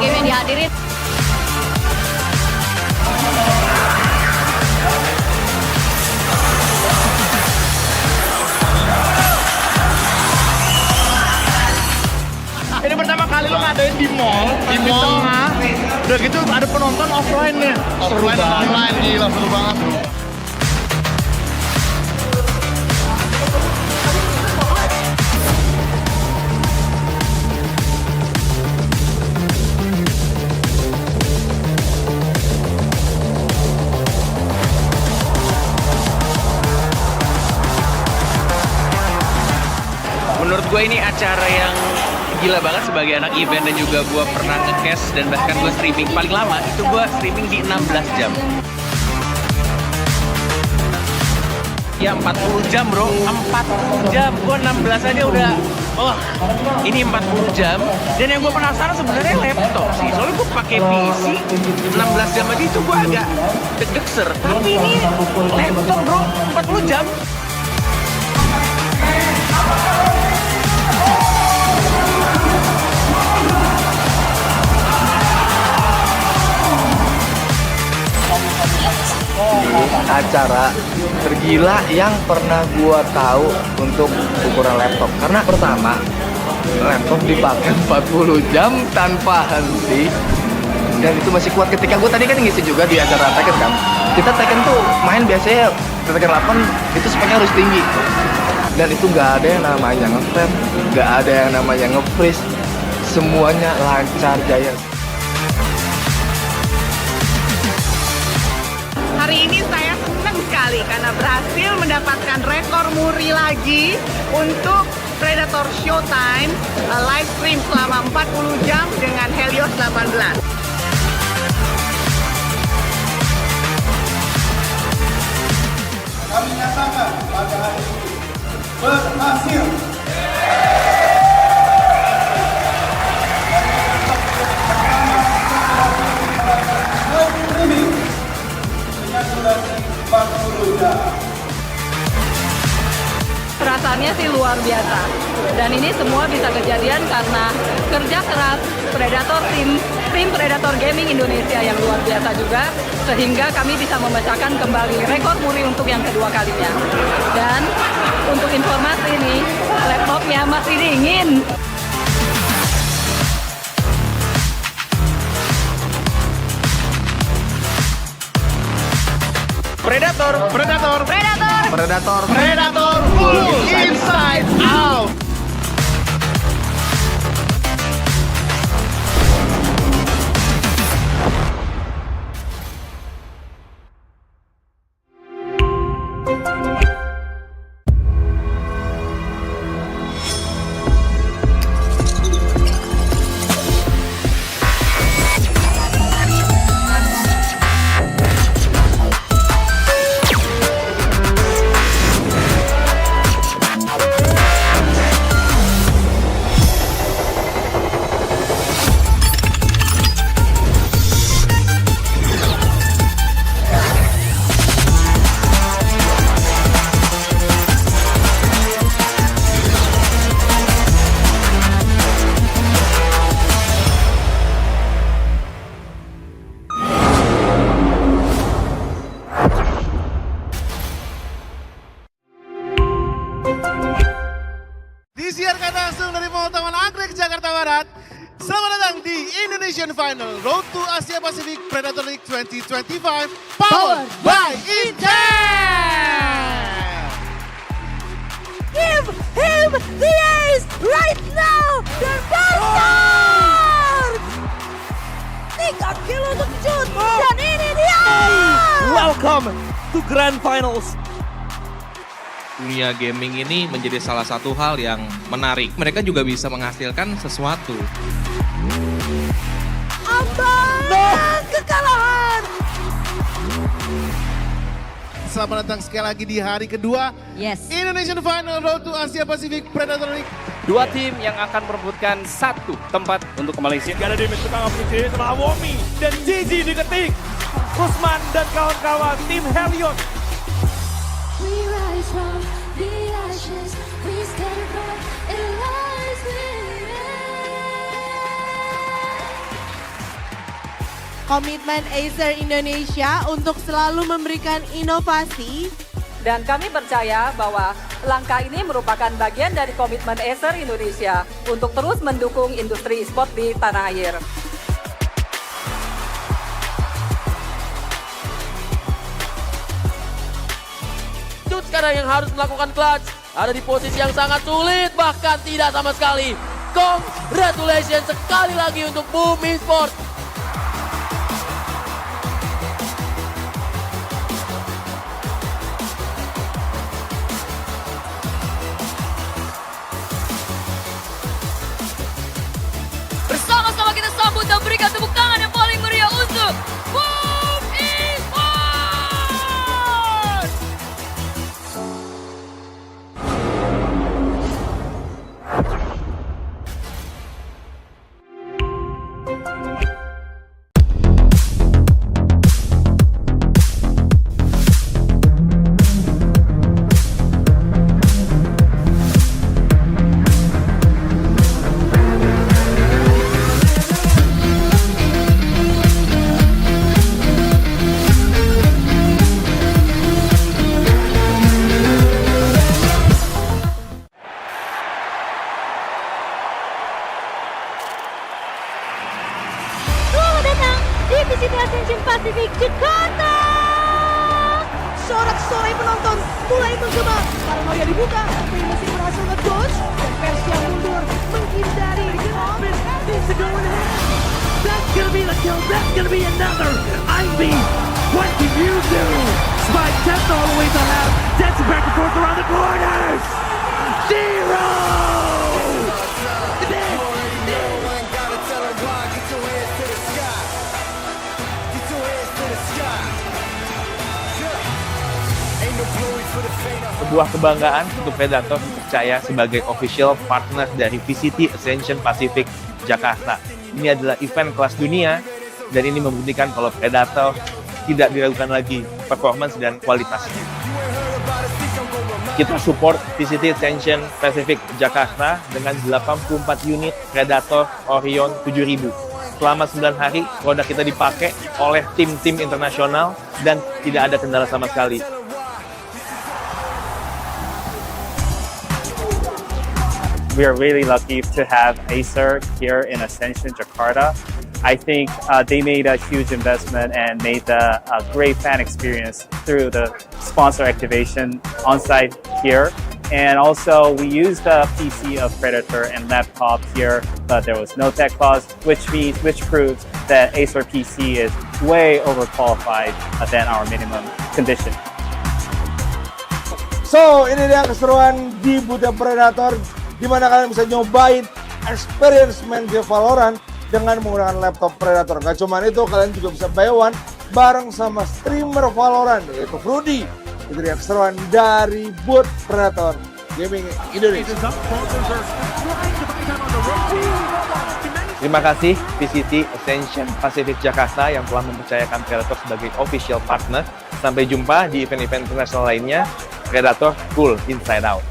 game yang dihadirin. Ini pertama kali lo ngadain di mall, di tengah. Udah gitu ada penonton offline nih. Offline dan online, gila seru banget bro. Menurut gue ini acara yang gila banget sebagai anak event, dan juga gue pernah nge-cast dan bahkan gue streaming paling lama itu gue streaming di 16 jam. Ya 40 jam bro, 40 jam, gue 16 aja udah, ini 40 jam. Dan yang gue penasaran sebenarnya laptop sih, soalnya gue pakai PC 16 jam aja itu gue agak deg-degser. Tapi ini laptop bro, 40 jam. Acara tergila yang pernah gua tahu untuk ukuran laptop. Karena pertama, laptop dipakai 40 jam tanpa henti. Dan itu masih kuat. Ketika gua tadi kan ngisi juga di acara Tekken kan. Kita Tekken tuh main biasanya Tekken 8 itu speknya harus tinggi. Dan itu nggak ada yang namanya nge-frame, nggak ada yang namanya nge-freeze. Semuanya lancar jaya. Hari ini saya senang sekali karena berhasil mendapatkan rekor muri lagi untuk Predator Showtime live stream selama 40 jam dengan Helios 18. Kami nyatakan pada hari ini berhasil. Perasaannya sih luar biasa. Dan ini semua bisa kejadian karena kerja keras Predator tim Predator Gaming Indonesia yang luar biasa juga, sehingga kami bisa memecahkan kembali rekor muri untuk yang kedua kalinya. Dan untuk informasi ini, laptopnya masih dingin. Predator, Predator, Predator! Predator. Predator, full inside out. Disiarkan langsung dari pemutaran Anggrek, Jakarta Barat. Selamat datang di Indonesian Final Road to Asia Pasifik Predator League 2025 Powered by Intel. Give him the ace right now! Dan Bastard! 3 kilo untuk shoot, dan ini dia! Welcome to Grand Finals. Dunia gaming ini menjadi salah satu hal yang menarik. Mereka juga bisa menghasilkan sesuatu. Ambang kekalahan! Selamat datang sekali lagi di hari kedua Indonesian Final Road to Asia Pasifik Predator League. Dua tim yang akan merebutkan satu tempat untuk ke Malaysia. Gak ada damage tengah aplikasi telah Womi dan Gigi diketik. Usman dan kawan-kawan tim Helios. We rise from the ashes, we stand firm, it lies within. komitmen Acer Indonesia untuk selalu memberikan inovasi. Dan kami percaya bahwa langkah ini merupakan bagian dari komitmen Acer Indonesia untuk terus mendukung industri e-sport di tanah air. Cut sekarang yang harus melakukan clutch ada di posisi yang sangat sulit, bahkan tidak sama sekali. Congratulations sekali lagi untuk BOOM Esports. Bersama-sama kita sambut dan berikan tepuk tangan yang paling meriah untuk BOOM Esports! Selamat datang di Visita Ascension Pasifik Jakarta. Sorak-sorai penonton mulai menggema. Paranoia dibuka, tapi masih berhasil nge-dodge. Dan Persia mundur menghindari offense. Needs to go in ahead. That's gonna be the kill. That's gonna be another Ivy. What can you do? Spike tapped all the way to left. Dancing back and forth around the corners. Zero. Sebuah kebanggaan untuk Predator dipercaya sebagai official partner dari VCT Ascension Pacific Jakarta. Ini adalah event kelas dunia dan ini membuktikan kalau Predator tidak diragukan lagi performance dan kualitasnya. Kita support VCT Ascension Pacific Jakarta dengan 84 unit Predator Orion 7000. Selama 9 hari, produk kita dipakai oleh tim-tim internasional dan tidak ada kendala sama sekali. We are really lucky to have Acer here in Ascension Jakarta. I think they made a huge investment and made a great fan experience through the sponsor activation on site here. And also, we used the PC of Predator and laptop here, but there was no tech cost, which proves that Acer PC is way overqualified than our minimum condition. So, ini dia keseruan di booth Predator, di mana kalian bisa nyobain experience main game Valorant dengan menggunakan laptop Predator. Gak cuma itu, kalian juga bisa buy one bareng sama streamer Valorant, yaitu Rudy. Itu dia keseruan dari booth Predator Gaming Indonesia. Terima kasih VCT Ascension Pacific Jakarta yang telah mempercayakan Predator sebagai official partner. Sampai jumpa di event-event internasional lainnya. Predator Cool Inside Out.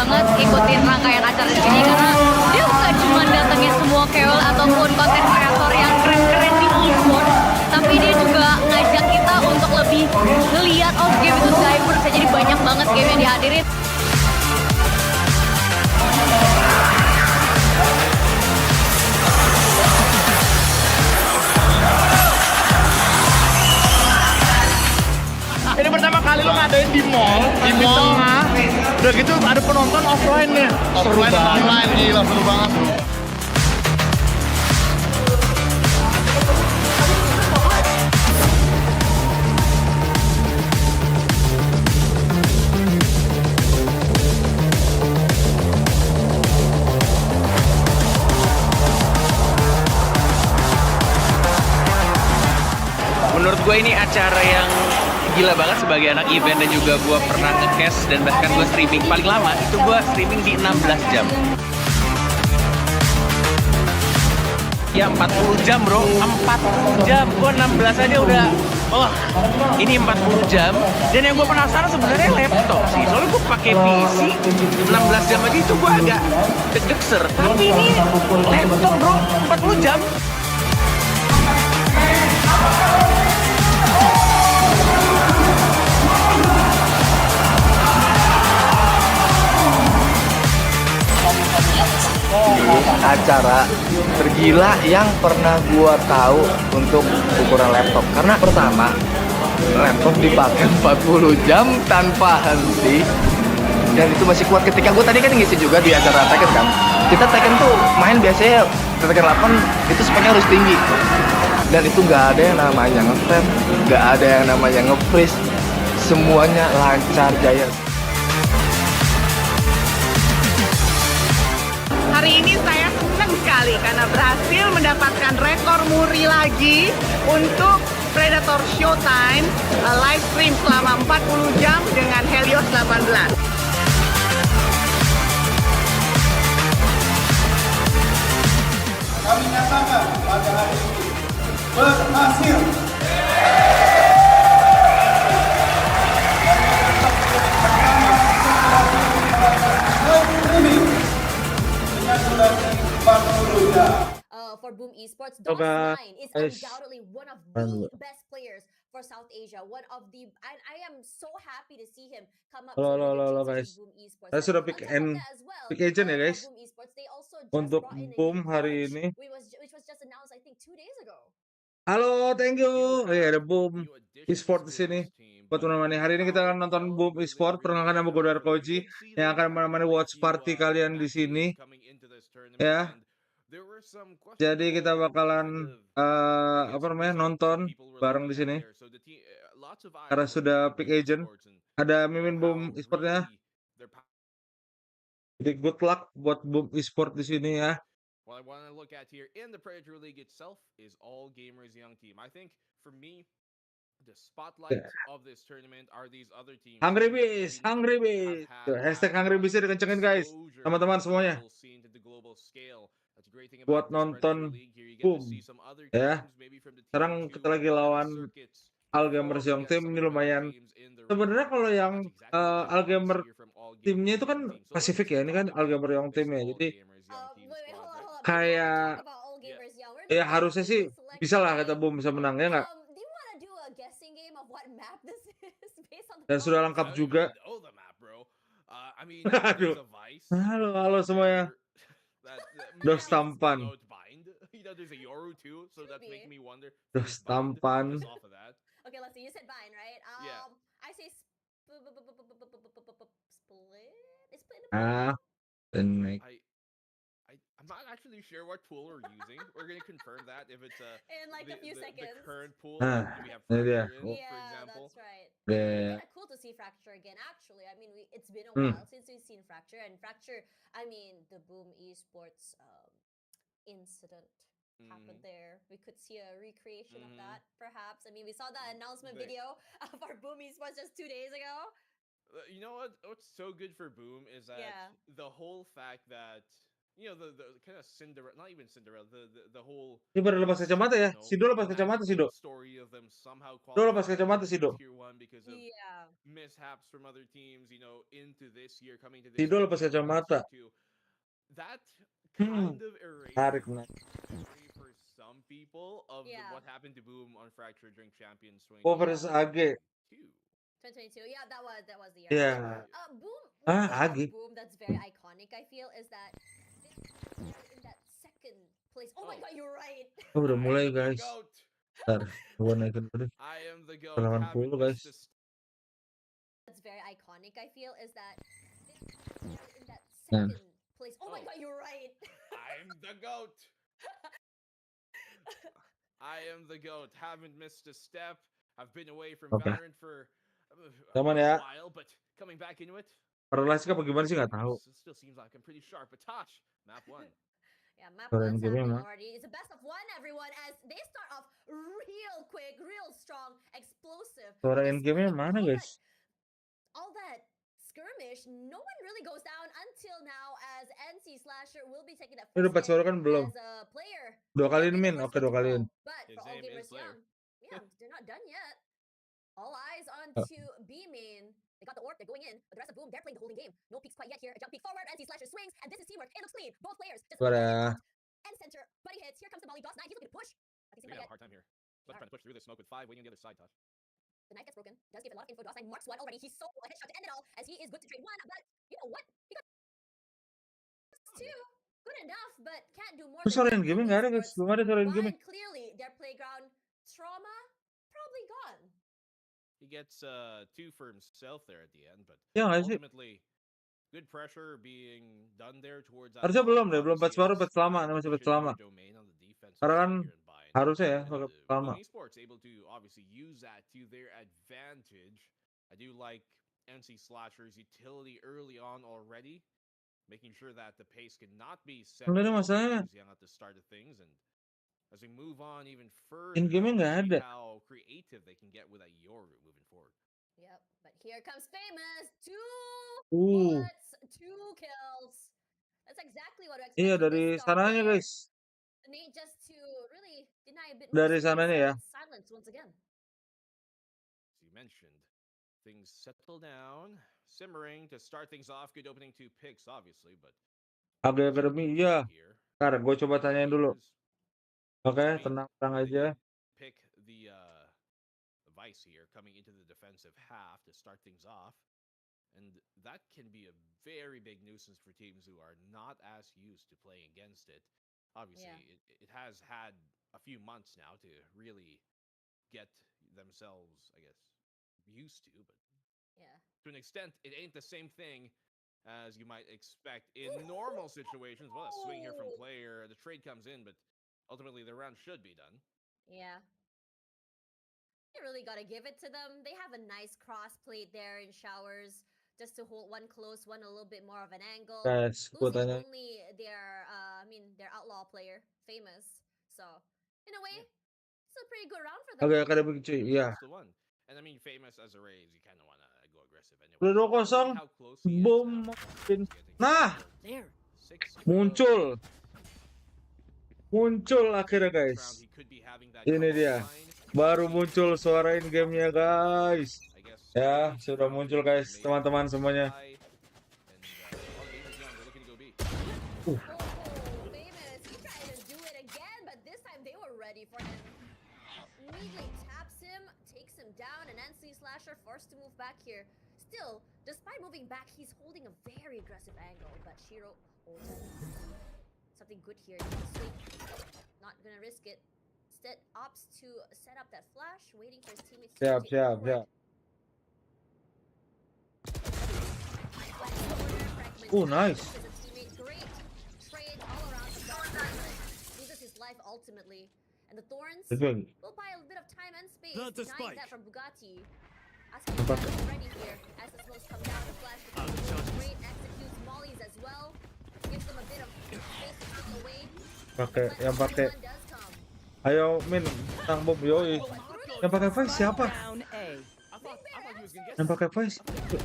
banget ikutin rangkaian acara di sini karena dia bukan cuma datengin semua KOL ataupun konten kreator yang keren-keren di e-sport, tapi dia juga ngajak kita untuk lebih ngeliat game itu diverse, jadi banyak banget game yang dihadirin. Ini pertama kali lo ngadain di mall, di tengah. Udah gitu ada penonton offline-nya. Offline dan online, gila seru banget bro. Menurut gue ini acara yang gila banget sebagai anak event, dan juga gue pernah nge-cast dan bahkan gue streaming paling lama itu gue streaming di 16 jam. Ya 40 jam bro, 40 jam, gue 16 aja udah, ini 40 jam. Dan yang gue penasaran sebenarnya laptop sih, soalnya gue pakai PC 16 jam aja itu gue agak deg-degser. Tapi ini laptop bro, 40 jam. Acara tergila yang pernah gua tahu untuk ukuran laptop. Karena pertama, laptop dipakai 40 jam tanpa henti. Dan itu masih kuat ketika gua tadi kan ngisi juga di acara Tekken kan. Kita Tekken tuh main biasanya Tekken 8 itu speknya harus tinggi. Dan itu nggak ada yang namanya nge-frame, nggak ada yang namanya nge-freeze. Semuanya lancar jaya. Hari ini saya senang sekali karena berhasil mendapatkan rekor muri lagi untuk Predator Showtime live stream selama 40 jam dengan Helios 18. Kami nyatakan pada hari ini berhasil. For BOOM Esports, DOS9 is undoubtedly one of the best players for South Asia. One of the, and I am so happy to see him come up Halo guys. BOOM Esports. Saya sudah pick agent ya guys. BOOM Esports, they also just Untuk brought in a BOOM new hari coach, ini. which was just announced I think 2 days ago. Halo, thank you. Ada BOOM Esports di sini. Buat menemani hari ini kita akan nonton BOOM Esports. Perkenalkan nama gue Darkoji yang akan menemani watch party kalian di sini. Ya. Jadi kita bakalan nonton bareng di sini. Karena sudah pick agent. Ada mimin BOOM Esports-nya. Jadi good luck buat BOOM Esports di sini ya. What I want to look at here in the Predator League itself is all gamers young team. I think for me, the spotlight of this tournament are these other teams. Hungry Beast. Hashtag Hungry Beast dikencengin guys. Teman-teman semuanya. Buat nonton BOOM ya. Sekarang kita lagi lawan Algamer Young Team, ini lumayan. Sebenarnya kalau yang Algamer timnya itu kan Pasifik ya, ini kan Algamer Young Team ya. Jadi kayak ya harusnya sih bisa lah kata BOOM bisa menang ya nggak? Dan sudah lengkap juga. Aduh. Halo semuanya. Dos tampan. Dos tampan. Okay, let's see. You said Vine, right? I say split. Is split in the Then I'm not actually sure what pool we're using. We're gonna confirm that if it's in like a few seconds. The current pool. We have Fracture in, for example. That's right. Yeah. It's cool to see Fracture again. Actually, I mean, it's been a while since we've seen Fracture, and Fracture. I mean, the BOOM Esports incident happened there. We could see a recreation of that, perhaps. I mean, we saw the announcement video of our BOOM Esports just 2 days ago. You know what? What's so good for BOOM is that the whole fact that you know, the kind of Cinderella, not even Cinderella, the whole Ini baru lepas kacamata ya. Sido lepas kacamata Sido. story of them somehow Do lepas qualifying kacamata to Sido. tier 1 because of Yeah. mishaps from other teams, you know, into this year, coming to this Sido year, lepas being announced kacamata. tier 2. That kind of erases Tarik nah. memory for some people of Yeah. what happened to Boom on Fracture during Champions Oh versus AG. 2022. Yeah, that was the year. Yeah. Boom. Ah, One thing about Agi. Boom that's very iconic, I feel, is that they're in that second place. Oh my God, you're right. Oh, udah mulai I am the guys. GOAT. Ntar gua naikin dulu. I am the GOAT. 80 Haven't guys. missed That's very iconic, I feel, is that they're in that Nah. second place. Oh my God, you're right. I'm the GOAT. I am the GOAT. Haven't missed a step. I've been away from Oke. Valorant for a Aman ya. while, but coming back into it, Korelasi apa gimana sih nggak tahu. still seems like I'm pretty sharp. But Tosh, map 1. Yeah, map Keren 1's game happening mah. already. It's a best of 1, everyone, as they start off real quick, real strong, explosive. Suara endgame-nya Despite mana guys? all that skirmish, no one really goes down until now, as NC Slasher will be taking that Ini first dapat suara hit kan belum? as a player. 2 kaliin They'll be min. the first Oke, hit 2 to kaliin. fall. But His for all name gamers is Slayer. young, yeah, they're not done yet. All eyes on to B main. They got the orb, they're going in, but the rest of Boom, they're playing the holding game. No peeks quite yet here. A jump peek forward, NC Slasher swings, and this is teamwork. It looks clean. Both players just Suara. and center. Buddy hits. Here comes the Molly. DOS9, he's looking to push. I can see We're him gonna have a yet. hard time here. Let's try to push through this smoke with 5 waiting on the other side, Tosh. The knife gets broken. Does give a lot of info. DOS9 marks one already. He's so a headshot to end it all, as he is good to trade one. But you know what? He got two. Good enough, but can't do more Terus suara than endgame Boom nggak ada guys. Esports. Belum ada suara endgame. But clearly, their playground trauma probably gone. He gets 2 for himself there at the end, but Ya nggak sih? ultimately, good pressure being done there towards that. Harusnya belum deh. Belum Obviously, baru it's bat lama. fine, Masih but bat should be lama. a domain on the defensive Karena side kan here in Bayern. harusnya ya And pakai lama. Boom Esports able to obviously use that to their advantage. I do like NC Slasher's utility early on already, making sure that the pace cannot be set Nggak ada for masalahnya. gamers young at the start of things. And as we move on even further, Endgame-nya we'll nggak see ada. how creative they can get with that Yoru moving forward. Yep, but here comes Famous. 2 Uh. bullets, 2 kills. That's exactly what I Iya expected dari this start sananya there. guys. The need just to really deny a bit more Dari space, sananya and ya. it's silence once again. As you mentioned, things settle down, simmering to start things off. Good opening 2 picks, obviously, but Agak Academy iya. here, Ntar gue coba tanyain dulu. Oke, I mean, tenang they aja. did pick the Vice here coming into the defensive half to start things off. And that can be a very big nuisance for teams who are not as used to playing against it. Obviously, Yeah. it has had a few months now to really get themselves, I guess, used to, but Yeah. to an extent, it ain't the same thing as you might expect in normal situations. Well, a swing here from player, the trade comes in, but ultimately the round should be done. Yeah. You really got to give it to them. They have a nice cross plate there in Showers, just to hold one close, one a little bit more of an angle. Guys, gue Losing tanya. only their, their outlaw player, Famous. So, in a way, it's a pretty good round for them. Agak Academy cuy, iya. That's the one. And I mean, Famous as a Rays, you kind of want to go aggressive anyway. Udah So, look 2-0. at how close he is Boom. now. Getting Nah, there. 6 muncul. Muncul akhirnya round, guys. he could be having that Ini come dia. online. Baru muncul suara in-game-nya guys. I guess Ya, sudah muncul guys, teman-teman semuanya. and all gamers young, they're looking to go B. Oh, Famous, he tried to do it again, but this time they were ready for him. Immediately taps him, takes him down, and NC Slasher forced to move back here. Still, despite moving back, he's holding a very aggressive angle, but Shiro holds it. Something good here. Swing. Not gonna risk it. Instead, opts to set up that flash, waiting for his teammates to Siap, take siap, forward. siap. Nice. As a teammate, great trade all around. Loses his life ultimately, and the Thorns Betul. will buy a bit of time and space. Plant the Denying spike. that from Bugatti. Asking if he's ready here as the smokes come down. The flash great, executes mollies as well. Gives them a bit of space to take away. Pakai But yang pakai. one does come. Ayo Min, tang Bob yoi. Yang pakai Vice siapa? I thought he was gonna get Yang pakai Vice. Bugatti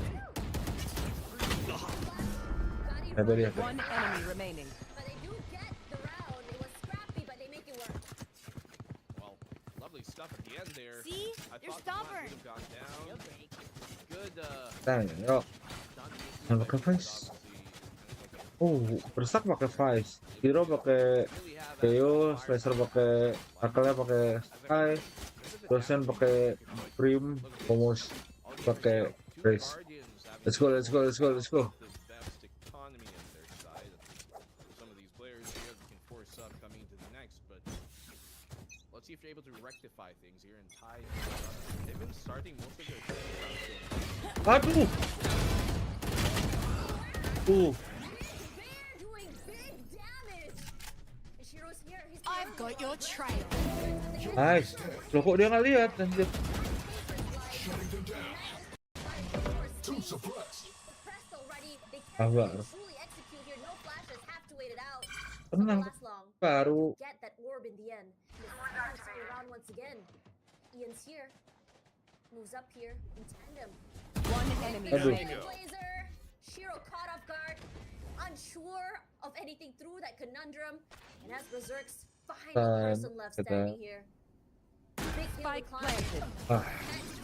Ada dia. One enemy remaining. But the end there. See? I You're thought the stubborn. plant would have gone down. Good Yuk. Yang pakai Vice. Bersak pakai Vice. Hero pakai Keo, Slicer pakai Akalnya pakai Sky, Dosen pakai Prim, Homos pakai Race. Let's go. the best economy on their side. Some of these players here can force up coming into the next, but let's see if they're able to rectify things here in time. They've been starting most of their Aduh. They're doing big damage. Shiro's here. He's I've got your trail. Nice. Loh kok dia nggak lihat anjir. Sabar. Tenang. Baru. Get that orb in the end. Around once again. Ian's here. Moves up here in tandem. One enemy Aduh. remaining. Blazer. Shiro caught off guard. Unsure of anything through that conundrum. And as Berserk's final person left standing here. Big Spike climb. planted.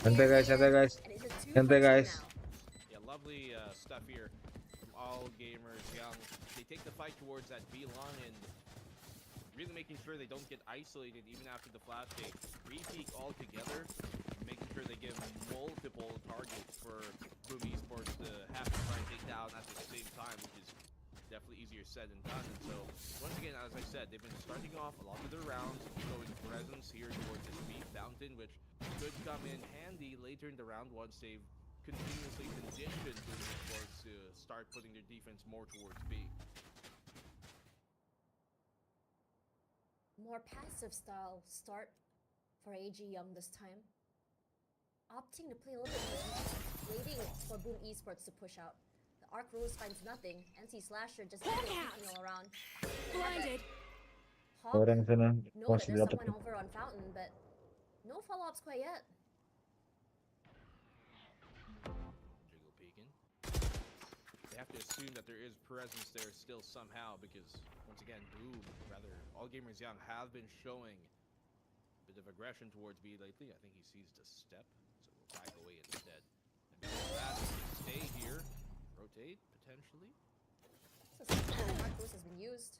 Santai guys. Santai guys. Yeah, lovely stuff here from all gamers young. They take the fight towards that B long and really making sure they don't get isolated even after the flash. They re-peek all together, making sure they give multiple targets for BOOM Esports to have to try and take down at the same time, which is definitely easier said than done. And so, once again, as I said, they've been starting off a lot of their rounds, showing presence here towards this B fountain, which could come in handy later in the round once they've continuously conditioned BOOM Esports to start putting their defense more towards B. More passive style start for AG Young this time. Opting to play a little bit more, waiting for BOOM Esports to push out. The Arc Rose finds nothing. NC Slasher just peeking all around. Blinded. Hawk Orang sana know that masih there's dapat. someone over on Fountain, but no follow-ups quite yet. Jiggle peeking. They have to assume that there is presence there still somehow because, once again, all gamers young have been showing a bit of aggression towards B lately. I think he sees the step, so we'll back away instead. And because of that, he can stay here, rotate, potentially. So some Arc Rose has been used.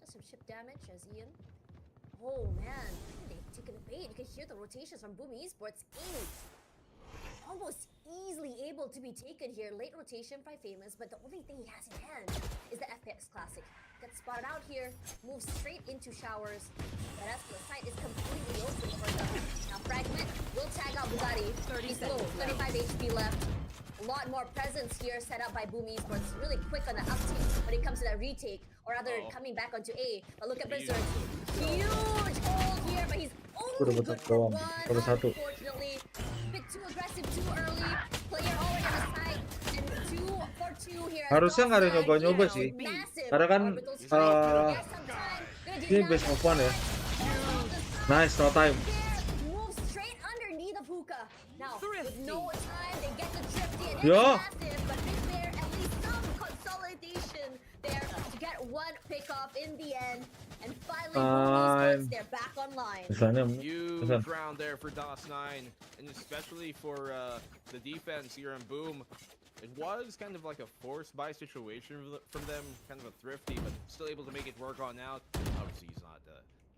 Just some chip damage as Ian. Oh man, they've taken a bait. You can hear the rotations from BOOM Esports. Almost easily able to be taken here. Late rotation by Famous, but the only thing he has in hand is the FPX Classic. Gets spotted out here, moves straight into showers. But as for the site is completely open for them. Now Fragment will tag out Bugatti. 30 low, 35 HP left. A lot more presence here set up by BOOM Esports. Really quick on the uptake when it comes to that retake, or rather coming back onto A. But look at Berserk. Huge hold here, but he's only good for one. Unfortunately, bit too aggressive too early. Player already on the side, and 2 for 2 here. Harusnya nggak ada nyoba-nyoba sih, karena kan ini best of one ya. Nice, no time. Move straight underneath of Hookah. Now, with no time, they get the drift in. Yo. Massive, but is there at least some consolidation there to get one pick off in the end? And finally, Esports, they're back online. Huge round there for DOS9, and especially for the defense here on BOOM. It was kind of like a forced buy situation from them, kind of a thrifty, but still able to make it work on out. Obviously, he's not.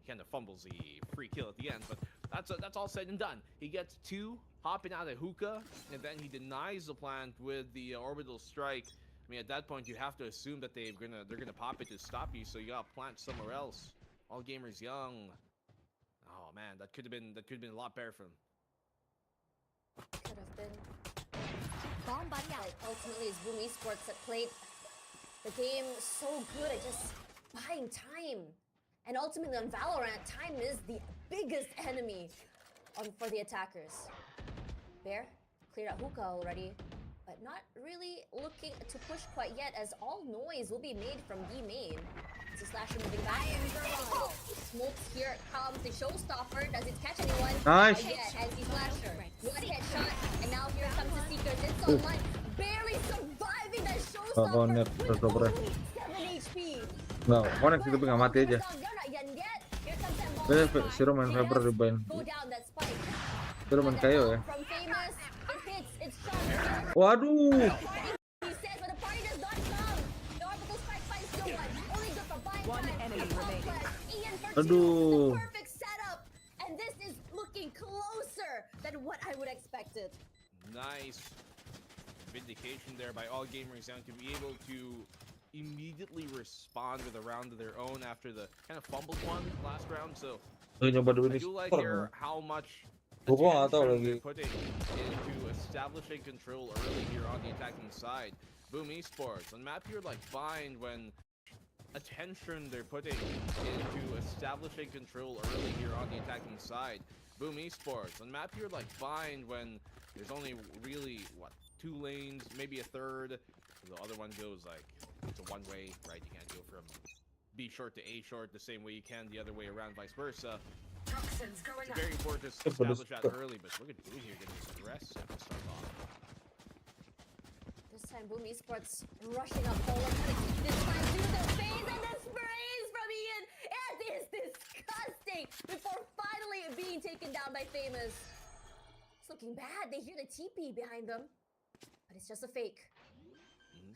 He kind of fumbles the free kill at the end, but that's all said and done. He gets 2, hopping out of Hookah, and then he denies the plant with the orbital strike. I mean, at that point, you have to assume that they're gonna pop it to stop you, so you gotta plant somewhere else. All gamers young. Oh man, that could have been a lot better for him. Could have been. Like, ultimately, it's BOOM Esports that played the game so good at just buying time. And ultimately on Valorant, time is the biggest enemy for the attackers. Bear cleared out Hookah already, but not really looking to push quite yet, as all noise will be made from B main. So Slasher moving back. Smokes here comes the showstopper. Does it catch anyone? Nice. Yeah, and Slasher. One headshot, and now here comes the Seekers. It's online. Barely surviving that showstopper with only 7 HP. Nggak, connect itu nggak mati aja. Seru main Viper di ban. Teman kayo ya. From famous, it hits, it's shot. Waduh. He says, but the party does not come. The orbital strike finds no one. Only good for buying One time. enemy The top remaining. flash, Ian for Aduh. two. The perfect setup. And this is looking closer than what I would expected. Nice vindication there by all gamers young to be able to immediately respond with a round of their own after the kind of fumbled one last round. So Nyoba dulu I nih. do like here how much Gua nggak tahu attention lagi. they're putting into establishing control early here on the attacking side. Boom Esports on map here like find when attention they're putting into establishing control early here on the attacking side. Boom Esports on map here like find when there's only really what 2 lanes, maybe a third. The other one goes like it's a one-way, right? You can't go from B short to A short the same way you can the other way around, vice versa. It's very important to establish that early, but look at Boom here getting aggressive to start off. This time, Boom Esports rushing up Poland, trying to keep this time to the face, and the sprays from Ian. It is disgusting before finally being taken down by Famous. It's looking bad. They hear the TP behind them, but it's just a fake.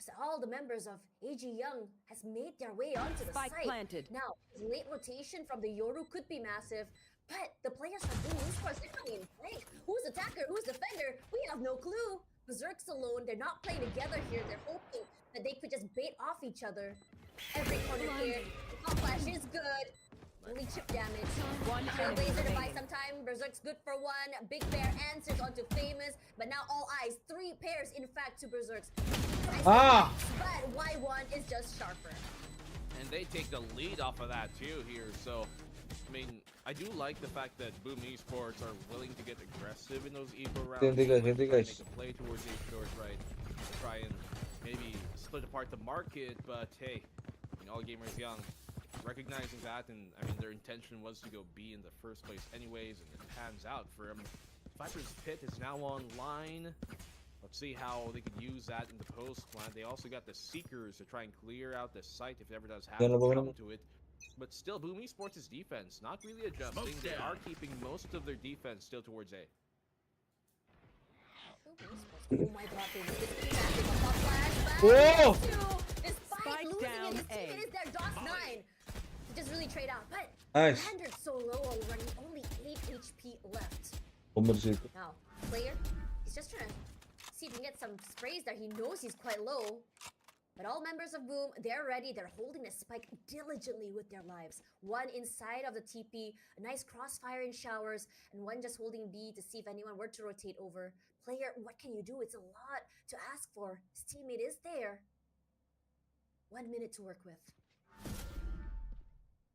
So all the members of AG Young has made their way onto the Spike site. planted. Now, late rotation from the Yoru could be massive, but the players from Boom Esports, they're not even playing. Who's attacker? Who's defender? We have no clue. Berserk's alone. They're not playing together here. They're hoping that they could just bait off each other. Every corner here. The top flash is good. Only chip damage. One enemy Trailblazer to buy remaining. some time. Berserk's good for one. Big Bear answers onto Famous. But now all eyes. 3 pairs, in fact, to Berserk's. Ah! But Y1 is just sharper. And they take the lead off of that too here. So, I mean, I do like the fact that Boom Esports are willing to get aggressive in those eco rounds. Henti guys, Try to guys. make a play towards A short, right? Try and maybe split apart the market, but hey, you know, all gamers young, recognizing that, and I mean, their intention was to go B in the first place anyways, and it pans out for them. Viper's Pit is now online. Let's see how they could use that in the post plan. They also got the Seekers to try and clear out the site if it ever does happen to come to it. But still, Boom Esports' defense not really adjusting. They are keeping most of their defense still towards A. Oh my god, they did this massive pop flash. Whoa! Despite Spike losing down in his A. team, it is their DOS 9 to just really trade out. But Nice. Commander's so low already, only 8 HP left. Bomber situ. Now, player, he's just trying to see if he can get some sprays there. He knows he's quite low. But all members of Boom, they're ready. They're holding the spike diligently with their lives. One inside of the TP, a nice crossfire in showers, and one just holding B to see if anyone were to rotate over. Player, what can you do? It's a lot to ask for. His teammate is there. 1 minute to work with.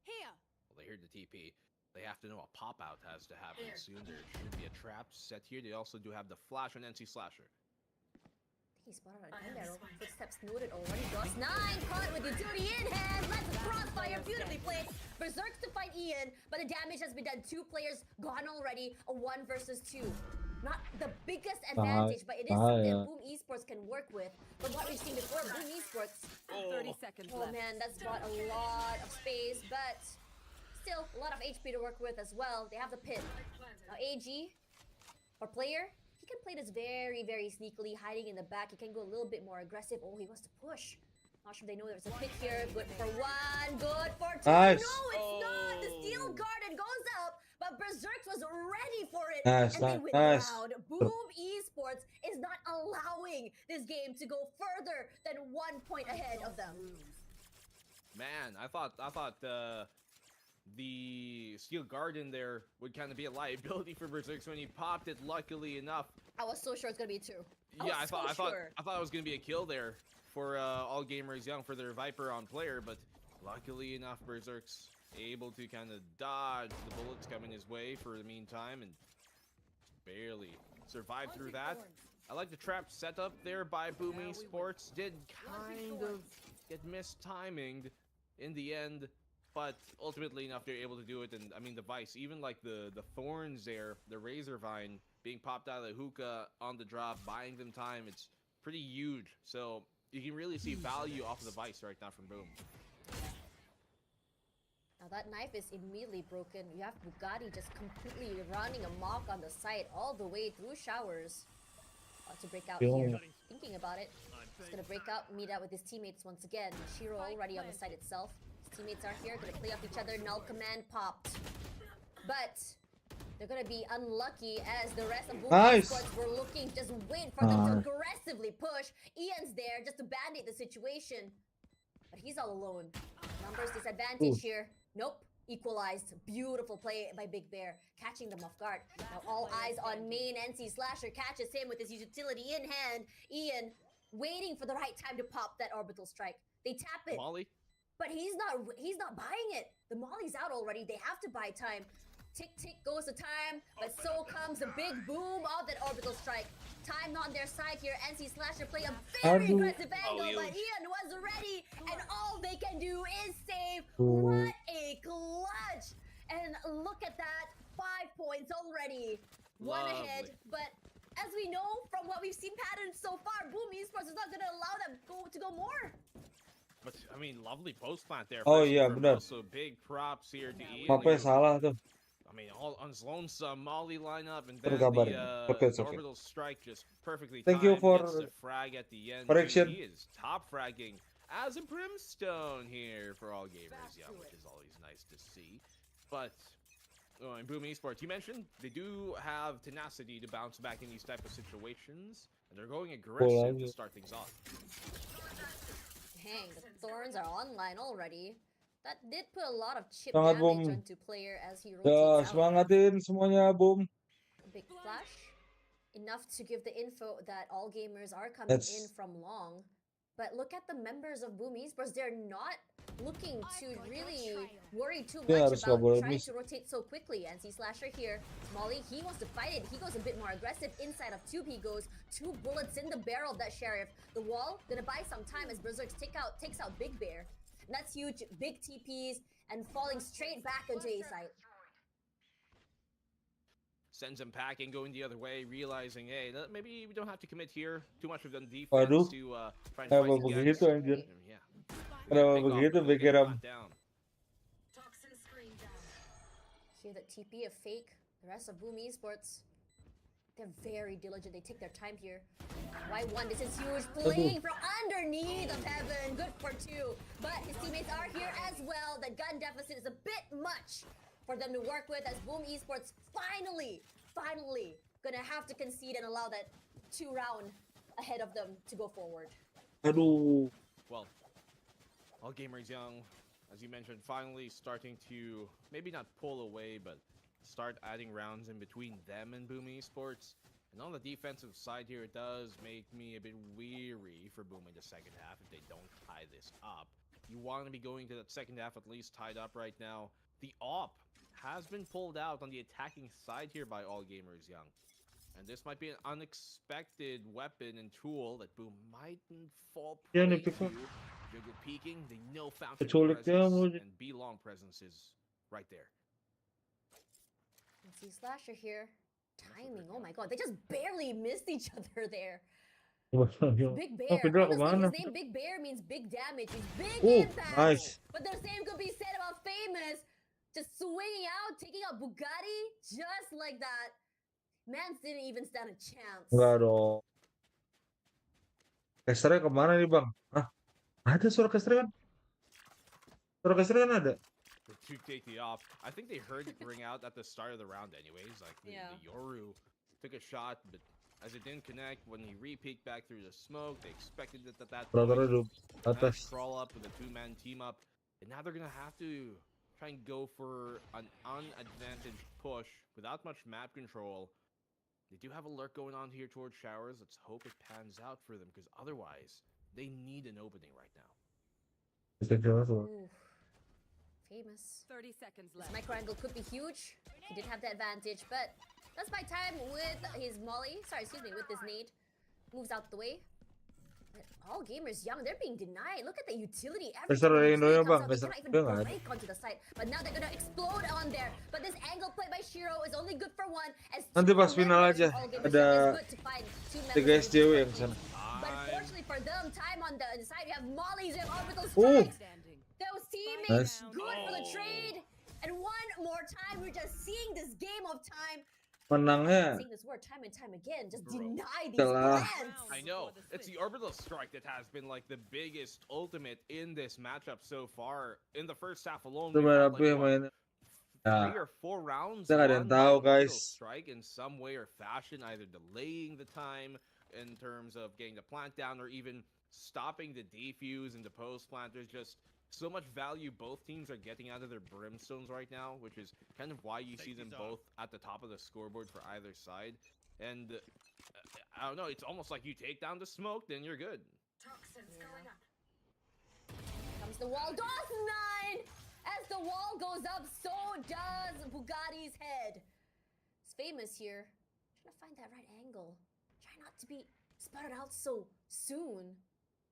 Here. Well, they heard the TP. They have to know a pop-out has to happen soon. There should be a trap set here. They also do have the flash on NC Slasher. He spotted an end arrow. Footsteps noted already. DOS 9 caught with utility in hand. Let's crossfire. Beautifully played. Berserks to fight Ian, but the damage has been done. 2 players gone already. A 1 versus 2. Not the biggest advantage, but it is something Boom Esports can work with. From what we've seen before, Boom Esports. 30 seconds Oh left. man, that's brought a lot of space, but still a lot of HP to work with as well. They have the pit. Now AG, or player, he can play this very, very sneakily, hiding in the back. He can go a little bit more aggressive. Oh, he wants to push. Not sure if they know there's a pick here. Good for 1, good for 2. Nice. No, it's not. The steel garden goes up, but Berserk was ready for it. Nice, and they win the nice. round. Boom Esports is not allowing this game to go further than 1 point ahead of them. Man, I thought the Steel Garden there would kind of be a liability for Berserk when he popped it. Luckily enough, I was so sure it's gonna be 2. yeah, I thought it was gonna be a kill there for all gamers young for their Viper on player, but luckily enough, Berserk's able to kind of dodge the bullets coming his way for the meantime and barely survive through that. I like the trap setup there by Boom Esports. Did kind of get mistimed in the end, but ultimately enough they're able to do it. And I mean the Vice, even like the thorns there, the Razor Vine being popped out of the hookah on the drop, buying them time, it's pretty huge. So you can really see value off of the Vice right now from Boom. Now that knife is immediately broken. You have Bugatti just completely running amok on the site all the way through showers. About to break out here. Thinking about it. He's gonna break out, meet up with his teammates once again. Shiro already on the site itself. His teammates are here, gonna play off each other. Null command popped. But they're gonna be unlucky as the rest of BOOM Esports were looking, just wait for them to aggressively push. Ian's there just to band-aid the situation. But he's all alone. Numbers disadvantage here. Nope. Equalized. Beautiful play by Big Bear, catching them off guard. Now all eyes on main. NC Slasher catches him with his utility in hand. Ian waiting for the right time to pop that orbital strike. They tap it. Molly? But he's not buying it. The Molly's out already. They have to buy time. Tick tick goes the time, but so comes the big boom of that orbital strike. Time on their side here. NC Slasher play a very aggressive angle, but Ian was ready, and all they can do is save. What a clutch! And look at that, 5 points already. One ahead, but as we know from what we've seen patterns so far, BOOM Esports is not going to allow them to go more. But I mean, lovely post plant there. Oh iya, benar. Also big props here to Ian. Mapnya salah tuh. I mean, all on his lonesome Molly lineup, and then the orbital strike just perfectly timed. Thank you for gets the frag at the end. correction. He is top fragging as a Brimstone here for all gamers, yeah, which is always nice to see. But in BOOM Esports, you mentioned they do have tenacity to bounce back in these type of situations, and they're going aggressive to start things off. Dang, the Thorns are online already. That did put a lot of chip Semangat, damage Boom. onto player as he Ya, rotates out. semangatin semuanya, Boom. Big flash. Enough to give the info that all gamers are coming in from long. But look at the members of BOOM Esports. They're not looking to really worry too much about trying to rotate so quickly. NC Slasher here. Molly, he wants to fight it. He goes a bit more aggressive. Inside of Tube he goes. 2 bullets in the barrel of that Sheriff. The wall, gonna buy some time as Berserk takes out Big Bear. And that's huge. Big TPs and falling straight back into A site. Sends him packing, going the other way, realizing, hey, maybe we don't have to commit here. Too much of the defense to try and fight begitu anjir? Yeah. Kenapa begitu pikiran? Here that TP a fake. The rest of BOOM Esports, they're very diligent. They take their time here. Y1, this is huge. Playing from underneath of heaven. Good for 2. But his teammates are here as well. The gun deficit is a bit much for them to work with as BOOM Esports finally gonna have to concede and allow that 2 round ahead of them to go forward. Aduh. Well, all gamers young, as you mentioned, finally starting to maybe not pull away, but start adding rounds in between them and BOOM Esports. And on the defensive side here, it does make me a bit weary for BOOM in the second half if they don't tie this up. You want to be going to that second half at least tied up right now. The AWP has been pulled out on the attacking side here by all gamers young. And this might be an unexpected weapon and tool that BOOM mightn't fall prey to. Juggle peeking, they know Fountain presence and B long presence is right there. And see Slasher here. Timing, oh my god, they just barely missed each other there. Big Bear, honestly, his name Big Bear means big damage, he's big impact. Nice. But the same could be said about Famous. Just swinging out, taking out Bugatti, just like that. Mans didn't even stand a chance. Enggak dong. Casternya kemana nih, Bang? Ah, ada suara caster kan? Suara caster kan ada? To take the off. I think they heard it ring out at the start of the round anyways. Like the Yoru took a shot, but as it didn't connect, when he re-peeked back through the smoke, they expected it at that point. Crawl up with a 2-man team up. And now they're going to have to try and go for an unadvantaged push without much map control. They do have a lurk going on here towards showers. Let's hope it pans out for them, because otherwise, they need an opening right now. Ooh. Famous. 30 seconds left. This micro angle could be huge. He did have the advantage, but let's buy time with his Molly. Sorry, excuse me, with his nade. Moves out the way. But all gamers young, they're being denied. Look at the utility. Everything comes out. They cannot even break onto the site. But now they're gonna explode on there. But this angle play by Shiro is only good for 1. As nanti pas final aja ada 3 SJW yang sana. But unfortunately for them, time on the side, you have Molly's and orbital strikes. Those teammates. Nice. Good for the trade. And one more time, we're just seeing this game of time. Menangnya Saying this word time and time again, just deny these Telah. plans. I know. It's the orbital strike that has been like the biggest ultimate in this matchup so far. In the first half alone, we Coba had tapi yang main. three or four rounds Kita nggak ada yang won by tahu, orbital guys. strike in some way or fashion, either delaying the time in terms of getting the plant down or even stopping the defuse and the post planters. Just so much value both teams are getting out of their brimstones right now, which is kind of why you see them both at the top of the scoreboard for either side. And I don't know, it's almost like you take down the smoke, then you're good. Comes the wall, does 9! As the wall goes up, so does Bugatti's head. It's famous here. Trying to find that right angle. Try not to be spotted out so soon.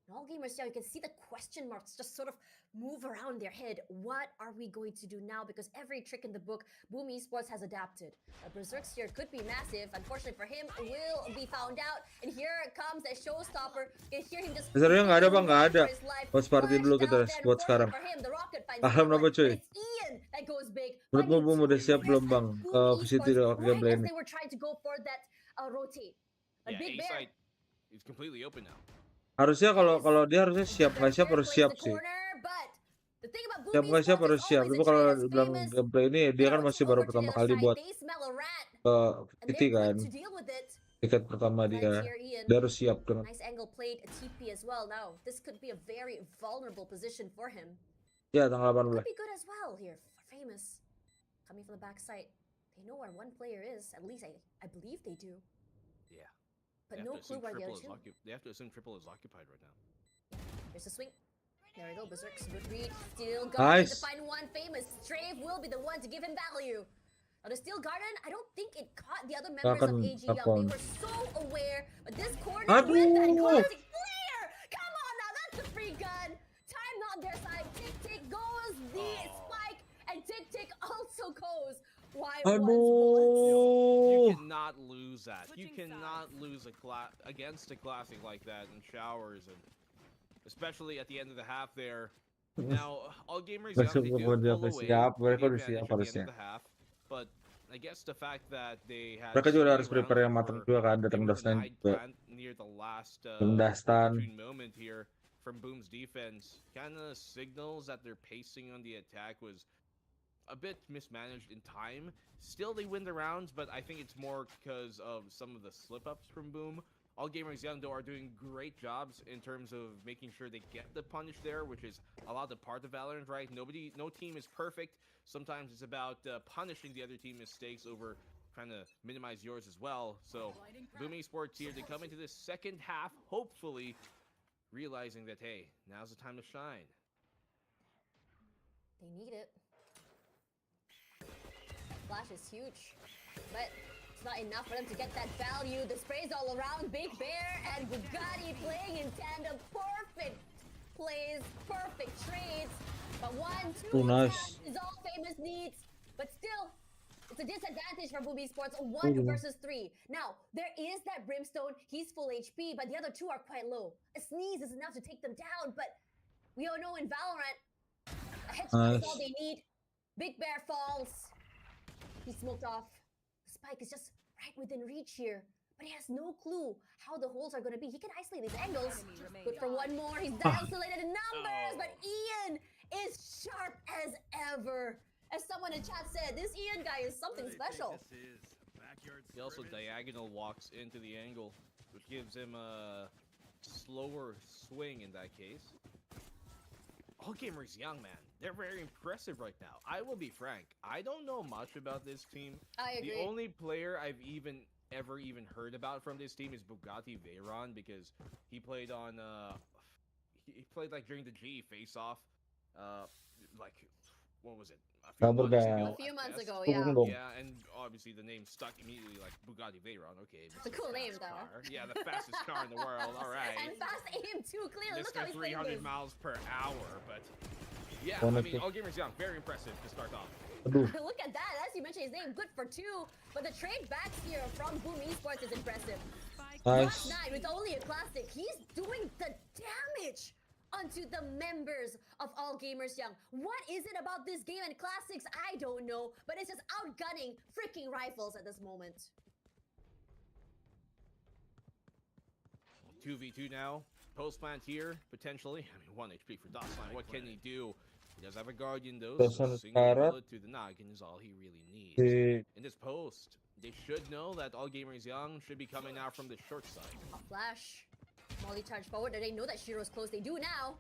And all gamers here, you can see the question marks just sort of move around their head. What are we going to do now? Because every trick in the book, BOOM Esports has adapted. A Berserk's here could be massive. Unfortunately for him, will be found out. And here comes a showstopper. You can hear him just... Sebenarnya nggak ada bang, nggak ada. Watch party dulu kita buat sekarang. Alhamdulillah coy. Menurutmu Boom udah siap belum bang ke City gameplay ini? Yeah, A-side is completely open now. Harusnya kalau dia harusnya siap nggak siap harus siap sih. Siap nggak siap harus siap. Tapi kalau bilang gameplay ini dia kan masih baru pertama kali buat ke City kan. Tiket pertama dia harus siap dengan. Nice angle played a TP as well. Now this could be a very vulnerable position for him. Ya tanggal 18. Could be good as well here. Famous coming from the backside. They know where one player is. At least I believe they do. Yeah. But no clue where the other two. They have to assume triple is occupied right now. There's a swing. There we go. Berserk's good read. Still going to find one. Famous Strafe will be the one to give him value. Now the Steel Garden, I don't think it caught the other members of AG Young. They were so aware. But this corner with that classic flare. Come on now, that's a free gun. Time not their side. Tick tick goes the spike, and tick tick also goes. Why You cannot lose that. You cannot lose against a classic like that in showers, and especially at the end of the half there. Now, all gamers young, they do pull away at the end of the half, but I guess the fact that they had Mereka juga harus prepare yang matang juga kan, datang dastan juga. near the last dastan moment here from Boom's defense kind of signals that their pacing on the attack was a bit mismanaged in time. Still, they win the rounds, but I think it's more because of some of the slip-ups from Boom. All gamers young, though, are doing great jobs in terms of making sure they get the punish there, which is a lot of part of Valorant, right? No team is perfect. Sometimes it's about punishing the other team mistakes over trying to minimize yours as well. So, BOOM Esports here to come into this second half, hopefully realizing that, hey, now's the time to shine. They need it. Flash is huge, but it's not enough for them to get that value. The sprays all around, Big Bear and Bugatti playing in tandem. Perfect plays, perfect trades. But 1, 2 is all Famous needs. But still, it's a disadvantage for BOOM Esports. 1 versus 3. Now, there is that Brimstone. He's full HP, but the other two are quite low. A sneeze is enough to take them down, but we all know in Valorant, a headshot is all they need. Big Bear falls. He's smoked off. The spike is just right within reach here, but he has no clue how the holes are going to be. He can isolate these angles. Good for one more. He's isolated in numbers, but Ian is sharp as ever. As someone in chat said, this Ian guy is something special. He also diagonal walks into the angle, which gives him a slower swing in that case. All gamers young, man. They're very impressive right now. I will be frank. I don't know much about this team. I agree. The only player I've ever heard about from this team is Bugatti Veyron, because he played on he played like during the GE face-off, like what was it? A few months ago, yeah. Yeah, and obviously the name stuck immediately, like Bugatti Veyron. Okay, it's a cool name, though. Car. Yeah, the fastest car in the world. All right. And fast aim too. Clearly, look how he's 300 miles per hour, but yeah, I mean, all gamers young, very impressive to start off. Look at that. As you mentioned his name, good for 2. But the trade backs here from BOOM Esports is impressive. Last night with only a classic, he's doing the damage. onto the members of All Gamers Young. What is it about this game and classics? I don't know, but it's just outgunning freaking rifles at this moment. 2v2 now. Post plant here, potentially. I mean, 1 HP for DOS9. What can he do? He does have a Guardian, though. So a single bullet to the noggin is all he really needs. In this post, they should know that All Gamers Young should be coming out from the short side. A flash. Molly charged forward. They know that Shiro's close. They do now.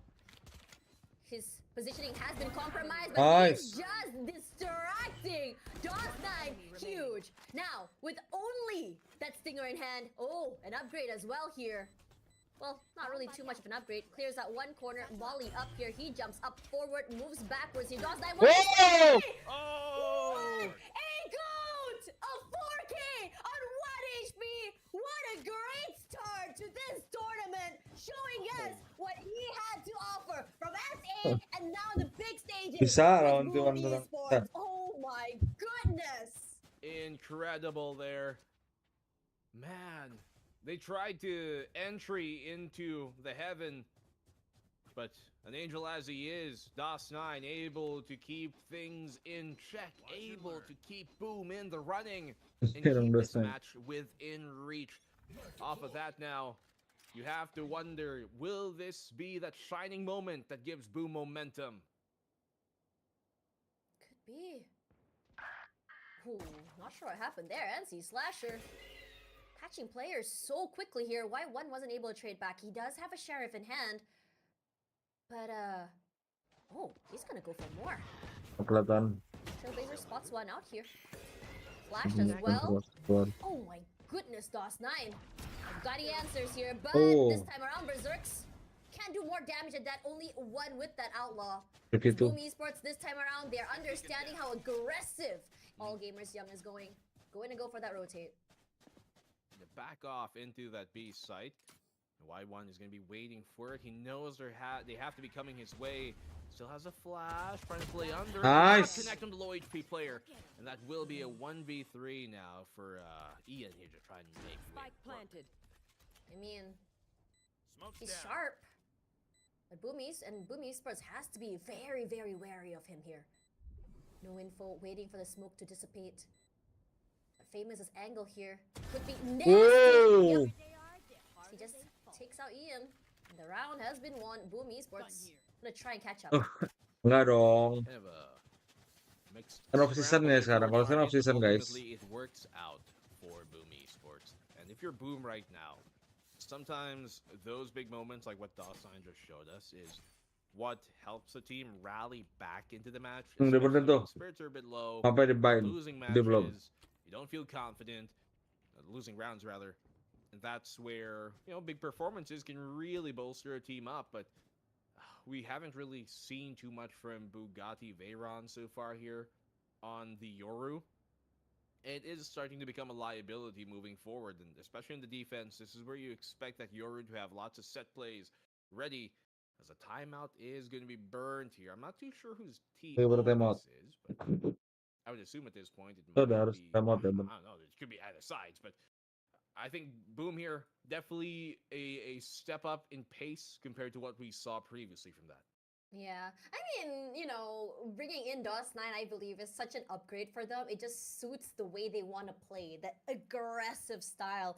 His positioning has been compromised, but he's just distracting. DOS9, huge. Now, with only that stinger in hand, an upgrade as well here. Well, not really too much of an upgrade. Clears that one corner. Molly up here. He jumps up forward, moves backwards. He DOS9. Oh! A goat of 4K on 1 HP. What a great start to this tournament, showing us what he had to offer from SA and now the big stages. with BOOM Esports. Oh my goodness! Incredible there. Man, they tried to entry into the heaven, but an angel as he is, DOS9 able to keep things in check, able to keep Boom in the running, and keep this match within reach. Off of that now, you have to wonder, will this be that shining moment that gives Boom momentum? Could be. Ooh, not sure what happened there. NC Slasher catching players so quickly here. Why one wasn't able to trade back? He does have a sheriff in hand, but he's gonna go for more. Trailblazer spots one out here. Flashed as well. Oh my goodness, DOS9. I've got the answers here, but this time around, Berserks can't do more damage than that. Only one with that outlaw. BOOM Esports this time around, they're understanding how aggressive All Gamers Young is going. Going to go for that rotate. To back off into that B site. Y1 is going to be waiting for it. He knows they have to be coming his way. Still has a flash, trying to play under. Nice. Connect him to low HP player. And that will be a 1v3 now for Ian here to try and make Spike planted. I mean, he's sharp. But BOOM Esports has to be very, very wary of him here. No info, waiting for the smoke to dissipate. Famous' angle here could be nasty. Yep. He just takes out Ian. And the round has been won. BOOM Esports gonna try and catch up. Enggak dong. Kind of a mixed Kan off season ya sekarang. Kalau sekarang off season, guys. ultimately, it works out for BOOM Esports. And if you're Boom right now, sometimes those big moments like what DOS9 just showed us is what helps the team rally back into the match. Udah bener tuh. Spirits are a bit low. Apa dibain? Losing Dia belum. matches, you don't feel confident. Losing rounds rather. And that's where, big performances can really bolster a team up. But we haven't really seen too much from Bugatti Veyron so far here on the Yoru. It is starting to become a liability moving forward, and especially in the defense. This is where you expect that Yoru to have lots of set plays ready, as a timeout is going to be burned here. I'm not too sure whose TO this is, but I would assume at this point it might be, I don't know, it could be either sides, but I think Boom here, definitely a step up in pace compared to what we saw previously from that. Yeah, I mean, bringing in DOS9, I believe, is such an upgrade for them. It just suits the way they want to play, that aggressive style,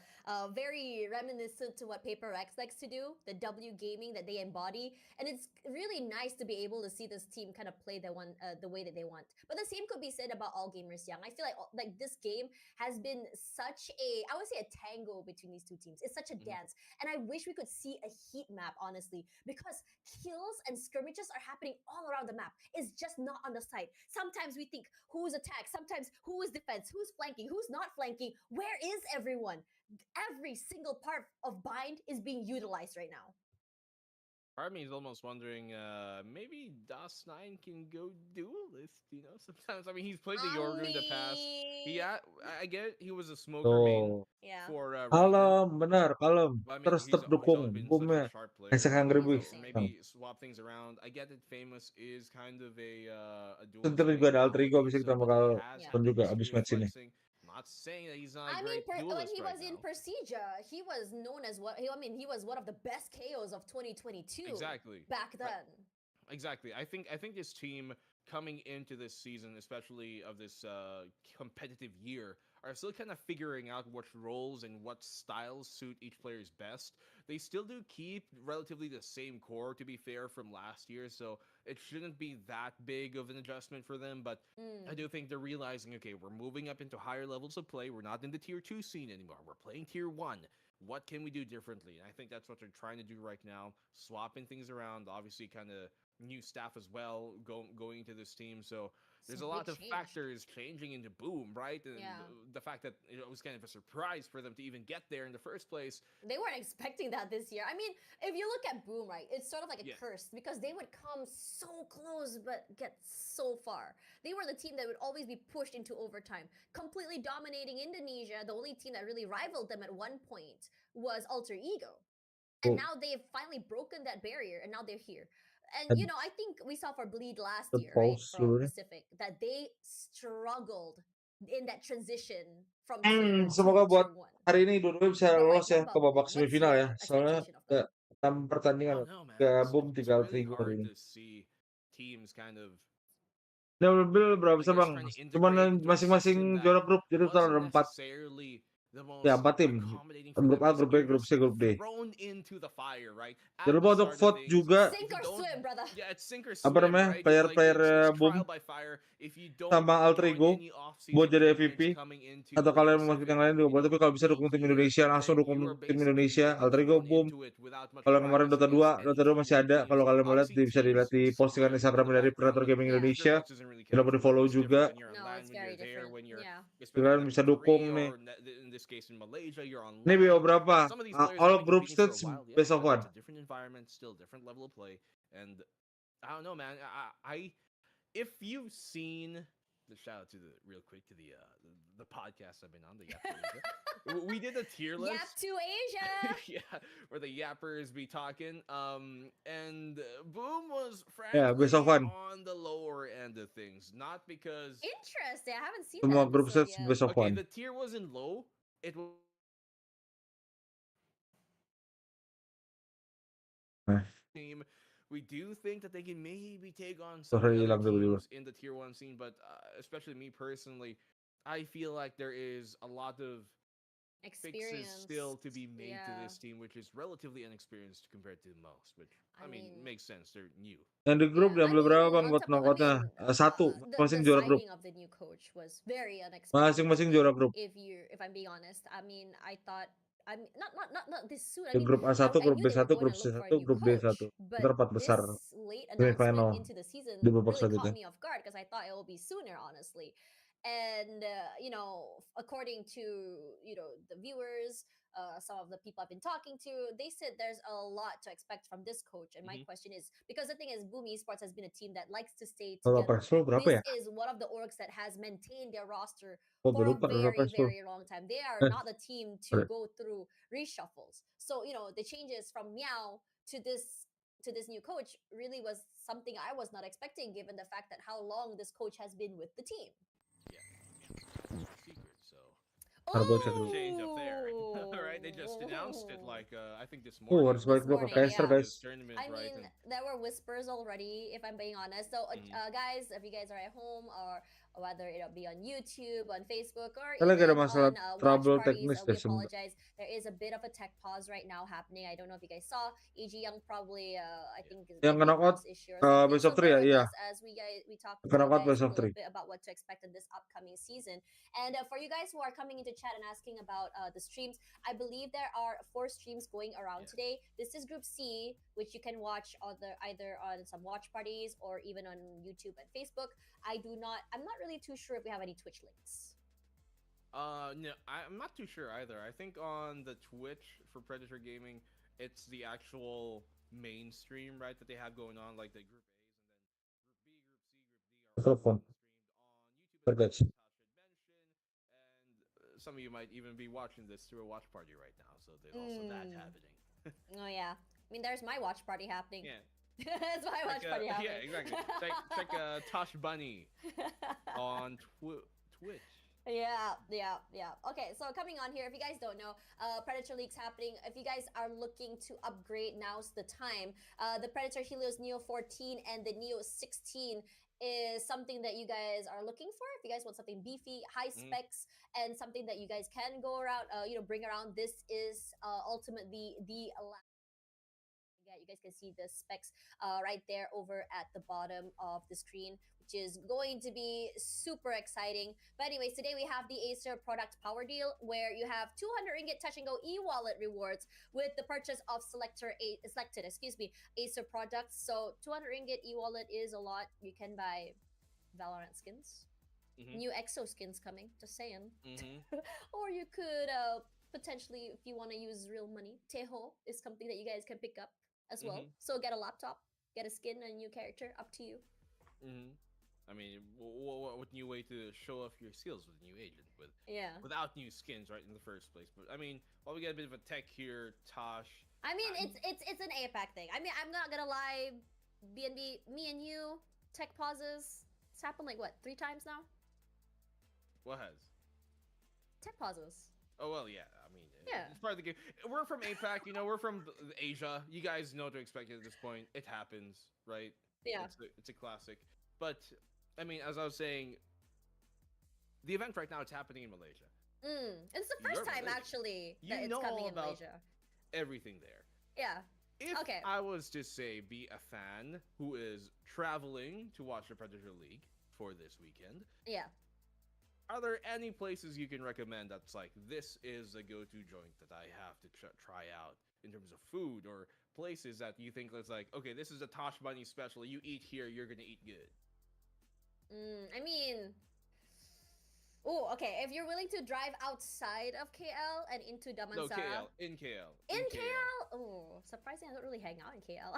very reminiscent to what Paper X likes to do, the W gaming that they embody, and it's really nice to be able to see this team kind of play the way that they want. But the same could be said about All Gamers Young. I feel like this game has been such I would say a tango between these two teams. It's such a dance, and I wish we could see a heat map, honestly, because kills and skirmishes are happening all around the map. It's just not on the site. Sometimes we think who's attack, sometimes who is defense, who's flanking, who's not flanking. Where is everyone? Every single part of Bind is being utilized right now. Part of me is almost wondering, maybe DOS9 can go duelist, sometimes. I mean, he's played the Yoru in the past. I get it, he was a smoker main for Kalem, benar, kalem. But I mean, Terus he's tetap dukung always been such a boomnya. sharp player. Esek hungry boy. So maybe swap things around. I get that Famous is kind of a duelist Tentu juga ada main alter ego nowadays, bisa kita but bakal he has pun juga had abis experience match ini. flexing. Not not saying that he's not a I mean, great when duelist he right was in now. Persija, he was known as he was one of the best KOs of 2022. Exactly. Back then. Exactly. I think this team coming into this season, especially of this competitive year, are still kind of figuring out what roles and what styles suit each player's best. They still do keep relatively the same core, to be fair, from last year, so it shouldn't be that big of an adjustment for them, but I do think they're realizing, okay, we're moving up into higher levels of play. We're not in the Tier 2 scene anymore. We're playing Tier 1. What can we do differently? And I think that's what they're trying to do right now, swapping things around, obviously kind of new staff as well going into this team, so there's a lot of factors changing into Boom, right? And the fact that it was kind of a surprise for them to even get there in the first place. They weren't expecting that this year. I mean, if you look at Boom, right, it's sort of like a curse because they would come so close but get so far. They were the team that would always be pushed into overtime, completely dominating Indonesia. The only team that really rivaled them at one point was Alter Ego. And now they've finally broken that barrier, and now they're here. And, you know, I think we saw for Bleed last year, right, from Pacific, that they struggled in that transition from Tier 2 Semoga to buat Tier 1. hari ini dua-duanya bisa But lolos ya what ke about babak Boom? What's semifinal ya. your Soalnya expectation of them? 6 pertandingan Oh no, man. gabung It's 3 really Ego hari hard ini. to see teams kind of, Udah berapa I bisa guess, Bang? trying to Cuman integrate into a masing-masing system that juara grup, jadi total ada wasn't 4. necessarily the Ya, most 4 tim. accommodating for Grup them A, as grup B, you're grup just C, grup D. thrown into the fire, right? Jangan At lupa the untuk start of vote things. juga Sink or swim, brother. Yeah, it's sink or apa swim, namanya right? player-player It's Boom trial by fire. If you don't sama Alter join Ego any off-season buat jadi tournaments MVP coming into atau the kalian mau masukin Pacific, yang lain juga boleh, tapi kalau bisa dukung tim year, Indonesia langsung then dukung you are tim basically Indonesia. getting Alter Ego thrown Boom. into it without much Kalau yang kemarin practice Dota 2 against any masih team ada, that kalau plays. kalian mau lihat Obviously, bisa dilihat di teams postingan split Instagram in the dari Predator background. Gaming Yeah. Indonesia. Gearbox doesn't really Jangan count lupa di for follow much. It's juga. different when you're No, online, it's when very you're there, different. when you're Yeah. especially Kalian in bisa Korea dukung nih. or in this case in Malaysia, you're on Ini BO land. berapa? Some of these players All have been group competing for a stage while, yeah, best of but 1. it's a different environment, still different level of play, and I don't know, man. I if you've seen the shout out to the real quick to the podcast I've been on, the Yap to Asia. We did a tier list. Yap to Asia. Yeah, where the yappers be talking. And Boom was Yeah, frankly best of 1. on the lower end of things, not because Interesting. I haven't seen Semua that group episode stage yet. best of okay, 1. the tier wasn't low. It was team. We do think that they can maybe take on some of the other teams in the tier 1 scene, but especially me personally, I feel like there is a lot of fixes still to be made to this team, which is relatively inexperienced compared to most, which I mean makes sense. They're new. Yang di grup diambil berapa Bang buat knockoutnya? 1. Masing-masing juara grup. Of the new coach was very unexpected. Masing-masing juara grup. If I'm being honest, I mean, I thought, I mean, not this soon. I Di mean, grup A1, I grup knew they B1, were going grup to look for C1, a new grup D1. coach, Ntar 4 but besar this late semifinal announcement into the season di babak really caught selanjutnya. me off guard because I thought it will be sooner, honestly. And you know, according to the viewers, some of the people I've been talking to, they said there's a lot to expect from this coach. And my question is, because the thing is, BOOM Esports has been a team that likes to stay together. This is one of the orgs that has maintained their roster for a very, very long time. They are not the team to go through reshuffles. So the changes from Meow to this new coach really was something I was not expecting, given the fact that how long this coach has been with the team. Change up there. Right? They just announced it like I think this morning. Harus balik dulu ke caster guys. I mean, there were whispers already, if I'm being honest. So guys, if you guys are at home, or whether it'll be on YouTube, on Facebook, or even on watch parties, we apologize. There is a bit of a tech pause right now happening. I don't know if you guys saw. EG Young probably, I think, is Yang kena out best of 3 ya, iya. As we talk Kena out guys best a of little 3. bit about what to expect in this upcoming season. And for you guys who are coming into chat and asking about the streams, I believe there are 4 streams going around today. This is Group C, which you can watch either on some watch parties or even on YouTube and Facebook. I'm not really too sure if we have any Twitch links. No, I'm not too sure either. I think on the Twitch for Predator Gaming, it's the actual main stream, right, that they have going on, like the Group A's, and then Group B, Group C, Group D are Telepon. streamed on YouTube. And some of you might even be watching this through a watch party right now, so there's also that happening. Oh yeah, I mean, there's my watch party happening. Yeah. It's my watch party happening. Yeah, exactly. Check Tosh Bunny on Twitch. Yeah. Okay, so coming on here, if you guys don't know, Predator League's happening. If you guys are looking to upgrade, now's the time. The Predator Helios Neo 14 and the Neo 16 is something that you guys are looking for. If you guys want something beefy, high specs, and something that you guys can go around, bring around, this is ultimately the you guys can see the specs right there over at the bottom of the screen, which is going to be super exciting. But anyways, today we have the Acer product power deal where you have 200 ringgit touch and go e-wallet rewards with the purchase of selected Acer products. So 200 ringgit e-wallet is a lot. You can buy Valorant skins. New EXO skins coming, just saying. Or you could potentially, if you want to use real money, Teho is something that you guys can pick up as well. So get a laptop, get a skin, and a new character, up to you. I mean, what new way to show off your skills with a new agent without new skins, right, in the first place? But I mean, while we get a bit of a tech here, Tosh. I mean, it's an APAC thing. I mean, I'm not gonna lie, BNB, me and you, tech pauses. It's happened like what, 3 times now? What has? Tech pauses. Oh, well, yeah. I mean, it's part of the game. We're from APAC, we're from Asia. You guys know what to expect at this point. It happens, right? Yeah. It's a classic. But, I mean, as I was saying, the event right now, it's happening in Malaysia. It's the first time, actually, that it's coming in Malaysia. Everything there. Yeah. If I was to say be a fan who is traveling to watch the Predator League for this weekend. Yeah. Are there any places you can recommend that's like, this is a go-to joint that I have to try out in terms of food, or places that you think that's like, okay, this is a Tosh Bunny special. You eat here, you're gonna eat good. I mean, okay. If you're willing to drive outside of KL and into Damansara. No, in KL. In KL? Oh, surprisingly, I don't really hang out in KL.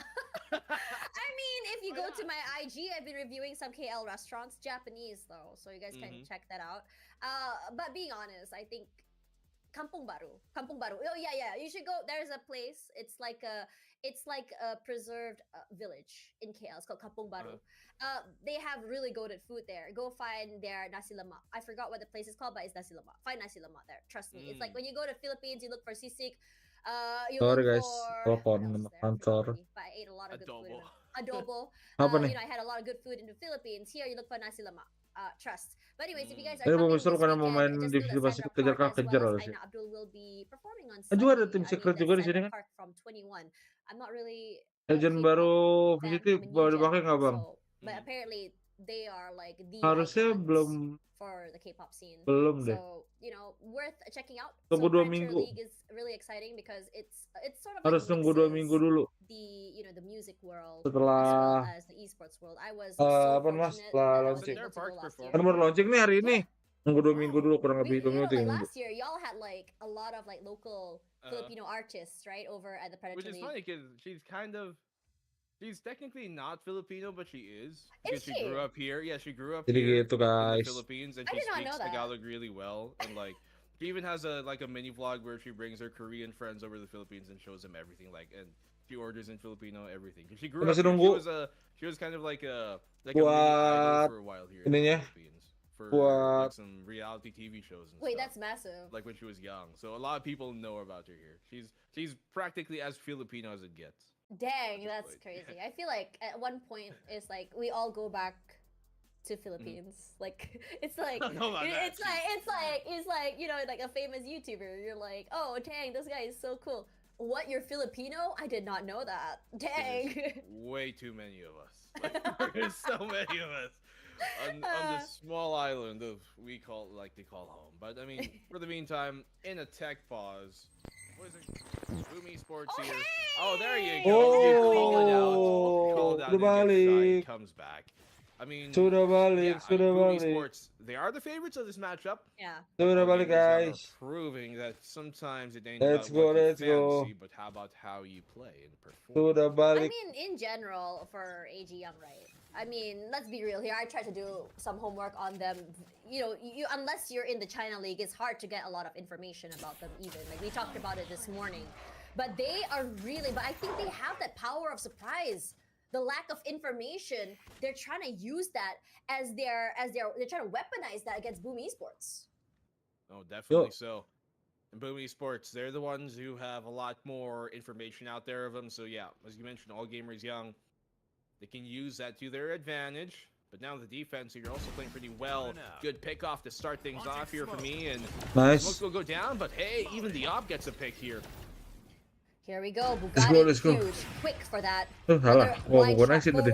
I mean, if you go to my IG, I've been reviewing some KL restaurants, Japanese though, so you guys can check that out. But being honest, I think Kampung Baru. Oh yeah. You should go. There's a place. It's like a preserved village in KL. It's called Kampung Baru. They have really goated food there. Go find their nasi lemak. I forgot what the place is called, but it's nasi lemak. Find nasi lemak there. Trust me. It's like when you go to Philippines, you look for sisig. You Sorry look guys, for telepon kantor. But I ate a lot of good food. Adobo. Apa nih? I had a lot of good food in the Philippines. Here, you look for nasi lemak. Trust. But anyways, if you guys are Ini coming seru this karena mau main weekend, just divisi know that basket Sandra kejar Park as kejar well as harusnya. Aina Abdul will be performing on Juga ada Sunday. tim secret that's juga di sini Sandra kan? Park from 21. I'm not really Agent K-pop baru fan, VCT I'm a baru new dipakai gen, nggak bang? so but apparently they are like the Harusnya icons belum for the K-pop scene. deh. So worth checking out. Tunggu So 2 Predator minggu. League is really exciting because it's sort of Harus like tunggu 2 minggu dulu. the music world Setelah as well as the esports world. I was so apa mas? fortunate Setelah that I was launching. able to go last year. Kan baru launching nih hari ini. Nunggu 2 minggu dulu, kurang lebih 2 minggu 3 minggu. Last year, y'all had like a lot of like local Filipino artists, right, over at the Predator Which is League. funny because she's technically not Filipino, but she is. Is Because she she? grew up here. Yeah, she grew up Jadi here gitu in the guys. Philippines, and I she did not know speaks that. Tagalog really well. And like, she even has a mini vlog where she brings her Korean friends over to the Philippines and shows them everything. Like, and she orders in Filipino everything. 'Cause she grew up Masih here. nunggu She was kind of like a mini buat idol for a while here in the ininya, Philippines. For buat like some reality TV shows and Wait, stuff. that's massive. Like when she was young. So a lot of people know about her here. She's practically as Filipino as it gets. Dang, that's crazy. I feel like at one point it's like we all go back to Philippines. Like it's like I don't know about that. it's like like a famous YouTuber. You're like, oh dang, this guy is so cool. What, you're Filipino? I did not know that. Dang. Way too many of us. Like, there's so many of us on this small island of they call home. But I mean, for the meantime, in a tech pause, what is it? BOOM Esports here. Oh, there you go. You call it out. Called out. Sudah balik. Comes back. I mean, Sudah balik, sudah BOOM balik. Esports, they are the favorites of this matchup. Yeah. Sudah balik guys. Proving that sometimes it ain't Let's about go, what you let's go. fancy, but how about how you play and perform. Sudah I balik. mean, in general, for AG Young, right? I mean, let's be real here. I tried to do some homework on them. You unless you're in the China League, it's hard to get a lot of information about them even. Like, we talked about it this morning. But they are really, but I think they have that power of surprise. The lack of information, they're trying to use that as they're trying to weaponize that against BOOM Esports. Oh, definitely so. And BOOM Esports, they're the ones who have a lot more information out there of them. So yeah, as you mentioned, all gamers young, they can use that to their advantage. But now the defense, you're also playing pretty well. Good pick off to start things off here for me, and Nice. Smoke will go down. But hey, even the op gets a pick here. Here we go. Let's go, Bugatti let's go. huge, quick for that. Salah. Wah, bukan sih tadi.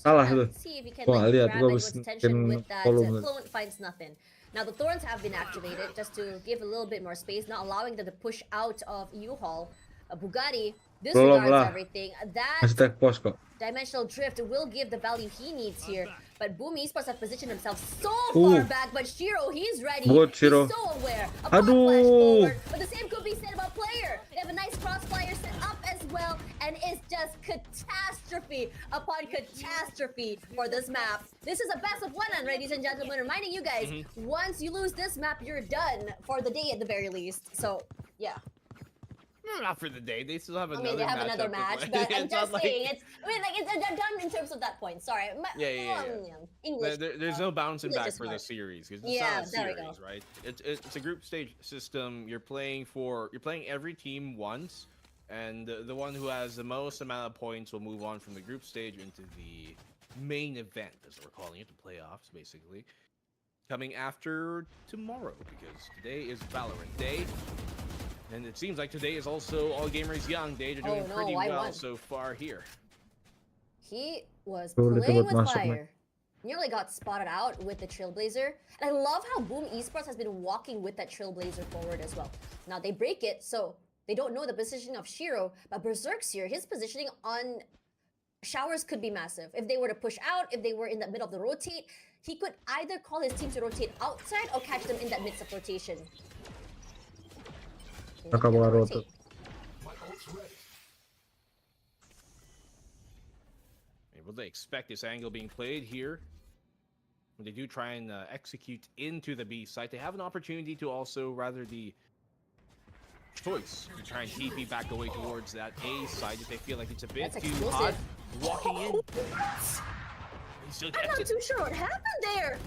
Salah itu. See if you can Gua nggak like lihat, grab gua anyone's habis attention bikin with that. volume. Fluent finds nothing. Now the thorns have been activated just to give a little bit more space, not allowing them to push out of U-Haul. Bugatti disregards everything. That Hashtag post kok. dimensional drift will give the value he needs here. But BOOM Esports have positioned himself so far back. But Shiro, he's ready. Good, Shiro. He's so aware. A bot flash forward. But the same could be said about player. They have a nice crossfire set up as well. And it's just catastrophe upon catastrophe for this map. This is a best of one, ladies and gentlemen. Reminding you guys, once you lose this map, you're done for the day at the very least. So, yeah. Not for the day. They still have another match. I mean, they have another match, but I'm just saying, they're done in terms of that point. Sorry. English. There's no bouncing back for the series. It's not a there we series, go. right? It's a group stage system. You're playing every team once, and the one who has the most amount of points will move on from the group stage into the main event, as we're calling it, the playoffs, basically. Coming after tomorrow, because today is Valorant Day. And it seems like today is also All Gamers Young Day. They're doing pretty well so far here. He was playing with fire. Nearly got spotted out with the Trailblazer. And I love how BOOM Esports has been walking with that Trailblazer forward as well. Now they break it, so they don't know the positioning of Shiro. But Berserk's here, his positioning on Showers could be massive. If they were to push out, if they were in the middle of the rotate, he could either call his team to rotate outside or catch them in that midst of rotation. Will they expect this angle being played here? When they do try and execute into the B site, they have an opportunity to also, rather the choice to try and TP back away towards that A side if they feel like it's a bit too hot. Walking in. I'm not too sure what happened there.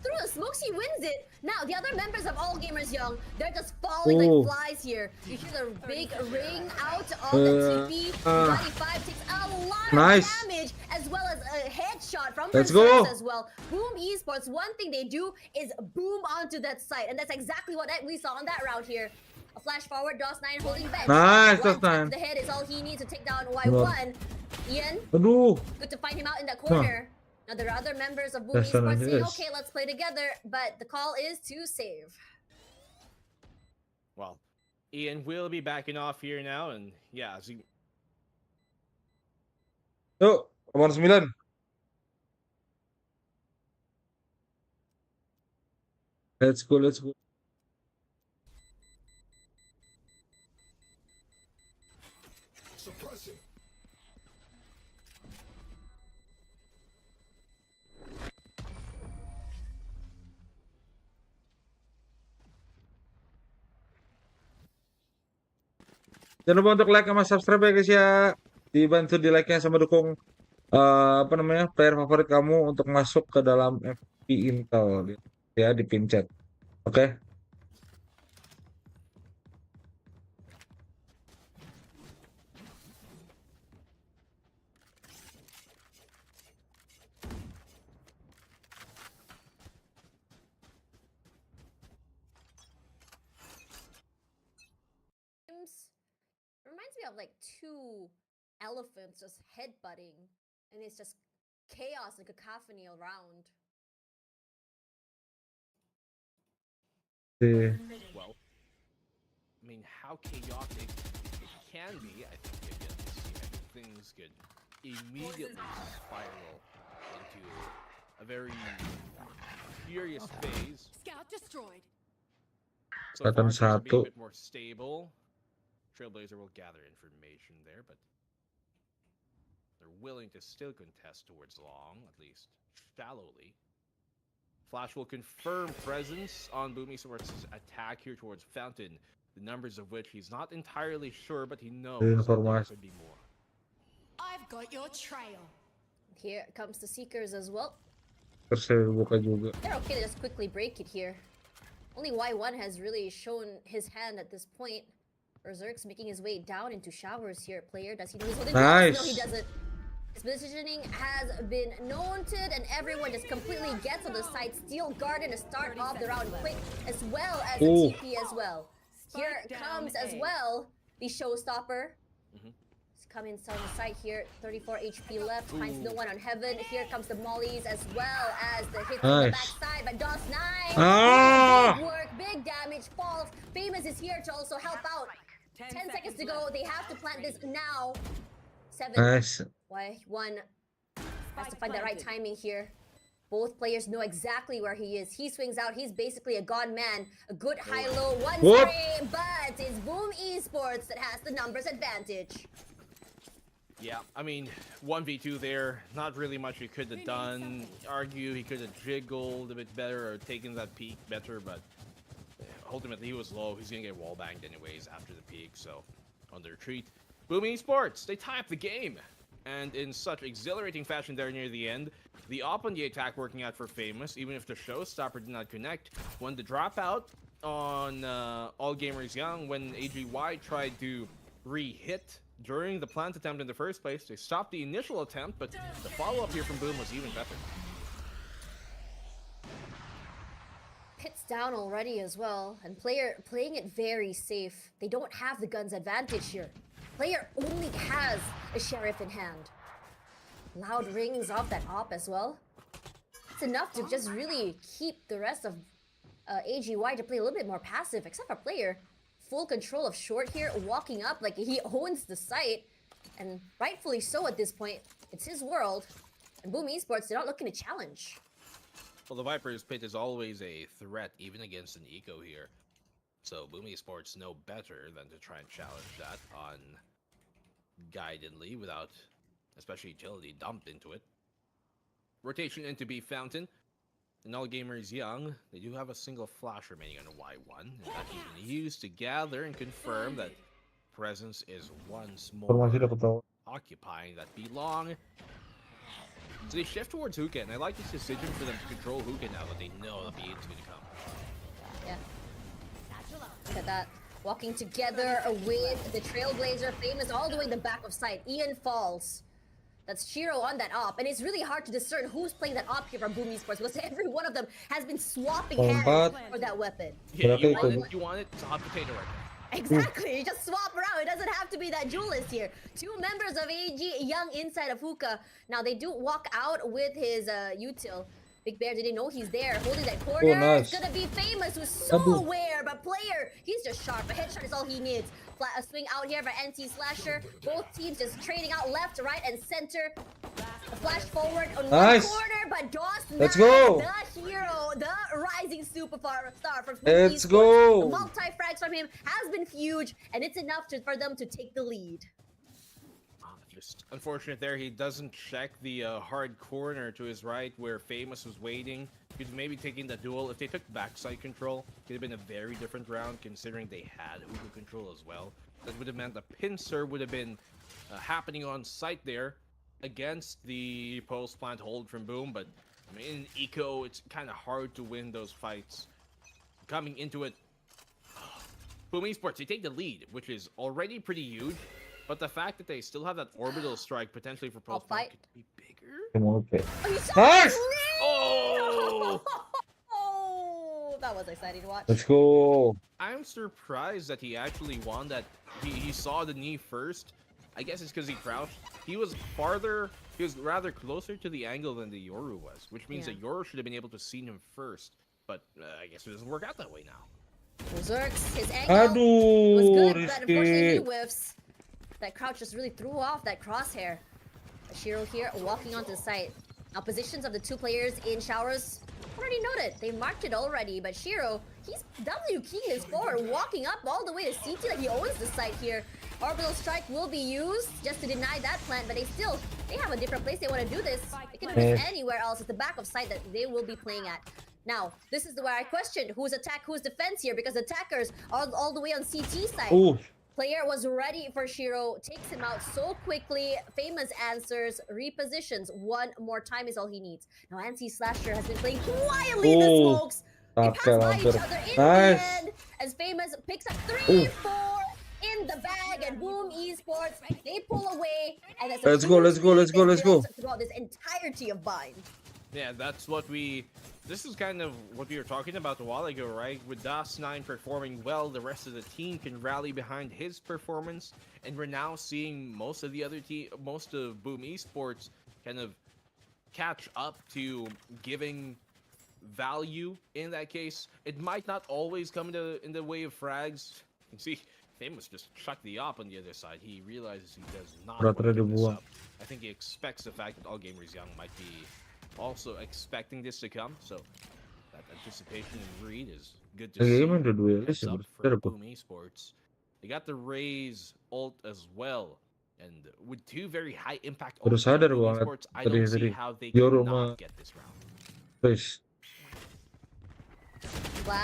Through the smokes, he wins it. Now, the other members of All Gamers Young, they're just falling like flies here. You hear the big ring out of the TP. 95 takes a lot of damage, as well as a headshot from Berserk as well. BOOM Esports, one thing they do is boom onto that site, and that's exactly what we saw on that round here. A flash forward, DOS9 holding bench. Nice, DOS9. The head is all he needs to take down Y1. Ian, good to find him out in that corner. Now there are other members of BOOM Esports saying, okay, let's play together, but the call is to save. Well, Ian will be backing off here now, and yeah, as he... Yuk, nomor 9. Let's go, let's go. Jangan lupa untuk like sama subscribe ya guys ya. Dibantu di like-nya sama dukung player favorit kamu untuk masuk ke dalam FP Intel ya, di pin chat. Oke. Reminds me of like two elephants just headbutting, and it's just chaos and cacophony around. Well, I mean, how chaotic it can be, I think you get to see how things could immediately spiral into a very furious phase. Scout destroyed. So far, things are being a bit more stable. Trailblazer will gather information there, but they're willing to still contest towards long, at least shallowly. Flash will confirm presence on BOOM Esports' attack here towards Fountain, the numbers of which he's not entirely sure, but he knows there could be more. I've got your trail. Here comes the Seekers as well. Terus saya buka juga. They're okay to just quickly break it here. Only Y1 has really shown his hand at this point. Berserk's making his way down into showers here. Player, does he know he's holding? Nice. No, he doesn't. His positioning has been noted, and everyone just completely gets on the side. Steel Garden to start off the round quick, as well as a TP as well. Here comes as well the showstopper. He's coming on the side here. 34 HP left, finds no one on heaven. Here comes the mollies as well as the hit on the backside by DOS9. Big work, big damage, falls. Famous is here to also help out. 10 seconds to go. They have to plant this now. 7. Nice. Y1 has to find the right timing here. Both players know exactly where he is. He swings out. He's basically a gone man. A good high-low one spray, but it's Boom Esports that has the numbers advantage. Yeah, I mean, 1v2 there. Not really much he could have done. Argue he could have jiggled a bit better or taken that peak better, but ultimately he was low. He's going to get wall banged anyways after the peak, so on the retreat. Boom Esports, they tie up the game. And in such exhilarating fashion there near the end, the op on the attack working out for Famous, even if the showstopper did not connect. When the dropout on All Gamers Young, when AGY tried to re-hit during the plant attempt in the first place, they stopped the initial attempt, but the follow-up here from Boom was even better. Pits down already as well, and player playing it very safe. They don't have the guns advantage here. Player only has a sheriff in hand. Loud rings off that op as well. It's enough to just really keep the rest of AGY to play a little bit more passive, except for player. Full control of short here, walking up like he owns the site, and rightfully so at this point. It's his world, and Boom Esports, they're not looking to challenge. Well, the Viper's pit is always a threat, even against an eco here. So Boom Esports know better than to try and challenge that on guidedly without especially utility dumped into it. Rotation into B Fountain. And All Gamers Young, they do have a single flash remaining on a Y1. And that he's going to use to gather and confirm that presence is once more occupying that B long. So they shift towards hookah, and I like this decision for them to control hookah now that they know that B is going to come. Yeah. Look at that. Walking together with the Trailblazer, Famous all the way in the back of sight. Ian falls. That's Shiro on that op, and it's really hard to discern who's playing that op here from Boom Esports because every one of them has been swapping hands for that weapon. Yeah, you want it, it's a hot potato right now. Exactly, you just swap around. It doesn't have to be that duelist here. 2 members of AG Young inside of hookah. Now they do walk out with his util. Big Bear didn't know he's there, holding that corner. It's gonna be Famous, who's so aware, but player, he's just sharp. A headshot is all he needs. A swing out here by NC Slasher. Both teams just trading out left, right, and center. A flash forward on one corner, but DOS9, the hero, the rising superstar from Let's go. The multi-frags from him has been huge, and it's enough for them to take the lead. Just unfortunate there, he doesn't check the hard corner to his right where Famous was waiting. He was maybe taking the duel. If they took backside control, it could have been a very different round considering they had hookah control as well. That would have meant the pincer would have been happening on site there against the post-plant hold from Boom. But I mean, in eco, it's kind of hard to win those fights. Coming into it, Boom Esports, they take the lead, which is already pretty huge. But the fact that they still have that orbital strike potentially for post could be bigger. Nice! Oh! Oh, that was exciting to watch. Let's go. I'm surprised that he actually won that. He saw the knee first. I guess it's because he crouched. He was rather closer to the angle than the Yoru was, which means that Yoru should have been able to see him first. But I guess it doesn't work out that way now. Berserk's, his angle was good, but unfortunately he whiffs. That crouch just really threw off that crosshair. Shiro here walking onto the site. Now positions of the 2 players in showers already noted. They marked it already, but Shiro, he's W-keying his forward, walking up all the way to CT like he owns the site here. Orbital strike will be used just to deny that plant, but they have a different place they want to do this. They can do this anywhere else. It's the back of site that they will be playing at. Now, this is where I questioned who's attack, who's defense here, because attackers are all the way on CT side. Ooh. Player was ready for Shiro, takes him out so quickly. Famous answers, repositions. One more time is all he needs. Now, NC Slasher has been playing quietly in the smokes. Tanggal pass by hampir. each other in the Nice. end as Famous picks up 3-4 in the bag, and Boom Esports, they pull away, and that's a Let's go, huge let's go, lead let's go, they let's go. built throughout this entirety of Bind. Yeah, that's what this is kind of what we were talking about a while ago, right? With Das9 performing well, the rest of the team can rally behind his performance, and we're now seeing most of Boom Esports kind of catch up to giving value in that case. It might not always come in the way of frags. You can see Famous just shut the op on the other side. He realizes he does not want to give this up. I think he expects the fact that All Gamers Young might be also expecting this to come, so that anticipation and read is good to see. Heads up for Boom Esports. They got the Raze ult as well, and with two very high impact ults from Boom Esports, I don't see how they cannot get this round. Please.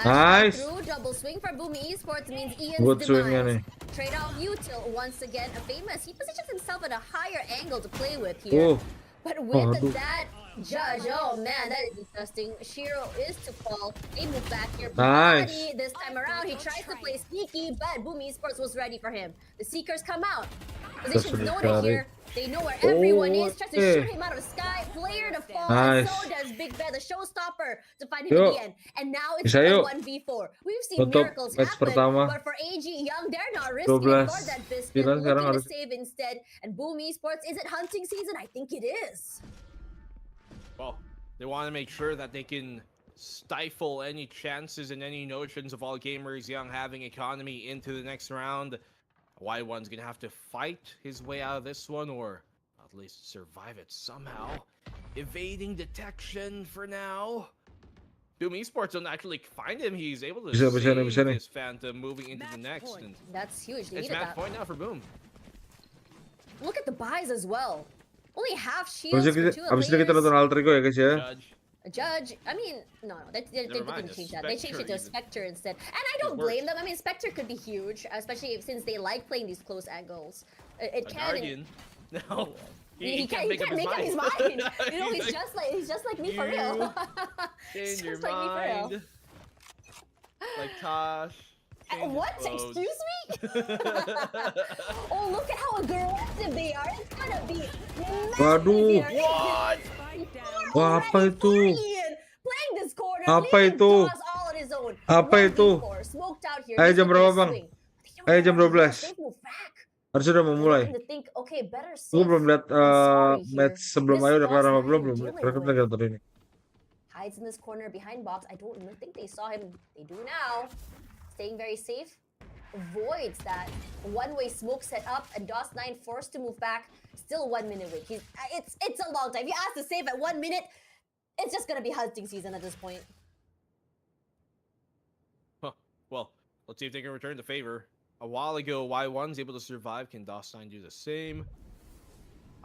Nice. Through double swing for Boom Esports means Ian's demise. Trade out util once again. Famous, he positions himself at a higher angle to play with here. But with that judge, oh man, that is disgusting. Shiro is to fall. They move back here. Nice. This time around, he tries to play sneaky, but Boom Esports was ready for him. The Seekers come out. Positions noted here. They know where everyone is. Tries to shoot him out of the sky. Player to fall. And so does Big Ben, the showstopper, to find him at the end. And now it's a 1v4. We've seen miracles happen, but for AG Young, they're not risking for that biscuit. Looking to save instead. And Boom Esports, is it hunting season? I think it is. Well, they want to make sure that they can stifle any chances and any notions of All Gamers Young having economy into the next round. Y1's gonna have to fight his way out of this one, or at least survive it somehow. Evading detection for now. Boom Esports don't actually find him. He's able to save his Phantom moving into the next. And that's huge. It's match point now for Boom. Look at the buys as well. Only half shields for two Abis itu kita nonton Alter Ego ya guys ya. Judge, I mean, no, they didn't change that. They changed it to a Spectre instead. And I don't blame them. I mean, Spectre could be huge, especially since they like playing these close angles. It can. Guardian. No. He can't make up his mind. You know, he's just like me for real. Change your mind. Like Tosh. What? Excuse me? Oh, look at how aggressive they are. It's gonna be Waduh. What? Wah, apa itu? Playing this corner. Apa itu? Apa itu? Ayo jam berapa bang? Ayo jam 12. Harus sudah mau mulai. Gue belum lihat match sebelum ayo udah kelar apa belum lihat. Mereka lagi nonton ini. Hides in this corner behind box. I don't think they saw him. They do now. Staying very safe. Avoids that one-way smoke set up, and DOS9 forced to move back. Still 1 minute wait. It's a long time. If you ask to save at 1 minute, it's just gonna be hunting season at this point. Huh. Well, let's see if they can return the favor. A while ago, Y1's able to survive. Can DOS9 do the same?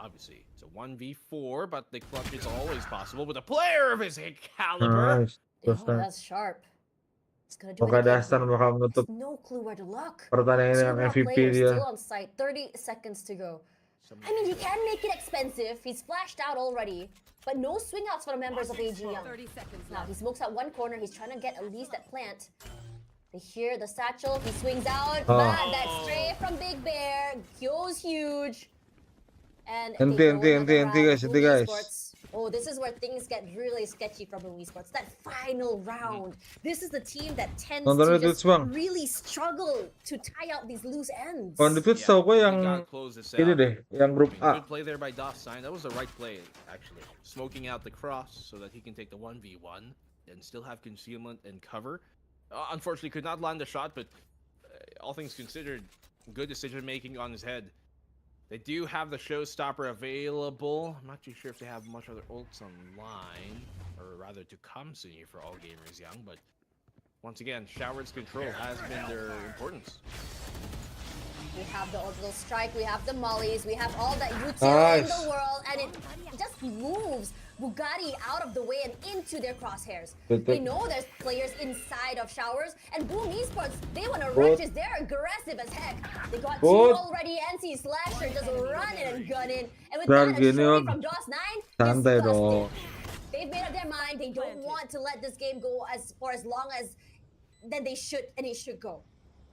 Obviously, it's a 1v4, but the clutch is always possible with a player of his caliber. Nice. That's sharp. Oke, Dastan bakal menutup pertandingan yang MVP dia. Still on site. 30 seconds to go. I mean, he can make it expensive. He's flashed out already, but no swing outs for the members of AG Young. Now he smokes out one corner. He's trying to get at least that plant. They hear the satchel. He swings out. But that stray from Big Bear goes huge. And guys. Oh, this is where things get really sketchy from BOOM Esports. That final round. This is the team that tends to just really struggle to tie out these loose ends. On the Twitch tau gue yang ini deh, yang grup A. Good play there by DOS9. That was the right play, actually. Smoking out the cross so that he can take the 1v1 and still have concealment and cover. Unfortunately, could not land the shot, but all things considered, good decision making on his head. They do have the showstopper available. I'm not too sure if they have much other ults online, or rather to come soon here for All Gamers Young, but once again, Shower's control has been their importance. We have the orbital strike, we have the mollies, we have all that utility in the world, and it just moves Bugatti out of the way and into their crosshairs. They know there's players inside of Showers, and BOOM Esports, they want to wreck this. They're aggressive as heck. They got two already. NC Slasher just running and gunning, and with that, a shorty from DOS9 disgusted. they've made up their mind. They don't want to let this game go for as long as then they should, and it should go.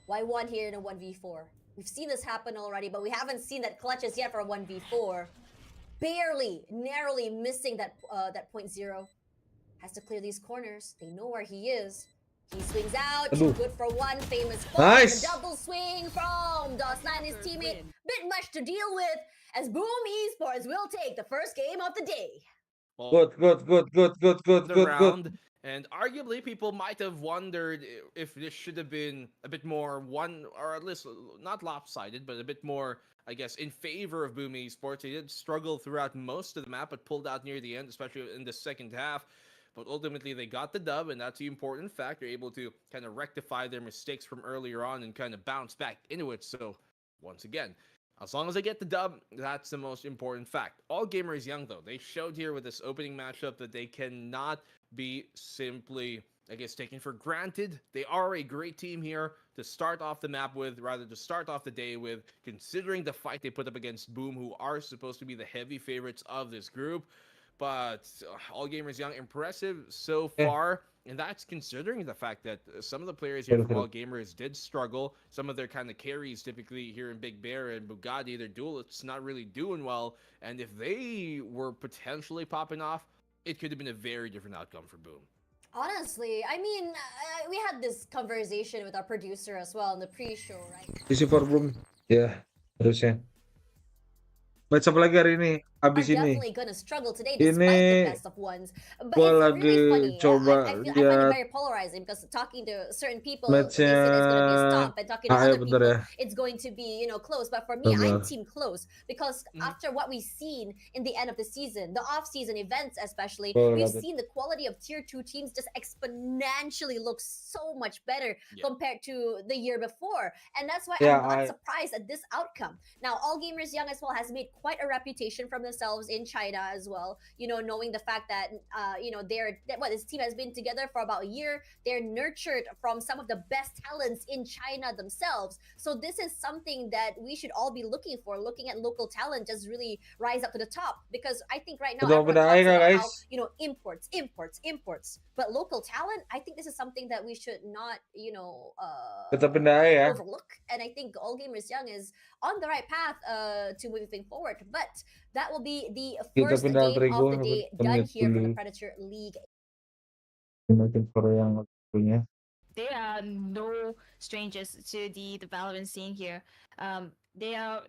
Why one here in a 1v4? We've seen this happen already, but we haven't seen that clutches yet for a 1v4. Barely, narrowly missing that that point zero. Has to clear these corners. They know where he is. He swings out. Aduh. Good for one. Famous ball. Nice. The double swing from Dosna and his teammate. Bit much to deal with as BOOM Esports will take the first game of the day. Good. The round, and arguably people might have wondered if this should have been a bit more one, or at least not lopsided, but a bit more, I guess, in favor of BOOM Esports. They did struggle throughout most of the map, but pulled out near the end, especially in the second half. But ultimately, they got the dub, and that's the important fact. They're able to kind of rectify their mistakes from earlier on and kind of bounce back into it. So, once again, as long as they get the dub, that's the most important fact. All gamers young, though. They showed here with this opening matchup that they cannot be simply, I guess, taken for granted. They are a great team here to start off the map with, rather to start off the day with, considering the fight they put up against BOOM, who are supposed to be the heavy favorites of this group. But all gamers young, impressive so far, and that's considering the fact that some of the players here from all gamers did struggle. Some of their kind of carries, typically here in Big Bear and Bugatti, their duelists not really doing well. And if they were potentially popping off, it could have been a very different outcome for BOOM. Honestly, I mean, we had this conversation with our producer as well in the pre-show, right? Isi for BOOM. Ya, harusnya. Match apa lagi hari ini? Abis Are ini. definitely gonna struggle today despite the Ini best of ones. But gua it's lagi really funny. coba I find it lihat very polarizing because talking to certain people, they matchnya said it's gonna be a stomp, and talking to ya other bentar people, ya. it's going to be, you know, close. But for me, I'm Bentar. team close because after what we've seen in the end of the season, the off-season events especially, Gua we've lihat. seen the quality of tier 2 teams just exponentially look so much better compared to the year before. And that's why Yeah, I'm not surprised at this outcome. Now, All Gamers Young as well has made quite a reputation from themselves in China as well. You know, knowing the fact that you know, this team has been together for about a year. They're nurtured from some of the best talents in China themselves. So this is something that we should all be looking for. Looking at local talent just really rise up to the top, because I think right now Udah everyone pindah talks aja, about how, guys. you know, imports. But local talent, I think this is something that we should not, you know, Kita pindah aja ya. overlook. And I think All Gamers Young is on the right path to moving forward. But that will be the Kita first pindah game Alter of Ego. the day Kita done lihat here for the dulu. Predator League. Mungkin for yang punya. They are no strangers to the Valorant scene here. They are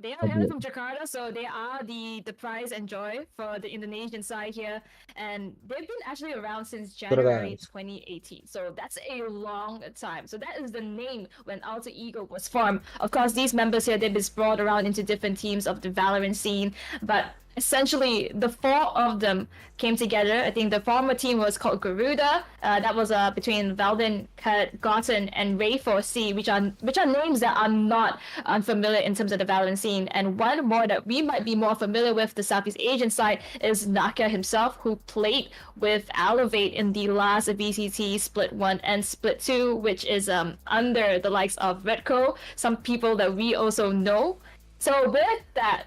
from Jakarta, so they are the pride and joy for the Indonesian side here, and they've been actually around since January 2018. So that's a long time. So that is the name when Alter Ego was formed. Of course, these members here, they've been brought around into different teams of the Valorant scene, but essentially the four of them came together. I think the former team was called Garuda. That was between Valden, Cut, Gotten, and Ray4C, which are names that are not unfamiliar in terms of the Valorant scene. And one more that we might be more familiar with, the Southeast Asian side, is Naka himself, who played with Elevate in the last VCT Split 1 and Split 2, which is under the likes of Redco, some people that we also know. So with that,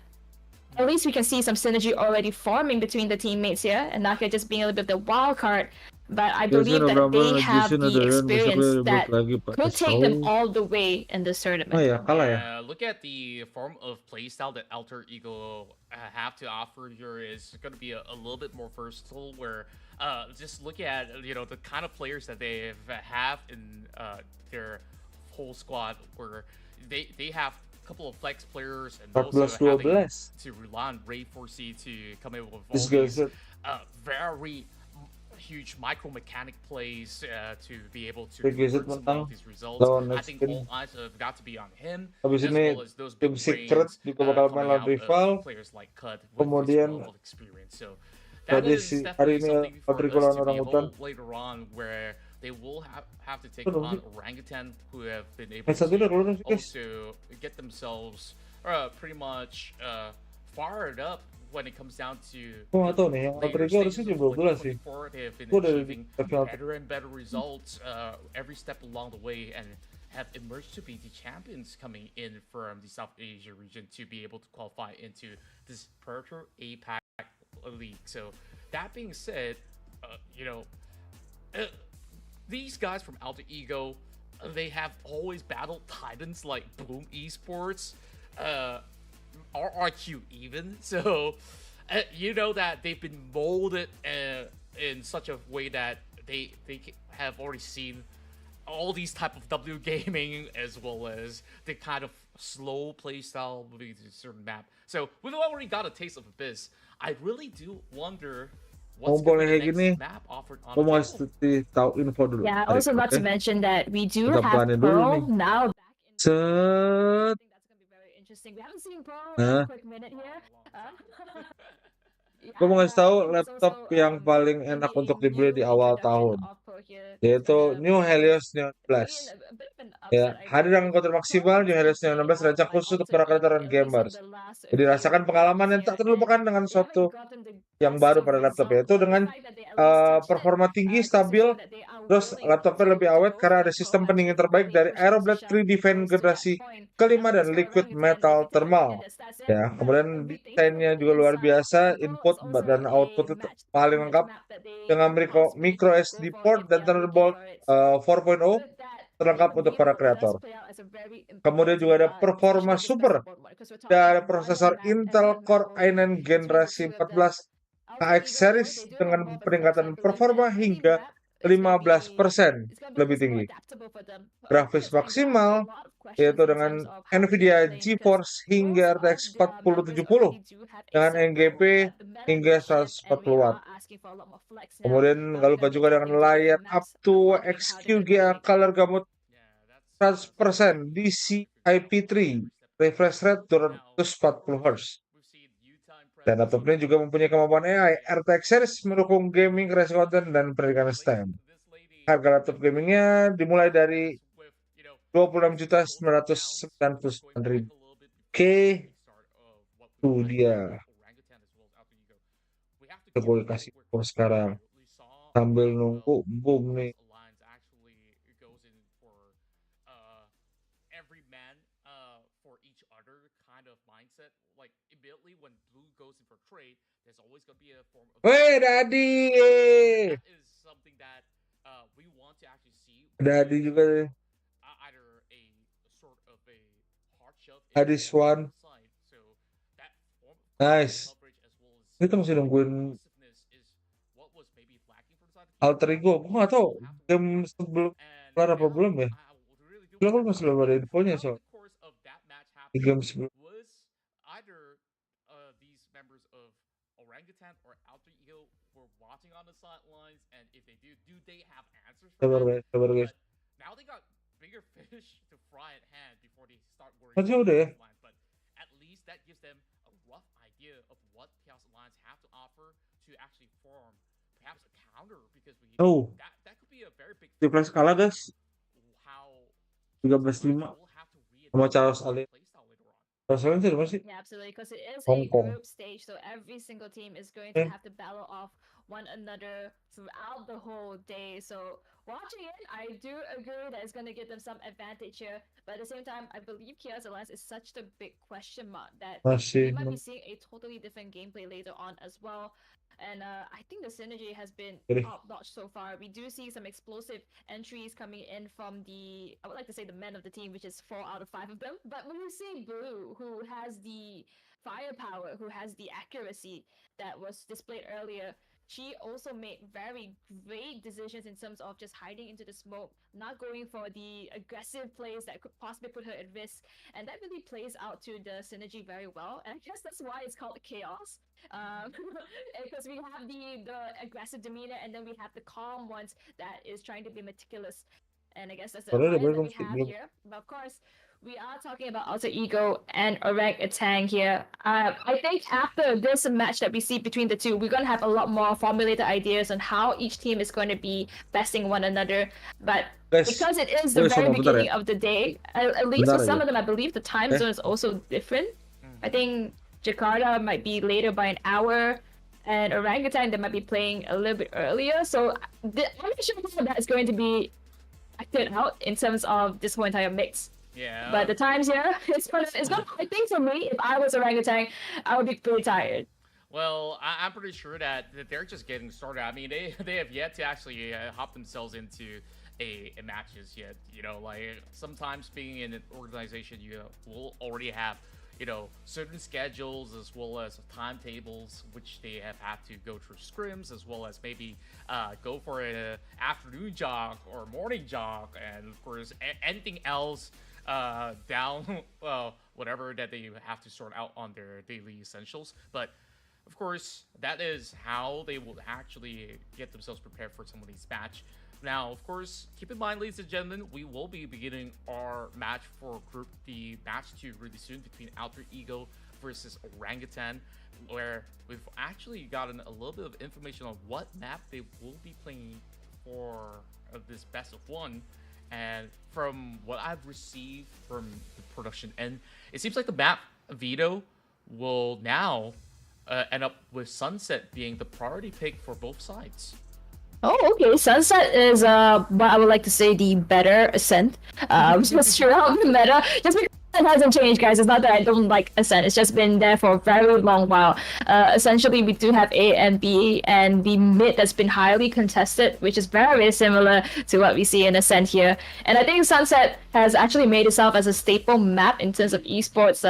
at least we can see some synergy already forming between the teammates here, and Naka just being a little bit of the wild card. But I believe that they have the experience that could take them all the way in this tournament. Look at the form of playstyle that Alter Ego have to offer here is going to be a little bit more versatile, where just look at, you know, the kind of players that they have in their whole squad, where they have couple of flex players and also having to rely on Ray4C to come in with all these very huge micro mechanic plays to be able to convert some of these results. I think all eyes have got to be on him, as well as those big brains coming out of players like Cut with his level of experience. So that is definitely something for us to behold later on, where they will have to take on Orangutan, who have been able to also get themselves pretty much fired up when it comes down to later stages of 2024. They have been achieving better and better results every step along the way, and have emerged to be the champions coming in from the South Asia region to be able to qualify into this Predator APAC League. So that being said, these guys from Alter Ego, they have always battled titans like BOOM Esports, RRQ even. So, you know that they've been molded in such a way that they have already seen all these type of W gaming as well as the kind of slow play style moving to a certain map. So we've already got a taste of Abyss. I really do wonder what's going to be the next map offered on Mau the tahu info dulu. Yeah, also not to mention that we do Kita have planin dulu Pearl nih. now. Set. Interesting. We haven't seen Pearl Nah. in a quick minute here. Gue mau ngasih tahu laptop yang paling enak untuk dibeli di awal tahun, yaitu New Helios Neon 16. Ya, hadir dengan konten maksimal, New Helios Neon 16 rancang khusus untuk para kreator dan gamers. Jadi rasakan pengalaman yang tak terlupakan dengan suatu yang baru pada laptop, yaitu dengan performa tinggi, stabil, terus laptopnya lebih awet karena ada sistem pendingin terbaik dari Aeroblade 3D Fan generasi kelima dan Liquid Metal Thermal. Ya, kemudian desainnya juga luar biasa, input dan output itu paling lengkap dengan micro SD port dan Thunderbolt 4.0 terlengkap untuk para kreator. Kemudian juga ada performa super dari prosesor Intel Core i9 generasi 14 AX series dengan peningkatan performa hingga 15% lebih tinggi. Grafis maksimal yaitu dengan Nvidia GeForce hingga RTX 4070 dengan NGP hingga 140 Watt. Kemudian nggak lupa juga dengan layar up to XQGA color gamut 100% DCI-P3 refresh rate 240 Hz. Dan laptop ini juga mempunyai kemampuan AI RTX series mendukung gaming, creation content, dan pendidikan STEM. Harga laptop gamingnya dimulai dari 26.999.000. Oke, itu dia. Gue kasih info sekarang sambil nunggu boom nih. Weh, Dadi. Dadi juga deh. Dadi Swan. Nice. Kita masih nungguin Alter Ego. Gue gak tau game sebelum kelar apa belum ya. Gue kan masih belum ada infonya soal di game sebelum. Orangutan or Alter Ego were watching on the sidelines, and if they do they have answers for Sabar guys. Now they got bigger fish to fry at hand before they start worrying Masih udah ya? But at least that gives them a rough idea of what Chaos Alliance have to offer to actually form perhaps a counter, because that could be a very big Di flash kalah guys. how 13-5 sama Charles Allen. Yeah, absolutely, because it is Hong a Kong. group stage, so every single team is going to have to battle off one another throughout the whole day. So watching it, I do agree that it's going to give them some advantage here, but at the same time, I believe Chaos Alliance is such a big question mark that we might be seeing a totally different gameplay later on as well. And I think the synergy has been top-notch so far. We do see some explosive entries coming in from I would like to say the men of the team, which is 4 out of 5 of them. But when we see Blue, who has the firepower, who has the accuracy that was displayed earlier, she also made very great decisions in terms of just hiding into the smoke, not going for the aggressive plays that could possibly put her at risk. And that really plays out to the synergy very well. And I guess that's why it's called Chaos. Because we have the aggressive demeanor, and then we have the calm ones that is trying to be meticulous. And I guess that's the alliance that we have here. But of course, we are talking about Alter Ego and Orangutan here. I think after this match that we see between the two, we're going to have a lot more formulated ideas on how each team is going to be besting one another. But because it is the very beginning of the day, at least for some of them, I believe the time zone is also different. I think Jakarta might be later by an hour, and Orangutan, they might be playing a little bit earlier. So I'm not sure how that's going to be acted out in terms of this whole entire mix. Yeah. But the times here, it's gonna. I think for me, if I was Orangutan, I would be pretty tired. Well, I'm pretty sure that they're just getting started. I mean, they have yet to actually hop themselves into a matches yet. You know, like sometimes being in an organization, you will already have, you know, certain schedules as well as timetables, which they have had to go through scrims, as well as maybe go for an afternoon jog or morning jog, and of course anything else down, whatever that they have to sort out on their daily essentials. But of course, that is how they will actually get themselves prepared for some of these match. Now, of course, keep in mind, ladies and gentlemen, we will be beginning our match for Group D match 2 really soon between Alter Ego versus Orangutan, where we've actually gotten a little bit of information on what map they will be playing for this best of 1. And from what I've received from the production end, it seems like the map veto will now end up with Sunset being the priority pick for both sides. Oh, okay. Sunset is what I would like to say the better Ascent. Just throughout the meta, just because it hasn't changed, guys. It's not that I don't like Ascent. It's just been there for a very long while. Essentially, we do have A and B, and the mid that's been highly contested, which is very similar to what we see in Ascent here. And I think Sunset has actually made itself as a staple map in terms of esports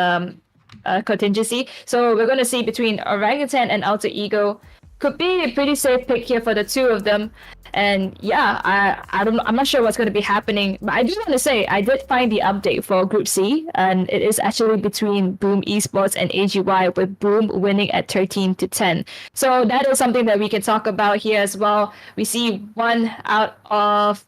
contingency. So we're going to see between Orangutan and Alter Ego. Could be a pretty safe pick here for the two of them. And yeah, I'm not sure what's going to be happening, but I do want to say I did find the update for Group C, and it is actually between BOOM Esports and AGY, with BOOM winning at 13-10. So that is something that we can talk about here as well. We see one onto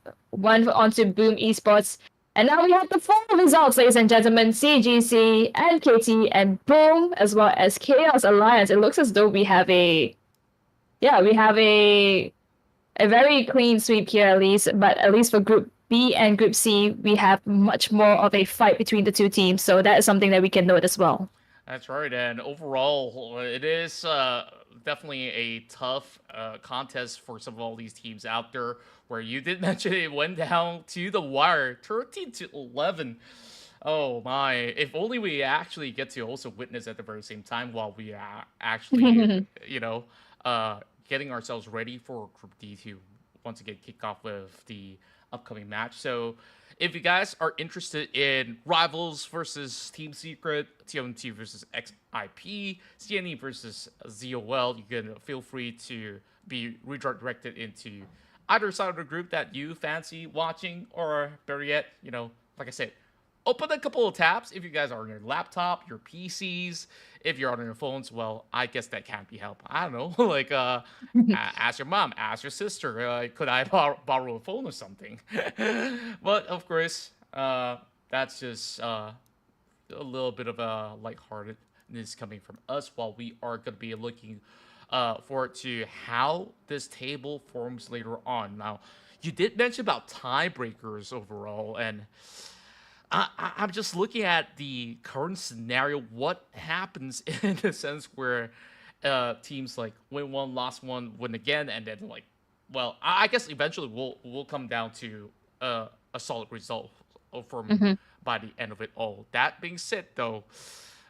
BOOM Esports. And now we have the full results, ladies and gentlemen. CGC, NKT, and BOOM, as well as Chaos Alliance. It looks as though we have a very clean sweep here, at least. But at least for Group B and Group C, we have much more of a fight between the two teams. So that is something that we can note as well. That's right. And overall, it is definitely a tough contest for some of all these teams out there, where you did mention it went down to the wire, 13-11. Oh my, if only we actually get to also witness at the very same time while we are actually, you know, getting ourselves ready for Group D to once again kick off with the upcoming match. So if you guys are interested in Rivals versus Team Secret, TMT versus XIP, CNE versus ZOL, you can feel free to be redirected into either side of the group that you fancy watching, or better yet, you know, like I said, open a couple of tabs if you guys are on your laptop, your PCs. If you're on your phones, well, I guess that can't be helped. I don't know, like ask your mom, ask your sister, could I borrow a phone or something? But of course, that's just a little bit of a lightheartedness coming from us, while we are going to be looking forward to how this table forms later on. Now, you did mention about tiebreakers overall, and I'm just looking at the current scenario. What happens in the sense where teams like win one, lost one, win again, and then like, well, I guess eventually we'll come down to a solid result from by the end of it all. That being said, though,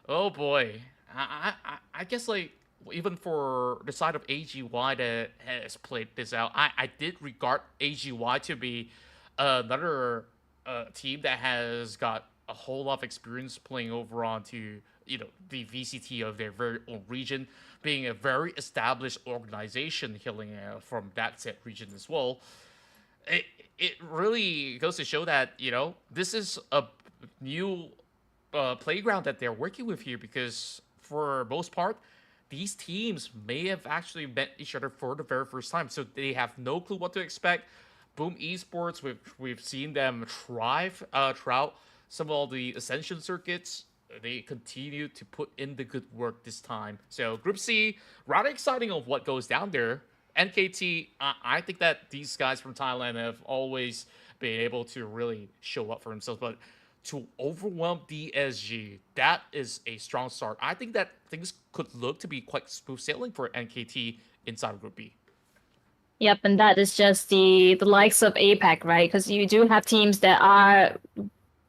oh boy, I guess like even for the side of AGY that has played this out, I did regard AGY to be another team that has got a whole lot of experience playing over onto, you know, the VCT of their very own region, being a very established organization hailing from that said region as well. It really goes to show that, you know, this is a new playground that they're working with here, because for most part, these teams may have actually met each other for the very first time, so they have no clue what to expect. BOOM Esports, we've seen them thrive throughout some of all the Ascension circuits. They continue to put in the good work this time. So Group C, rather exciting of what goes down there. NKT, I think that these guys from Thailand have always been able to really show up for themselves, but to overwhelm DSG, that is a strong start. I think that things could look to be quite smooth sailing for NKT inside of Group B. Yep, and that is just the likes of APAC, right? Because you do have teams that are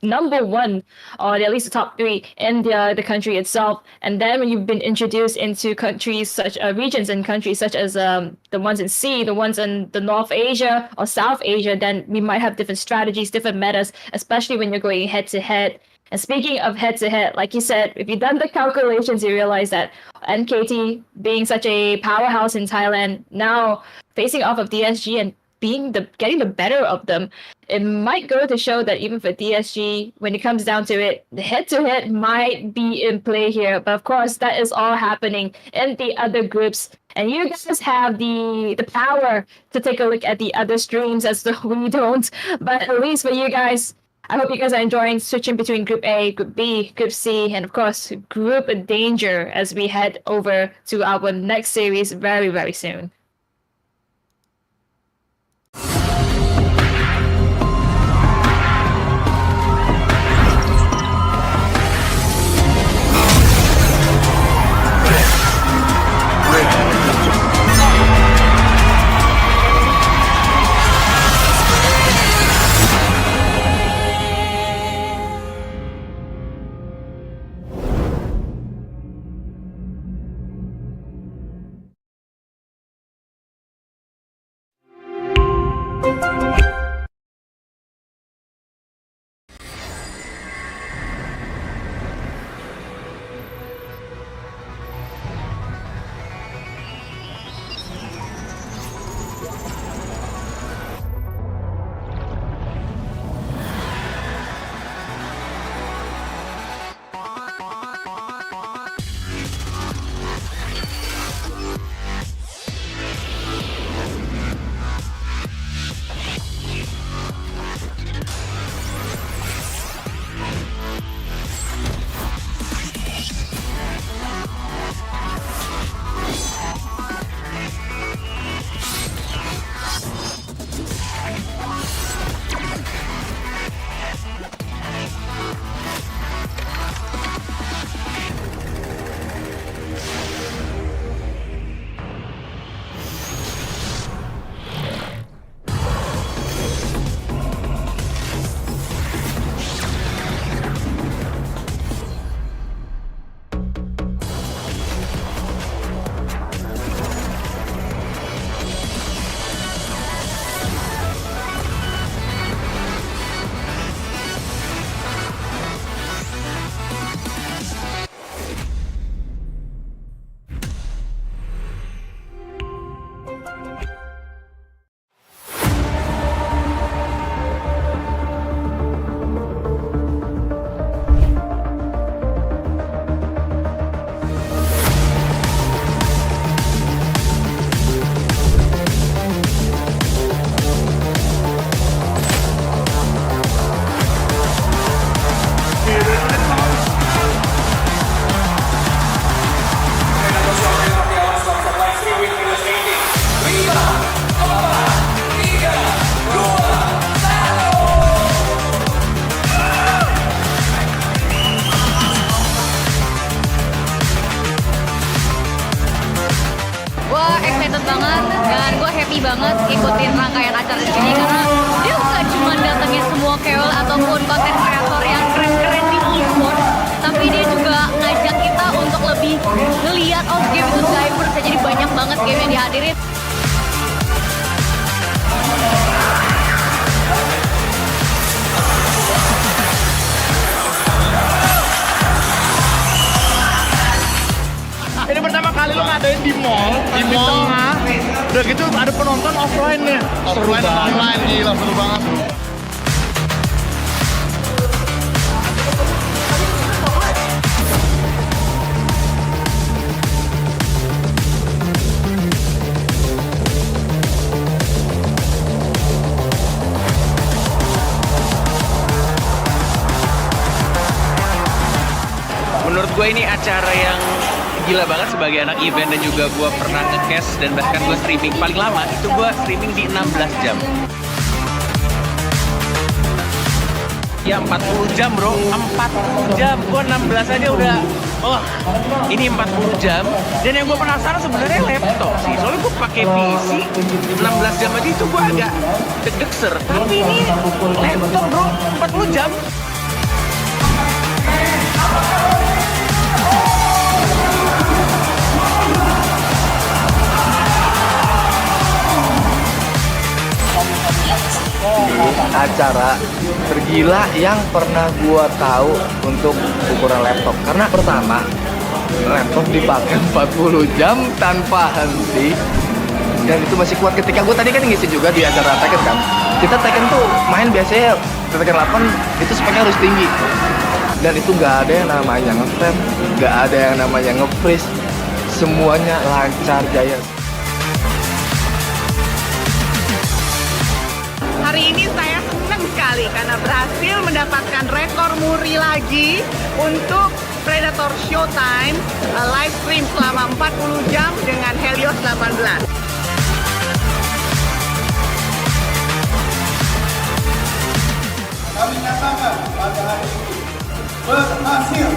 number one, or at least the top three in the country itself. And then when you've been introduced into countries such regions and countries such as the ones in C, the ones in the North Asia or South Asia, then we might have different strategies, different metas, especially when you're going head to head. And speaking of head to head, like you said, if you've done the calculations, you realize that NKT, being such a powerhouse in Thailand, now facing off of DSG and getting the better of them, it might go to show that even for DSG, when it comes down to it, the head-to-head might be in play here. But of course, that is all happening in the other groups. And you guys have the power to take a look at the other streams, as though we don't. But at least for you guys, I hope you guys are enjoying switching between Group A, Group B, Group C, and of course, Group Danger as we head over to our next series very, very soon. banget ikutin rangkaian acara di sini karena dia nggak cuma datengin semua KOL ataupun konten kreator yang keren-keren di e-sport, tapi dia juga ngajak kita untuk lebih ngeliat game itu diverse, jadi banyak banget game yang dihadirin. Ini pertama kali lo ngadain di mall, di tengah. Udah gitu ada penonton offline-nya. Seru banget. Online, gila, seru banget. Menurut gue ini acara yang gila banget sebagai anak event, dan juga gue pernah nge-cast dan bahkan gue streaming paling lama itu gue streaming di 16 jam. Ya 40 jam bro, 40 jam, gue 16 aja udah, ini 40 jam. Dan yang gue penasaran sebenarnya laptop sih, soalnya gue pakai PC 16 jam aja itu gue agak deg-degser. Tapi ini laptop bro, 40 jam. acara tergila yang pernah gua tahu untuk ukuran laptop. Karena pertama, laptop dipakai 40 jam tanpa henti. Dan itu masih kuat ketika gue tadi kan ngisi juga di acara Tekken kan. Kita Tekken tuh main biasanya Tekken 8 itu speknya harus tinggi. Dan itu nggak ada yang namanya nge-frame, nggak ada yang namanya nge-freeze. Semuanya lancar jaya. Hari ini saya senang sekali karena berhasil mendapatkan rekor muri lagi untuk Predator Showtime live stream selama 40 jam dengan Helios 18. Kami nyatakan pada hari ini berhasil.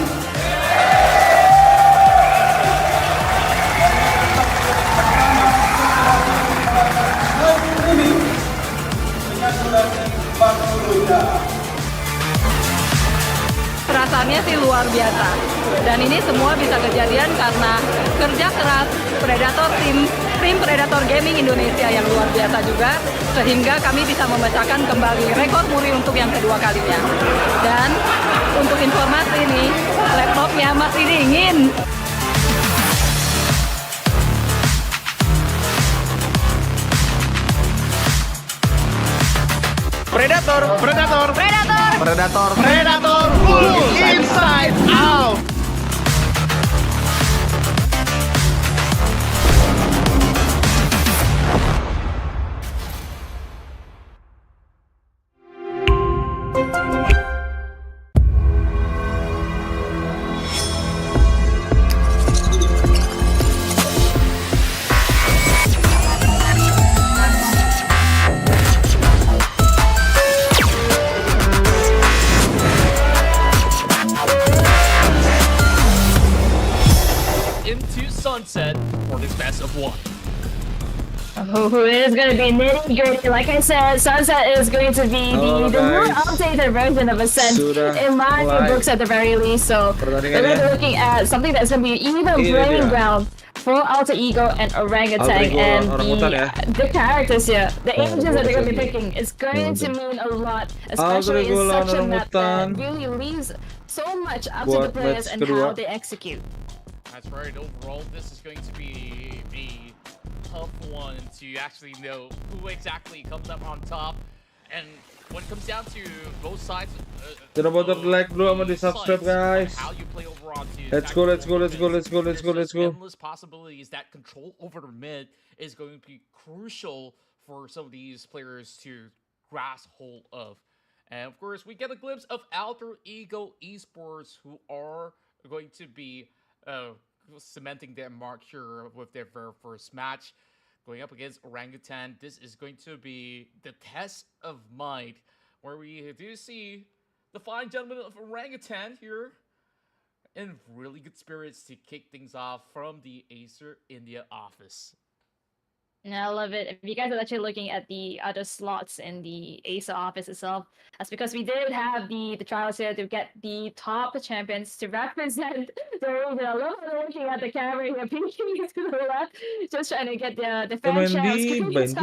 Ini dengan durasi 40 jam. Perasaannya sih luar biasa. Dan ini semua bisa kejadian karena kerja keras tim Predator Gaming Indonesia yang luar biasa juga, sehingga kami bisa memecahkan kembali rekor muri untuk yang kedua kalinya. Dan untuk informasi ini, laptopnya masih dingin. Predator, Predator, Predator, Predator, Predator, full inside out. Sunset for this best of one. Oh, it is going to be nitty gritty. Like I said, Sunset is going to be the more updated version of Ascent in my books at the very least. So we're going to be looking at something that's going to be even playing ground for Alter Ego and Orangutan and the characters here, the agents that they're going to be picking. It's going to mean a lot, especially in such a map that really leaves so much up to the players and how they execute. That's right, overall this is going to be a tough one to actually know who exactly comes up on top. And when it comes down to both sides, like bro, sama di subscribe guys. how you play over on to Let's go. endless possibilities. That control over the mid is going to be crucial for some of these players to grasp hold of. And of course, we get a glimpse of Alter Ego Esports, who are going to be cementing their mark here with their very first match, going up against Orangutan. This is going to be the test of might, where we do see the fine gentleman of Orangutan here in really good spirits to kick things off from the Acer India office. I love it. If you guys are actually looking at the other slots in the ASA office itself, that's because we did have the trials here to get the top champions to represent the region. I love looking at the camera here, peeking to the left, just trying to get the fan shouts.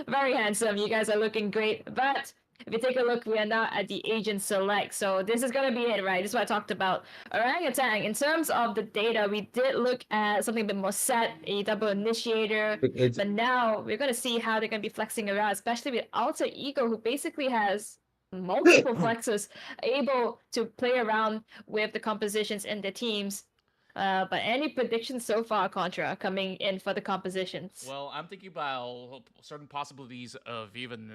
Very handsome. You guys are looking great. But if you take a look, we are now at the agent select. So this is going to be it, right? This is what I talked about. Orangutan, in terms of the data, we did look at something a bit more set, a double initiator. But now we're going to see how they're going to be flexing around, especially with Alter Ego, who basically has multiple flexes, able to play around with the compositions in the teams. But any predictions so far, Contra, coming in for the compositions? Well, I'm thinking about certain possibilities of even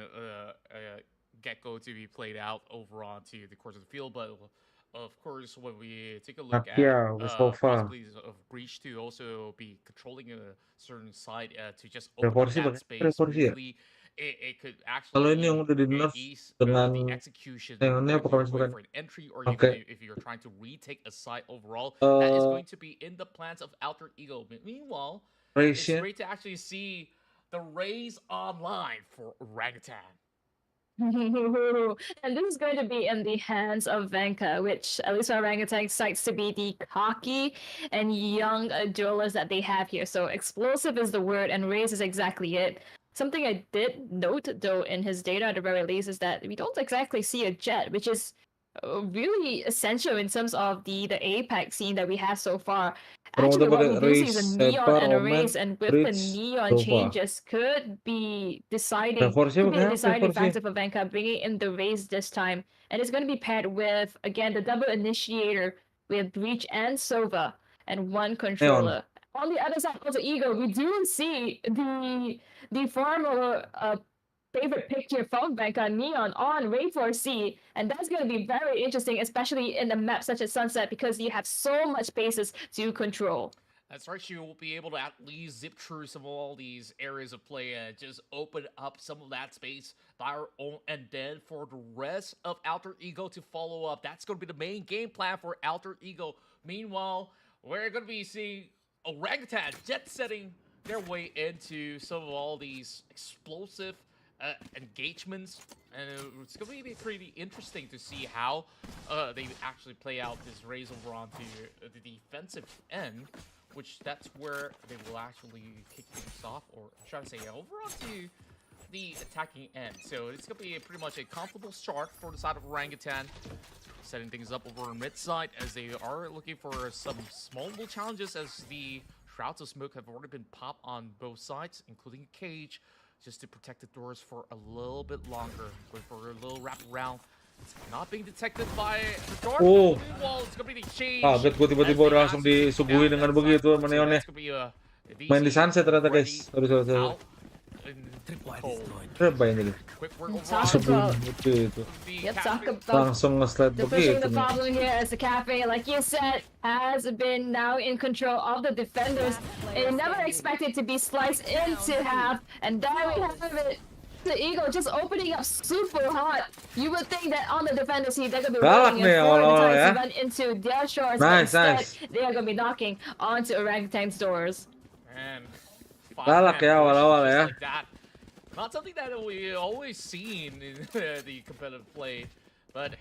Gecko to be played out over onto the course of the field, but of course when we take a look at possibilities of Breach to also be controlling a certain side to just open that space really, it could actually ease the execution for an entry, or even if you're trying to retake a side overall, that is going to be in the plans of Alter Ego. Meanwhile, it's great to actually see the Rays online for Orangutan. And this is going to be in the hands of Venka, which at least Orangutan cites to be the cocky and young duelists that they have here. So explosive is the word, and Raze is exactly it. something I did note though in his data at the very least is that we don't exactly see a jet, which is really essential in terms of the Apex scene that we have so far. Actually, what we do see is a neon and a race, and with the neon changes could be deciding, could be a deciding factor for Vanka bringing in the race this time. And it's going to be paired with, again, the double initiator with Breach and Sova and one controller. On the other side of the Ego, we do see the former favorite picture from Vanka Neon on Rainforest C, and that's going to be very interesting, especially in a map such as Sunset, because you have so much spaces to control. That's right, you will be able to at least zip through some of all these areas of play and just open up some of that space by our own, and then for the rest of Alter Ego to follow up. That's going to be the main game plan for Alter Ego. Meanwhile, we're going to be seeing Orangutan jet setting their way into some of all these explosive engagements, and it's going to be pretty interesting to see how they actually play out this race over onto the defensive end, which that's where they will actually kick things off, or I'm trying to say over onto the attacking end. So it's going to be pretty much a comfortable start for the side of Orangutan, setting things up over on mid side as they are looking for some small little challenges, as the shrouds of smoke have already been popped on both sides, including a cage, just to protect the doors for a little bit longer. Going for a little wrap around. It's not being detected by the door. Oh. Wall. It's gonna be the change. Kaget gue tiba-tiba langsung disuguhi dengan begitu sama neonnya. Main di Sunset ternyata guys. Sorry. Terbaik ini. Langsung nge-slide begitu. The problem here is the cafe, like you said, has been now in control of the defenders. It never expected to be sliced into half, and there we have it. The Eagle just opening up super hot. You would think that on the defenders here, they're going to be rolling in forward to run into their shores, but instead they are going to be knocking onto Orangutan's doors. Man, galak ya awal-awal ya. Not something that we always seen in the competitive play, but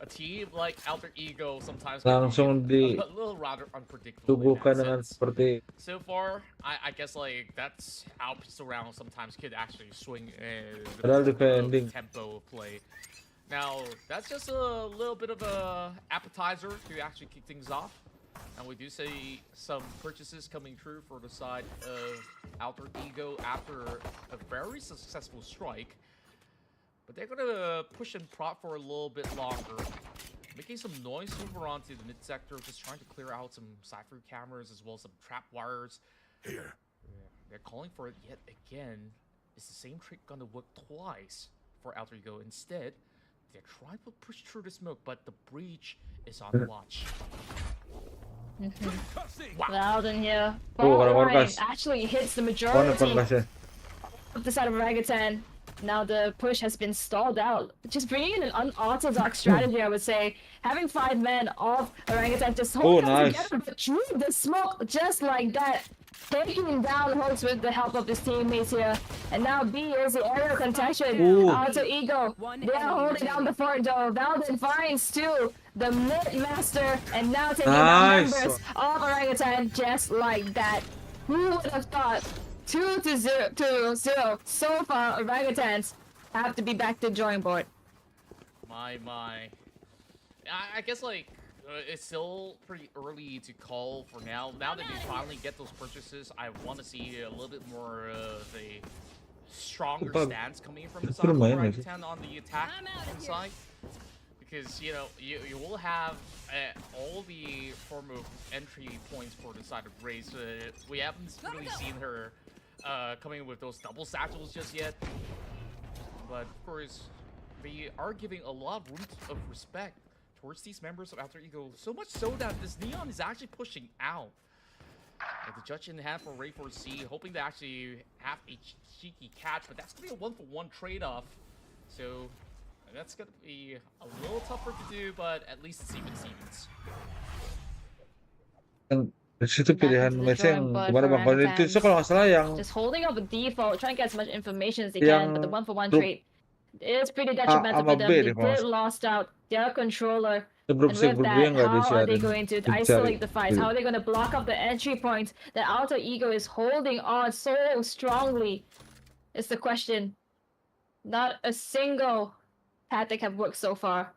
a team like Alter Ego sometimes langsung a little rather unpredictable. Dengan seperti. So far, I guess like that's how pistol round sometimes could actually swing the tempo of play. Now that's just a little bit of a appetizer to actually kick things off. And we do see some purchases coming through for the side of Alter Ego after a very successful strike. But they're going to push and prop for a little bit longer, making some noise over onto the mid-sector, just trying to clear out some Cypher cameras as well as some trap wires. Here. They're calling for it yet again. Is the same trick going to work twice for Alter Ego? Instead, they're trying to push through the smoke, but the breach is on watch. Loudon here. Right. Actually hits the majority of the side of Orangutan. Now the push has been stalled out. Just bringing in an unorthodox strategy, I would say. Having 5 men of Orangutan just hold together, but through the smoke just like that. Taking down Hoax with the help of his teammates here. And now B is the aerial contention. Alter Ego. They are holding down the fort though. Valden finds too the mid-master, and now taking down members of Orangutan just like that. Who would have thought? 2-0. So far, Orangutans have to be back to the drawing board. My. I guess like it's still pretty early to call for now. Now that we finally get those purchases, I want to see a little bit more of a stronger stance coming from the side of Orangutan on the attack side. Because, you know, you will have all the form of entry points for the side of Raze. We haven't really seen her coming with those double satchels just yet. But, of course, they are giving a lot of room of respect towards these members of Alter Ego. So much so that this Neon is actually pushing out. With the judge in hand for Rainforest C, hoping to actually have a cheeky catch. But that's going to be a 1-for-1 trade-off. So that's going to be a little tougher to do, but at least it's Stevens. Di situ pilihan match yang gimana bang? Kalau itu kalau nggak salah yang just holding up a default, trying to get as much information as they can, but the 1-for-1 trade is pretty detrimental for them. They did lost out their controller. And with that, how are they going to isolate the fights? How are they going to block up the entry points that Alter Ego is holding on so strongly? is the question. Not a single tactic have worked so far.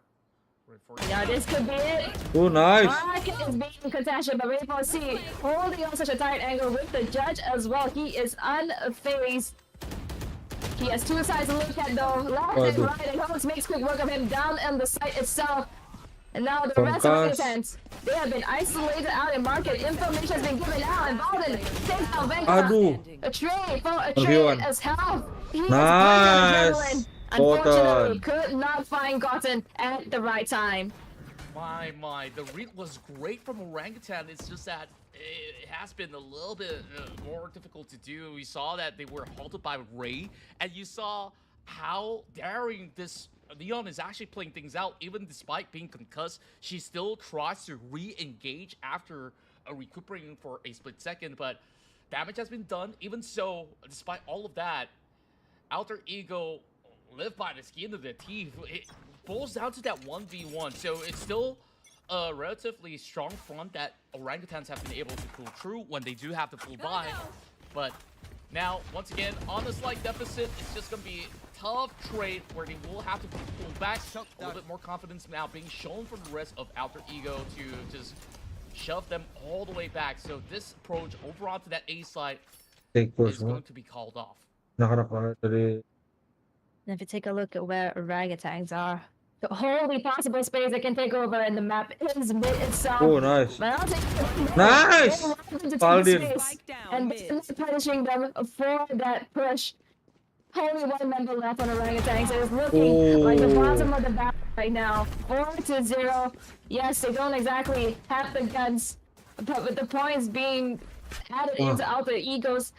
Yeah, this could be it. Oh, nice. Mark is being contested, but Rainbow C holding on such a tight angle with the judge as well. He is unfazed. He has two sides to look at though. Left and right, and Holmes makes quick work of him down on the site itself. And now the rest of the defense, they have been isolated out in market. Information has been given out, and Balden takes out Venka. A trade for a trade as hell. He Nice. Unfortunately, could not find Gotten at the right time. My, the read was great from Orangutan. It's just that it has been a little bit more difficult to do. We saw that they were halted by Ray, and you saw how daring this Leon is actually playing things out. Even despite being concussed, she still tries to re-engage after recuperating for a split second, but damage has been done. Even so, despite all of that, Alter Ego live by the skin of their teeth. It boils down to that 1v1, so it's still a relatively strong front that Orangutans have been able to pull through when they do have to pull by. But now, once again, on a slight deficit, it's just going to be a tough trade where they will have to pull back. A little bit more confidence now being shown from the rest of Alter Ego to just shove them all the way back. So this approach over onto that A side is going to be called off. And if you take a look at where orangutans are, the only possible space that can take over in the map is mid itself. Oh, nice. But I'll take Nice! Paladin. And punishing them for that push. Only one member left on orangutans. So it's looking like the bottom of the battle right now. 4-0. Yes, they don't exactly have the guns, but with the points being added into Alter Ego's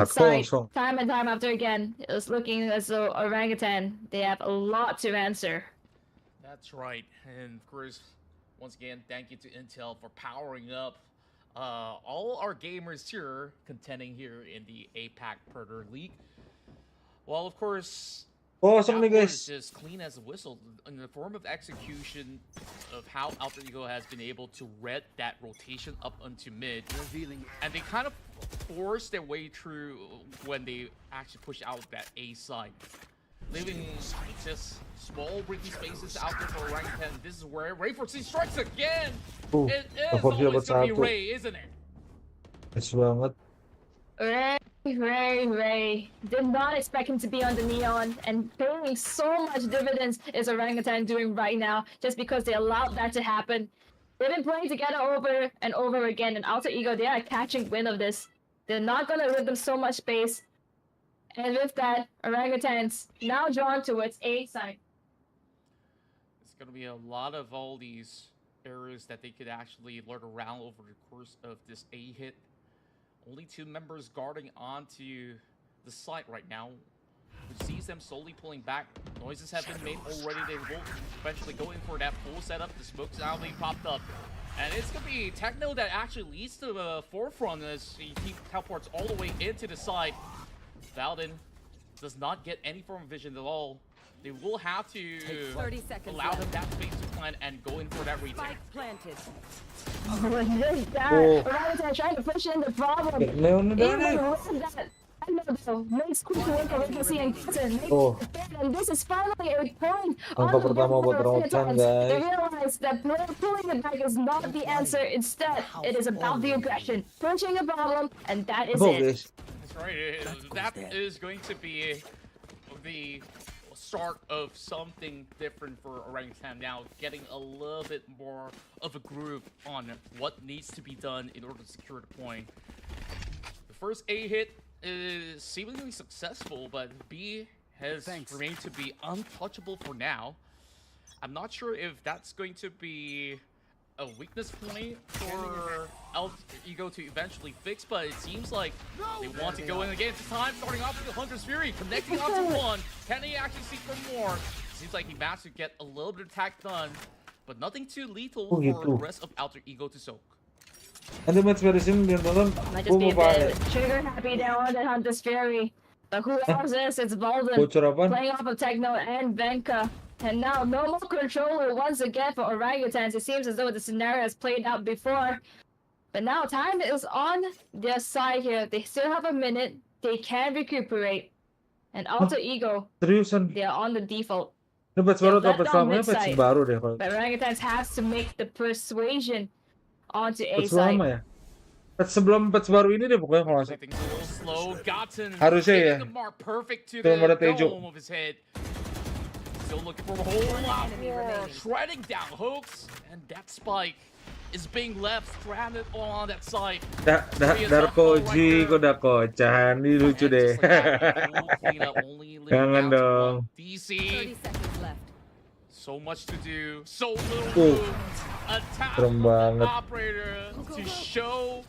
side, time and time after again, it's looking as though Orangutan, they have a lot to answer. That's right, and of course, once again, thank you to Intel for powering up all our gamers here, contending here in the APAC Predator League. Well, of course, that was just clean as a whistle in the form of execution of how Alter Ego has been able to read that rotation up onto mid, and they kind of forced their way through when they actually push out that A side, leaving just small breathing spaces out there for Orangutan. This is where Ray 4C strikes again. It is always gonna be Ray, isn't it? Yes banget. Ray. Did not expect him to be on the Neon, and paying so much dividends is Orangutan doing right now, just because they allowed that to happen. They've been playing together over and over again, and Alter Ego, they are catching wind of this. They're not gonna give them so much space. And with that, Orangutans now drawn towards A side. It's gonna be a lot of all these areas that they could actually lurk around over the course of this A hit. Only two members guarding onto the site right now, which sees them slowly pulling back. Noises have been made already. They will eventually go in for that full setup. The smoke's now being popped up. And it's going to be Techno that actually leads to the forefront as he teleports all the way into the side. Valden does not get any form of vision at all. They will have to allow them that space to plant and go in for that retake. Planted. Orangutan trying to push in the problem. Even with that, I know though, makes quick work of Legacy and Kitten. And this is finally a point on the Orangutan. They realize that pulling it back is not the answer. Instead, it is about the aggression, pushing a problem, and that is it. That's right. That is going to be the start of something different for Orangutan now, getting a little bit more of a groove on what needs to be done in order to secure the point. The first A hit is seemingly successful, but B has remained to be untouchable for now. I'm not sure if that's going to be a weakness point for Alter Ego to eventually fix, but it seems like they want to go in again. This time, starting off with the Hunter's Fury, connecting onto one. Can he actually seek for more? Seems like he managed to get a little bit of attack done, but nothing too lethal for the rest of Alter Ego to soak. Nanti match beresin biar nonton. Might just be a bit trigger happy there on the Hunter's Fury. But who else is? It's Balden playing off of Techno and Venka. And now no more controller once again for Orangutans. It seems as though the scenario has played out before. But now time is on their side here. They still have a minute. They can recuperate. And Alter Ego, Seriusan? they are on the default. Ini patch baru atau patch lama? Patch baru deh kalau. But Orangutans has to make the persuasion onto A Patch side. lama ya? Patch sebelum patch baru ini deh pokoknya kalau nggak salah. Harusnya ya. Belum ada Tejo. Still looking for a whole lot more. Shredding down hooks, and that spike is being left stranded on that side. Darkoji kok udah kocan, ini lucu deh. Jangan dong. DC. So much to do, so little room. Attack Serem banget. operator to show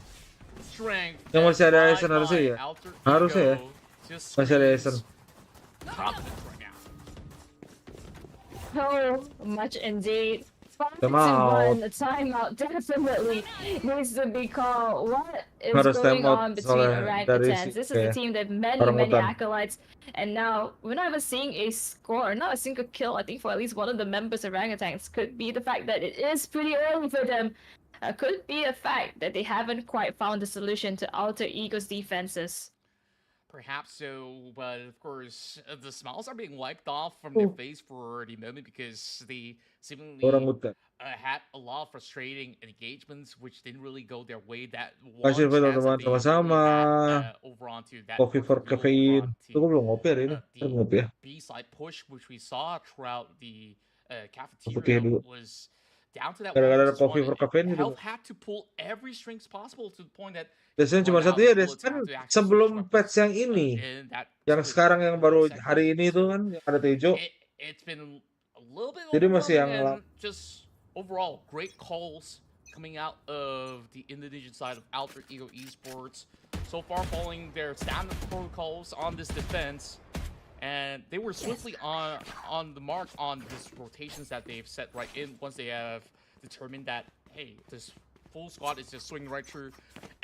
strength. Yang masih ada Essen harusnya ya? Harusnya ya? Masih ada Essen. So much indeed. Timeout. A timeout definitely needs to be called. What is Harus going timeout on between soalnya dari Orangutans? This is kayak a team that many Orangutan. acolytes, and now we're not even seeing a score, not a single kill. I think for at least one of the members of Orangutans. Could be the fact that it is pretty early for them. Could be a fact that they haven't quite found the solution to Alter Ego's defenses. Perhaps so, but of course, the smiles are being wiped off from their face for the moment because they seemingly had a lot of frustrating engagements which didn't really go their way. That one Kasih chance that teman-teman they sama-sama. over onto that Coffee for caffeine. Itu gue belum ngopi hari ini. Belum ngopi ya. B-side push which we saw throughout the Putih cafeteria dulu. was down to that Gara-gara ada one coffee for caffeine gitu. Health had to pull every strings possible to the point that Biasanya cuma satu ya, kan sebelum patch yang ini, yang sekarang yang baru hari ini itu kan yang ada Tejo. It's been a little bit Jadi masih yang and just overall great calls coming out of the Indonesian side of Alter Ego Esports. So far following their standard protocols on this defense, and they were swiftly on the mark on these rotations that they've set right in once they have determined that, hey, this full squad is just swinging right through,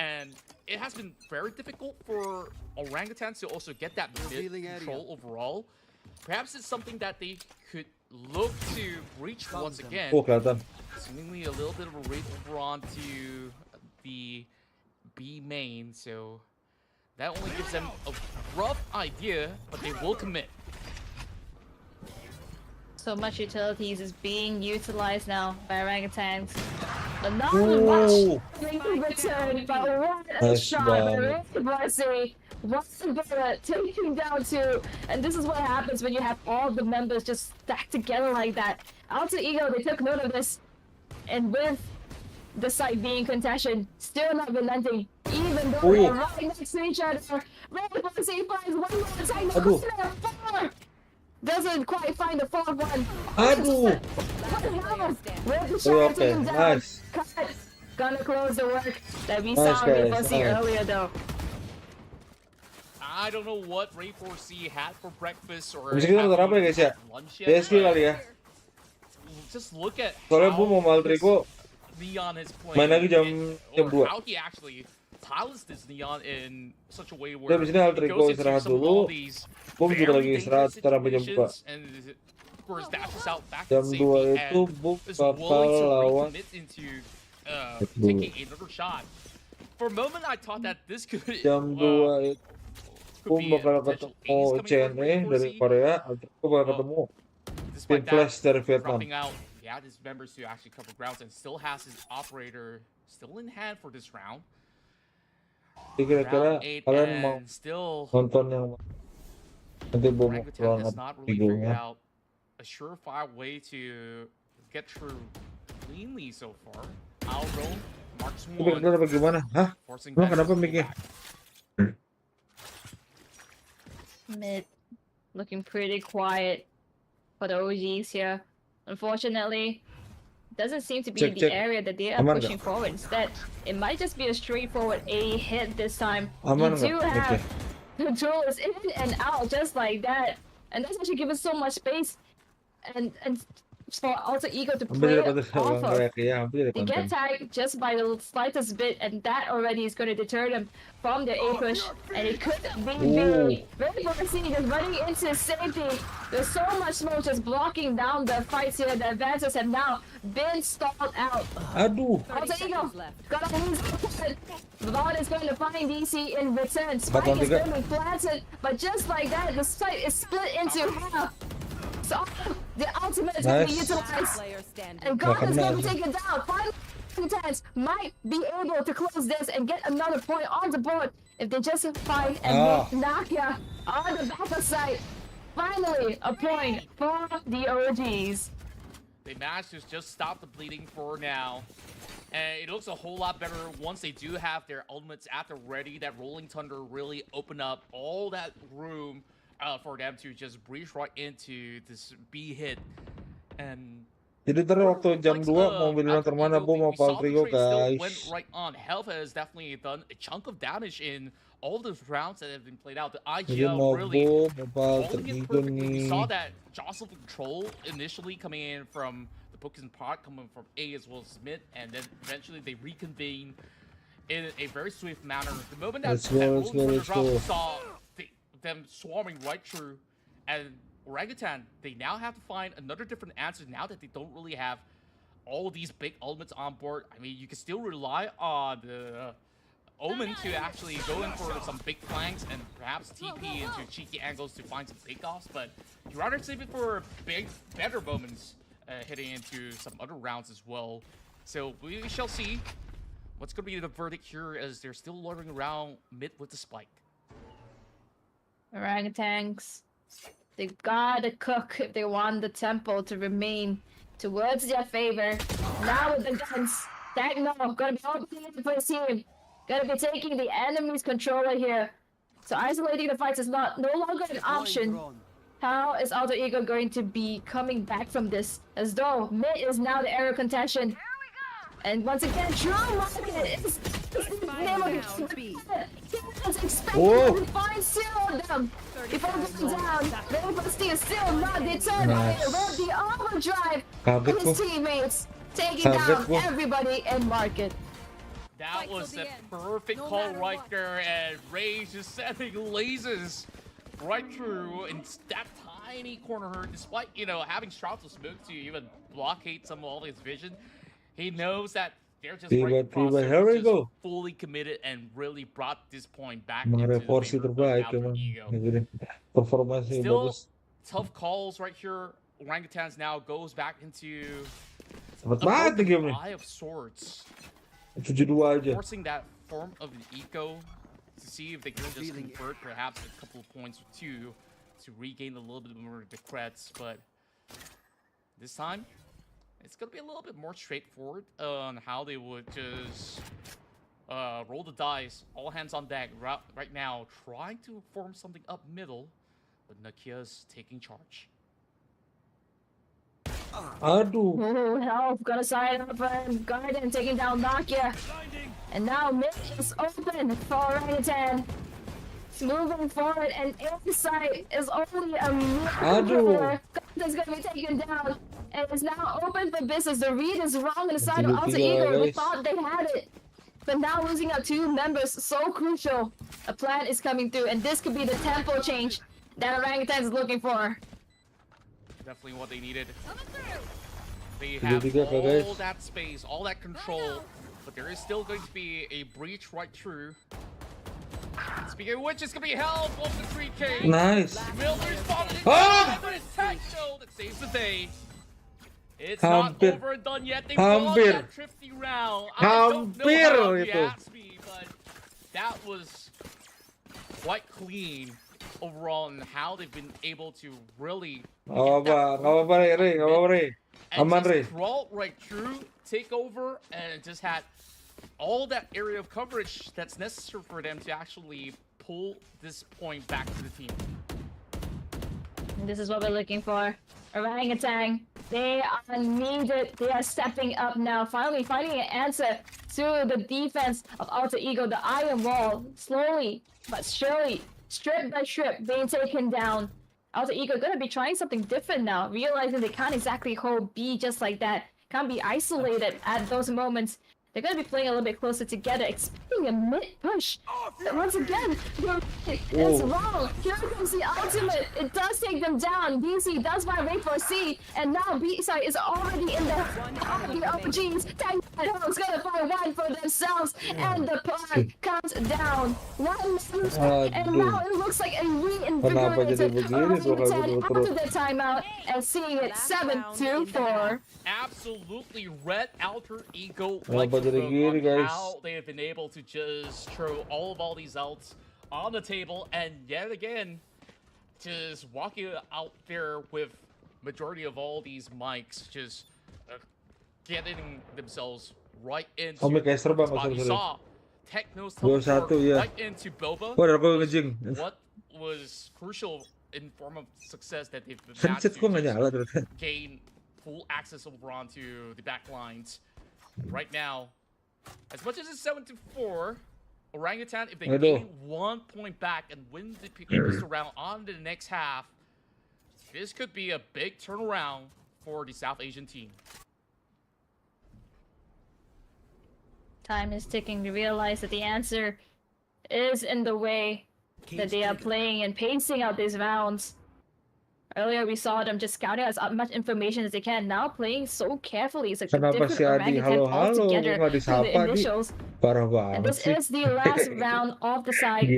and it has been very difficult for Orangutans to also get that mid control overall. Perhaps it's something that they could look to breach once again. Seemingly a little bit of a raid over onto the B main, so that only gives them a rough idea, but they will commit. So much utilities is being utilized now by Orangutans. But not much in return, but what a shot by Barcy. What's the bullet taking down to? And this is what happens when you have all the members just stacked together like that. Alter Ego, they took note of this. And with the site being contention, still not relenting. Even though they're right next to each other. Red Barcy finds one more attack. Four! Doesn't quite find the fourth one. Aduh. Okay, nice. Gonna close the work that we saw Ray4C earlier though. I don't know what Ray4C had for breakfast or Bisa kita nonton apa ya guys ya? DSG kali ya. Just look at soalnya Boom mau Alter Ego main lagi jam 2. How he actually silenced this Neon in such a way where Dia abis ini Alter Ego istirahat dulu. Boom juga lagi istirahat setelah jam 4. Jam 2 itu Boom bakal lawan taking another shot. For a moment I thought that this could jam 2 itu Boom bakal ketemu CNE dari Korea, Alter Ego bakal ketemu Team Flash dari Vietnam. He had his members to actually cover grounds and still has his operator still in hand for this round. Kira-kira kalian mau nonton yang nanti Boom lawan Egonya? A surefire way to get through cleanly so far. Alron marks one. Kira-kira bagaimana? Hah? Emang kenapa mic-nya? Mid looking pretty quiet for the OGs here. Unfortunately, doesn't seem to be the area that they are pushing forward. Instead, it might just be a straightforward A hit this time. You do have the duels in and out just like that, and that's actually given so much space and for Alter Ego to play off of. They get tagged just by the slightest bit, and that already is going to deter them from their A push, and it could be very Barcy just running into safety. There's so much smoke just blocking down the fights here. The advances have now been stalled out. Aduh. Alter Ego gotta lose planted. Valorant is going to find DC in return. Spike is going to be planted, but just like that, the site is split into half. So the ultimate is going to be utilized, and God is going to take it down. Finally, Titans might be able to close this and get another point on the board if they just find and make Nakia on the back side. Finally, a point for the OGs. They managed to just stop the bleeding for now. And it looks a whole lot better once they do have their ultimates at the ready. That Rolling Thunder really opened up all that room for them to just breach right into this B hit. And jadi ntar waktu jam 2 mau pilih nonton mana BOOM apa Alter Ego guys. Went right on. Health has definitely done a chunk of damage in all those rounds that have been played out. The IGL really holding it perfectly. We saw that jostle control initially coming in from the Pokemon part, coming from A as well as mid, and then eventually they reconvene in a very swift manner. The moment that we saw them swarming right through, and Orangutan, they now have to find another different answer now that they don't really have all these big ultimates on board. I mean, you can still rely on the Omen to actually go in for some big flanks and perhaps TP into cheeky angles to find some takeoffs, but you'd rather save it for big, better moments heading into some other rounds as well. So we shall see what's going to be the verdict here as they're still lording around mid with the spike. Orangutans, they gotta cook if they want the tempo to remain towards their favor. Now with the guns, Techno gonna be opening it for his team. Gonna be taking the enemy's controller here. So isolating the fights is no longer an option. How is Alter Ego going to be coming back from this? As though mid is now the area of contention. And once again, True Market is the name of the game. He was expecting to find zero of them before going down. Leopardsty is still not deterred by it. With the overdrive of his teammates, taking down everybody in Market. That was the perfect call right there, and Rage is sending lasers right through in that tiny corner. Despite, you know, having Shrouds of Smoke to even blockade some of all his vision, he knows that they're just right across there, just fully committed and really brought this point back into the favor of Alter Ego. Still tough calls right here. Orangutans now goes back into the Eye of Swords. Forcing that form of an eco to see if they can just convert perhaps a couple of points or two to regain a little bit more of the creds, but this time it's gonna be a little bit more straightforward on how they would just roll the dice, all hands on deck right now, trying to form something up middle, but Nakia's taking charge. Ooh, Health gonna side up and Garden taking down Nakia. And now mid is open for Orangutan. It's moving forward and inside is only a minute. Garden's gonna be taken down. And it's now open for business. The read is wrong on the side of Alter Ego. We thought they had it. But now losing out 2 members, so crucial. A plan is coming through, and this could be the tempo change that Orangutan is looking for. Definitely what they needed. They have all that space, all that control, but there is still going to be a breach right through. Speaking of which, it's going to be Health of the 3K. Nice. Milner spotted it, but it's Techno that saves the day. It's not over and done yet. They won that thrifty round. I don't know how you asked me, but that was quite clean overall and how they've been able to really crawl right through, take over, and just had all that area of coverage that's necessary for them to actually pull this point back to the team. And this is what we're looking for. Orangutan, they are needed. They are stepping up now, finally finding an answer to the defense of Alter Ego. The iron wall, slowly but surely, strip by strip, being taken down. Alter Ego gonna be trying something different now, realizing they can't exactly hold B just like that. Can't be isolated at those moments. They're going to be playing a little bit closer together, expecting a mid push. But once again, it's wrong. Here comes the ultimate. It does take them down. BC does find wait for C, and now B-side is already in the OGs. Tanggal is going to find one for themselves, and the plan comes down. One lose, and now it looks like a reinvigorated Orangutan after the timeout, and seeing it 7-4. Absolutely red Alter Ego how they have been able to just throw all these outs on the table, and yet again just walking out there with majority of all these mics just getting themselves right into the spot. You saw Techno's teleport right into Boba. What was crucial in form of success that they've managed to gain full access over onto the back lines. Right now, as much as it's 7-4, Orangutan, if they gain 1 point back and win the pistol round on the next half, this could be a big turnaround for the South Asian team. Time is ticking. We realize that the answer is in the way that they are playing and pacing out these rounds. Earlier we saw them just scouting as much information as they can. Now playing so carefully. It's like a different Orangutan altogether from the initials. And this is the last round of the side.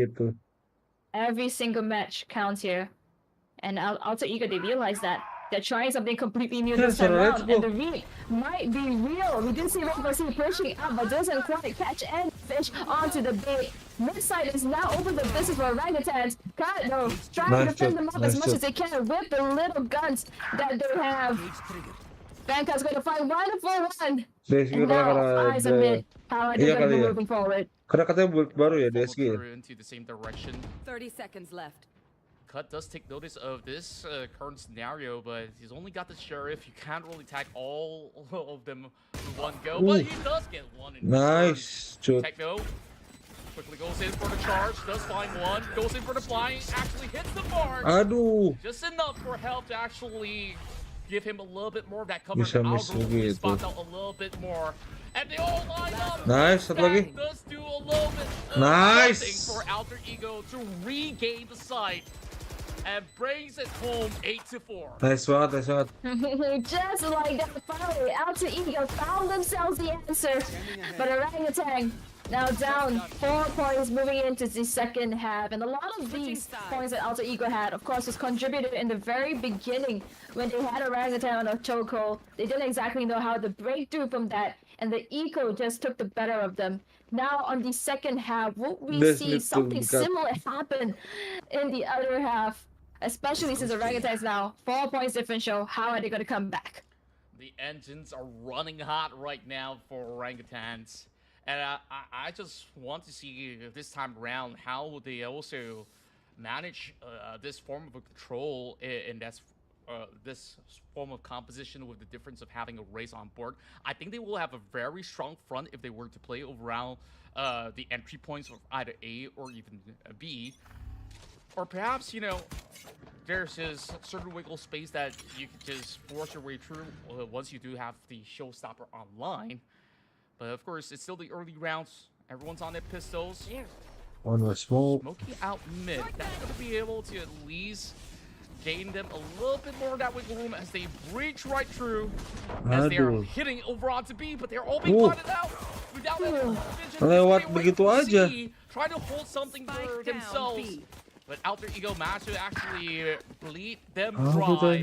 Every single match counts here. And Alter Ego, they realize that. They're trying something completely new this time around, and the read might be real. We do see Red pushing up, but doesn't quite catch any fish onto the bait. Mid-side is now open the business for Orangutans. Cardo trying to defend them up as much as they can with the little guns that they have. Vanka's going to find 1-for-1. And now eyes are mid. How are they going to be moving forward? Karena katanya baru ya DSG. Into the same direction. 30 seconds left. Cut does take notice of this current scenario, but he's only got the Sheriff. You can't really tag all of them in one go, but he does get one in nice. Techno quickly goes in for the charge, does find one, goes in for the flying, actually hits the mark. Aduh. Just enough for help to actually give him a little bit more of that cover. Algorithm spots out a little bit more. And they all line up. Nice, satu lagi. Does do a little bit nice for Alter Ego to regain the site. And brings it home 8-4. Nice banget, nice banget. Just like that, finally, Alter Ego found themselves the answer. But Orangutan now down 4 points moving into the second half. And a lot of these points that Alter Ego had, of course, was contributed in the very beginning when they had Orangutan on a chokehold. They didn't exactly know how to break through from that. And the Eco just took the better of them. Now on the second half, will we see something similar happen in the other half? Especially since Orangutan is now 4 points differential. How are they going to come back? The engines are running hot right now for Orangutans. And I just want to see this time around how they also manage this form of a control in this form of composition with the difference of having a race on board. I think they will have a very strong front if they were to play around the entry points of either A or even B. Or perhaps, you know, there's this certain wiggle space that you can just force your way through once you do have the showstopper online. But of course, it's still the early rounds. Everyone's on their pistols. On the smoke. Smoky out mid. That's going to be able to at least gain them a little bit more of that wiggle room as they breach right through. As they are hitting over onto B, but they're all being blinded out. Without vision, lewat begitu aja. Trying to hold something for themselves. But Alter Ego managed to actually bleed them dry.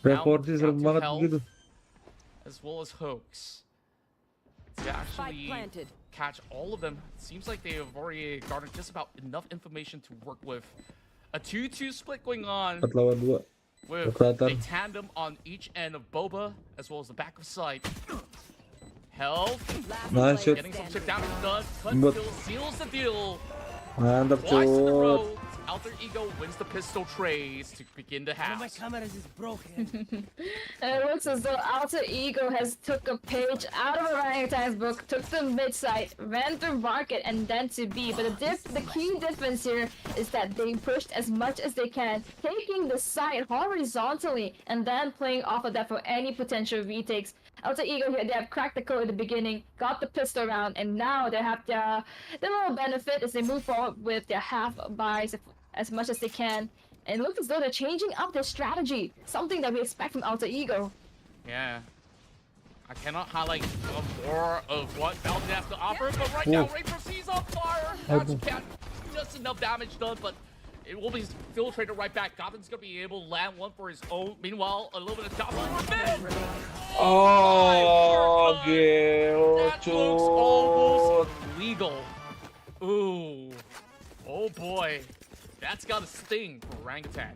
Reportnya serem banget begitu. As well as Hoax. To actually catch all of them. It seems like they have already garnered just about enough information to work with. A 2-2 split going on. 4 lawan 2. With a tandem on each end of Boba, as well as the back of sight. Health. Nice shot. Getting some chip down and done. Cut still seals the deal. Mantap, Twice in a cut. row. Alter Ego wins the pistol trays to begin the half. My cameras is broken. It looks as though Alter Ego has took a page out of Orangutan's book, took the mid side, ran through market, and then to B. But the key difference here is that they pushed as much as they can, taking the side horizontally and then playing off of that for any potential retakes. Alter Ego here, they have cracked the code at the beginning, got the pistol round, and now they have their little benefit as they move forward with their half buys as much as they can. And it looks as though they're changing up their strategy, something that we expect from Alter Ego. Yeah. I cannot highlight more of what Valorant has to offer, but right now, Ray proceeds on fire. That's just enough damage done, but it will be filtrated right back. Goblin's gonna be able to land one for his own. Meanwhile, a little bit of Goblin revenge. Oh, gil, That looks almost legal. Ooh. Oh boy. That's got a sting for Orangutan.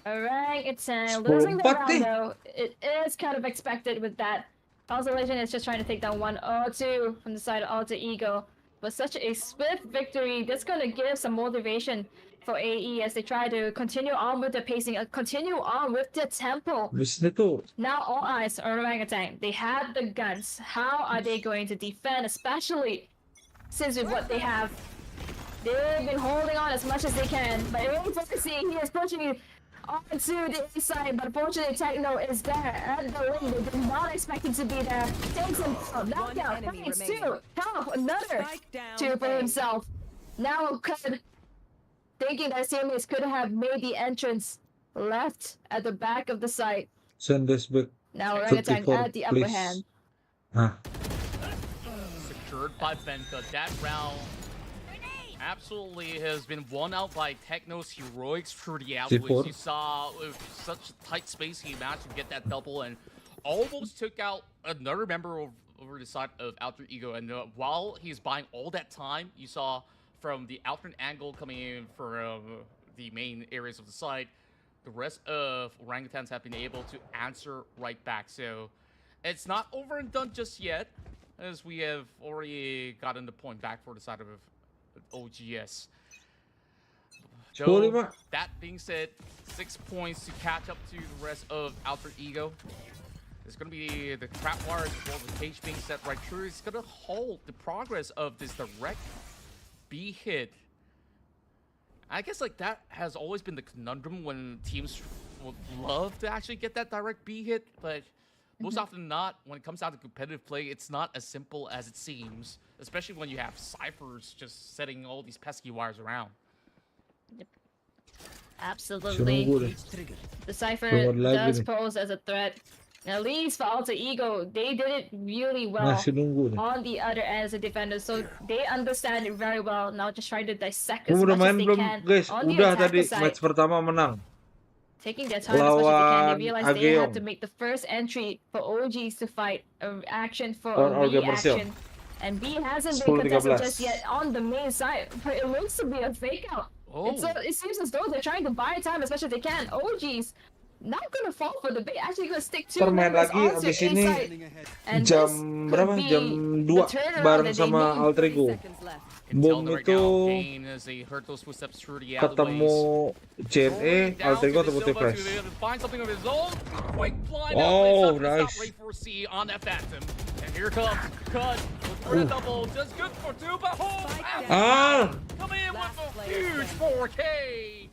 Orangutan losing the round though. It is kind of expected with that. Constellation is just trying to take down 1-2 from the side of Alter Ego. But such a swift victory, that's going to give some motivation for AE as they try to continue on with the pacing, continue on with the tempo. Now all eyes on Orangutan. They have the guns. How are they going to defend, especially since with what they have? They've been holding on as much as they can, but really focusing, he is pushing onto the A side, but unfortunately Techno is there at the lane. They did not expect him to be there. Takes him knockdown, thanks to help another two for himself. Now could, thinking that Samus could have made the entrance left at the back of the site. Send this back. Now Orangutan at the upper hand. Secured by Benka. That round absolutely has been won out by Techno's heroics through the alleyways. You saw with such a tight space, he managed to get that double and almost took out another member over the side of Alter Ego. And while he's buying all that time, you saw from the alternate angle coming in from the main areas of the site, the rest of Orangutans have been able to answer right back. So it's not over and done just yet, as we have already gotten the point back for the side of OGS. So, that being said, 6 points to catch up to the rest of Alter Ego. There's going to be the trap wires as well, the cage being set right through. It's going to hold the progress of this direct B hit. I guess like that has always been the conundrum when teams would love to actually get that direct B hit, but most often than not, when it comes down to competitive play, it's not as simple as it seems, especially when you have ciphers just setting all these pesky wires around. Yep. Absolutely. The cipher does pose as a threat. At least for Alter Ego, they did it really well on the other end as a defender, so they understand it very well. Now just try to dissect as much as they can on the attacker side. Match pertama menang. Taking their time as much as they can, they realize they have to make the first entry for OGs to fight, action for a reaction. And B hasn't been contested just yet on the main side, but it looks to be a fake out. It seems as though they're trying to buy time as much as they can. OGs not gonna fall for the bait, actually gonna stick to members onto inside. And jam berapa? Jam 2 bareng sama Alter Ego. Boom itu ketemu JNE, Alter Ego ketemu T-Flash. Oh, nice. And here comes Cut for the double, just good for two, but coming in with a huge 4K.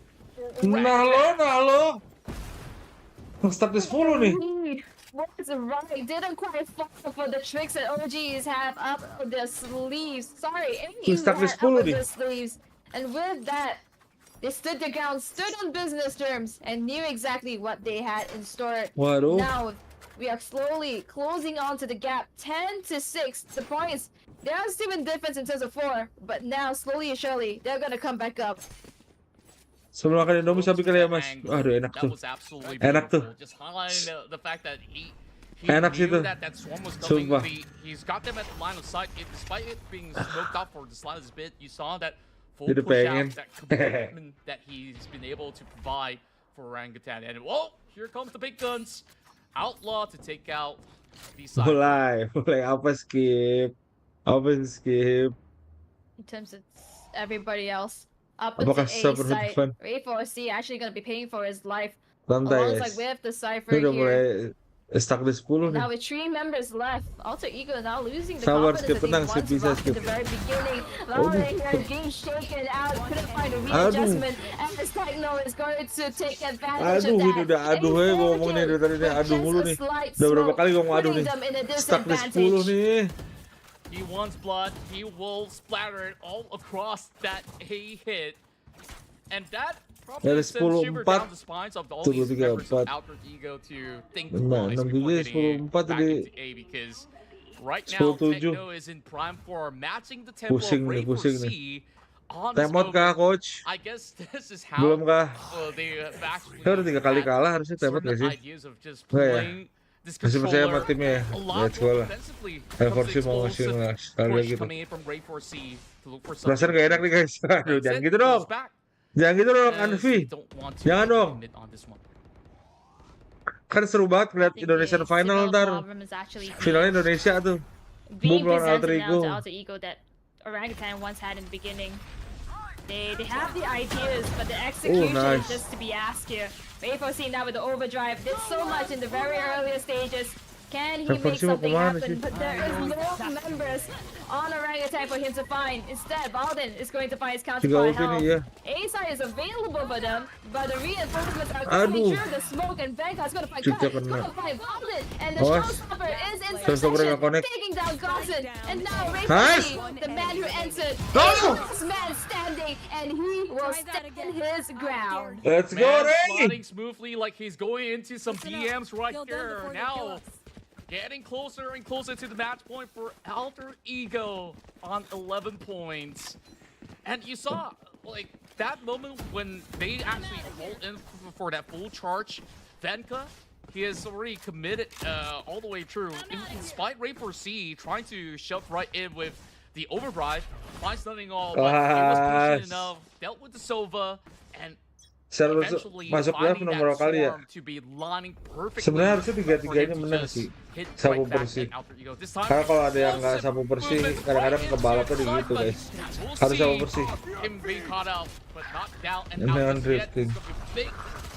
Nah lo. Stuck this 10 nih. Was right, didn't quite fall for the tricks that OGs have up their sleeves. Sorry, up their sleeves. And with that, they stood their ground, stood on business terms, and knew exactly what they had in store. Now, we are slowly closing on to the gap, 10-6. The points, there are still in difference in terms of 4, but now, slowly and surely, they're gonna come back up. Sebelum makan Indomie sampai kali ya mas. Aduh enak tuh. Enak tuh. Just highlighting the fact that he enak sih tuh. that swarm was coming. He's got them at the line of sight. Despite it being smoked out for the slightest bit, you saw that full push out, that commitment that he's been able to provide for Orangutan. And whoa, here comes the big guns. Outlaw to take out the side. Mulai apa skip? In terms of everybody else. Up into A site, Ray4C actually going to be paying for his life. Alongside with the cipher here. Stuck di 10 nih. Now with 3 members left, Alter Ego now losing the Sabar, confidence skip, that tenang, he skip, once bisa, rocked skip. at the very beginning. Valorant here, game shaken out, couldn't find a Aduh. readjustment, and the Signal is going to take advantage Aduh, of ini that. udah aduh gue ngomong nih dari tadi nih, aduh mulu nih. Udah berapa kali ngomong aduh nih. Stuck di 10 nih. He wants blood. He will splatter it all across that A hit. And that Dari probably sends shiver 10-4. down the spines of all these members of 3-4. Alter Ego to think Nah, twice 6 before juga getting 10-4 back tadi. into A because right now 10-7. Techno is in prime for matching the tempo Pusing of nih, Ray for pusing C nih. on this Timeout over. kah, coach? I guess this is how Belum kah? they have actually Kita udah 3 kali had kalah, harusnya timeout certain gak sih? ideas of just Enggak ya? playing this Masih percaya sama controller timnya ya? a lot Let's more go lah. defensively. Force mau ngasih lah, sekali Push gitu. coming in from Ray for C to look for Perasaan something. gak enak nih guys. Aduh, That's jangan it, gitu goes dong. back. Jangan gitu dong, As Anvi. they don't want to Jangan dong. commit on this one. Kan seru banget ngeliat Indonesian final ntar. problem is actually Finalnya Indonesia tuh. being Boom lawan presented Alter now Ego. to Alter Ego that Orangutan once had in the beginning. They have the ideas, but the execution nice. is just to be asked here. Ray4C now with the overdrive did so much in the very earlier stages. Can he make Ray4C mau something kemana happen? sih? But there is no members on Orangutan for him to find. Instead, Balden is going to find his counterpart Tiga help. ulti nih, ya. A-side is available for them, but the reinforcements are Aduh. coming through the smoke, and Vanguard's going to find Cipta Cut, kena. going to find Balden, and the Awas. showstopper is in Showstopper succession, nggak connect. taking down Gossen, and now Nice. Ray4C, the man who entered, No! is the last man standing, and he will stand his ground. Let's go, Man Ray! sliding smoothly like he's going into some DMs right there. Now, getting closer and closer to the match point for Alter Ego on 11 points. And you saw, like, that moment when they actually rolled in for that full charge. Venka, he has already committed all the way through. Despite Ray4C trying to shove right in with the overdrive, finds nothing all, but he was pushing enough, dealt with the Sova, and eventually masuk playoff finding nomor that kali ya. swarm to be lining perfectly. Sebenarnya harusnya for him tiga-tiganya to menang just sih. hit Sapu right back bersih. at Alter Ego. This time, Karena kalau ada yang nggak explosive sapu bersih, movement kadang-kadang right kebalapnya into gitu the guys. side, but Harus sapu we'll bersih. see him being caught out, but not down and Ini out dengan just yet. drifting. It's gonna be a big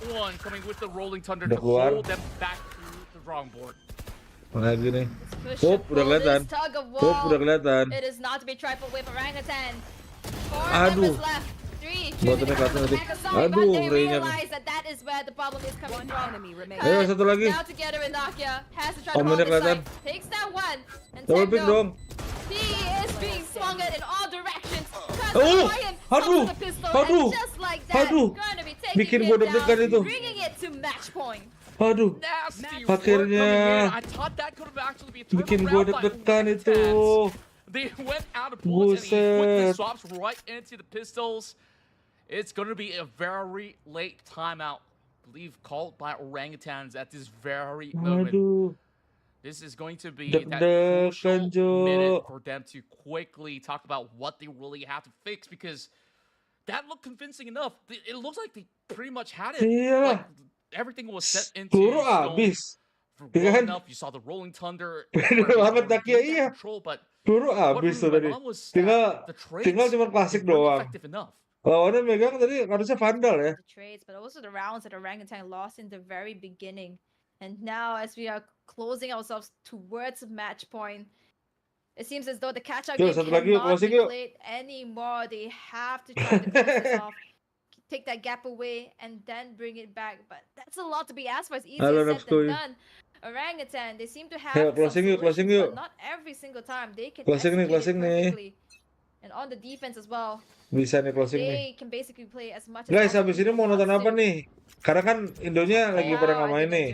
one coming with the rolling thunder Udah to keluar. hold them back to the drawing board. Lagi nih. Push Hop, and udah pull, kelihatan. this tug of Hop, war. udah kelihatan. It is not to be trifled with. Orangutan. 4 Aduh. members left. 3 Buatannya kelihatan nanti. but Aduh, they Ray-nya. realize that that is where the problem is coming from. Ayo, satu lagi. Now together in Nokia has to try to Om, hold ini this kelihatan. side. Takes that one. And Double pick Techno, dong. he is being swung at in all directions. Oh, Ryan aduh, the pistol, aduh, and just like that, aduh. going to be taking Bikin him gua deg-degan down, itu. bringing it to match point. Aduh, Nasty akhirnya work coming in. I thought that could have actually been a bikin turnaround gua by deg-degan Orangutan. itu. They went out of bullets and he quickly Buset. swaps right into the pistols. It's going to be a very late timeout, I believe called by Orangutans at this very moment. Aduh, This is going to be that deg-degan crucial Jo. minute for them to quickly talk about what they really have to fix because that looked convincing enough. It looks like they pretty much had it. Iya. Like, everything was set into Peluru stone. habis. For Iya well kan? enough, you saw the rolling thunder. Pede where they banget already Nakia, gained that iya. control, but Peluru what habis tuh really tadi. went on was Tinggal that the trades cuma klasik they weren't doang. effective enough. Lawannya megang tadi harusnya Vandal ya. The trades, but also the rounds that Orangutan lost in the very beginning. And now, as we are closing ourselves towards match point, it seems as though the catch-up Yuk, game satu lagi yuk, cannot be closing yuk. played anymore. They have to try to close this off, take that gap away, and then bring it back. But that's a lot to be asked for. It's easier Halo, said Nafsu. than done. Orangutan, they seem to have Ayo, some closing yuk, closing solutions, yuk. but not every single time they can Closing nih, execute it closing nih. perfectly. And on the defense as well, Bisa nih closing nih. they can basically play as much as Guys, possible habis ini mau nonton apa nih? Karena kan Indonya lagi pada nggak main nih.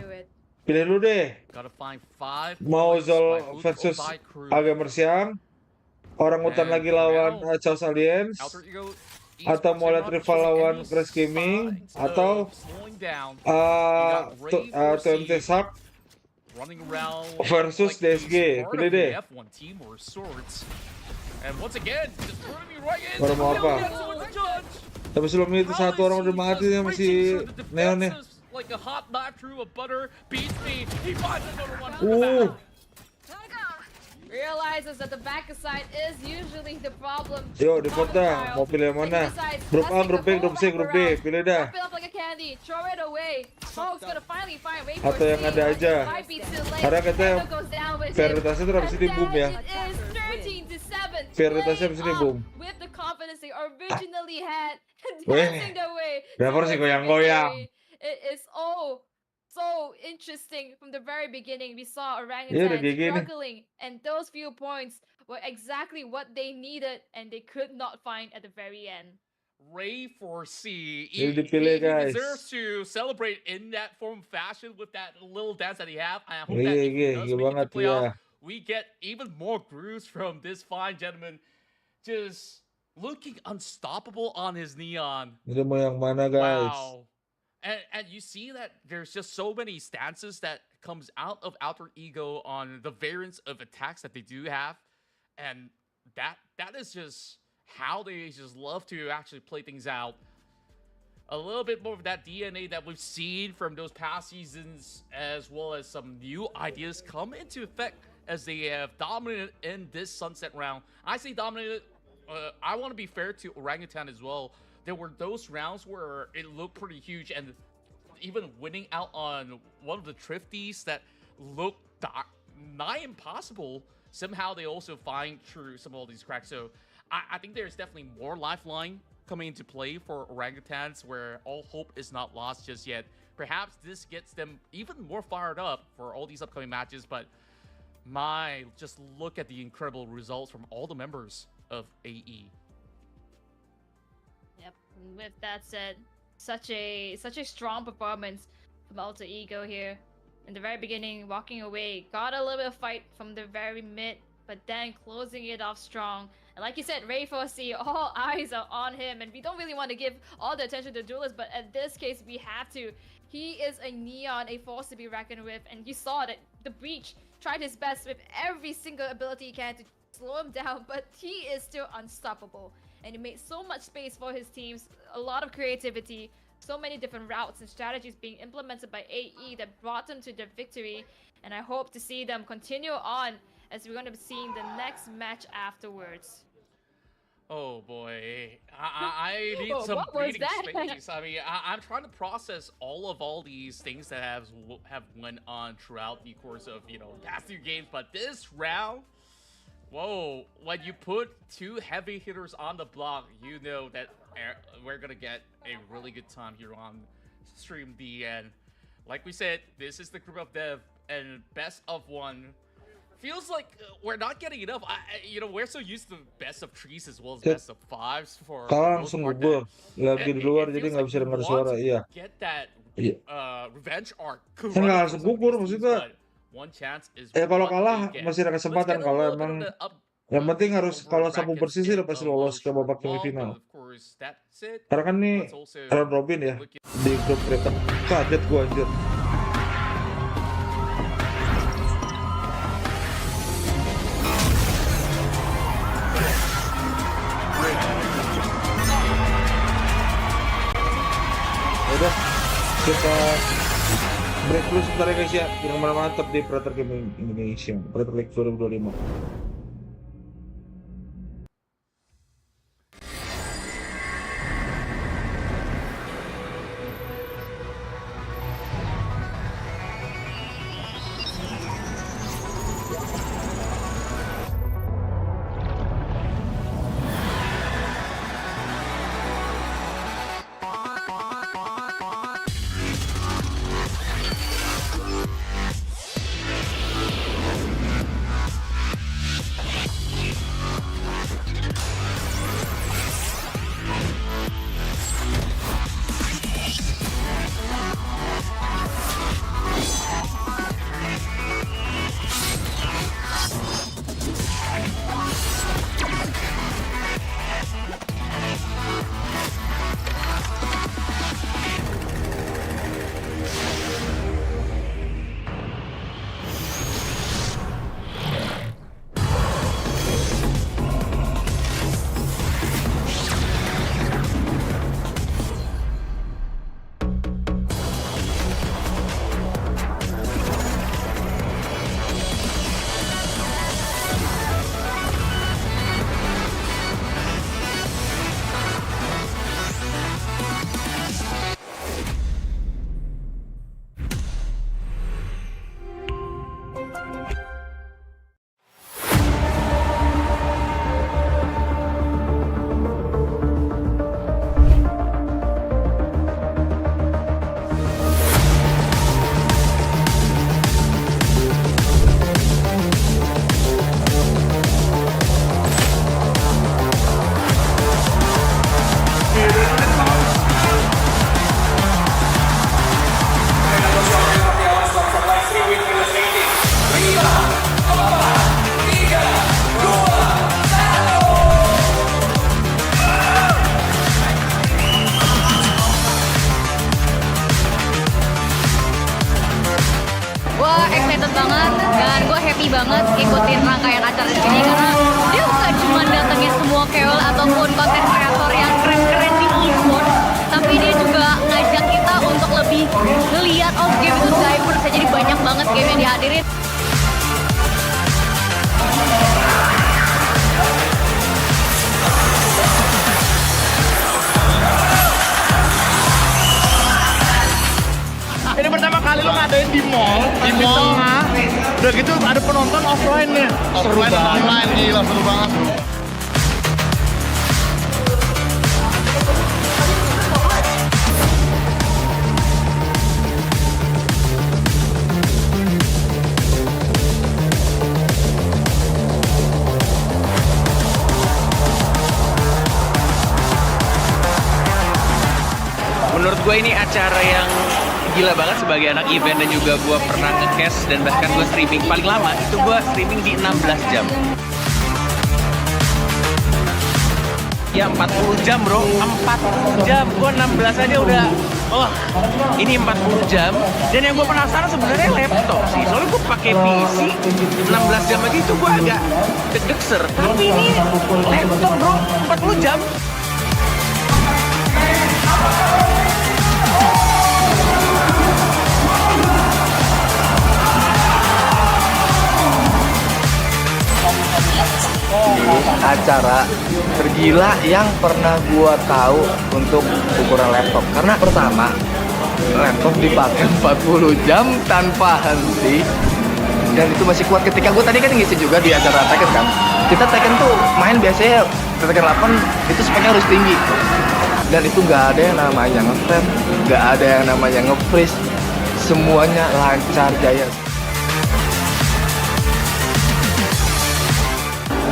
Pilih dulu deh. Gotta find 5 Mau points by Zol Boot versus or by Crew. Agamer Siang, Orangutan And lagi lawan now, Chaos Aliens, Alter Ego atau Esports mau lihat are not rival showing lawan any Crash Gaming, signs atau of slowing down. You got Ray TMT Sak running around versus like he's DSG. part Pilih of the deh. F1 team or sorts. And once again, just throwing me right in. Baru mau apa? Tapi sebelum itu satu orang udah mati sama si Neon nih. Like a hot knife through a butter beats me. He finds another one. Uh, realizes that the back side is usually the problem. Yuk, di vote dah. Mau pilih yang mana? Grup A, grup B, grup C, grup D. Pilih dah. Wrap it up like a candy, throw it away. Smoke's gonna finally find way Atau yang ada aja. Karena kita prioritasnya tuh habis ini boom ya. Prioritasnya habis ini boom. With the confidence they originally had, Weh, dancing their way. Driver sih goyang-goyang. It is so interesting from the very beginning. We saw Iya, udah Orangutan kayak gini. struggling, and those few points were exactly what they needed, and they could not find at the very end. Ray for C. Ini dipilih, guys. Deserves to celebrate in that form fashion with that little dance that he have. I hope Iya, that if he iya, does iya make it banget, to playoff, iya. we get even more grooves from this fine gentleman. Just looking unstoppable on his neon. Ini mau yang mana, guys? Wow. And you see that there's just so many stances that comes out of Alter Ego on the variants of attacks that they do have. And that is just how they just love to actually play things out. A little bit more of that DNA that we've seen from those past seasons, as well as some new ideas come into effect as they have dominated in this sunset round. I say dominated, I want to be fair to Orangutan as well. There were those rounds where it looked pretty huge, and even winning out on one of the thrifties that looked nigh impossible, somehow they also find through some of these cracks. So I think there's definitely more lifeline coming into play for Orangutans, where all hope is not lost just yet. Perhaps this gets them even more fired up for all these upcoming matches, but just look at the incredible results from all the members of AE. Yep. With that said, such a strong performance from Alter Ego here. In the very beginning, walking away, got a little bit of fight from the very mid, but then closing it off strong. And like you said, Ray 4C, all eyes are on him, and we don't really want to give all the attention to Duelist, but at this case, we have to. He is a neon, a force to be reckoned with, and you saw that the Breach tried his best with every single ability he can to slow him down, but he is still unstoppable. And he made so much space for his teams, a lot of creativity, so many different routes and strategies being implemented by AE that brought them to their victory. And I hope to see them continue on as we're going to be seeing the next match afterwards. Oh boy, I need Oh, some what was breathing that? space. I mean, I'm trying to process all these things that have went on throughout the course of past few games, but this round. Whoa, when you put two heavy hitters on the block, you know that we're gonna get a really good time here on Stream D. And like we said, this is the group of dev, and best of one. Feels like we're not getting enough. We're so used to best of threes as well as best of fives for Kalah langsung gugur. Lagi di luar jadi nggak bisa dengar suara. Iya. Get that revenge arc. Nggak langsung gugur maksudnya. One chance is Kalau kalah masih ada kesempatan. Kalau emang yang penting harus kalau sapu bersih sih udah pasti lolos ke babak semifinal. Karena kan nih round robin ya di grup mereka. Kaget gua anjir. Udah kita break dulu sebentar ya guys ya. Yang mana mantap di Predator Gaming Indonesia Predator League 2025. game yang dihadirin. Ini pertama kali lo ngadain di mall, di tengah. Udah gitu ada penonton offline nih. Offline dan online, gila seru banget. Menurut gue ini acara yang gila banget sebagai anak event, dan juga gue pernah nge-cast dan bahkan gue streaming paling lama itu gue streaming di 16 jam. Ya 40 jam bro, 40 jam. Gue 16 aja udah, ini 40 jam. Dan yang gue penasaran sebenarnya laptop sih, soalnya gue pakai PC 16 jam aja itu gue agak deg-degser. Tapi ini laptop bro, 40 jam. Acara tergila yang pernah gua tahu untuk ukuran laptop. Karena pertama, laptop dipakai 40 jam tanpa henti, dan itu masih kuat. Ketika gua tadi kan ngisi juga di acara Tekken kan, kita Tekken tuh main biasanya Tekken 8 itu speknya harus tinggi, dan itu nggak ada yang namanya nge-frame, nggak ada yang namanya nge-freeze, semuanya lancar jaya.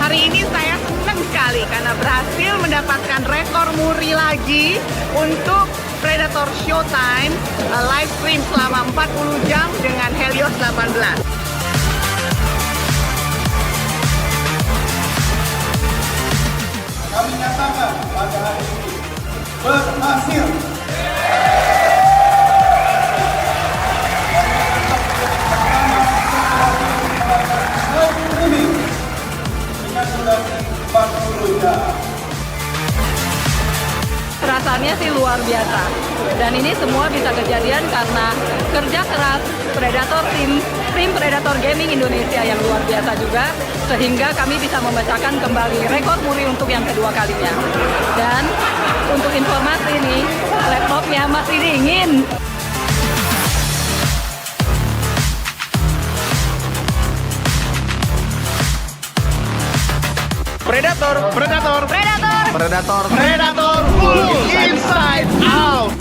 Hari ini saya senang sekali karena berhasil mendapatkan rekor muri lagi untuk Predator Showtime live stream selama 40 jam dengan Helios 18. Kami nyatakan pada hari ini berhasil. Rasanya sih luar biasa, dan ini semua bisa kejadian karena kerja keras Predator tim Predator Gaming Indonesia yang luar biasa juga, sehingga kami bisa memecahkan kembali rekor muri untuk yang kedua kalinya. Dan untuk informasi nih, laptopnya masih dingin. Predator, Predator, Predator, Predator, Predator, full inside out.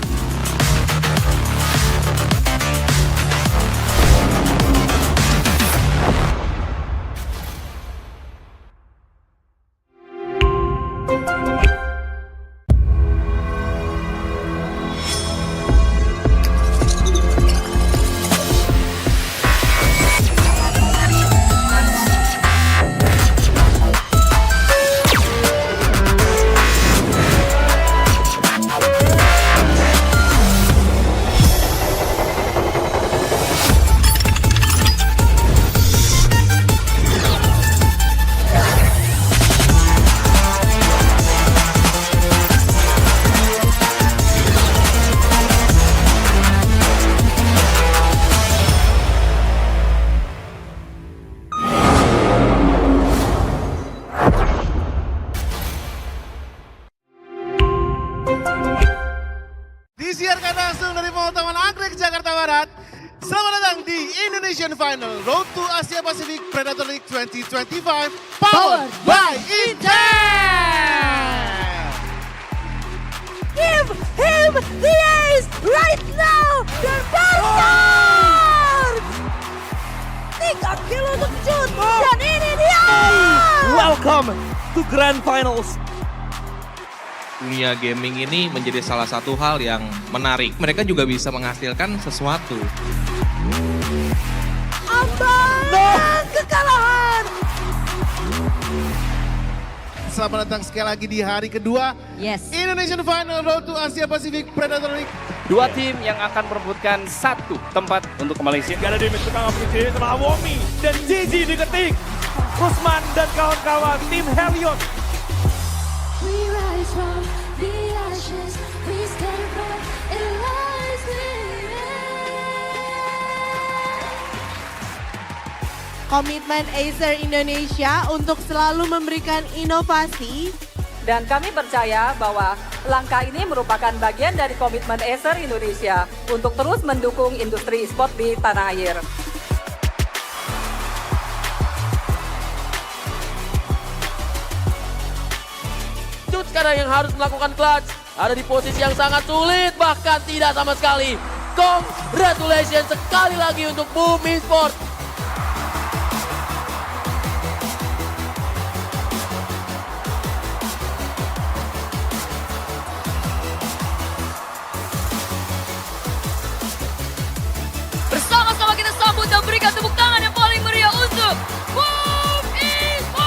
Disiarkan langsung dari Mall Taman Anggrek, Jakarta Barat. Selamat datang di Indonesian Final Road to Asia Pasifik Predator League 2025 powered by Intel. Give him the ace right now! Dan Bertarung! 3 kilo untuk shoot, dan ini dia! Welcome to Grand Finals. Dunia gaming ini menjadi salah satu hal yang menarik. Mereka juga bisa menghasilkan sesuatu. Ambang kekalahan! Selamat datang sekali lagi di hari kedua Indonesian Final Road to Asia Pasifik Predator League. Dua tim yang akan merebutkan satu tempat untuk ke Malaysia. Gak ada damage pertama PJ setelah Womi dan Gigi diketik. Rusman dan kawan-kawan tim Helios. We rise from the ashes, we stand firm, it lies within. Komitmen Acer Indonesia untuk selalu memberikan inovasi. Dan kami percaya bahwa langkah ini merupakan bagian dari komitmen Acer Indonesia untuk terus mendukung industri e-sport di tanah air. Cut sekarang yang harus melakukan clutch ada di posisi yang sangat sulit, bahkan tidak sama sekali. Congratulations sekali lagi untuk BOOM Esports. Bersama-sama kita sambut dan berikan tepuk tangan yang paling meriah untuk BOOM Esports!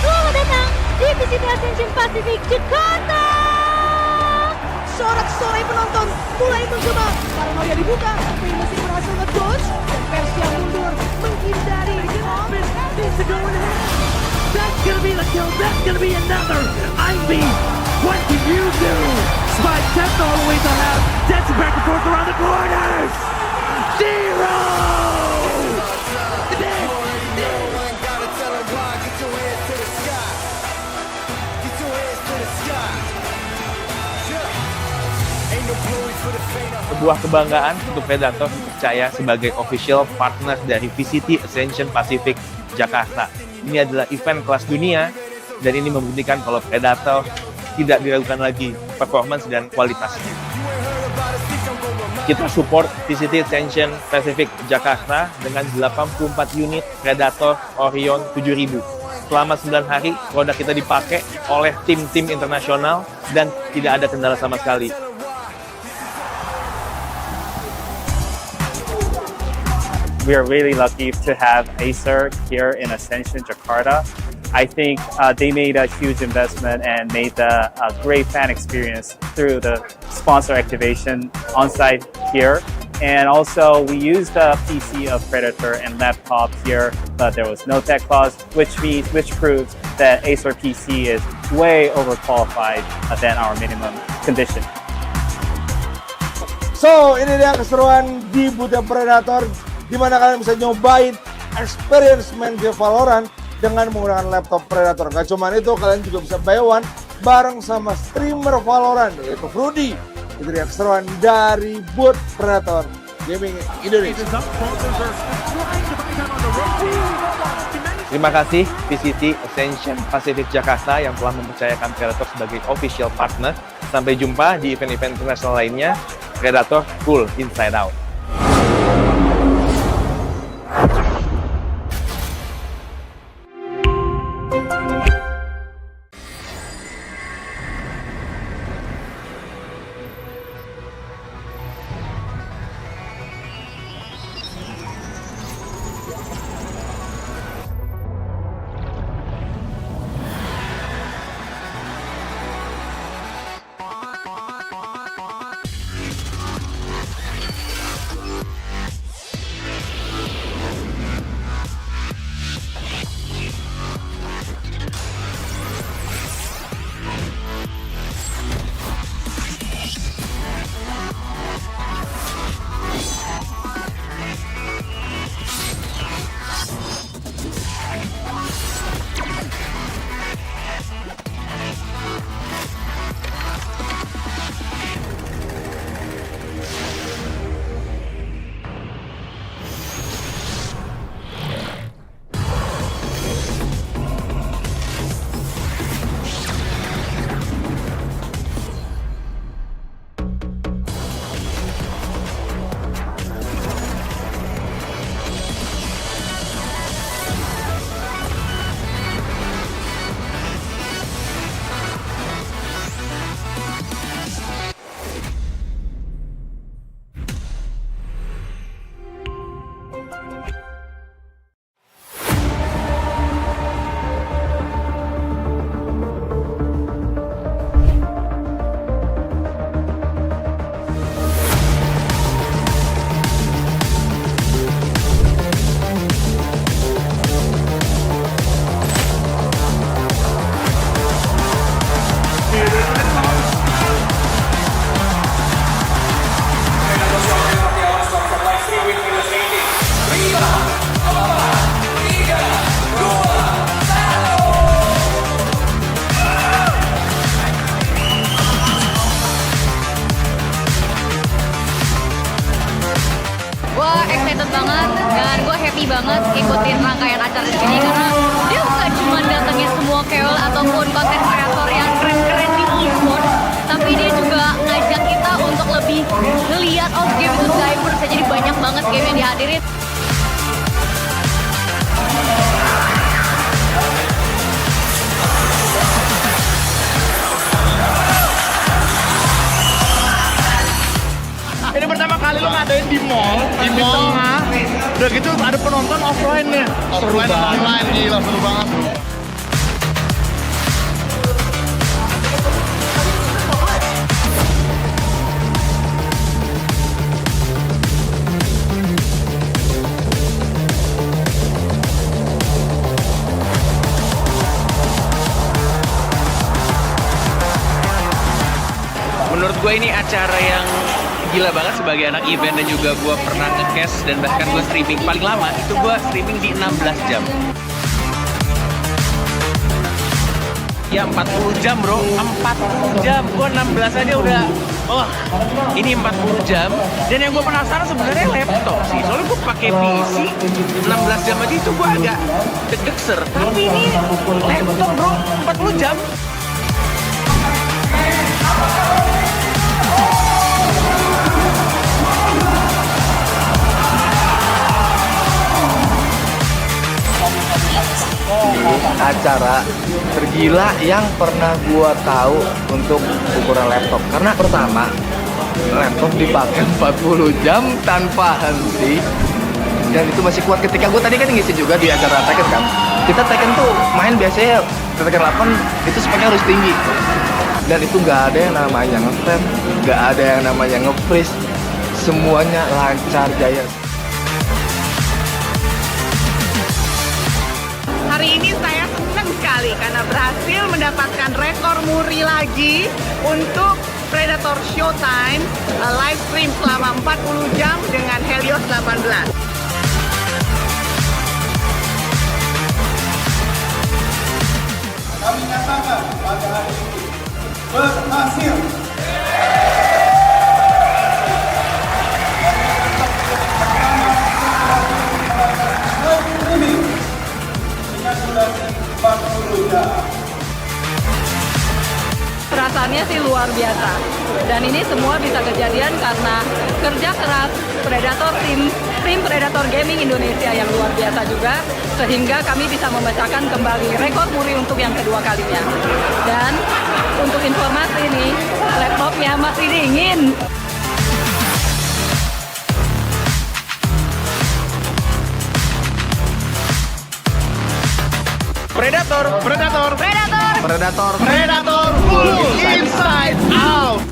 Selamat datang di Asia Pasifik, Jakarta. Sorak-sorai penonton mulai menggema. Paranoia dibuka, tapi mesin berhasil nge-dodge. Dan versi yang mundur menghindari kickoff. Needs to go in ahead. That's gonna be the kill. That's gonna be another IB. What can you do? Spike tapped all the way to left. Dancing back and forth around the corners. Zero. Sebuah kebanggaan untuk Predator dipercaya sebagai official partner dari VCT Ascension Pacific Jakarta. Ini adalah event kelas dunia dan ini membuktikan kalau Predator tidak diragukan lagi performance dan kualitasnya. Kita support VCT Ascension Pacific Jakarta dengan 84 unit Predator Orion 7000. Selama 9 hari, produk kita dipakai oleh tim-tim internasional dan tidak ada kendala sama sekali. We are really lucky to have Acer here in Ascension, Jakarta. I think they made a huge investment and made a great fan experience through the sponsor activation on site here. And also, we used the PC of Predator and laptop here, but there was no tech clause, which proves that Acer PC is way overqualified than our minimum condition. So, ini dia keseruan di booth Predator, di mana kalian bisa nyobain experience main game Valorant dengan menggunakan laptop Predator. Gak cuma itu, kalian juga bisa buy one bareng sama streamer Valorant, yaitu Rudy. Itu dia keseruan dari booth Predator Gaming Indonesia. Terima kasih VCT Ascension Pacific Jakarta yang telah mempercayakan Predator sebagai official partner. Sampai jumpa di event-event internasional lainnya. Predator full inside out. banget dan gue happy banget ikutin rangkaian acara di sini karena dia bukan cuma datengin semua KOL ataupun konten kreator yang keren-keren di esports, tapi dia juga ngajak kita untuk lebih ngeliat game itu diverse, jadi banyak banget game yang dihadirin. Ini pertama kali lo ngadain di mall, di tengah. Udah gitu ada penonton offline nih. Offline dan online, gila seru banget. Menurut gue ini acara yang gila banget sebagai anak event, dan juga gue pernah nge-cast dan bahkan gue streaming paling lama itu gue streaming di 16 jam. Ya 40 jam bro, 40 jam. Gue 16 aja udah, ini 40 jam. Dan yang gue penasaran sebenarnya laptop sih, soalnya gue pakai PC 16 jam aja itu gue agak deg-degser. Tapi ini laptop bro, 40 jam. Acara tergila yang pernah gua tahu untuk ukuran laptop. Karena pertama, laptop dipakai 40 jam tanpa henti. Dan itu masih kuat ketika gua tadi kan ngisi juga di acara Tekken kan. Kita Tekken tuh main biasanya Tekken 8 itu speknya harus tinggi. Dan itu nggak ada yang namanya nge-frame, nggak ada yang namanya nge-freeze. Semuanya lancar jaya. Hari ini saya senang sekali karena berhasil mendapatkan rekor muri lagi untuk Predator Showtime live stream selama 40 jam dengan Helios 18. Kami nyatakan pada hari ini berhasil. Perasaannya sih luar biasa, dan ini semua bisa kejadian karena kerja keras tim Predator Gaming Indonesia yang luar biasa juga, sehingga kami bisa memecahkan kembali rekor muri untuk yang kedua kalinya. Dan untuk informasi ini, laptopnya masih dingin. Predator, Predator, Predator, Predator, Predator, full inside out.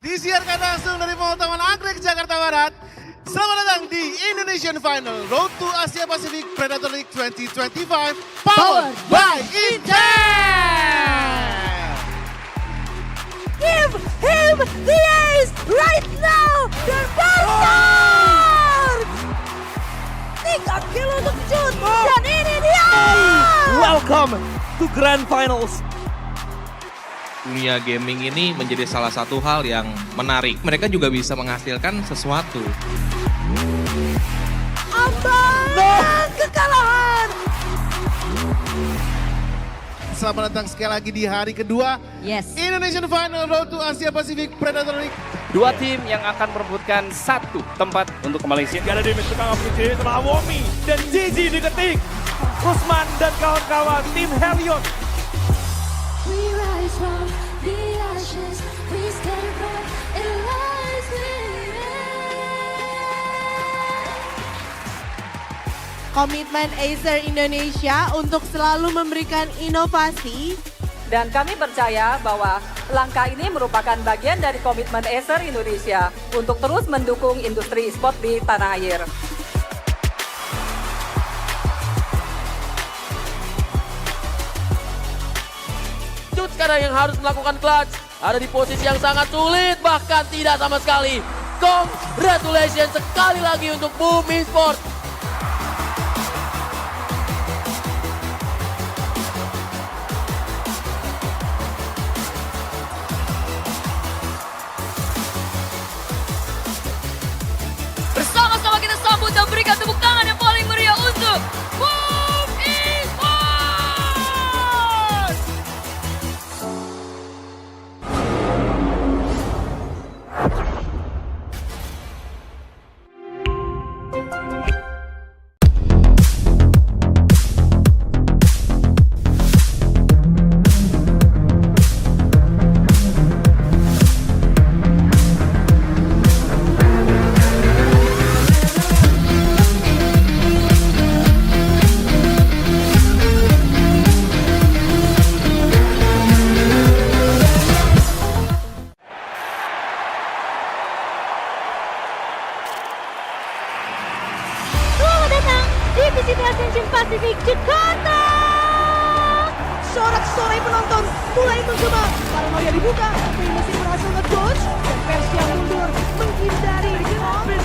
Disiarkan langsung dari Orangutan Anggrek, Jakarta Barat. Selamat datang di Indonesian Final Road to Asia Pasifik Predator League 2025 powered by Intel. Give him the ace right now! Bertarung! 3 kilo untuk shoot, dan ini dia! Welcome to Grand Finals. Dunia gaming ini menjadi salah satu hal yang menarik. Mereka juga bisa menghasilkan sesuatu. Ambang kekalahan! Selamat datang sekali lagi di hari kedua Indonesian Final Road to Asia Pasifik Predator League Dua tim yang akan merebutkan satu tempat untuk ke Malaysia. Gala di tengah aplikasi Womi dan Gigi diketik. Usman dan kawan-kawan tim Helios. We rise from the ashes, we stand firm in lies Komitmen Acer Indonesia untuk selalu memberikan inovasi. Dan kami percaya bahwa langkah ini merupakan bagian dari komitmen Acer Indonesia untuk terus mendukung industri e-sport di tanah air. Cut sekarang yang harus melakukan clutch. Ada di posisi yang sangat sulit, bahkan tidak sama sekali. Congratulations sekali lagi untuk BOOM Esports. Bersama-sama kita sambut dan berikan tepuk tangan yang paling meriah untuk BOOM Esports! Selamat datang di VCT Asia Pasifik Jakarta. Sorak-sorai penonton mulai menggema. Paranoia dibuka, tapi mesin berhasil nge-dodge dan Persia mundur menghindari momen.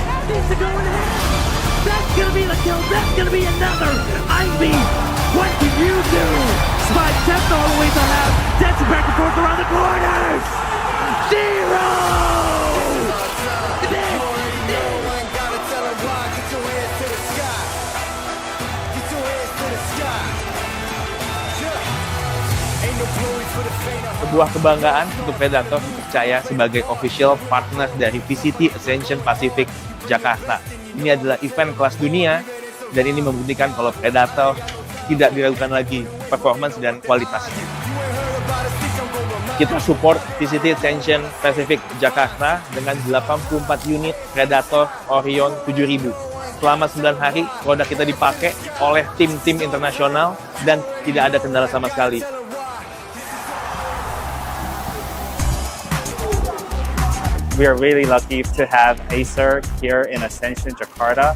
That's gonna be the kill. That's gonna be another. Ivy, what can you do? Spike tapped all the way to left. Dancing back and forth around the corners. Zero. Sebuah kebanggaan untuk Predator dipercaya sebagai official partner dari VCT Ascension Pacific Jakarta. Ini adalah event kelas dunia dan ini membuktikan kalau Predator tidak diragukan lagi performance dan kualitasnya. Kita support VCT Ascension Pacific Jakarta dengan 84 unit Predator Orion 7000. Selama 9 hari, produk kita dipakai oleh tim-tim internasional dan tidak ada kendala sama sekali. We are really lucky to have Acer here in Ascension, Jakarta.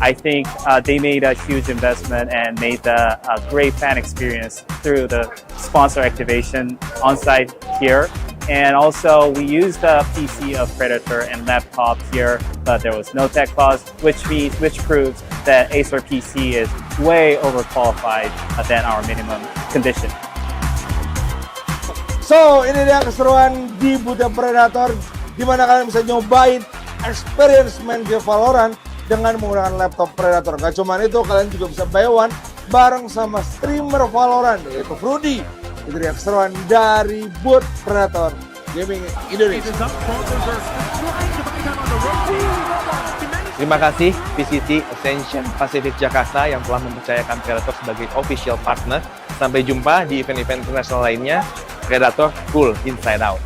I think they made a huge investment and made a great fan experience through the sponsor activation on site here. And also, we used the PC of Predator and laptop here, but there was no tech clause, which proves that Acer PC is way overqualified than our minimum condition. So, ini dia keseruan di booth Predator, di mana kalian bisa nyobain experience main game Valorant dengan menggunakan laptop Predator. Gak cuma itu, kalian juga bisa buy one bareng sama streamer Valorant, yaitu Rudy. Itu dia keseruan dari booth Predator Gaming Indonesia. Terima kasih VCT Ascension Pacific Jakarta yang telah mempercayakan Predator sebagai official partner. Sampai jumpa di event-event internasional lainnya. Predator cool inside out.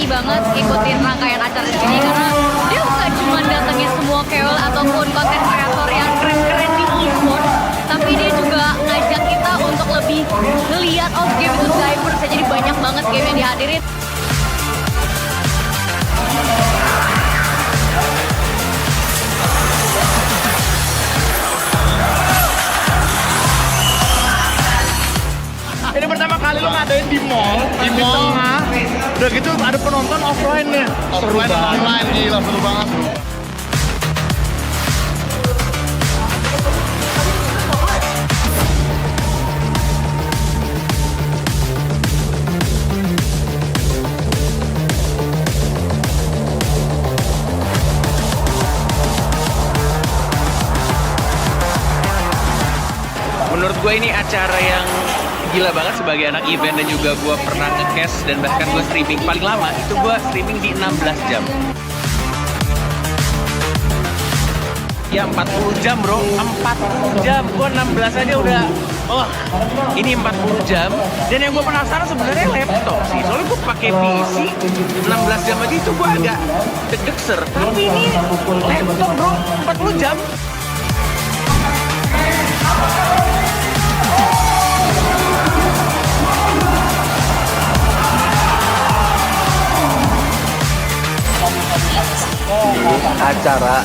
happy banget ikutin rangkaian acara di sini karena dia bukan cuma datengin semua KOL ataupun konten kreator yang keren-keren di esports, tapi dia juga ngajak kita untuk lebih ngeliat game itu diverse, jadi banyak banget game yang dihadirin. Ini pertama kali lo ngadain di mall, di tengah. Udah gitu ada penonton offline-nya. Offline dan online, gila seru banget bro. Menurut gue ini acara yang gila banget sebagai anak event, dan juga gue pernah nge-cast dan bahkan gue streaming paling lama itu gue streaming di 16 jam. Ya 40 jam bro, 40 jam, gue 16 aja udah, ini 40 jam. Dan yang gue penasaran sebenarnya laptop sih, soalnya gue pakai PC 16 jam aja itu gue agak deg-degser, tapi ini laptop bro 40 jam. Acara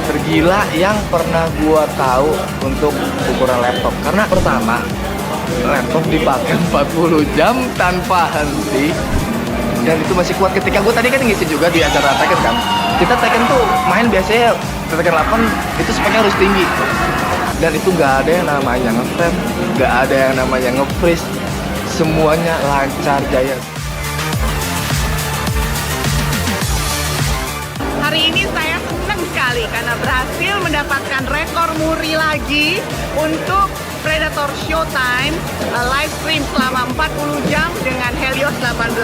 tergila yang pernah gua tahu untuk ukuran laptop. Karena pertama, laptop dipakai 40 jam tanpa henti. Dan itu masih kuat ketika gua tadi kan ngisi juga di acara Tekken kan. Kita Tekken tuh main biasanya Tekken 8 itu speknya harus tinggi. Dan itu nggak ada yang namanya nge-frame, nggak ada yang namanya nge-freeze. Semuanya lancar jaya. Hari ini saya senang sekali karena berhasil mendapatkan rekor muri lagi untuk Predator Showtime live stream selama 40 jam dengan Helios 18.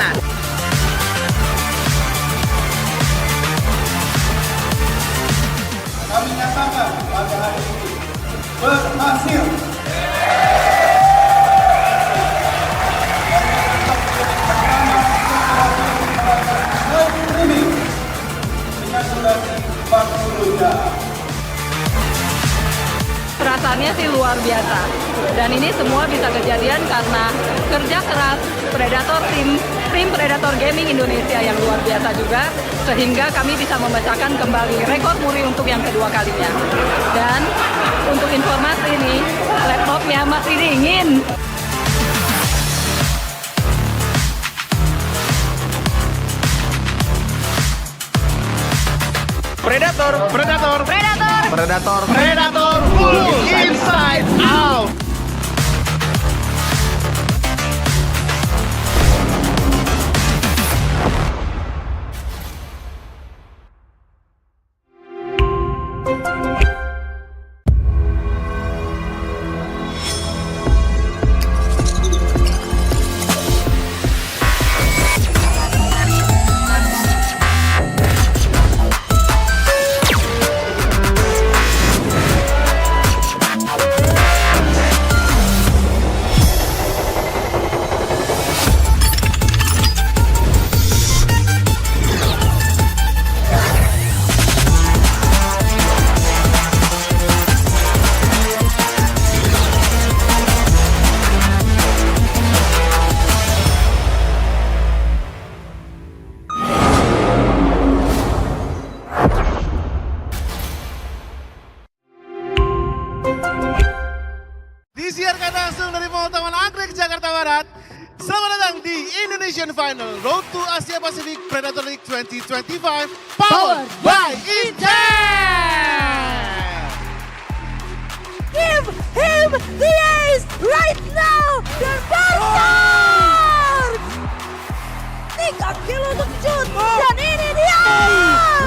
Kami nyatakan pada hari ini berhasil. Perasaannya sih luar biasa, dan ini semua bisa kejadian karena kerja keras tim Predator Gaming Indonesia yang luar biasa juga, sehingga kami bisa memecahkan kembali rekor muri untuk yang kedua kalinya. Dan untuk informasi ini, laptopnya masih dingin. Predator, Predator, Predator, Predator, Predator, full inside out. Disiarkan langsung dari Mall Taman Anggrek, Jakarta Barat. Selamat datang di Indonesian Final Road to Asia Pasifik Predator League 2025 powered by Intel. Give him the ace right now! Dan bertarung! 3 kilo untuk shoot, dan ini dia!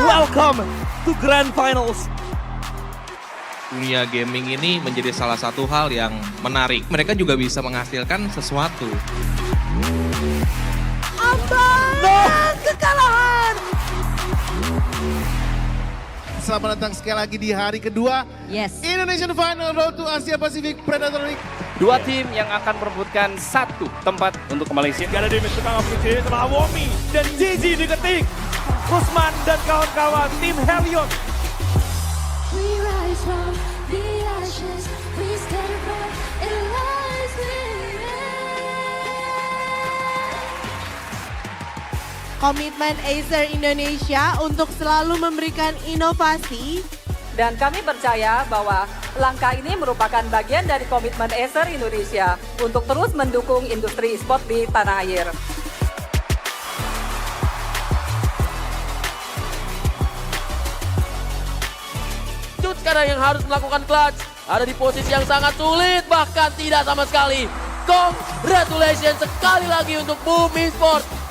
Welcome to Grand Finals. Dunia gaming ini menjadi salah satu hal yang menarik. Mereka juga bisa menghasilkan sesuatu. Ambang kekalahan! Selamat datang sekali lagi di hari kedua Yes. Indonesian Final Road to Asia Pasifik Predator League Dua tim yang akan merebutkan satu tempat untuk ke Malaysia. Gak ada damage tukang aplikasi sama Womi dan Gigi diketik. Usman dan kawan-kawan tim Helios. We rise from the ashes, we stand up, it lies Komitmen Acer Indonesia untuk selalu memberikan inovasi. Dan kami percaya bahwa langkah ini merupakan bagian dari komitmen Acer Indonesia untuk terus mendukung industri e-sport di tanah air. Cut sekarang yang harus melakukan clutch. Ada di posisi yang sangat sulit, bahkan tidak sama sekali. Congratulations sekali lagi untuk BOOM Esports.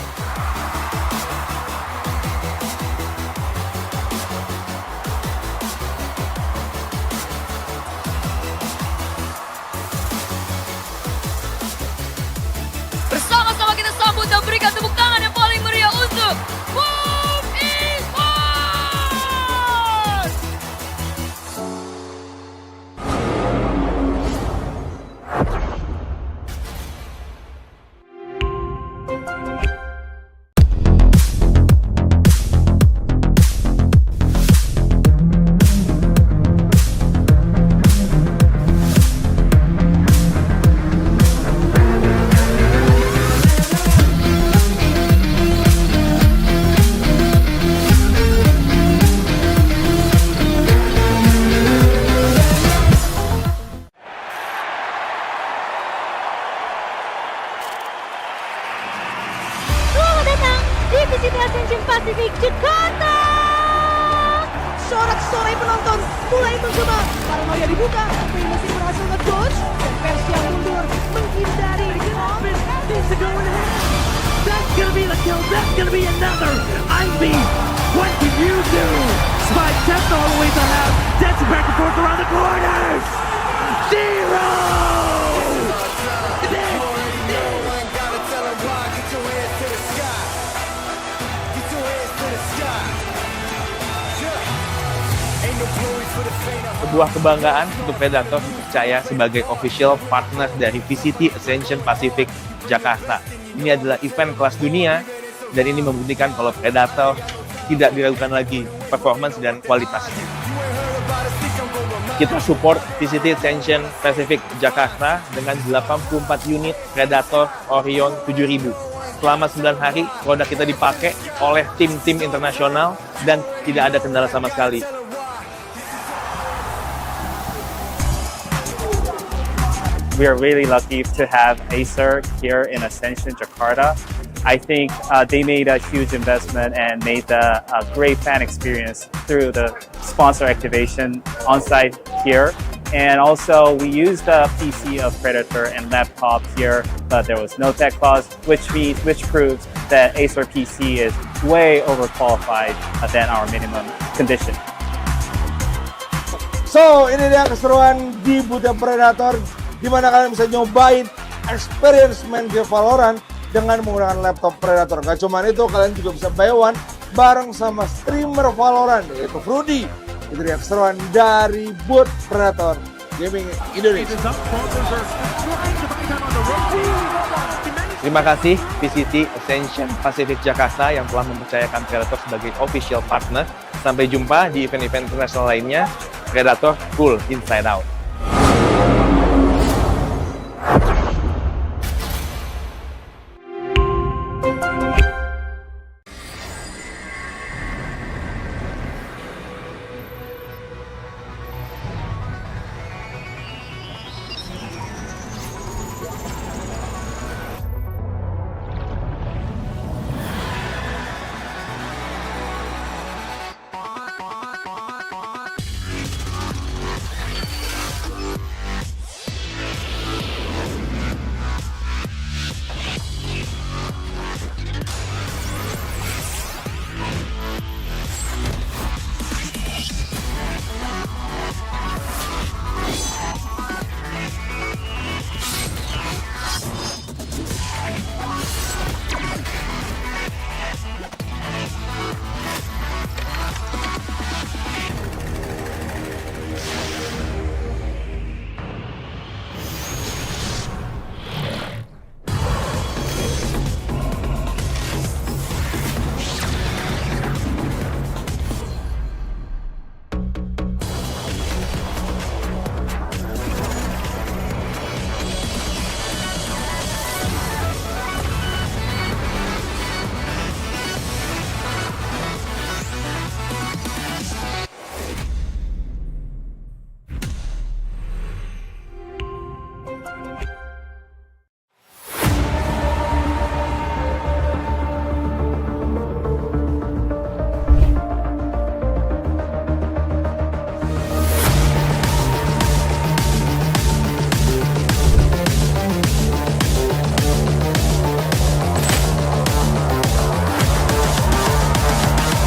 Bersama-sama kita sambut dan berikan tepuk tangan yang paling meriah untuk BOOM Esports! Selamat datang di Visiti Ascension Pasifik Jakarta. Sorak-sorai penonton mulai menggema. Paranoia dibuka, tapi mesin berhasil nge-dodge dan Persia mundur menghindari That's gonna be the kill. That's gonna be another. Ivy, what can you do? Spike tapped all the way to half. Dancing back and forth around the corners. Zero. Sebuah kebanggaan untuk Predator dipercaya sebagai official partner dari VCT Ascension Pasifik Jakarta. Ini adalah event kelas dunia dan ini membuktikan kalau Predator tidak diragukan lagi performance dan kualitasnya. Kita support VCT Ascension Pasifik Jakarta dengan 84 unit Predator Orion 7000. Selama 9 hari, produk kita dipakai oleh tim-tim internasional dan tidak ada kendala sama sekali. We are really lucky to have Acer here in Ascension, Jakarta. I think they made a huge investment and made a great fan experience through the sponsor activation on site here. And also, we used the PC of Predator and laptop here, but there was no tech clause, which proves that Acer PC is way overqualified than our minimum condition. So, ini dia keseruan di booth Predator, di mana kalian bisa nyobain experience main game Valorant dengan menggunakan laptop Predator. Gak cuma itu, kalian juga bisa buy one bareng sama streamer Valorant, yaitu Rudy. Itu dia keseruan dari booth Predator Gaming Indonesia. Terima kasih VCT Ascension Pasifik Jakarta yang telah mempercayakan Predator sebagai official partner. Sampai jumpa di event-event internasional lainnya. Predator Cool Inside Out.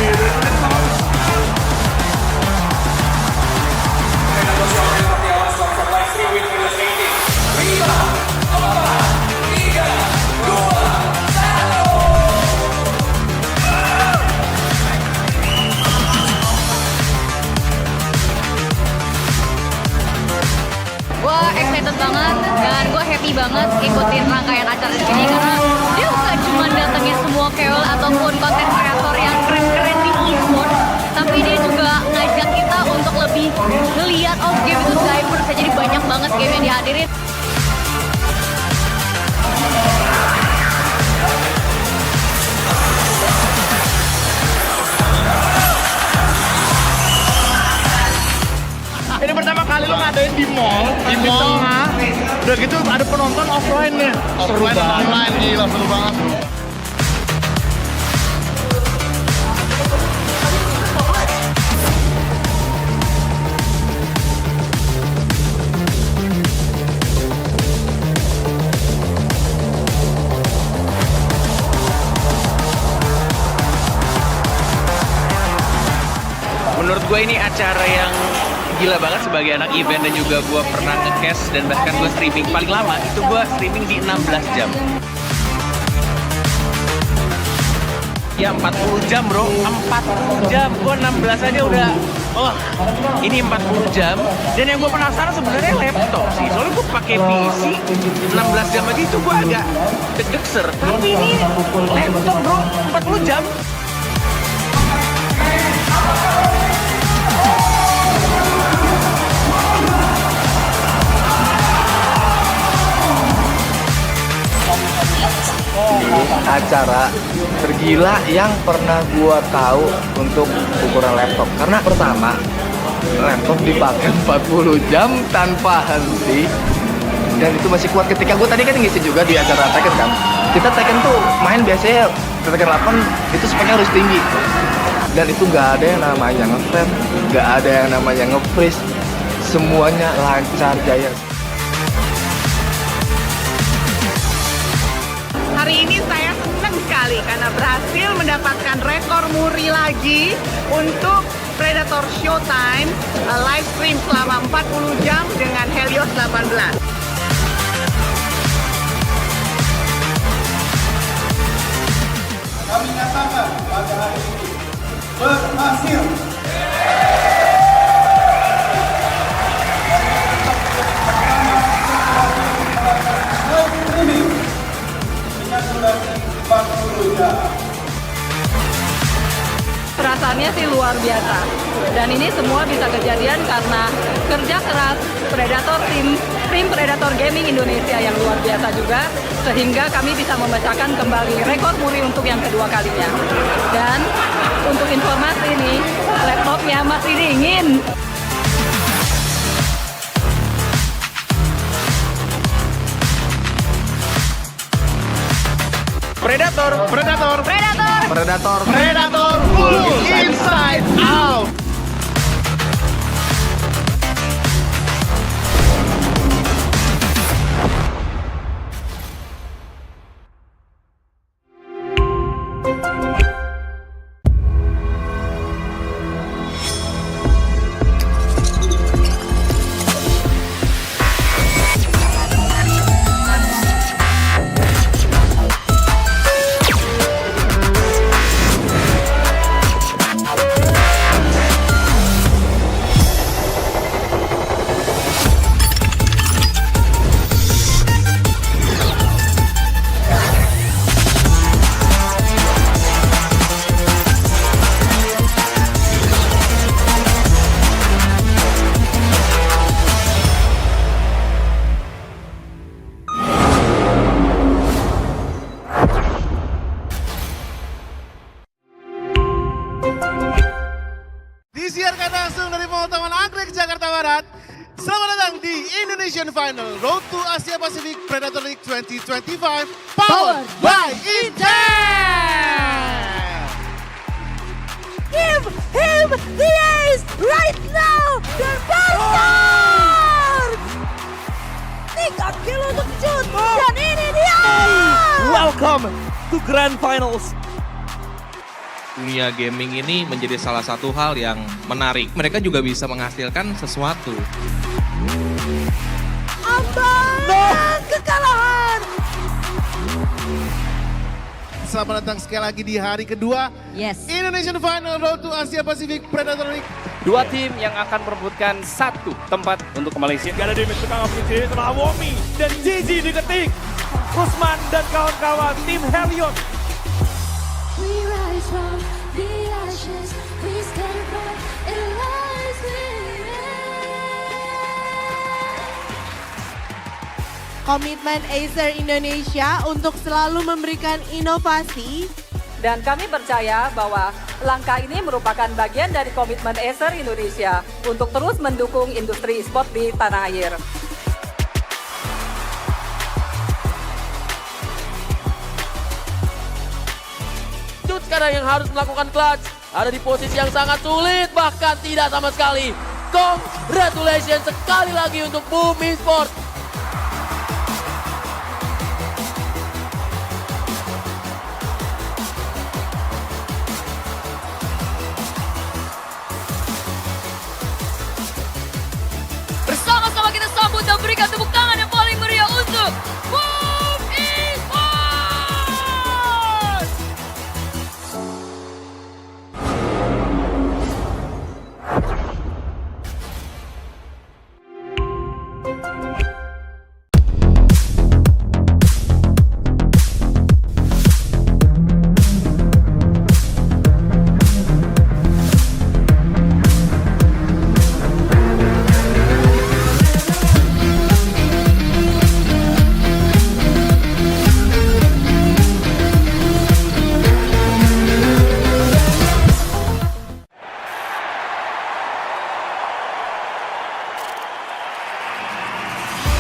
Gue excited banget dan gue happy banget ikutin rangkaian acara di sini karena dia bukan cuma datengin semua KOL ataupun konten kreator yang keren-keren di e-sport, tapi dia juga ngajak kita untuk lebih ngeliat game itu diverse, jadi banyak banget game yang dihadirin. Ini pertama kali lo ngadain di mall, tengah. Udah gitu ada penonton offline-nya. Seru banget. Online, gila seru banget. Menurut gue ini acara yang gila banget sebagai anak event, dan juga gue pernah nge-cast dan bahkan gue streaming paling lama itu gue streaming di 16 jam. Ya 40 jam bro, 40 jam. Gue 16 aja udah, ini 40 jam. Dan yang gue penasaran sebenarnya laptop sih, soalnya gue pakai PC 16 jam aja itu gue agak deg-degser. Tapi ini laptop bro, 40 jam. Acara tergila yang pernah gua tahu untuk ukuran laptop. Karena pertama, laptop dipakai 40 jam tanpa henti. Dan itu masih kuat ketika gua tadi kan ngisi juga di acara Tekken kan. Kita Tekken tuh main biasanya Tekken 8 itu speknya harus tinggi. Dan itu nggak ada yang namanya nge-frame, nggak ada yang namanya nge-freeze. Semuanya lancar jaya. Hari ini saya senang sekali karena berhasil mendapatkan rekor muri lagi untuk Predator Showtime live stream selama 40 jam dengan Helios 18. Kami nyatakan pada hari ini berhasil. Perasaannya sih luar biasa, dan ini semua bisa kejadian karena kerja keras Predator tim Predator Gaming Indonesia yang luar biasa juga, sehingga kami bisa memecahkan kembali rekor muri untuk yang kedua kalinya. Dan untuk informasi nih, laptopnya masih dingin. Predator, Predator, Predator, Predator, Predator, full inside out. Disiarkan langsung dari pengutaman Anggrek, Jakarta Barat. Selamat datang di Indonesian Final Road to Asia Pasifik Predator League 2025 powered by Intel. Give him the ace right now! Bertarung! 3 kilo untuk shoot, dan ini dia! Welcome to Grand Finals. dunia gaming ini menjadi salah satu hal yang menarik. Mereka juga bisa menghasilkan sesuatu. Ambang kekalahan. Selamat datang sekali lagi di hari kedua Indonesian Final Road to Asia Pasifik Predator League. Dua tim yang akan merebutkan satu tempat untuk ke Malaysia. Gak ada damage tukang aplikasi sama Womi dan Gigi diketik. Usman dan kawan-kawan tim Helios. We rise from the ashes, we stand from it lies Komitmen Acer Indonesia untuk selalu memberikan inovasi. Dan kami percaya bahwa langkah ini merupakan bagian dari komitmen Acer Indonesia untuk terus mendukung industri e-sport di tanah air. Cut sekarang yang harus melakukan clutch ada di posisi yang sangat sulit, bahkan tidak sama sekali. Congratulations sekali lagi untuk BOOM Esports. Bersama-sama kita sambut dan berikan tepuk tangan yang paling meriah untuk BOOM Esports!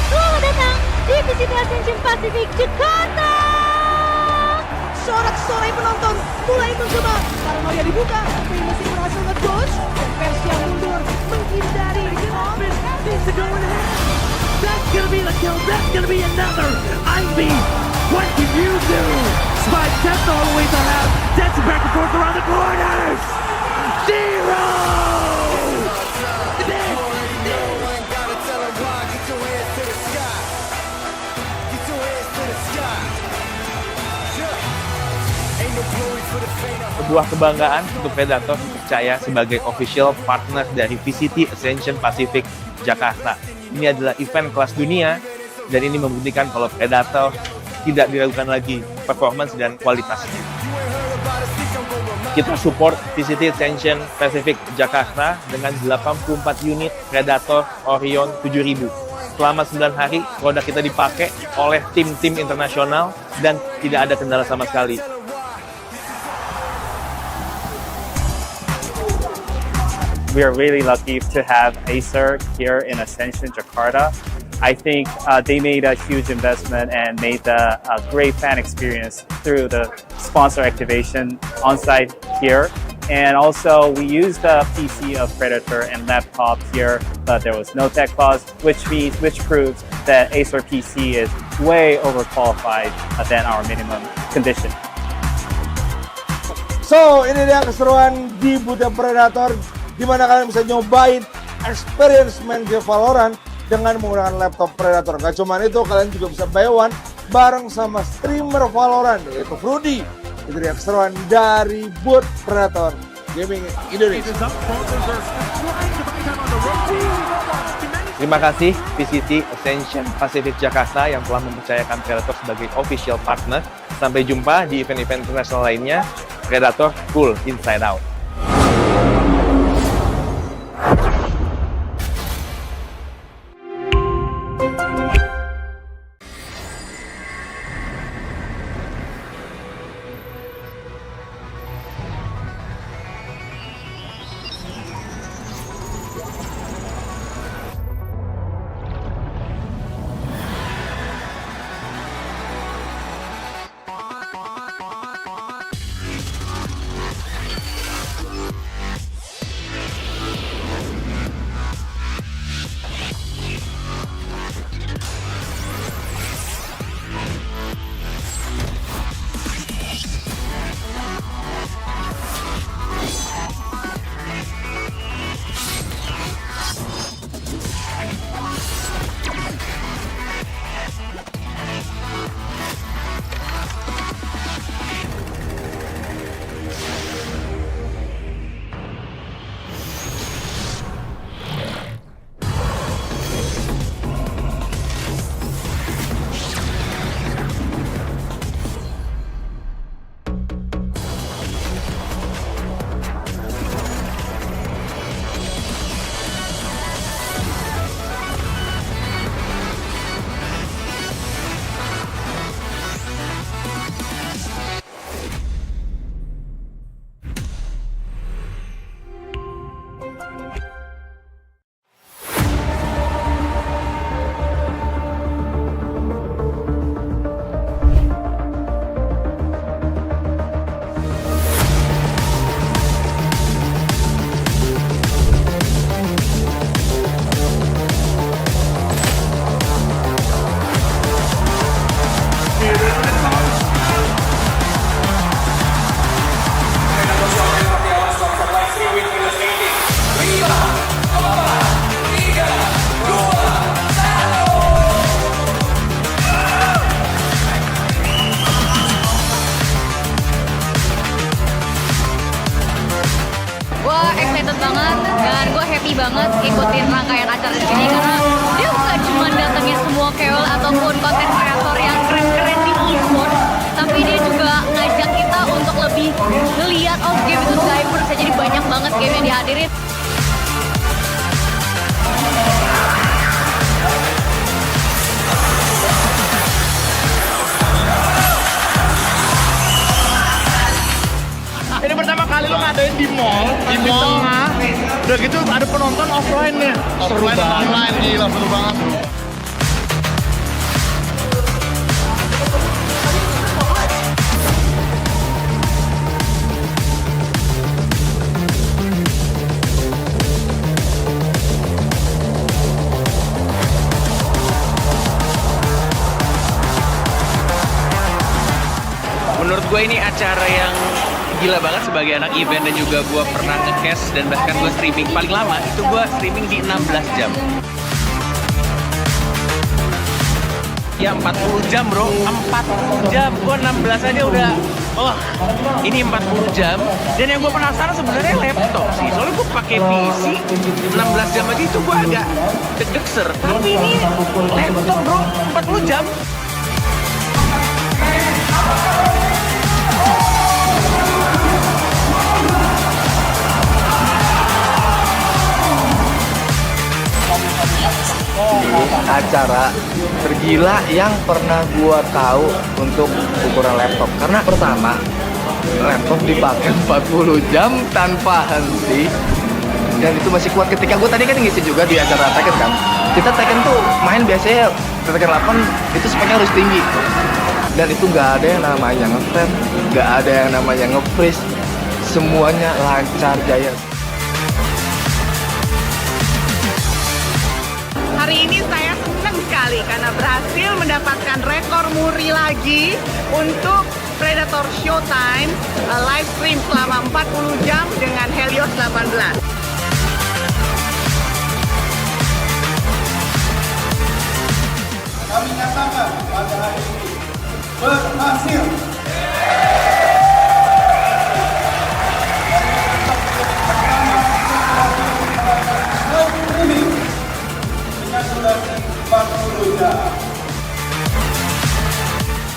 Selamat datang di Visiti Ascension Pasifik Jakarta. Sorak-sorai penonton mulai menggema. Paranoia dibuka, tapi mesin berhasil nge-dodge dan versi yang mundur menghindari That's gonna be the kill. That's gonna be another. Ivy, what can you do? Spike test all the way to half. Dancing back and forth around the corners. Zero. Sebuah kebanggaan untuk Predator dipercaya sebagai official partner dari VCT Ascension Pacific Jakarta. Ini adalah event kelas dunia dan ini membuktikan kalau Predator tidak diragukan lagi performance dan kualitasnya. Kita support VCT Ascension Pacific Jakarta dengan 84 unit Predator Orion 7000. Selama 9 hari, produk kita dipakai oleh tim-tim internasional dan tidak ada kendala sama sekali. We are really lucky to have Acer here in Ascension, Jakarta. I think they made a huge investment and made a great fan experience through the sponsor activation on site here. And also, we used the PC of Predator and laptop here, but there was no tech clause, which proves that Acer PC is way overqualified than our minimum condition. So, ini dia keseruan di booth Predator, di mana kalian bisa nyobain experience main game Valorant dengan menggunakan laptop Predator. Gak cuma itu, kalian juga bisa buy one bareng sama streamer Valorant, yaitu Rudy. Itu dia keseruan dari booth Predator Gaming Indonesia. Terima kasih VCT Ascension Pacific Jakarta yang telah mempercayakan Predator sebagai official partner. Sampai jumpa di event-event internasional lainnya. Predator full inside out. banget dan gue happy banget ikutin rangkaian acara di sini karena dia bukan cuma datengin semua KOL ataupun konten kreator yang keren-keren di e-sport, tapi dia juga ngajak kita untuk lebih ngeliat game itu diverse, jadi banyak banget game yang dihadirin. Ini pertama kali lo ngadain di mall, di tengah. Udah gitu ada penonton offline-nya. Offline dan online, gila seru banget. Menurut gue ini acara yang gila banget sebagai anak event, dan juga gue pernah nge-cast dan bahkan gue streaming paling lama itu gue streaming di 16 jam. Ya 40 jam bro, 40 jam. Gue 16 aja udah, ini 40 jam. Dan yang gue penasaran sebenarnya laptop sih, soalnya gue pakai PC 16 jam aja itu gue agak deg-degser. Tapi ini laptop bro, 40 jam. Acara tergila yang pernah gua tahu untuk ukuran laptop. Karena pertama, laptop dipakai 40 jam tanpa henti. Dan itu masih kuat ketika gua tadi kan ngisi juga di acara Tekken kan. Kita Tekken tuh main biasanya Tekken 8 itu speknya harus tinggi. Dan itu nggak ada yang namanya nge-frame, nggak ada yang namanya nge-freeze. Semuanya lancar jaya. Hari ini saya senang sekali karena berhasil mendapatkan rekor muri lagi untuk Predator Showtime live stream selama 40 jam dengan Helios 18. Kami nyatakan pada hari ini berhasil.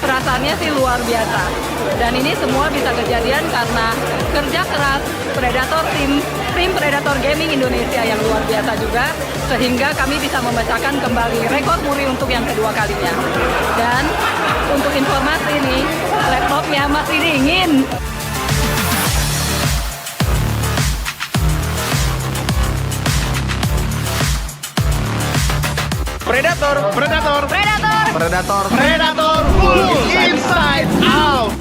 Perasaannya sih luar biasa, dan ini semua bisa kejadian karena kerja keras Predator tim Predator Gaming Indonesia yang luar biasa juga, sehingga kami bisa memecahkan kembali rekor muri untuk yang kedua kalinya. Dan untuk informasi nih, laptopnya masih dingin. Predator, Predator, Predator, Predator, Predator, full inside out.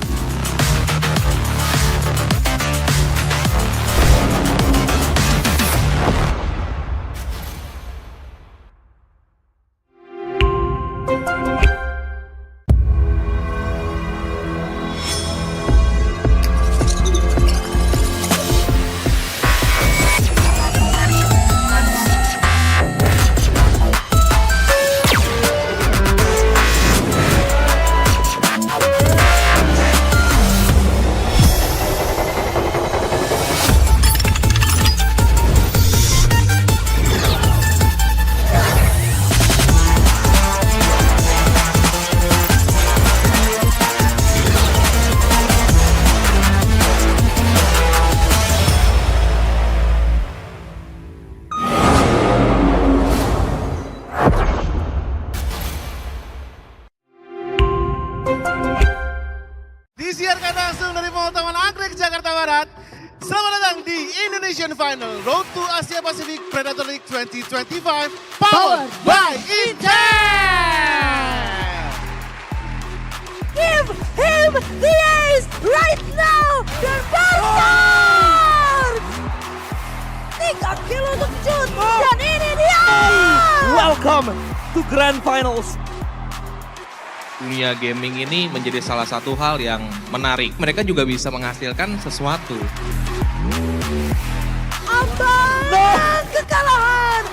Disiarkan langsung dari Taman Anggrek, Jakarta Barat. Selamat datang di Indonesian Final Road to Asia Pasifik Predator League 2025 powered by Intel. Give him the ace right now! Dan bertarung! 3 kilo untuk shoot, dan ini dia! Welcome to Grand Finals. Dunia gaming ini menjadi salah satu hal yang menarik. Mereka juga bisa menghasilkan sesuatu. Ambang kekalahan!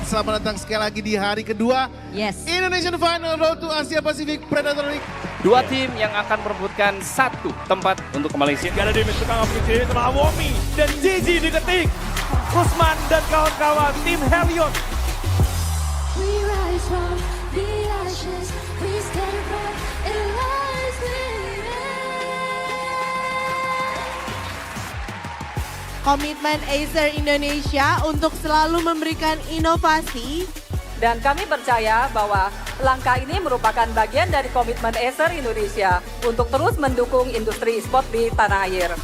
Selamat datang sekali lagi di hari kedua Yes. Indonesian Final Road to Asia Pasifik Predator League Dua tim yang akan merebutkan satu tempat untuk ke Malaysia. Gak ada damage tukang aplikasi sama Womi dan Gigi diketik. Usman dan kawan-kawan tim Helios. We rise from the ashes, we stand firm, it lies Komitmen Acer Indonesia untuk selalu memberikan inovasi. Dan kami percaya bahwa langkah ini merupakan bagian dari komitmen Acer Indonesia untuk terus mendukung industri e-sport di tanah air.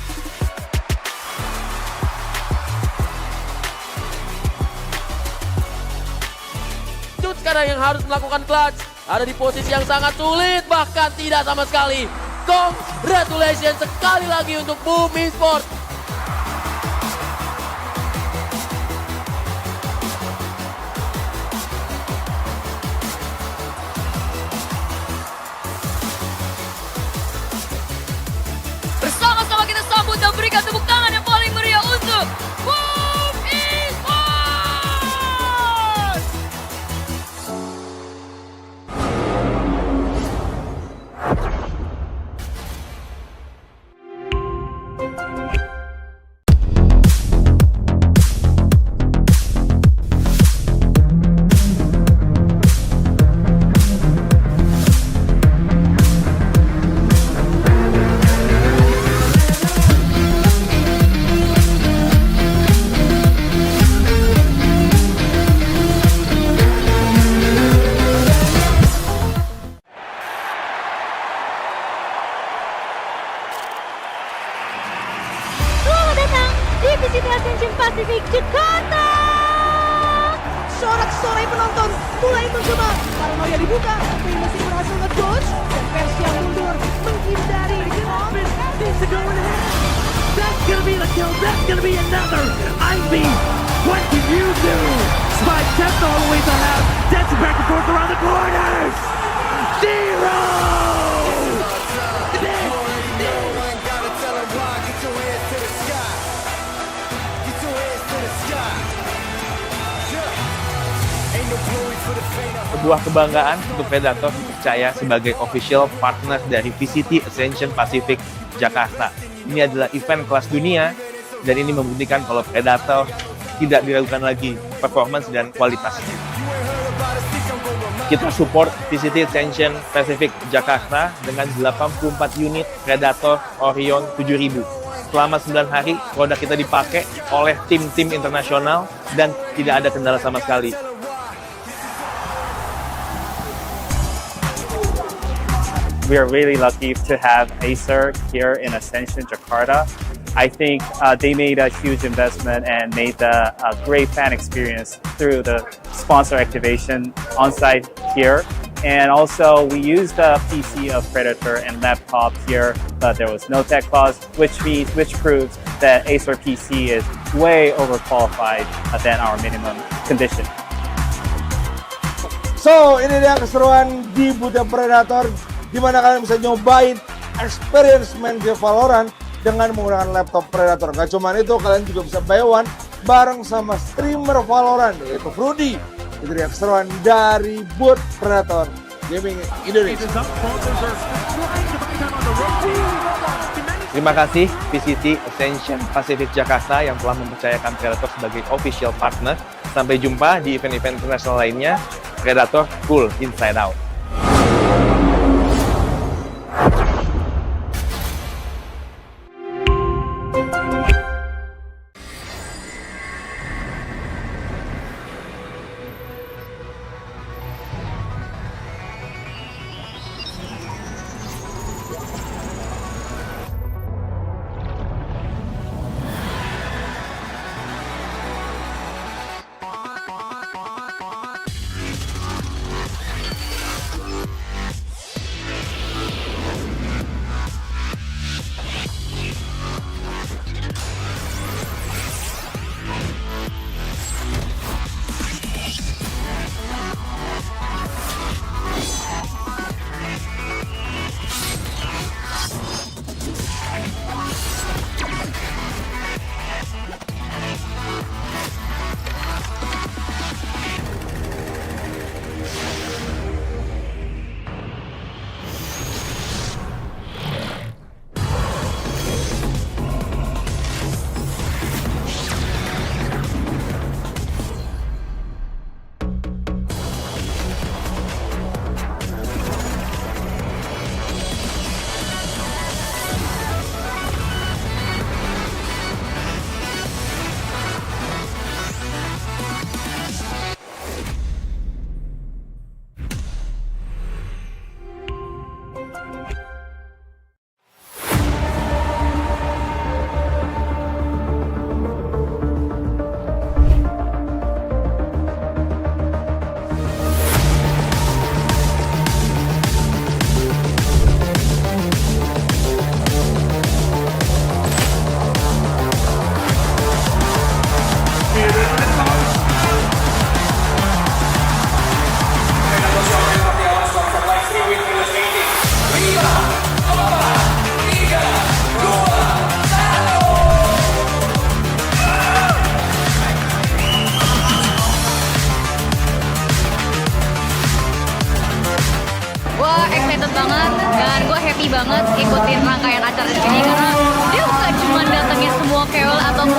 Cut sekarang yang harus melakukan clutch ada di posisi yang sangat sulit, bahkan tidak sama sekali. Congratulations sekali lagi untuk BOOM Esports. Bersama-sama kita sambut dan berikan tepuk tangan yang paling meriah untuk BOOM Esports! Selamat datang di Visiti Ascension Pasifik Jakarta. Sorak-sorai penonton mulai menggema. Paranoia dibuka, Primus berhasil nge-dodge dan Persia mundur menghindari Things are going ahead. That's gonna be the kill. That's gonna be another IV. What can you do? Spike tapped all the way to half. Dancing back and forth around the corners. Zero. Sebuah kebanggaan untuk Predator dipercaya sebagai official partner dari VCT Ascension Pacific Jakarta. Ini adalah event kelas dunia dan ini membuktikan kalau Predator tidak diragukan lagi performance dan kualitasnya. Kita support VCT Ascension Pacific Jakarta dengan 84 unit Predator Orion 7000. Selama 9 hari, produk kita dipakai oleh tim-tim internasional dan tidak ada kendala sama sekali. We are really lucky to have Acer here in Ascension, Jakarta. I think they made a huge investment and made a great fan experience through the sponsor activation on site here. And also, we used the PC of Predator and laptop here, but there was no tech clause, which proves that Acer PC is way overqualified than our minimum condition. So, ini dia keseruan di booth Predator, di mana kalian bisa nyobain experience main game Valorant dengan menggunakan laptop Predator. Gak cuma itu, kalian juga bisa buy one bareng sama streamer Valorant, yaitu Rudy. Itu dia keseruan dari booth Predator Gaming Indonesia. Terima kasih VCT Ascension Pacific Jakarta yang telah mempercayakan Predator sebagai official partner. Sampai jumpa di event-event internasional lainnya. Predator cool inside out.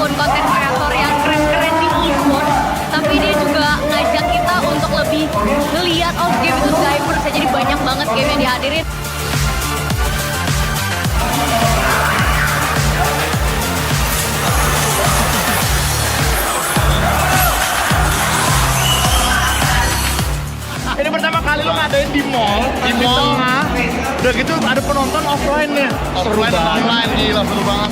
ataupun konten kreator yang keren-keren di esports, tapi dia juga ngajak kita untuk lebih ngeliat oh game itu diverse, jadi banyak banget game yang dihadirin. Ini pertama kali lo ngadain di mall, di tengah. Udah gitu ada penonton offline-nya. Offline sama online, gila seru banget.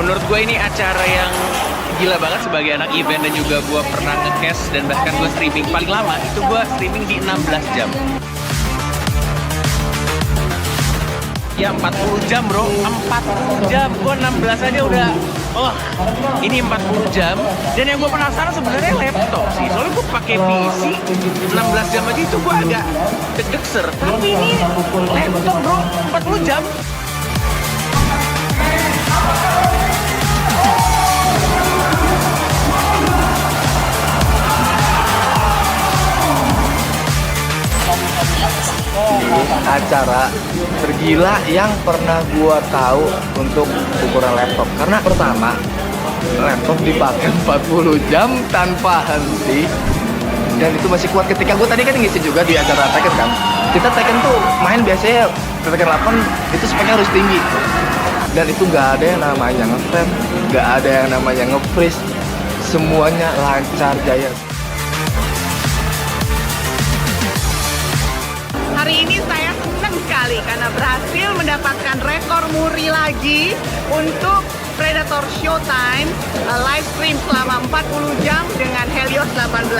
Menurut gue ini acara yang gila banget sebagai anak event, dan juga gue pernah nge-cast dan bahkan gue streaming paling lama itu gue streaming di 16 jam. Ya 40 jam bro, 40 jam, gue 16 aja udah, ini 40 jam. Dan yang gue penasaran sebenarnya laptop sih, soalnya gue pakai PC 16 jam aja itu gue agak deg-degser. Tapi ini laptop bro, 40 jam. Acara tergila yang pernah gua tahu untuk ukuran laptop. Karena pertama, laptop dipakai 40 jam tanpa henti. Dan itu masih kuat. Ketika gua tadi kan ngisi juga di acara Tekken kan. Kita Tekken tuh main biasanya Tekken 8 itu speknya harus tinggi. Dan itu nggak ada yang namanya nge-frame, nggak ada yang namanya nge-freeze. Semuanya lancar jaya. Hari ini saya senang sekali karena berhasil mendapatkan rekor muri lagi untuk Predator Showtime live stream selama 40 jam dengan Helios 18.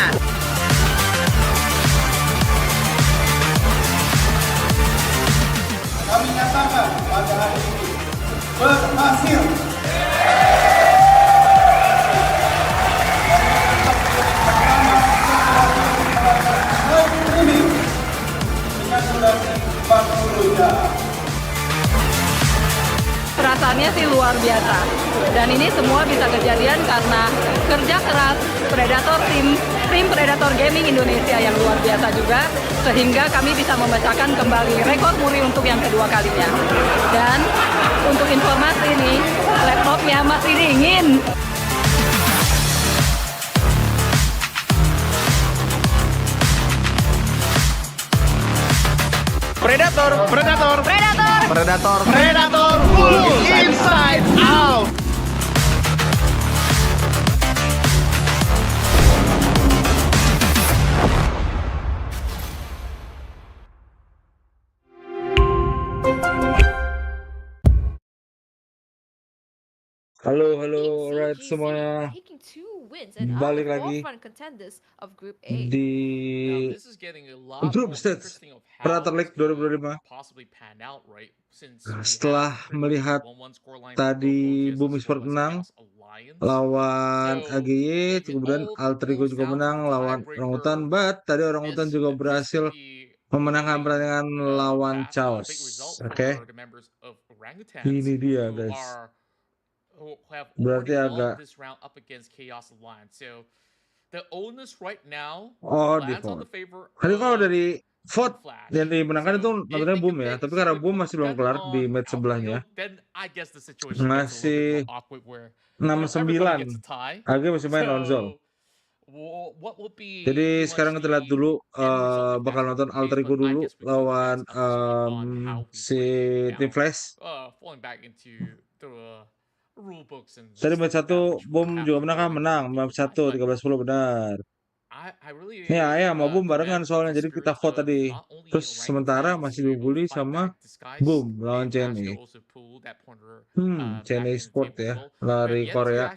Kami nyatakan pada hari ini berhasil. Perasaannya sih luar biasa, dan ini semua bisa kejadian karena kerja keras Predator tim Predator Gaming Indonesia yang luar biasa juga, sehingga kami bisa memecahkan kembali rekor muri untuk yang kedua kalinya. Dan untuk informasi nih, laptopnya masih dingin. Predator, Predator, Predator, Predator, Predator, full inside out. Halo, alright semuanya. Balik lagi di grup stage Predator League 2025. Setelah melihat tadi BOOM Esports menang lawan AGY, kemudian Alter Ego juga menang lawan Orangutan, but tadi Orangutan juga berhasil memenangkan pertandingan lawan Chaos. Oke. Ini dia, guys. Berarti agak di vote. Tadi kalau dari vote yang dimenangkan itu nontonnya BOOM ya, tapi karena BOOM masih belum kelar di match sebelahnya, masih 6-9, AG masih main lawan Zol. Jadi sekarang kita lihat dulu, bakal nonton Alter Ego dulu lawan si Tim Flash. Tadi match 1 BOOM juga menang kan? Menang match 1 13-10 benar. Ini Ayah sama BOOM barengan soalnya, jadi kita vote tadi. Terus sementara masih dibully sama BOOM lawan CNE. CNE Sport ya, lari Korea.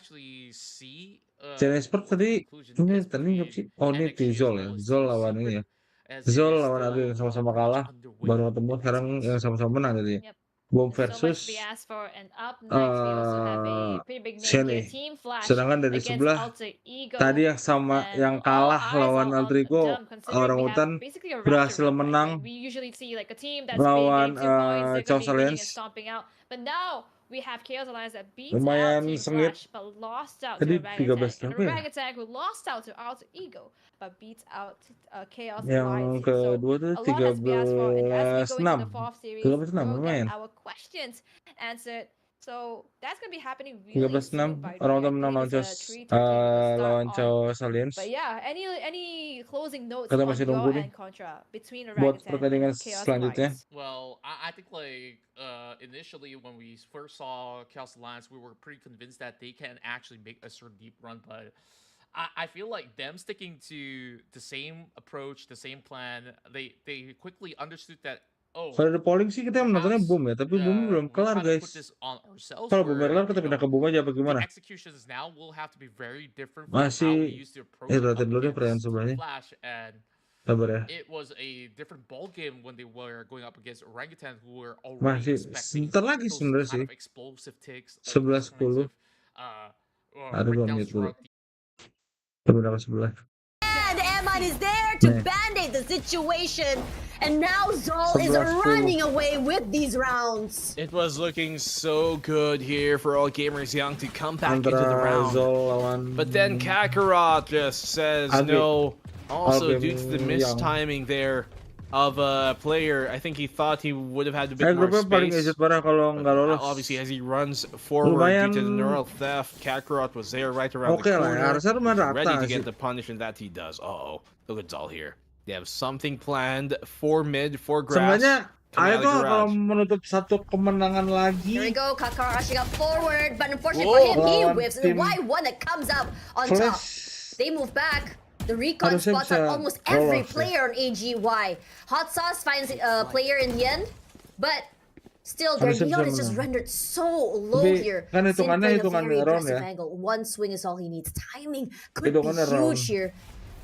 CNE Sport tadi ini nggak sih? Oh ini di Zol ya, Zol lawan ini ya. Zol lawan Adi yang sama-sama kalah, baru ketemu sekarang yang sama-sama menang tadi. Boom So much to versus be asked for, and up next we also have a pretty big name here, sini. Team Flash Sedangkan dari against sebelah Alter Ego. tadi yang sama And yang all kalah eyes lawan are on Alter Ego, them, considering we have Orangutan basically a round to berhasil run, right? menang Like, we usually see like a team that's big, lawan getting 2 points, they're gonna be winning and Challenge. stomping out. But now we have Chaos Alliance that beats out Lumayan Team sengit. Flash, but lost out Tadi to Orangutan. 13 And apa ya? Orangutan who lost out to Alter Ego, but beats out Chaos Yang Alliance here. So kedua tuh a lot has to be asked for, and as we go into 13-6. the fourth series, 13-6 we'll lumayan. get our questions answered. So that's gonna be happening really 13-6 soon. By the way, Orangutan I menang lawan believe it's a 3 to 2 lawan start on. Challenge. But yeah, any closing notes Kita on masih your nunggu nih end, Contra, between buat Orangutan pertandingan and Chaos selanjutnya. Alliance? Well, I think like initially when we first saw Chaos Alliance, we were pretty convinced that they can actually make a sort of deep run, but I feel like them sticking to the same approach, the same plan, they quickly understood that, oh, Kalau ada polling sih kita menontonnya Boom ya, tapi Boom belum we're kelar trying to put guys. this on ourselves Kalau Boom where, kelar kita you pindah know, ke Boom aja apa the gimana? executions now will have to be very different from how we Masih used to approach it lihatin up dulu deh pertanyaan against sebelahnya. Flash, and Sabar ya. it was a different ball game when they were going up against Orangutan, who were Masih already expecting sebentar lagi those sebenarnya kind sih. of explosive takes, 11-10. Ada 2 menit breakdowns dulu. throughout the Kita pindah ke sebelah. And Eman is there to band-aid the situation. And now Zol is 11-10. running away with these rounds. It was looking so good here for all gamers young to come back into the Antara round. Zol lawan But then Kakarot just says Abi. no. Also, Abi due to the yang- mistiming there of a player, I think he thought he would have had a bit more grupnya paling space. exit parah kalau nggak lolos. Obviously, as he runs forward Lumayan- due to the neural theft, Kakarot was there right around Oke the lah, corner, harusnya lumayan rata ready to sih. get the punishment that he does. Uh-oh, look at Zol here. They have something planned for mid, for grass. Sebenarnya coming out Ayo of the tuh kalau garage. menutup satu kemenangan Here we lagi. go, Kakarot rushing up forward, but unfortunately for him, he Lawan whiffs. tim The Y1 that comes out on top. Flash. They move back. The recon Harusnya spots on bisa almost every lolos ya. player on AGY. Hot Sauce finds a player in the end, but still their Harusnya neon bisa is just menang. rendered so low Tapi here. kan Zin hitungannya playing a very round aggressive ya. angle. One swing is all he needs. Timing could be Hitungannya round. huge here.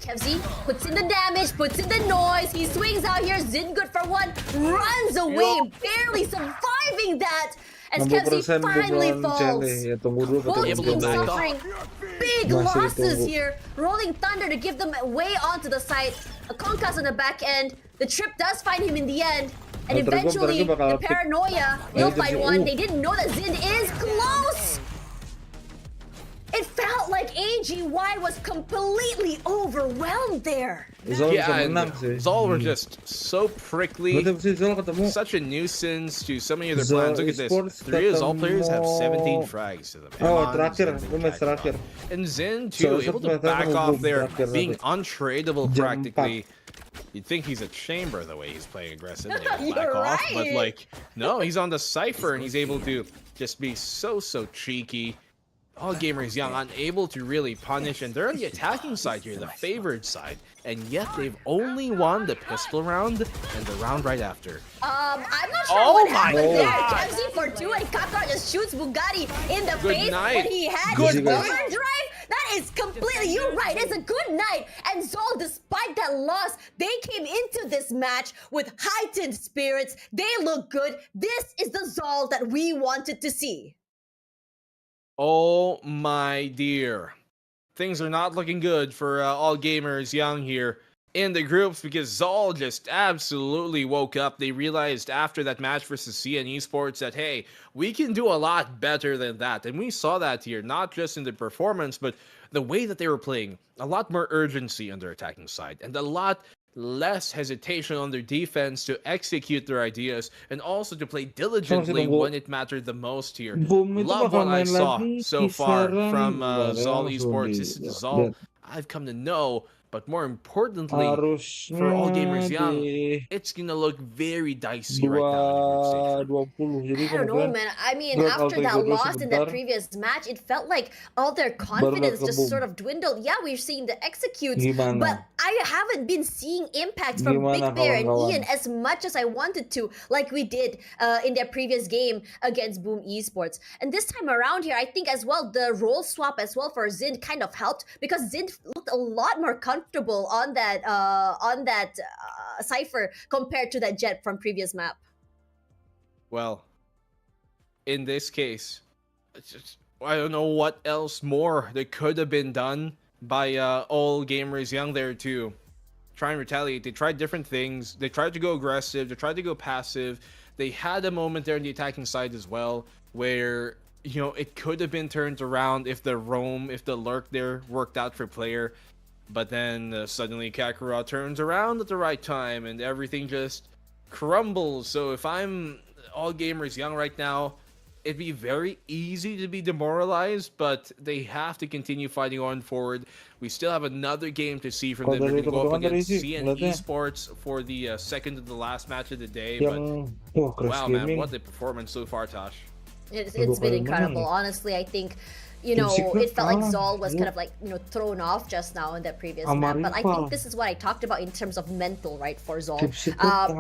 Kevzi puts in the damage, puts in the noise. He swings out here. Zin good for one, runs away, barely surviving that. As Kevzi 60% finally bukan falls. Cele. Ya tunggu dulu Both ketemu teams Boom. suffering big Masih losses ditunggu. here. Rolling Thunder to give them way onto the side. A concuss on the back end. The trip does find him in the end. And Alter Ego eventually, bakal the pick. paranoia will Jadi, find one. They didn't know that Zin is close. It felt like AGY was completely overwhelmed there. Zol bisa Yeah, menang and sih. Zol were just so prickly. Berarti pasti Zol ketemu. Such a nuisance to so many of their Zol plans. Look at this. Esports 3 of Zol players have 17 ketemu- frags to them. Oh, Eman, terakhir, Zin, itu match terakhir. And Zin So, too, able to satu back match off Boom there, terakhir being nanti. untradeable Jam practically. You'd think he's a chamber the way he's playing aggressive and able to You're back off, but right. like, no, he's on the Cypher and he's able to just be so cheeky. All gamers young, unable to really punish, and they're on the attacking side here, the favored side, and yet they've only won the pistol round and the round right after. I'm not sure Oh what my happened there. God. Kevzi for 2 and Kakarot just shoots Bugatti in the Good face night. when he had Good his night. overdrive. That is completely, you're right, it's a good night. And Zol, despite that loss, they came into this match with heightened spirits. They look good. This is the Zol that we wanted to see. Oh my dear. Things are not looking good for all gamers young here in the groups because Zol just absolutely woke up. They realized after that match versus CN Esports that, hey, we can do a lot better than that. And we saw that here, not just in the performance, but the way that they were playing. A lot more urgency on their attacking side and a lot less hesitation on their defense to execute their ideas and also to play diligently when it mattered the most here. Boom itu Love bakal what I main saw lagi so far kisaran from berapa ya, Zol langsung Esports. di- This is the lihat. Zol I've come to know, but more importantly, Harusnya for all gamers young, di it's gonna look very dicey right now. 2-20. Jadi I don't know, man. I mean, Grab after Alter that Ego dulu loss in that sebentar. previous match, it felt like all their confidence ke just Boom. sort of dwindled. Yeah, we're seeing the executes, Gimana? but I haven't been seeing impact from Gimana, Big Bear and kawan-kawan? Ian as much as I wanted to, like we did in their previous game against Boom Esports. And this time around here, I think as well, the role swap as well for Zin kind of helped because Zin looked a lot more comfortable on that Cypher compared to that Jet from previous map. Well, in this case, I don't know what else more that could have been done by all gamers young there to try and retaliate. They tried different things. They tried to go aggressive. They tried to go passive. They had a moment there on the attacking side as well where, you know, it could have been turned around if the roam, if the lurk there worked out for player. But then suddenly Kakarot turns around at the right time and everything just crumbles. So if I'm all gamers young right now, it'd be very easy to be demoralized, but they have to continue fighting on forward. We still have another game to see from them. They're going to go up against CN Esports for the second to the last match of the day. But wow, man, what a performance so far, Tosh. It's been incredible. Honestly, I think, you know, it felt like Zol was kind of like, you know, thrown off just now in that previous map. But I think this is what I talked about in terms of mental, right, for Zol.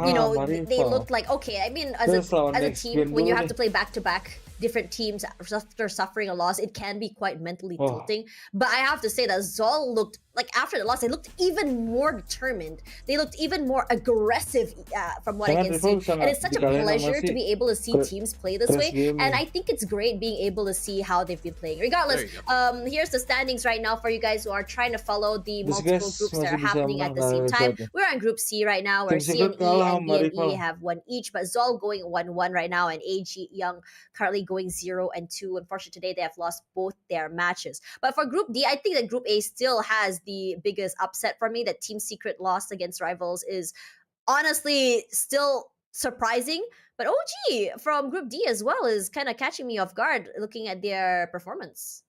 You know, they looked like, okay, I mean, as a team, when you have to play back-to-back different teams after suffering a loss, it can be quite mentally tilting. But I have to say that Zol looked, like after the loss, they looked even more determined. They looked even more aggressive from what I can see. And it's such a pleasure to be able to see teams play this way. And I think it's great being able to see how they've been playing. Regardless, here's the standings right now for you guys who are trying to follow the multiple groups that are happening at the same time. We're on Group C right now, where CNE and BME have one each, but Zol going 1-1 right now, and AG Young currently going 0-2. Unfortunately, today they have lost both their matches. But for Group D, I think that Group A still has the biggest upset for me. That Team Secret loss against Rivals is honestly still surprising. But OG from Group D as well is kind of catching me off guard looking at their performance.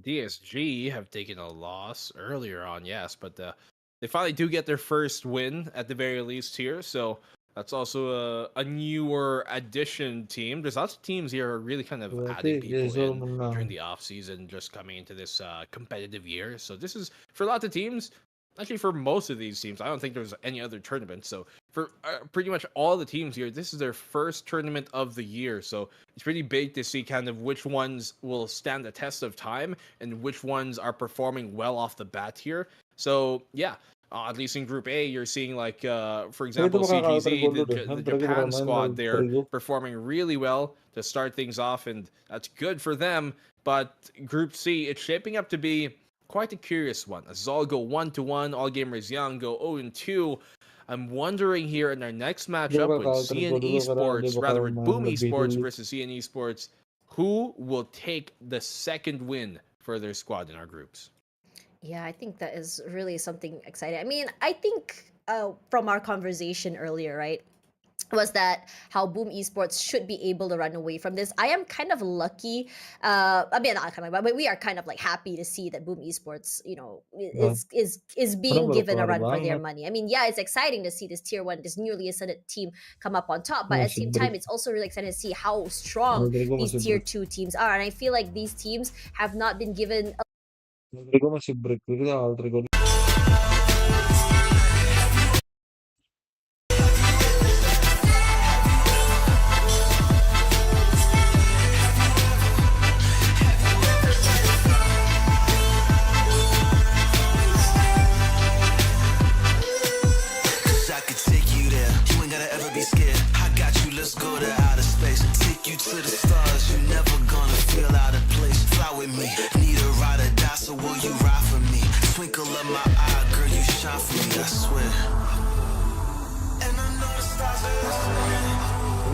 DSG have taken a loss earlier on, yes, but they finally do get their first win at the very least here. So that's also a newer addition team. There's lots of teams here are really kind of adding people in during the off season, just coming into this competitive year. So this is for a lot of teams. Actually, for most of these teams, I don't think there's any other tournament. So for pretty much all the teams here, this is their first tournament of the year. So it's pretty big to see kind of which ones will stand the test of time and which ones are performing well off the bat here. So yeah, at least in Group A, you're seeing like, for example, CGZ, the Japan squad, they're performing really well to start things off, and that's good for them. But Group C, it's shaping up to be quite a curious one. As Zol go 1-1, all gamers young go 0-2. I'm wondering here in our next matchup with CN Esports, rather with BOOM Esports versus CN Esports, who will take the second win for their squad in our groups? Yeah, I think that is really something exciting. I mean, I think from our conversation earlier, right, was that how BOOM Esports should be able to run away from this. I am kind of lucky. I mean, not kind of, but we are kind of like happy to see that BOOM Esports, you know, is being given a run for their money. I mean, yeah, it's exciting to see this tier 1, this newly ascended team come up on top, but at the same time, it's also really exciting to see how strong these tier 2 teams are. And I feel like these teams have not been given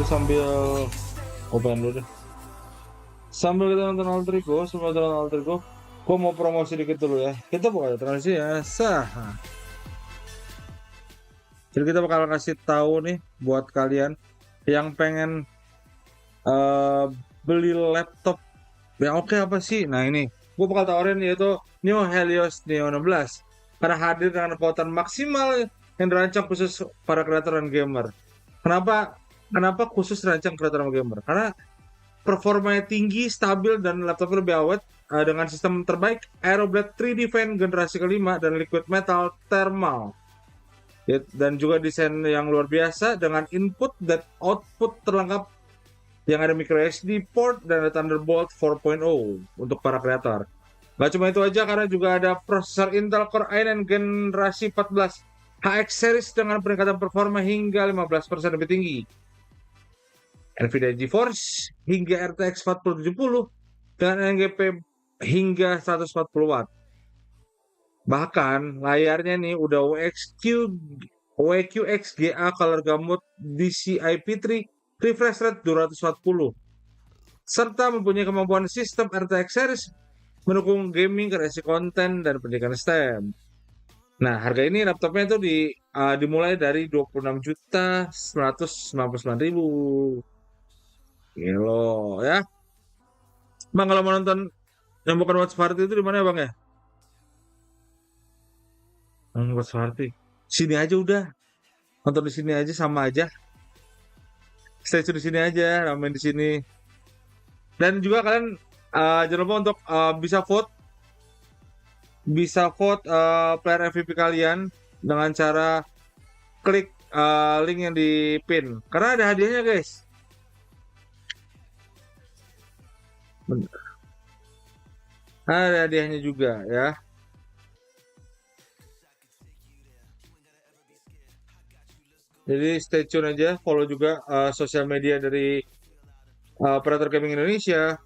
sambil open dulu deh. Sambil kita nonton Alter Ego, gua mau promosi dikit dulu ya. Kita bakal transi ya. Jadi kita bakal kasih tahu nih buat kalian yang pengen beli laptop yang oke apa sih? Nah ini, gua bakal tawarin yaitu Neo Helios Neo 16 karena hadir dengan kekuatan maksimal yang dirancang khusus para kreator dan gamer. Kenapa khusus dirancang kreator dan gamer? Karena performanya tinggi, stabil, dan laptopnya lebih awet dengan sistem terbaik Aeroblade 3D Fan generasi kelima dan liquid metal thermal. Dan juga desain yang luar biasa dengan input dan output terlengkap yang ada micro SD port dan ada Thunderbolt 4.0 untuk para kreator. Gak cuma itu aja, karena juga ada prosesor Intel Core i9 generasi 14 HX series dengan peningkatan performa hingga 15% lebih tinggi. NVIDIA GeForce hingga RTX 4070 dengan NGP hingga 140 watt. Bahkan layarnya nih udah WQXGA color gamut DCI-P3 refresh rate 240 serta mempunyai kemampuan sistem RTX series mendukung gaming, kreasi konten, dan pendidikan STEM. Nah, harga ini laptopnya itu dimulai dari 26.999.000. Gila ya. Bang, kalau mau nonton yang bukan Watch Party itu di mana ya, Bang ya? Watch Party. Sini aja udah. Nonton di sini aja sama aja. Stay tune di sini aja, ramen di sini. Dan juga kalian jangan lupa untuk bisa vote player MVP kalian dengan cara klik link yang di pin. Karena ada hadiahnya, guys. Bentar. Ada hadiahnya juga ya. Jadi stay tune aja, follow juga sosial media dari Predator Gaming Indonesia.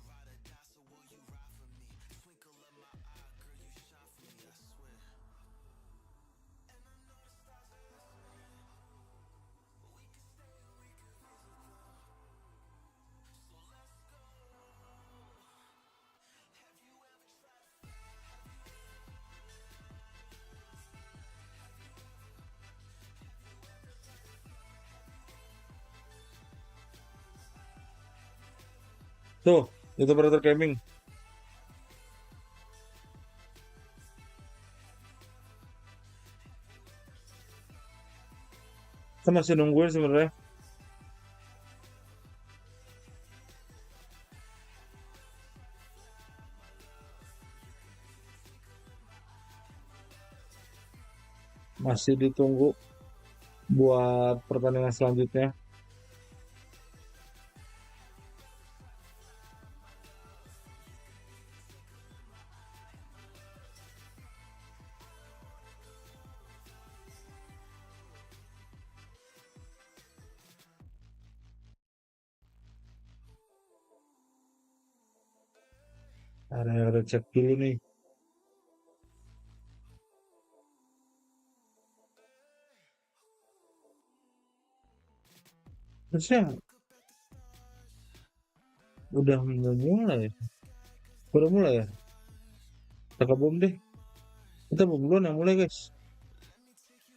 Tuh, itu Predator Gaming. Kita masih nungguin sebenarnya. Masih ditunggu buat pertandingan selanjutnya. Ada cek dulu nih. Harusnya udah mulai. Udah mulai ya? Kita boom deh. Kita boom duluan yang mulai, guys.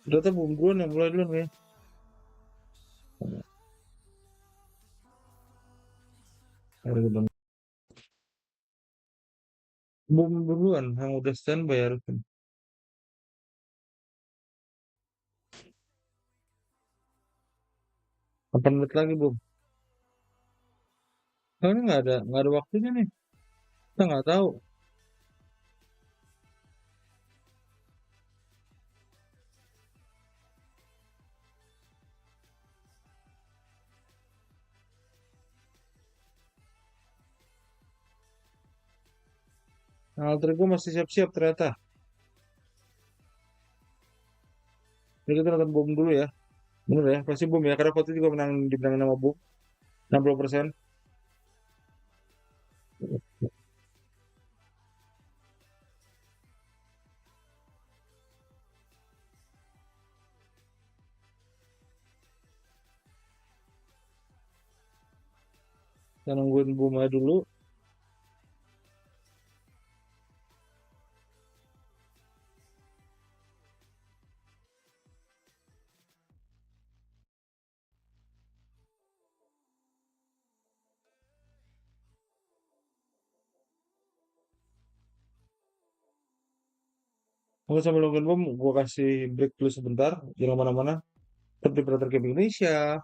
Kita boom duluan yang mulai duluan ya. Boom duluan yang udah standby harusnya. Kapan menit lagi, Bum? Karena nggak ada waktunya nih. Kita nggak tahu. Nah, Alter Ego masih siap-siap ternyata. Jadi kita nonton Boom dulu ya. Bener ya, pasti Boom ya. Karena foto juga dimenangin nama Boom. 60%. Kita nungguin Boom aja dulu. Oke, sambil nungguin Boom, gue kasih break dulu sebentar. Jangan kemana-mana. Tetap di Predator Gaming Indonesia.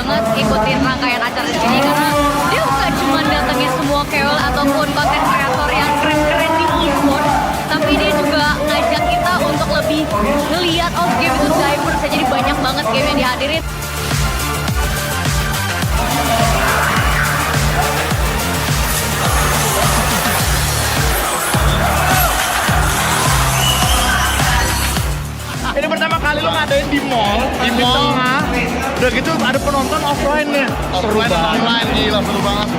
banget ikutin rangkaian acara di sini karena dia bukan cuma datengin semua KOL ataupun konten kreator yang keren-keren di e-sport, tapi dia juga ngajak kita untuk lebih ngeliat game itu diverse, jadi banyak banget game yang dihadirin. Ini pertama kali lo ngadain di mall, udah gitu ada penonton offline-nya. Seru banget. Online, gila, seru banget.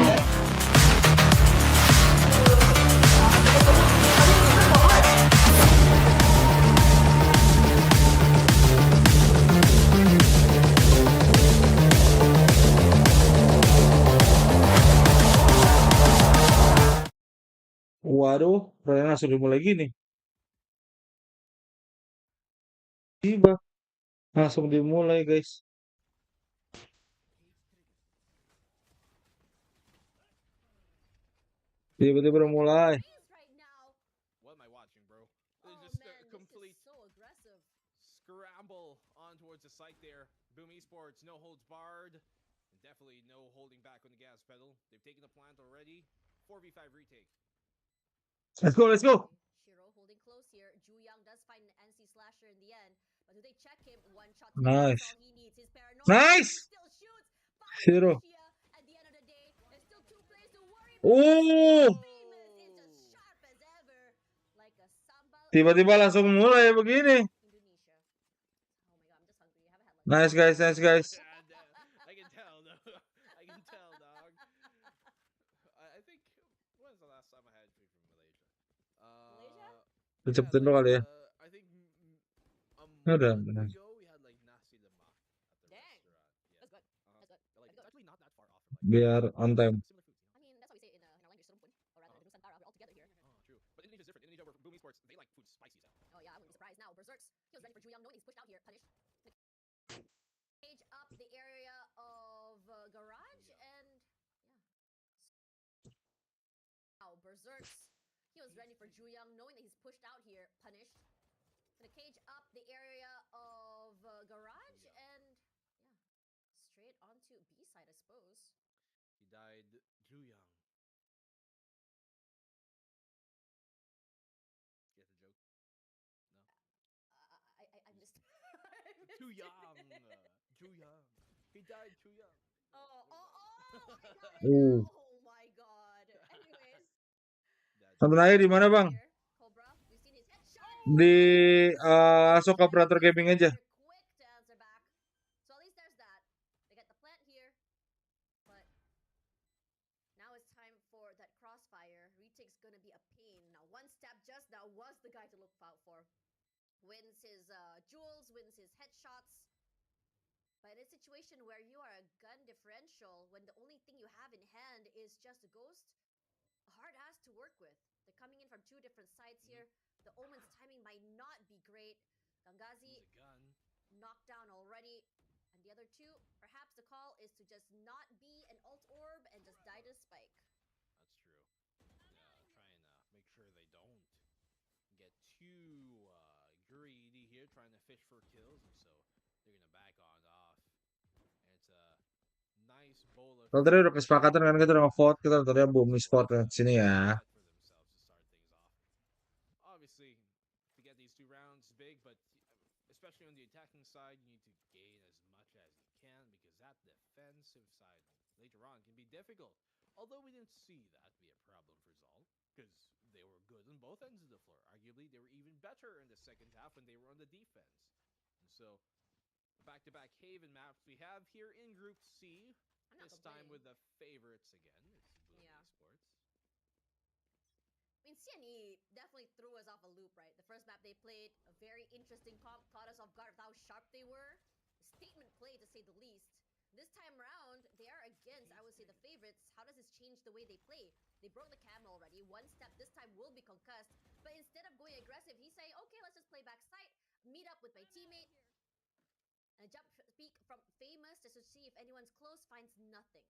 Waduh, pertandingan langsung dimulai gini. Tiba, langsung dimulai guys. Tiba-tiba udah mulai. What am I watching, bro? It's just a complete scramble on towards the site there. Boom Esports, no holds barred. And definitely no holding back on the gas pedal. They've taken the plant already. 4v5 retake. Let's go, let's go. Shiro holding close here. Juyang does find an NC slasher in the end, but do they check him? One shot. Nice. All he needs. His paranoia. Nice. Still shoots. Shiro. At the end of the day, there's still 2 players to worry Oh, Famous is as sharp as ever. Like a sambal. tiba-tiba langsung mulai begini. Indonesia. Oh my god, I'm just hungry. I haven't had lunch. Nice guys, nice guys. I can tell, though. I can tell, dog. I think, when's the last time I had food from Malaysia? Kecep dulu kali ya. I think Udah. ago we had like nasi lemak at the Dang. restaurant. That's good. That's good. Like, That's good. it's actually not that far off. Biar on time. I mean, that's what we say in our language, serumpun, or rather, Nusantara. We're all together here. True. But Indonesia's different. Indonesia, where Boom Esports, they like food spicy style. Oh yeah, I wouldn't be surprised now. Berserks. He was ready for Juyang, knowing he's pushed out here, punished. Cage up the area of garage and yeah. Wow, Berserks. He was ready for Juyang, knowing that he's pushed out here, punished. Gonna cage up the area of garage and yeah, straight onto B side, I suppose. He died Juyang. Get the joke? No. I missed. I missed Too it. young. Juyang. He died too young. Oh, I got it. Uh. Oh my god. Anyways, Sampai akhir di mana bang? here, Cobra, we've seen his headshot. Di Masuk ke operator gaming aja. Quick to answer back. So at least there's that. They get the plant here. But now it's time for that crossfire. Retake's gonna be a pain. Now one step just now was the guy to look out for. Wins his jewels, wins his headshots. But in a situation where you are a gun differential, when the only thing you have in hand is just a ghost, a hard ass to work with. They're coming in from 2 different sides here. The Omen's timing might not be great. Gangazi Use a gun. knocked down already. And the other 2, perhaps the call is to just not be an alt orb and just die to spike. That's true. Yeah, try and make sure they don't get too greedy here, trying to fish for kills, and so they're gonna back on off. And it's a nice bowl of Kalau tadi udah kesepakatan kan kita udah nge-vote, kita udah Boom Esports ke sini ya. for themselves to start things off. Obviously, to get these 2 rounds big, but especially on the attacking side, you need to gain as much as you can because that defensive side later on can be difficult. Although we didn't see that be a problem for Zol, because they were good on both ends of the floor. Arguably, they were even better in the second half when they were on the defense. And so, back-to-back Haven maps we have here in Group C. I'm not This time complaining. with the favorites again. It's Boom Yeah. Esports. I mean, CNE definitely threw us off a loop, right? The first map they played, a very interesting comp, caught us off guard with how sharp they were. Statement play, to say the least. This time around, they are against, I would say, the favorites. How does this change the way they play? They broke the camel already. One step this time will be concussed. But instead of going aggressive, he's saying, okay, let's just play backside, meet up with my teammate. And a jump peek from Famous just to see if anyone's close, finds nothing.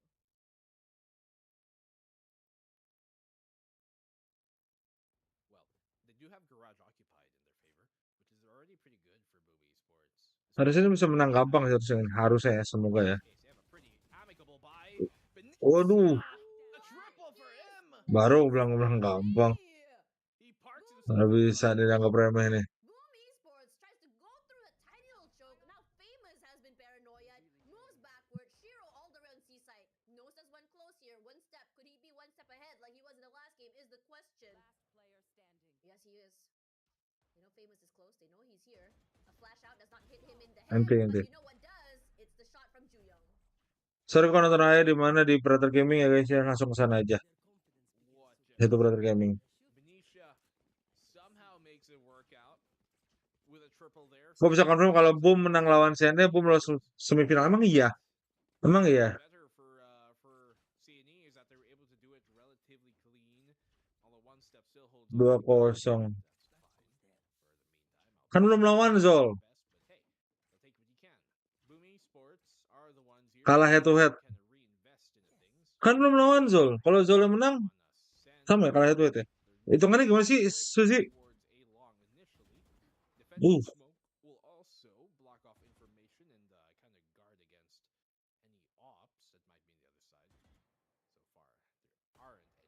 Well, they do have garage occupied in their favor, which is already pretty good for Boom Esports. Harusnya bisa menang gampang harusnya ya, semoga ya. They have a pretty Waduh. Baru bilang gampang. Nggak bisa dianggap remeh nih. BOOM Esports tries to go through a tiny little choke. Now Famous has been paranoid, moves backward. Shiro all the way on seaside. Knows there's one close here. One step. Could he be one step ahead like he was in the last game is the question. Last player standing. Yes, he is. They know Famous is close. They know he's here. A flash out does not hit him in the head. Nanti. But you know what does? It's the shot from Juyong. Sorry kalau nonton ayah di mana di Predator Gaming ya guys ya, langsung ke sana aja. Itu Predator Gaming. Gue bisa confirm kalau Boom menang lawan Sende, Boom lolos semifinal. Emang iya? Emang iya? 2-0. Kan belum lawan Zol. Kalah head to head. Kan belum lawan Zol. Kalau Zol yang menang, sama ya kalah head to head ya. Hitungannya gimana sih, Suzy?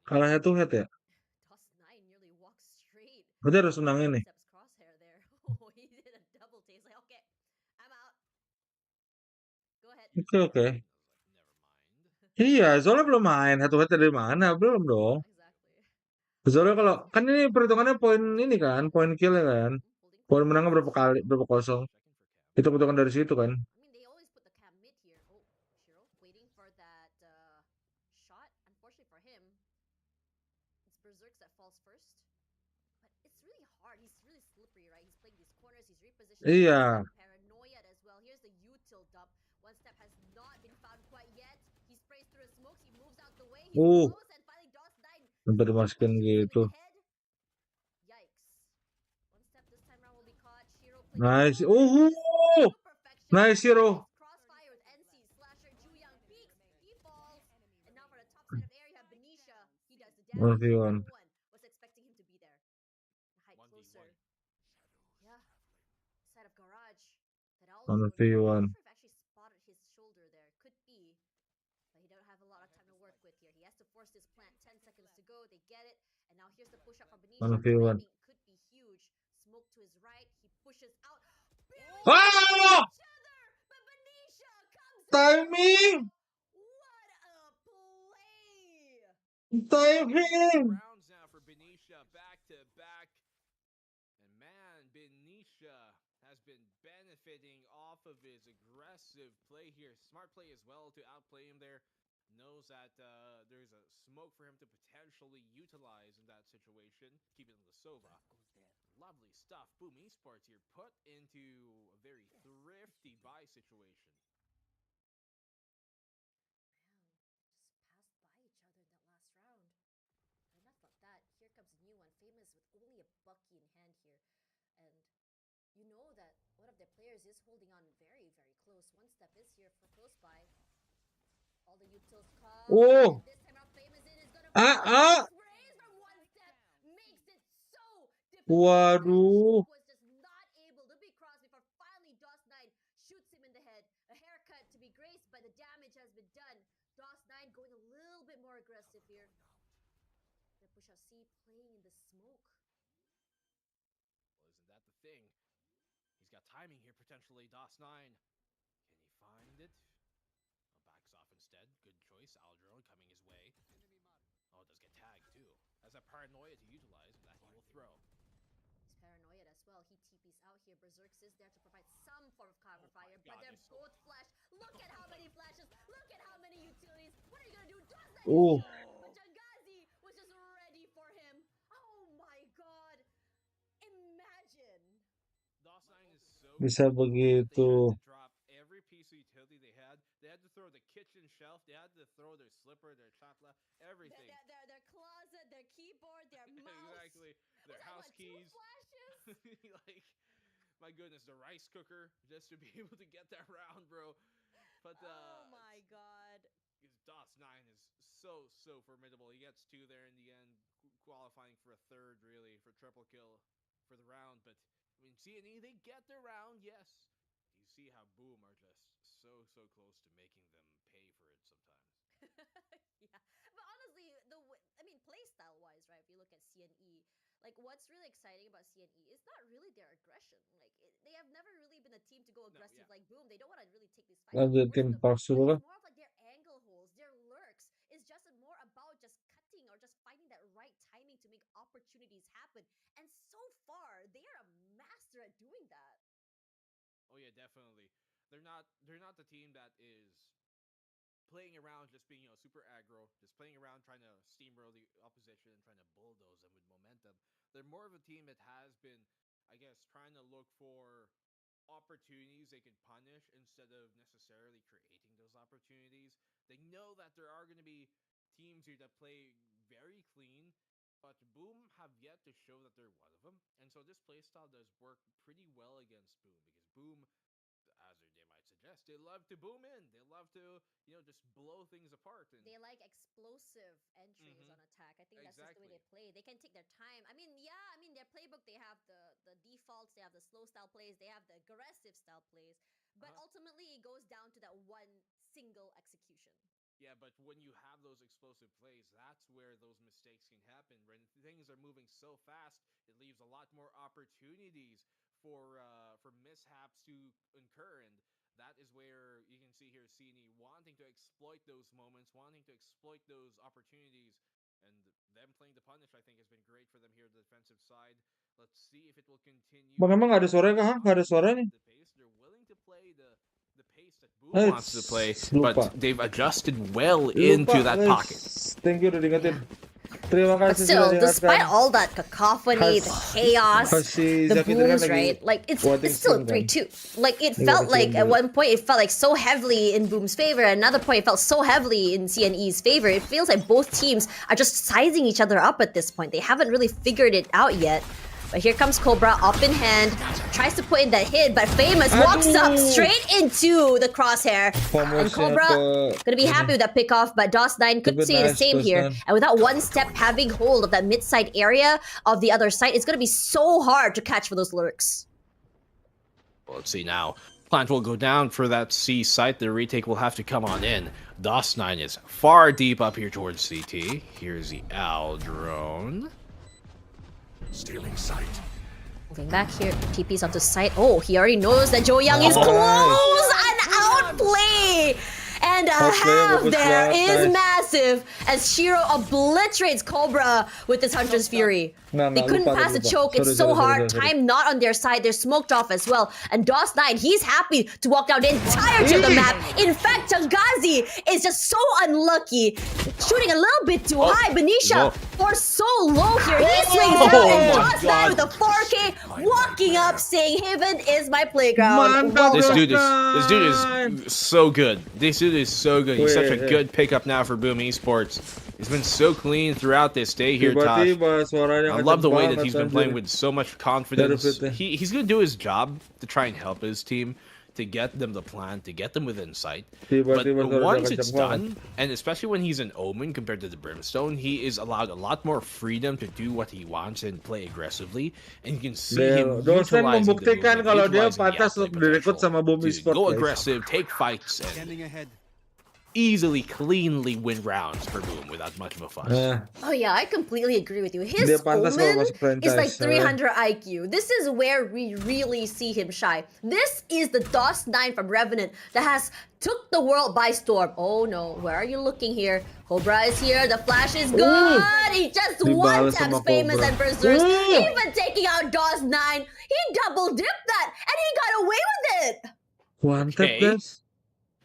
Kalah head to head ya? Berarti harus menang ini. Oke. Iya, Zolnya belum main. Head to head dari mana? Belum dong. Zolnya kalau kan ini perhitungannya poin ini kan, poin kill ya kan. Poin menangnya berapa kali, berapa kosong. Itu perhitungan dari situ kan. Iya. Sampai dimasukin gitu. Nice. Nice hero. 1v1. 1v1. Ah! Timing! Timing! Benefiting off of his aggressive play here. Smart play as well to outplay him there. Knows that there's a smoke for him to potentially utilize in that situation. Keep it in the Sova. Lovely stuff. Boom Esports here put into a very thrifty buy situation. You know that one of their players is holding on very, very close. One step is here for close by. All the utils come. Oh! This time out, Famous in is gonna raise from one step. Makes it so difficult. Waduh. Was just not able to be crossed before finally DOS9 shoots him in the head. A haircut to be graced, but the damage has been done. DOS9 going a little bit more aggressive here. The push out C playing in the smoke. Well, isn't that the thing? He's got timing here, potentially. DOS9. Can he find it? Oh, backs off instead. Good choice. Aldro coming his way. Oh, does get tagged too. Has that paranoia to utilize that he will throw. He's paranoid as well. He TP's out here. Berserks is there to provide some form of cover fire, but they're both flash. Look at how many flashes. Look at how many utilities. What are you gonna do? DOS9 but Jangazi was just ready for him. Oh my god. Imagine. Bisa begitu. Every piece of utility they had to throw the kitchen shelf, they had to throw their slipper, their chakla, everything. Their closet, their keyboard, their mouse. Exactly. Their house keys. Like, my goodness, the rice cooker just to be able to get that round, bro. But oh my god. DOS9 is so formidable. He gets 2 there in the end, qualifying for a 3rd, really, for triple kill for the round. But I mean, CNE, they get their round, yes. You see how Boom are just so close to making them pay for it sometimes. But honestly, playstyle wise, right? If you look at CNE, like what's really exciting about CNE is not really their aggression. Like they have never really been a team to go aggressive like Boom. They don't want to really take these fights. Lanjutin Park It's dulu lah. more of like their angle holes, their lurks. It's just more about just cutting or just finding that right timing to make opportunities happen. And so far, they are a master at doing that. Oh yeah, definitely. They're not the team that is playing around just being super aggro, just playing around trying to steamroll the opposition and trying to bulldoze them with momentum. They're more of a team that has been, I guess, trying to look for opportunities they can punish instead of necessarily creating those opportunities. They know that there are going to be teams here that play very clean, but Boom have yet to show that they're one of them. And so this playstyle does work pretty well against Boom, because Boom, as their name might suggest, they love to boom in. They love to, just blow things apart. And They like explosive entries on attack. I think that's just the way they play. They can take their time. Their playbook, they have the defaults, they have the slow style plays, they have the aggressive style plays. But ultimately, it goes down to that one single execution. Yeah, but when you have those explosive plays, that's where those mistakes can happen. When things are moving so fast, it leaves a lot more opportunities for mishaps to incur, and that is where you can see here CNE wanting to exploit those moments, wanting to exploit those opportunities, and them playing the punish, I think, has been great for them here on the defensive side. Let's see if it will continue. Bang, emang nggak ada suara kah? Nggak ada suara nih. The pace, they're willing to play the pace that Boom wants to play, but they've adjusted well into that pocket. Thank you udah diingetin. Terima But kasih still, sudah diingatkan. despite all that cacophony, the chaos, Kasih the Zaki Drigan booms, lagi right? Like it's buatin still stream kan. 3-2. Like it Dia felt buatin like stream at dulu. one point it felt like so heavily in Boom's favor. Another point it felt so heavily in CNE's favor. It feels like both teams are just sizing each other up at this point. They haven't really figured it out yet. But here comes Cobra, up in hand, tries to put in that hit, but Famous walks up straight into the crosshair. And Cobra gonna be happy with that pickoff, but DOS9 could say the same here. And without one step having hold of that mid-side area of the other side, it's gonna be so hard to catch for those lurks. Well, let's see now. Plant will go down for that C site. The retake will have to come on in. DOS9 is far deep up here towards CT. Here's the Owl drone. Stealing sight. Moving back here, TP's onto site. Oh, he already knows that Joyoung is close! An outplay! And a half there is massive as Shiro obliterates Cobra with his Hunter's Fury. They couldn't pass the choke, it's so hard. Time not on their side, they're smoked off as well. And DOS9, he's happy to walk down the entirety of the map. In fact, Changazi is just so unlucky. Shooting a little bit too high. Benisha for so low here. He swings out and DOS9 with a 4K walking up saying, Haven is my playground. This dude is so good. This dude is so good. He's such a good pickup now for BOOM Esports. He's been so clean throughout this day here, Tosh. I love the way that he's been playing with so much confidence. He's going to do his job to try and help his team, to get them the plan, to get them within sight. But once it's done, and especially when he's an Omen compared to the Brimstone, he is allowed a lot more freedom to do what he wants and play aggressively. And you can see him DOS9 utilizing membuktikan kalau dia pantas untuk direkrut sama BOOM Esports. go aggressive, take fights, and easily, cleanly win rounds for Boom without much of a fuss. Oh yeah, I completely agree with you. His Omen is like 300 IQ. This is where we really see him shine. This is the DOS9 from Revenant that has took the world by storm. Oh no, where are you looking here? Cobra is here, the flash is good! He just one-taps Famous and Berserkers, even taking out DOS9. He double-dipped that, and he got away with it! One-tap, guys.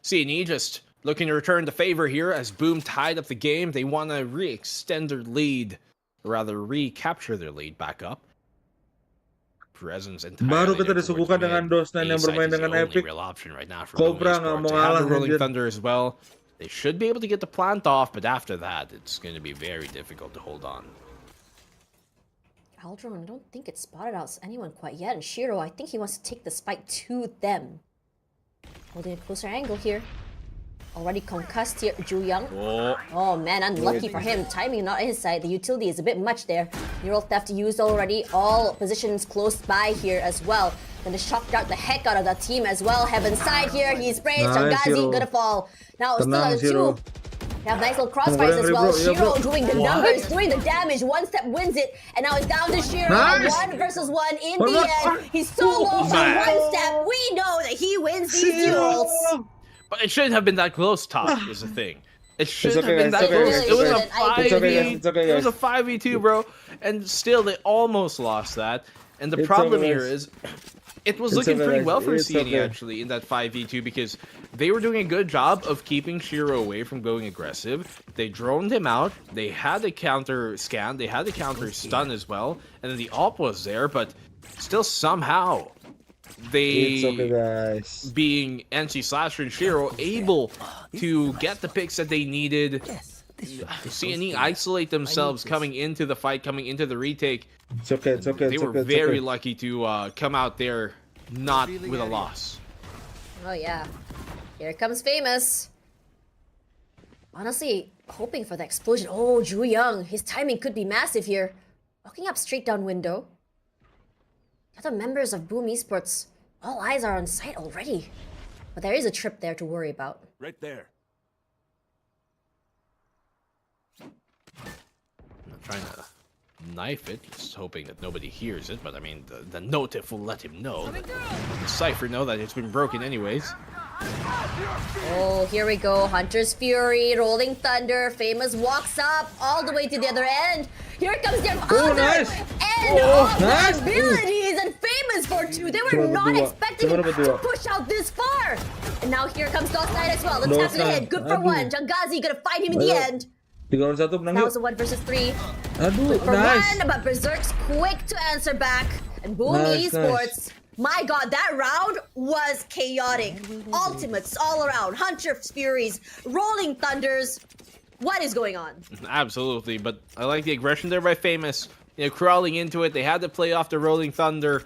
CNE just looking to return the favor here as Boom tied up the game. They want to re-extend their lead, or rather recapture their lead back up. Presence Baru kita disuguhkan dengan DOS9 yang bermain dengan Epic. Right now for Cobra nggak mau they ngalah. have the Rolling Thunder as well. They should be able to get the plant off, but after that, it's going to be very difficult to hold on. Aldron, I don't think it's spotted out anyone quite yet. And Shiro, I think he wants to take the spike to them. Holding a closer angle here. Already concussed here, Joyoung. Oh man, unlucky for him. Timing not on his side. The utility is a bit much there. Neural Theft used already. All positions close by here as well. Gonna shock dart the heck out of that team as well. Heaven side here. He sprays. Changazi gonna fall. Now still a 2 You have nice little crossfires as well. Shiro doing the numbers, doing the damage. One step wins it, and now it's down to Shiro. Nice. 1 versus 1 in the end. He's so low from one step. We know that he wins these duels. But it shouldn't have been that close, Tosh, is the thing. It shouldn't okay, have been that guys, close. it's It was a okay. 5v. It's okay, It was a guys. 5v2, bro. And still, they almost lost that. And the It's problem okay, here guys. is, it was It's looking okay, pretty guys. well for It's CNE okay. actually in that 5v2 because they were doing a good job of keeping Shiro away from going aggressive. They droned him out. They had the counter scan. They had the counter stun as well. And then the AWP was there, but still somehow It's okay, they, guys. being NC Slasher and Shiro, able to get the picks that they needed. CNE isolate themselves coming into the fight, coming into the retake. It's okay. It's okay. They It's were okay. It's very okay. lucky to come out there not with a loss. Oh yeah. Here comes Famous. Honestly, hoping for the explosion. Oh, Ju Young. His timing could be massive here. Walking up straight down window. The other members of BOOM Esports, all eyes are on site already. But there is a trip there to worry about. Right there. I'm not trying to knife it, just hoping that nobody hears it, but I mean, the notif will let him know. The Cypher know that it's been broken anyways. Oh, here we go. Hunter's Fury, Rolling Thunder. Famous walks up all the way to the other end. Here comes their other nice. end of nice. abilities. And Famous for 2. They were not expecting him to push out this far. And now here comes Ghost Knight as well. Let's tap to the head. Good for one. Jangazi gonna fight him in the end. 3 lawan 1 menang That yuk. was a 1 versus 3. Aduh, Good for nice. 1, but Berserk's quick to answer back. And BOOM Nice, Esports, my god, that round was chaotic. Ultimates all around. Hunter's Furies, Rolling Thunders. What is going on? Absolutely, but I like the aggression there by Famous. You know, crawling into it, they had to play off the Rolling Thunder.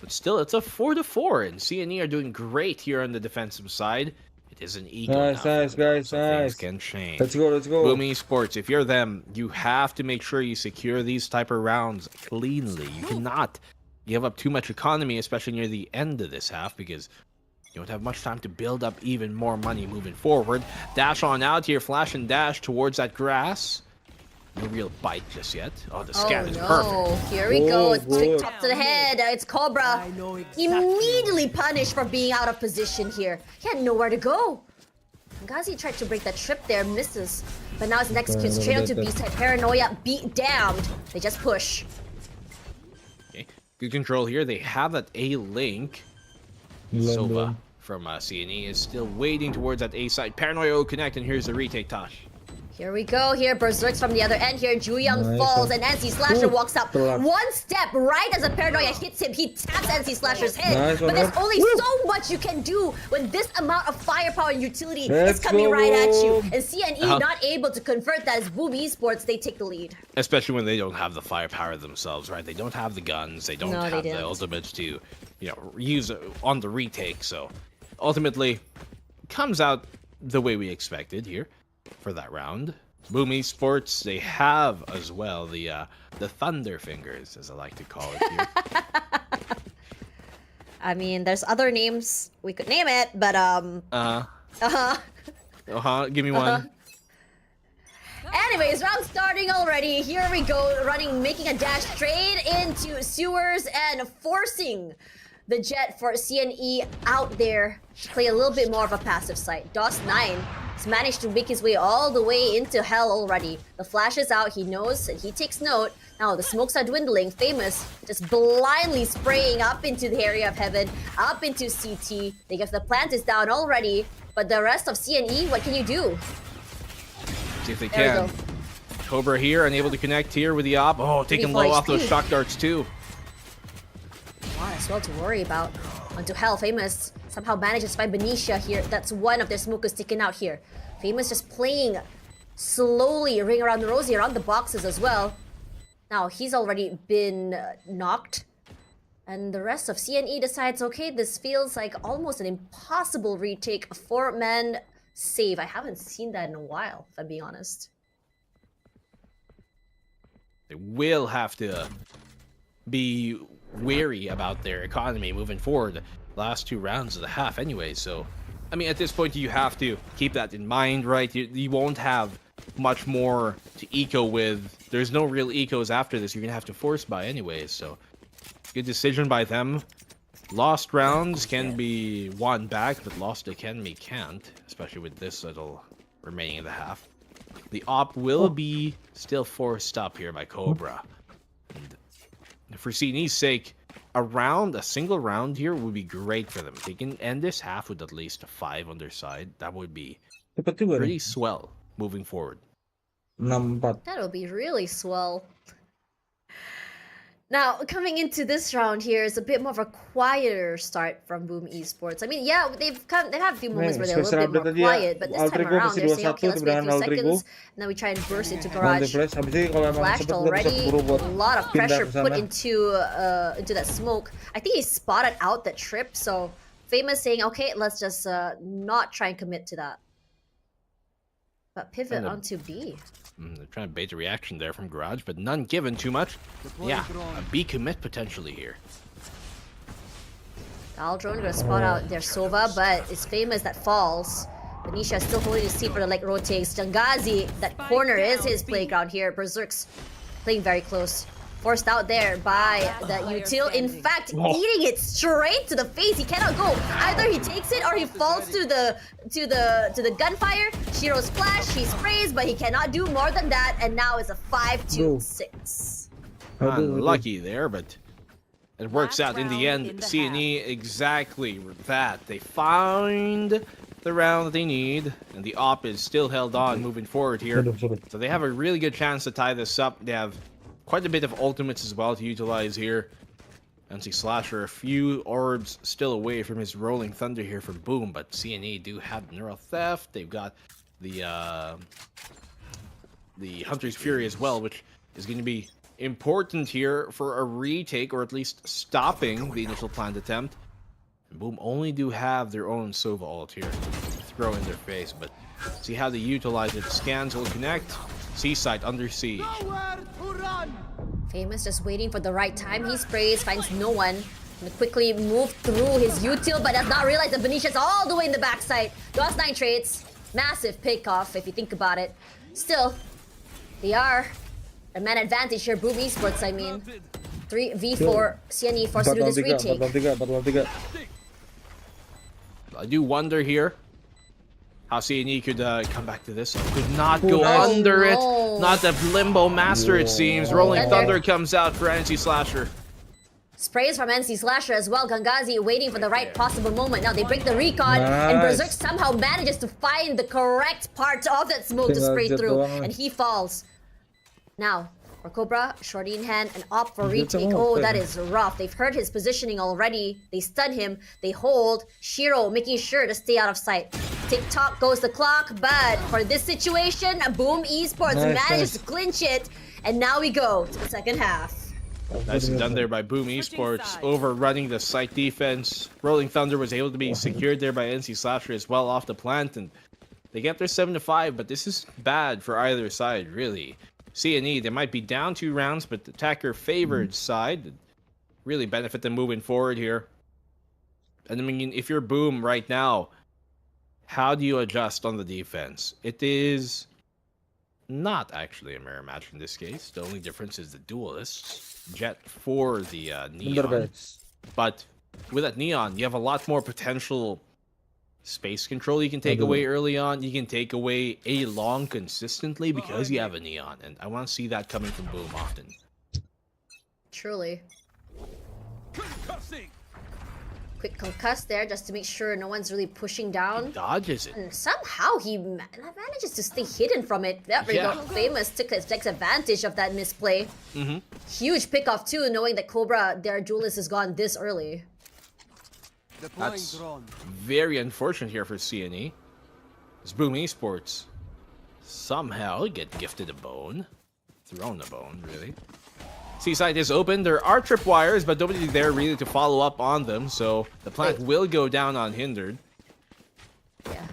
But still, it's a 4-4, and CNE are doing great here on the defensive side. It is an ego Nice, now, nice, guys, so things nice. can change. Let's go, let's go. BOOM Esports, if you're them, you have to make sure you secure these type of rounds cleanly. You cannot give up too much economy, especially near the end of this half, because you don't have much time to build up even more money moving forward. Dash on out here, flash and dash towards that grass. No real bite just yet. Oh, the scan is perfect. Here we go. It's straight top to the head. It's Cobra. Immediately punished for being out of position here. He had nowhere to go. Ngazi tried to break that trip there, misses. But now his next Q straight onto B-side. Paranoia beat damned. They just push. Okay, good control here. They have that A-Link. Sova from CNE is still waiting towards that A-side. Paranoia will connect, and here's the retake, Tosh. Here we go. Here, Berserk's from the other end. Here, Ju Young falls, and NC Slasher walks up. 1 step right as a Paranoia hits him. He taps NC Slasher's head. But there's only so much you can do when this amount of firepower and utility is coming right at you. And CNE not able to convert that as BOOM Esports. They take the lead. Especially when they don't have the firepower themselves, right? They don't have the guns. They don't have the ultimates to, you know, use on the retake. So ultimately, comes out the way we expected here for that round. BOOM Esports, they have as well the Thunder Fingers, as I like to call it here. I mean, there's other names we could name it, but Give me one. Anyways, round starting already. Here we go, making a dash straight into sewers and forcing the jet for CNE out there to play a little bit more of a passive side. DOS9 has managed to make his way all the way into hell already. The flash is out, he knows, and he takes note. Now the smokes are dwindling. Famous just blindly spraying up into the area of heaven, up into CT. They guess the plant is down already, but the rest of CNE, what can you do? See if they can. Cobra here, unable to connect here with the op. Oh, taking low off those shock darts too. Lot as well to worry about. Onto hell, Famous somehow manages to find Benicia here. That's one of their smokers sticking out here. Famous just playing slowly, ring around the rosy, around the boxes as well. Now, he's already been knocked. And the rest of CNE decides, okay, this feels like almost an impossible retake. A 4-man save. I haven't seen that in a while, if I'm being honest. They will have to be wary about their economy moving forward. Last 2 rounds of the half anyway, so I mean, at this point, you have to keep that in mind, right? You won't have much more to eco with. There's no real ecos after this. You're going to have to force buy anyways, so good decision by them. Lost rounds can be won back, but lost economy can't, especially with this little remaining in the half. The op will be still forced up here by Cobra. And for CNE's sake, a single round here would be great for them. If they can end this half with at least a 5 on their side, that would be pretty swell moving forward. That'll be really swell. Now, coming into this round here is a bit more of a quieter start from BOOM Esports. I mean, yeah, they've had a few moments where they're a little bit more quiet, but this time around they're saying, okay, let's wait a few seconds, and then we try and burst into garage. Flashed already, a lot of pressure put into that smoke. I think he spotted out that trip, so Famous saying, okay, let's just not try and commit to that. But pivot onto B. They're trying to bait a reaction there from Garage, but none given too much. Yeah, a B commit potentially here. Aldrone gonna spot out their Sova, but it's Famous that falls. Benicia still holding his seat for the leg rotates. Jangazi, that corner is his playground here. Berserk's playing very close. Forced out there by the util. In fact, eating it straight to the face. He cannot go. Either he takes it or he falls to the gunfire. Shiro's splash. He sprays, but he cannot do more than that. And now it's a 5-6. Unlucky there, but it works out in the end. CNE exactly that. They find the round that they need, and the op is still held on moving forward here. So they have a really good chance to tie this up. They have quite a bit of ultimates as well to utilize here. NC Slasher, a few orbs still away from his Rolling Thunder here from Boom, but CNE do have Neural Theft. They've got the Hunter's Fury as well, which is going to be important here for a retake, or at least stopping the initial planned attempt. And Boom only do have their own Sova ult here to throw in their face, but see how they utilize it. Scans will connect. Seaside under siege. Famous just waiting for the right time. He sprays, finds no one. Gonna quickly move through his util, but does not realize that Venetia's all the way in the backside. Lost 9 trades. Massive pickoff if you think about it. Still, they are a man advantage here. BOOM Esports, I mean. 3v4. CNE forced to do this retake. I do wonder here how CNE could come back to this. Could not go under it. Not the Limbo Master, it seems. Rolling Thunder comes out for NC Slasher. Sprays from NC Slasher as well. Gangazi waiting for the right possible moment. Now they break the recon, and Berserk somehow manages to find the correct part of that smoke to spray through, and he falls. Now, for Cobra, shorty in hand, and op for retake. Oh, that is rough. They've heard his positioning already. They stun him. They hold. Shiro making sure to stay out of sight. TikTok goes the clock, but for this situation, BOOM Esports manages to clinch it, and now we go to the second half. Nicely done there by BOOM Esports, overrunning the site defense. Rolling Thunder was able to be secured there by NC Slasher as well off the plant, and they get their 7-5, but this is bad for either side, really. CNE, they might be down 2 rounds, but the attacker favored side really benefit them moving forward here. And I mean, if you're BOOM right now, how do you adjust on the defense? It is not actually a mirror match in this case. The only difference is the duelists. Jet for the Neon. But with that Neon, you have a lot more potential space control you can take away early on. You can take away A long consistently because you have a Neon. And I want to see that coming from BOOM often. Truly. Quick concuss there just to make sure no one's really pushing down. He dodges it. And somehow he manages to stay hidden from it. There we go. Famous takes advantage of that misplay. Huge pickoff too, knowing that Cobra, their duelist, is gone this early. That's very unfortunate here for CNE. It's BOOM Esports. Somehow get gifted a bone. Thrown a bone, really. Seaside is open. There are tripwires, but nobody there really to follow up on them, so the plant will go down unhindered. Yeah.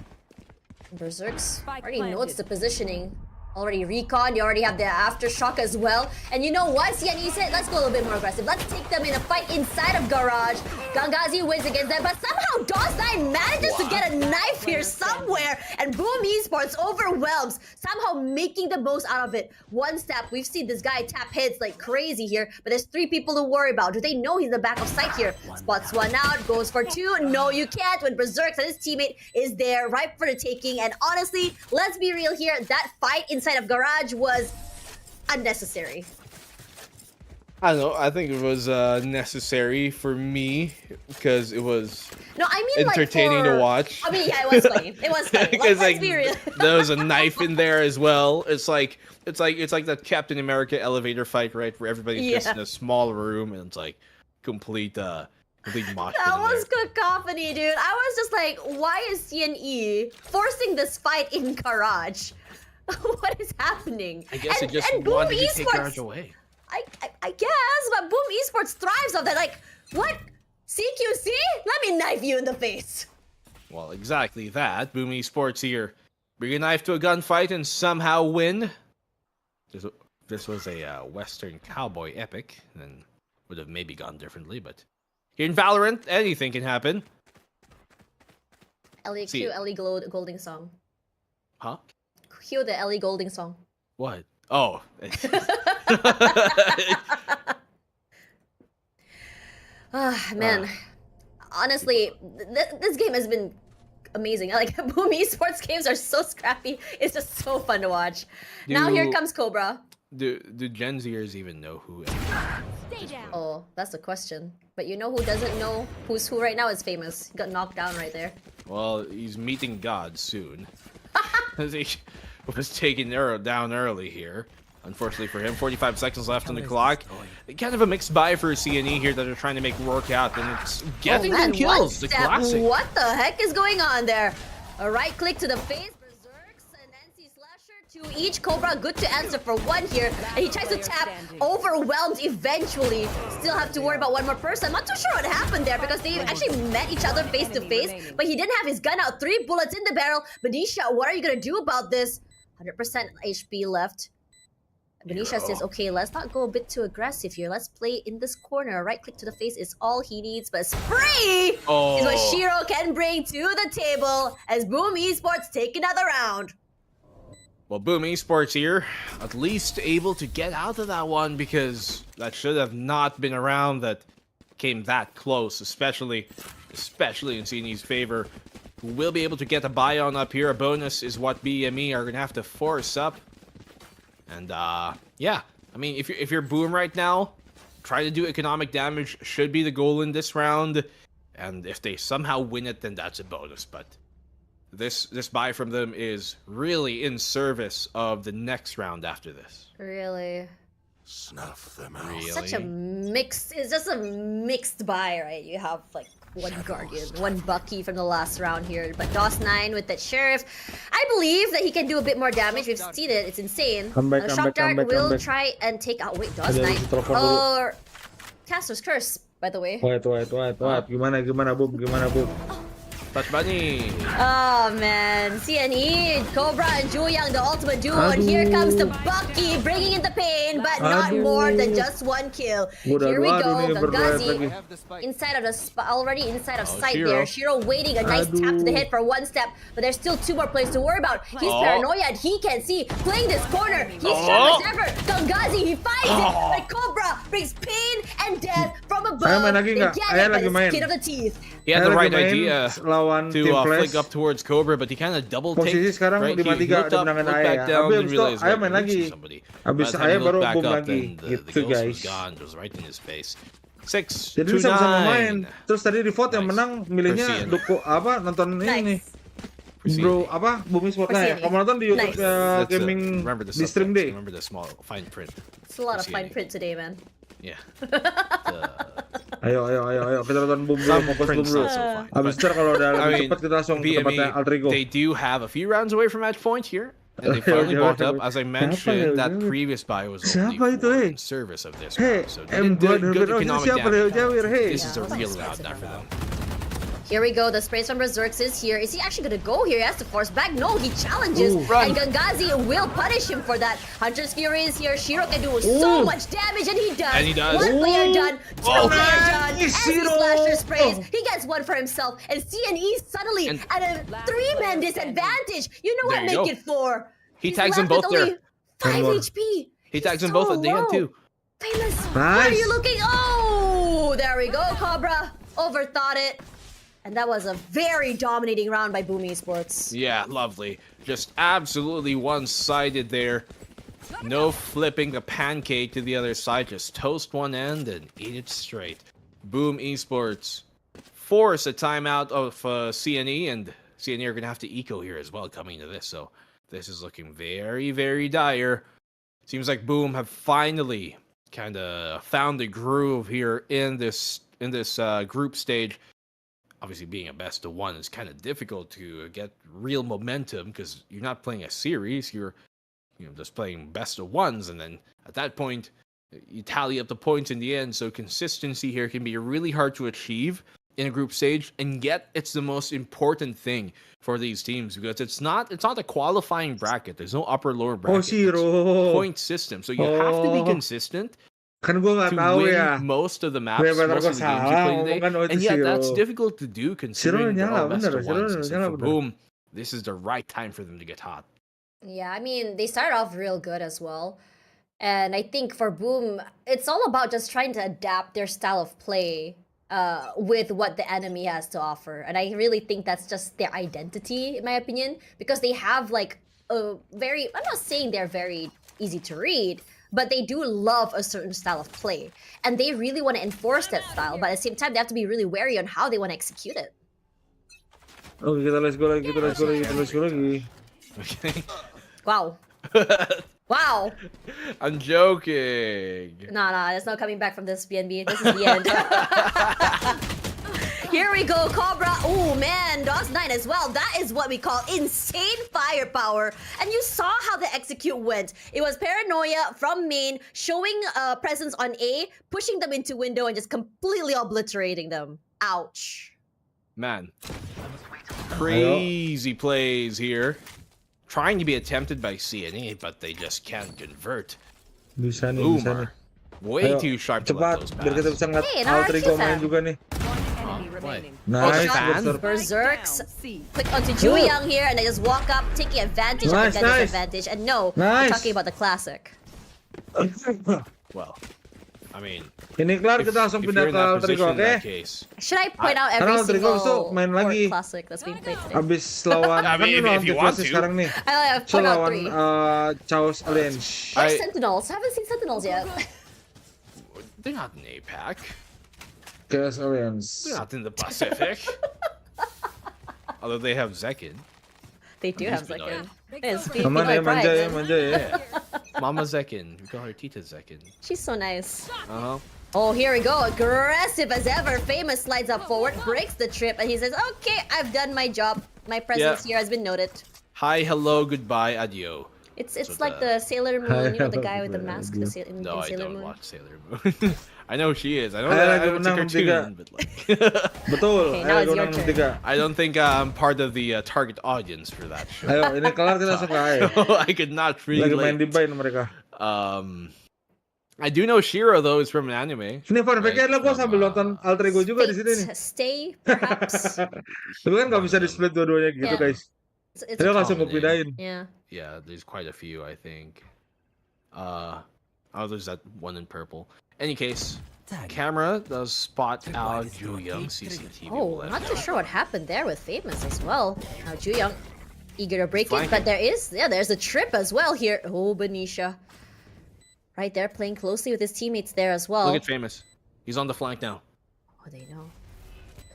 Berserk's already notes the positioning. already recon, you already have the aftershock as well. And you know what? CNE said, let's go a little bit more aggressive. Let's take them in a fight inside of Garage. Gangazi wins against them, but somehow DOS9 manages to get a knife here somewhere, and BOOM Esports overwhelms, somehow making the most out of it. One step, we've seen this guy tap hits like crazy here, but there's 3 people to worry about. Do they know he's in the back of sight here? Spots one out, goes for 2. No, you can't when Berserk and his teammate is there, ripe for the taking. And honestly, let's be real here, that fight inside of Garage was unnecessary. I don't know. I think it was necessary for me because it was entertaining to watch. I mean, yeah, it was funny. It was funny. Let's be real. There was a knife in there as well. It's like that Captain America elevator fight, right? Where everybody's just in a small room and it's like complete mosh pit That was cacophony, dude. I was just like, why is CNE forcing this fight in Garage? What is happening? I guess it just wanted to take Garage away. I guess, but BOOM Esports thrives off that. Like, what? CQC? Let me knife you in the face. Well, exactly that. BOOM Esports here. Bring a knife to a gunfight and somehow win. This was a Western cowboy epic, and would have maybe gone differently, but here in Valorant, anything can happen. Ellie, cue Ellie Golding song. Huh? Cue the Ellie Golding song. What? Oh. Man. Honestly, this game has been amazing. Like, BOOM Esports games are so scrappy. It's just so fun to watch. Now here comes Cobra. Do Gen Zers even know who? Oh, that's the question. But you know who doesn't know who's who right now is famous. He got knocked down right there. Well, he's meeting God soon. He was taken down early here. Unfortunately for him, 45 seconds left on the clock. Kind of a mixed buy for CNE here that are trying to make work out, and it's getting them kills. The classic. What the heck is going on there? A right click to the face, Berserks and NC Slasher to each. Cobra good to answer for 1 here, and he tries to tap, overwhelmed eventually. Still have to worry about 1 more person. I'm not too sure what happened there because they actually met each other face to face, but he didn't have his gun out. 3 bullets in the barrel. Benicia, what are you gonna do about this? 100% HP left. Benicia says, okay, let's not go a bit too aggressive here. Let's play in this corner. Right click to the face is all he needs, but spray is what Shiro can bring to the table as BOOM Esports take another round. Well, BOOM Esports here, at least able to get out of that one because that should have not been a round that came that close, especially in CNE's favor. We'll be able to get a buy on up here. A bonus is what BME are going to have to force up. And yeah, I mean, if you're BOOM right now, try to do economic damage should be the goal in this round. And if they somehow win it, then that's a bonus. But this buy from them is really in service of the next round after this. Really? Snuff them out. Really? Such a mixed, it's just a mixed buy, right? You have like 1 Guardian, 1 Bucky from the last round here, but DOS9 with that Sheriff, I believe that he can do a bit more damage. We've seen it, it's insane. Shock Dart will try and take out, wait, DOS9, or Caster's Curse, by the way. Wait. Gimana, Boom? Touch bunny. Oh man, CNE, Cobra and Juyang, the ultimate duo, and here comes the Bucky bringing in the pain, but not more than just 1 kill. Here we go, Gangazi inside of the already inside of sight there. Shiro waiting, a nice tap to the head for 1 step, but there's still 2 more players to worry about. He's paranoid, he can see, playing this corner, he's sharp as ever. Gangazi, he finds it, but Cobra brings pain and death from above. They get it, but it's skin of the teeth. He had the right idea to flick up towards Cobra, but he kind of double take. Right? He looked up, looked back down, and realized somebody. Habis saya baru boom lagi. Gitu guys. It was right in his face. 6 Jadi sama-sama main. Terus tadi di vote yang menang milihnya Dukung nonton ini nih. Bro, BOOM Esports ya. Kamu nonton di YouTube gaming di stream day. Remember the small fine print. It's a lot of fine print today, man. Yeah. Ayo kita nonton BOOM dulu, fokus BOOM dulu. Habis itu kalau udah lebih cepat kita langsung ke tempatnya Alter Ego. They do have a few rounds away from match point here. And they finally bought up. As I mentioned, that previous buy was only in service of this round. So they did good economic damage. This is a real round now for them. Here we go, the sprays from Berserks is here. Is he actually gonna go here? He has to force back. No, he challenges. And Gangazi will punish him for that. Hunter's Fury is here. Shiro can do so much damage, and he does. And he does. One player done, two player done. Nice, As he Shiro. slasher sprays, he gets one for himself. And CNE suddenly at a 3-man disadvantage. You know what? There you Make go. it 4. He He's tags them left with both there. only 5 HP. He tags them so both at the end low. too. Famous, where are Nice. you looking? Oh, there we go, Cobra. Overthought it. And that was a very dominating round by BOOM Esports. Yeah, lovely. Just absolutely one-sided there. No flipping the pancake to the other side. Just toast one end and eat it straight. BOOM Esports force a timeout of CNE, and CNE are going to have to eco here as well coming to this. So this is looking very, very dire. Seems like BOOM have finally kind of found the groove here in this group stage. Obviously, being a best of one is kind of difficult to get real momentum because you're not playing a series. You're just playing best of ones, and then at that point, you tally up the points in the end. So consistency here can be really hard to achieve in a group stage, and yet it's the most important thing for these teams because it's not a qualifying bracket. There's no upper lower bracket. Shiro. It's point system. So you have to be consistent. Kan gue nggak To tahu win ya. most of the maps, Gue most of the games you play today, and yet that's difficult to do considering they're all best of ones. And so for BOOM, this is the right time for them to get hot. Yeah, I mean, they started off real good as well. And I think for BOOM, it's all about just trying to adapt their style of play with what the enemy has to offer. And I really think that's just their identity, in my opinion, because they have like a very, I'm not saying they're very easy to read, but they do love a certain style of play. And they really want to enforce that style, but at the same time, they have to be really wary on how they want to execute it. Oke, let's go lagi. Okay. Wow. Wow. I'm joking. Nah, there's no coming back from this, BNB. This is the end. Here we go, Cobra. Oh man, DOS9 as well. That is what we call insane firepower. And you saw how the execute went. It was Paranoia from main, showing presence on A, pushing them into window, and just completely obliterating them. Ouch. Man. Crazy plays here. Trying to be attempted by CNE, but they just can't convert. Bisa nih, Boomer. Way too sharp to let those biar kita pass. bisa ngeliat Hey, Alter Ego main juga nih. Nice, Berserks click onto Juyang here, and they just walk up, taking advantage of the disadvantage. And no, we're talking about the classic. Well, I mean, ini kelar kita langsung pindah ke Alter Ego, oke? Should I point out every single board classic that's being played today? Abis lawan, I mean, kan if you lawan want to. sekarang nih. I So point out lawan 3. Chaos Alliance. Or Sentinels. I haven't seen Sentinels yet. They're not in APAC. Chaos Alliance. They're not in the Pacific. Although they have Zekin. They do have Zekin. Mama manja ya. Mama Zekin. We call her Tita Zekin. She's so nice. Uh-huh. Oh, here we go. Aggressive as ever. Famous slides up forward, breaks the trip, and he says, okay, I've done my job. My presence here has been noted. Hi, hello, goodbye, adieu. It's like the Sailor Moon, you know, the guy with the mask in Sailor Moon. Watch Sailor Moon. I know she is. I know that it's a cartoon, but like... Betul. Okay, now it's your turn. I don't think I'm part of the target audience for that show. Ayo, ini kelar kita langsung ke So I could not relate. Lagi main di Bain mereka. I do know Shiro though is from an anime. Ini fun fact adalah gua sambil nonton Alter Ego juga di sini nih. Stay, perhaps. Tapi kan nggak bisa di split dua-duanya gitu, guys. Jadi langsung gue pindahin. Yeah, there's quite a few, I think. There's that one in purple. Any case, camera does spot out Juyang CCTV. Oh, I'm not too sure what happened there with Famous as well. Now Juyang eager to break it, but there's a trip as well here. Oh, Benicia. Right there, playing closely with his teammates there as well. Look at Famous. He's on the flank now. Oh, they know.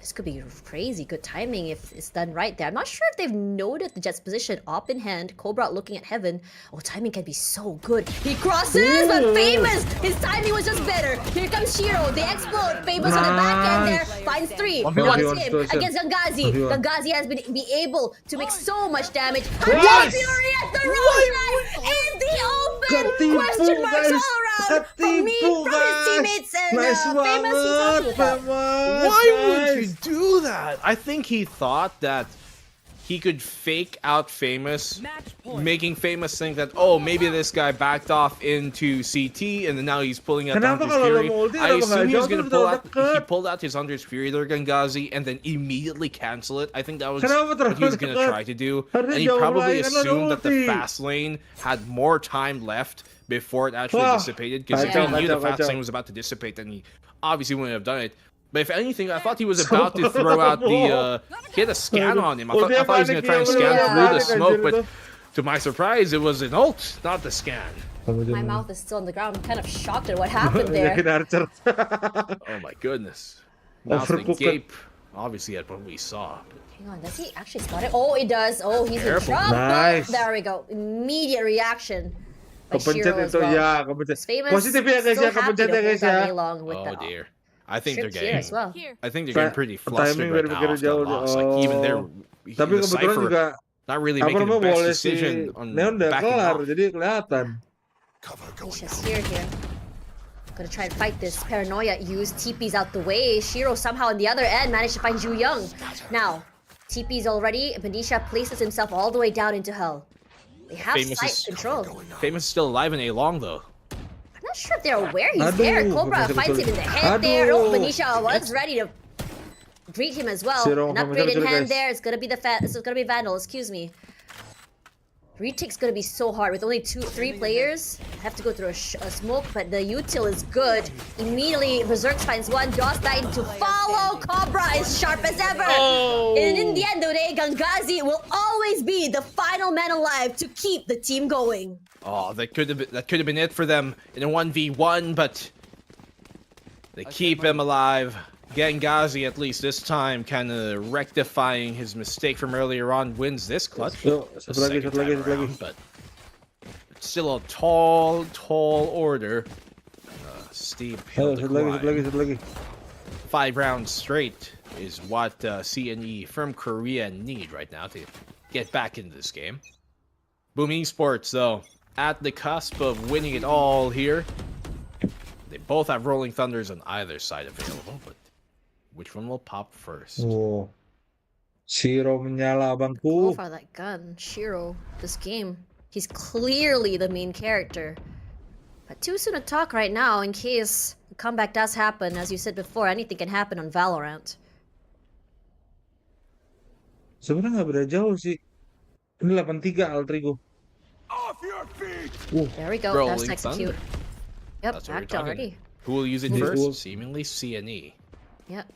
This could be crazy good timing if it's done right there. I'm not sure if they've noted the Jet's position up in hand. Cobra looking at heaven. Oh, timing can be so good. He crosses, but Famous! His timing was just better. Here comes Shiro. They explode. Famous on the back end there. Finds 3. Wants him against Gangazi. Gangazi has been able to make so much damage. Hunter Fury at the wrong line! In the open! Question marks all around from me, from his teammates, and Nice Famous, he's happy with that. Why would you do that? I think he thought that he could fake out Famous, making Famous think that, oh, maybe this guy backed off into CT and then now he's pulling out Kenapa Hunter's kalau Fury. lo mau ulti, I kenapa assume nggak he was jauh going to terus pull terlalu out, deket? he pulled out his Hunter's Fury there, Gangazi, and then immediately cancel it. I think that was Kenapa what he was terlalu going to dekat? try to do. Harusnya And he jauh probably lagi, kan ada assumed that the ulti. fast lane had more time left before it actually Wah, dissipated. Because if he knew the fast lane was about to dissipate, then he obviously wouldn't have done it. But if anything, I thought he was about to throw out the he had a scan on him. I thought he was going to try and scan through the smoke, but to my surprise, it was an ult, not the scan. My mouth is still on the ground. I'm kind of shocked at what happened there. Oh my goodness. Mouth agape. Obviously, that's what we saw. Hang on, does he actually spot it? Oh, it does. Oh, he's in Careful. trouble. Nice. There we go. Immediate reaction. By Kepencet Shiro as itu well. ya, kepencet. Famous, Positif ya guys so ya, happy kepencet to ya guys hold that ya. along with Oh the dear. I think they're Shrimp here getting. as well. I think they're getting pretty flustered Timing right dari now pikir after jauh. the loss. Like even their Tapi the kebetulan Cypher juga not really apa making the namanya best boleh si decision on Neon udah backing kelar, off. jadi kelihatan. Nisha's here. Gonna try and fight this paranoia. Use TP's out the way. Shiro somehow on the other end managed to find Ju Young. Now, TP's already. Benisha places himself all the way down into hell. They have sight control. Famous is still alive in A long though. I'm not sure if they're aware he's there. Cobra fights him in the head there. Oh, Benisha was ready to greet him as well. Zero, An upgrade in hand guys. there. It's gonna be it's gonna be Vandal. Excuse me. Retake's gonna be so hard with only 2-3 players. Have to go through a smoke, but the util is good. Immediately, Berserk finds one. Doss Knight to follow. Cobra is sharp as ever. And in the end of the day, Gangazi will always be the final man alive to keep the team going. Oh, that could have been it for them in a 1v1, but they keep him alive. Gangazi, at least this time, kind of rectifying his mistake from earlier on, wins this clutch. The second time around, but it's still a tall order. Steep hill to climb. 5 rounds straight is what CNE from Korea need right now to get back into this game. BOOM Esports, though, at the cusp of winning it all here. They both have Rolling Thunders on either side available, but which one will pop first? Oh, Shiro menyala Go abangku. for that gun. Shiro, this game, he's clearly the main character. But too soon to talk right now in case the comeback does happen. As you said before, anything can happen on Valorant. Sebenarnya nggak beda jauh sih. Ini 83 Alter Ego. There we go. That's execute. Yep, That's what we're backed talking already. about. Who will use it Cool. first? Seemingly CNE. Yep.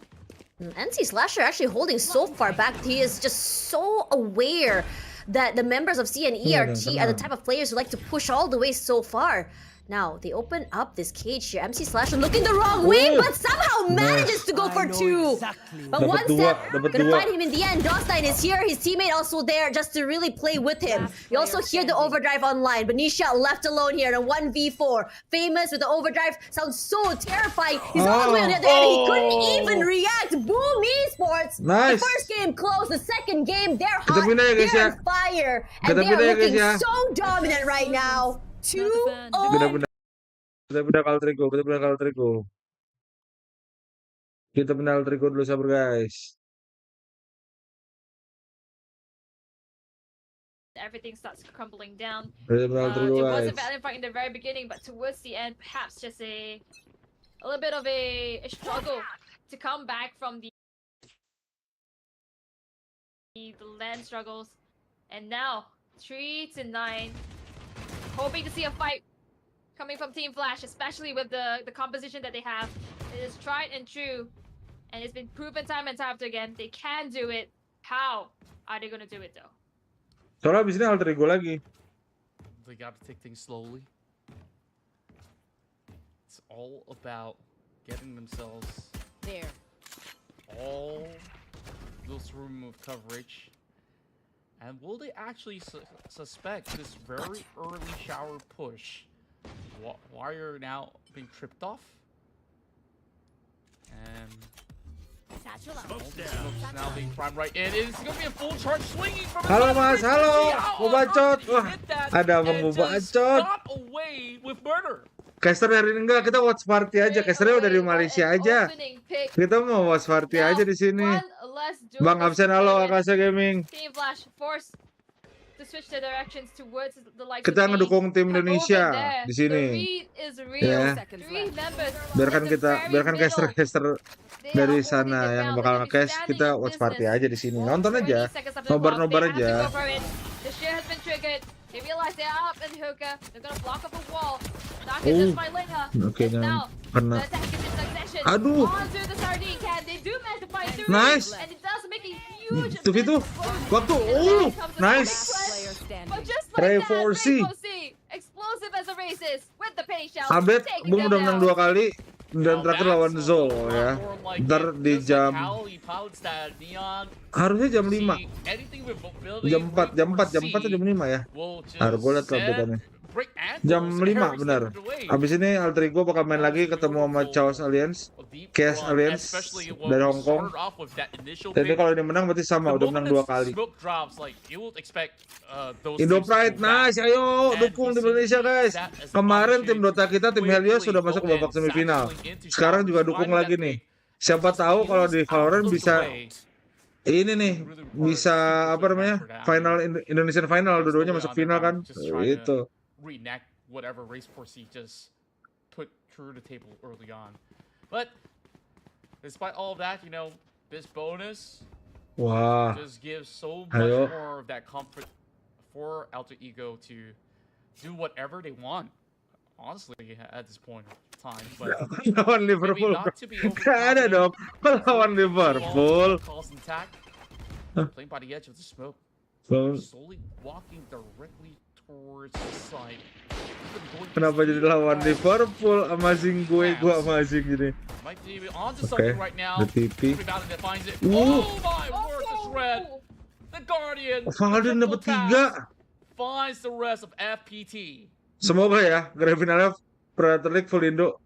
And NC Slasher actually holding so far back. He is just so aware that the members of CNE are the type of players who like to push all the way so far. Now, they open up this cage here. MC Slasher looking the wrong way, but somehow manages to go for 2. But one step, gonna find him in the end. Doss Knight is here. His teammate also there just to really play with him. You also hear the overdrive online. Benisha left alone here in a 1v4. Famous with the overdrive. Sounds so terrifying. He's all the way on the other end. He couldn't even react. BOOM Esports. Nice. The first game closed. The second game, they're Kita hot. pindah ya, guys, They're ya. on fire. Kita And they're pindah ya, guys, looking ya. so dominant right now. 2-0. Kita pindah ke Alter Ego, kita pindah ke Alter Ego. Kita pindah Alter Ego dulu sabar guys. Everything starts crumbling down. Kita pindah Alter Ego It was a guys. valiant fight in the very beginning, but towards the end, perhaps just a little bit of a struggle to come back from the land struggles. And now, 3-9, hoping to see a fight coming from Team Flash, especially with the composition that they have. It is tried and true, and it's been proven time and time again. They can do it. How are they going to do it though? Soalnya abis ini Alter Ego lagi. They got to take things slowly. It's all about getting themselves there. All those room of coverage. And will they actually suspect this very early shower push? Why are now being tripped off? And now being primed right in. It's going to be a full charge swinging from Halo mas, halo. Mau bacot. Wah, ada abang mau bacot. Stop away with murder. Caster hari ini enggak, kita watch party aja. Casternya udah di Malaysia aja. Kita mau watch party aja di sini. Bang absen, halo Akasa Gaming. Kita ngedukung tim Indonesia di sini. Ya. Biarkan caster dari sana yang bakal nge-cast, kita watch party aja di sini. Nonton aja. Nobar-nobar aja. Oke, karena aduh. Nice. Itu waktu. Nice. Revorsi. Abed, Boom udah menang 2 kali. Dan terakhir lawan Zol ya. Ntar di jam harusnya jam 5. Jam 4 atau jam 5 ya. Harus gue liat update-annya. Jam 5 benar. Abis ini Alter Ego bakal main lagi ketemu sama Chaos Alliance, Chaos Alliance dari Hong Kong. Jadi kalau ini menang berarti sama, udah menang 2 kali. Indo Pride, nice, ayo dukung tim Indonesia guys. Kemarin tim Dota kita, tim Helios sudah masuk ke babak semifinal. Sekarang juga dukung lagi nih. Siapa tahu kalau di Valorant bisa ini nih, bisa apa namanya? Final Indonesian final, dua-duanya masuk final kan. Itu. Reenact whatever race force he just put through the table early on. But despite all of that, you know, this bonus just gives so much more of that comfort for Alter Ego to do whatever they want. Honestly, at this point of time, but lawan Liverpool gak ada dong. Lawan Liverpool playing by the edge of the smoke, slowly walking directly towards the side. Kenapa jadi lawan Liverpool? Amazing gue amazing gini. Oke, the TP. Oh my word, the shred. The Guardian. Valorant dapat 3. Finds the rest of FPT. Semoga ya, grand finalnya Predator League full Indo.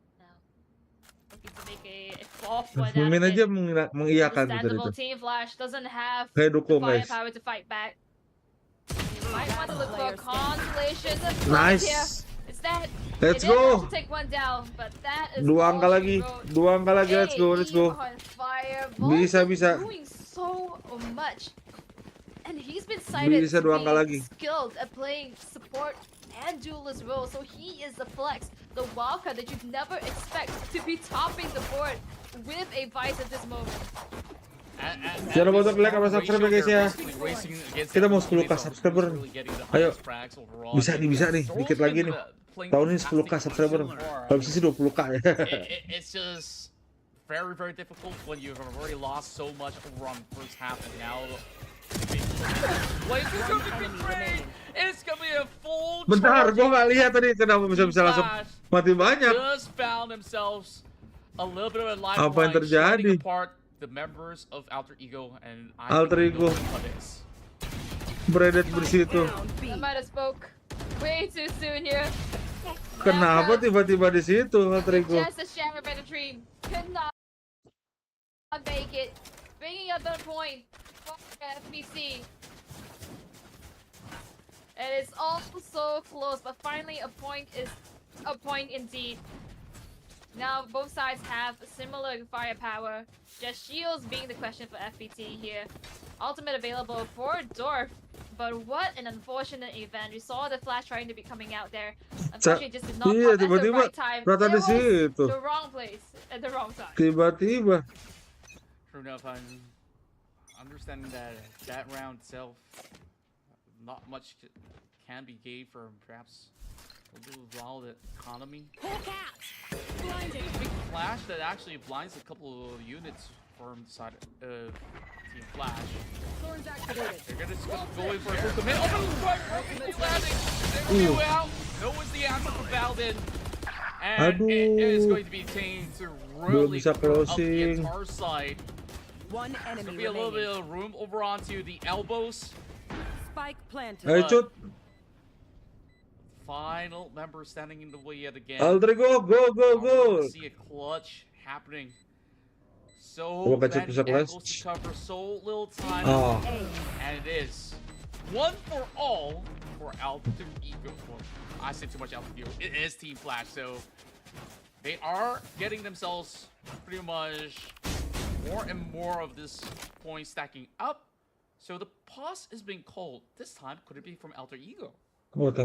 Mimin aja mengiyakan gitu itu. Kayak dukung guys. Nice. Let's go. 2 angka lagi. Let's go. Bisa. Bisa 2 angka lagi. And duelist role, so he is the flex, the wildcard that you'd never expect to be topping the board with a Vice at this moment. Jangan lupa untuk like sama subscribe guys ya. Kita mau 10k subscriber. Ayo. Bisa nih, dikit lagi nih. Tahun ini 10k subscriber. Kalau bisa sih 20k ya. It's just very difficult when you've already lost so much over on first half and now bentar, gue gak lihat tadi kenapa bisa langsung mati banyak. Apa yang terjadi? Alter Ego beredar bersitu. Kenapa tiba-tiba di situ Alter Ego? Bringing up the point for FBC. It is all so close, but finally a point is a point indeed. Now both sides have similar firepower. Just shields being the question for FBT here. Ultimate available for Dorf, but what an unfortunate event. We saw the flash trying to be coming out there. Unfortunately, just did not come at the right time. It was the wrong place at the wrong time. Tiba-tiba. True enough, I'm understanding that round itself, not much can be gained from perhaps a little wild economy. Big flash that actually blinds a couple of units from the side of Team Flash. They're just gonna go in for a full commit. Oh, right, landing. There we go out. No one's the answer for Valden. And it is going to be tamed to really up the entire side. There's gonna be a little bit of room over onto the elbows. Spike planted. Ayo cut. Final member standing in the way yet again. Alter Ego, go. See a clutch happening. So many angles to cover, so little time. And it is one for all for Alter Ego. Well, I say too much Alter Ego. It is Team Flash, so they are getting themselves pretty much more and more of this point stacking up. So the pause is being called. This time, could it be from Alter Ego? Yep,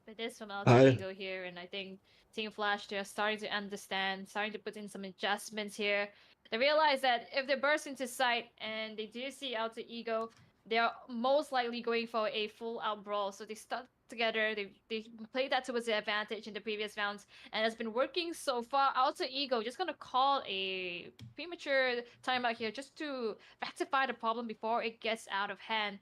it is from Alter Ego here, and I think Team Flash, they're starting to understand, starting to put in some adjustments here. They realize that if they burst into sight and they do see Alter Ego, they are most likely going for a full-out brawl. So they stuck together, they played that towards their advantage in the previous rounds, and it's been working so far. Alter Ego just gonna call a premature timeout here just to rectify the problem before it gets out of hand.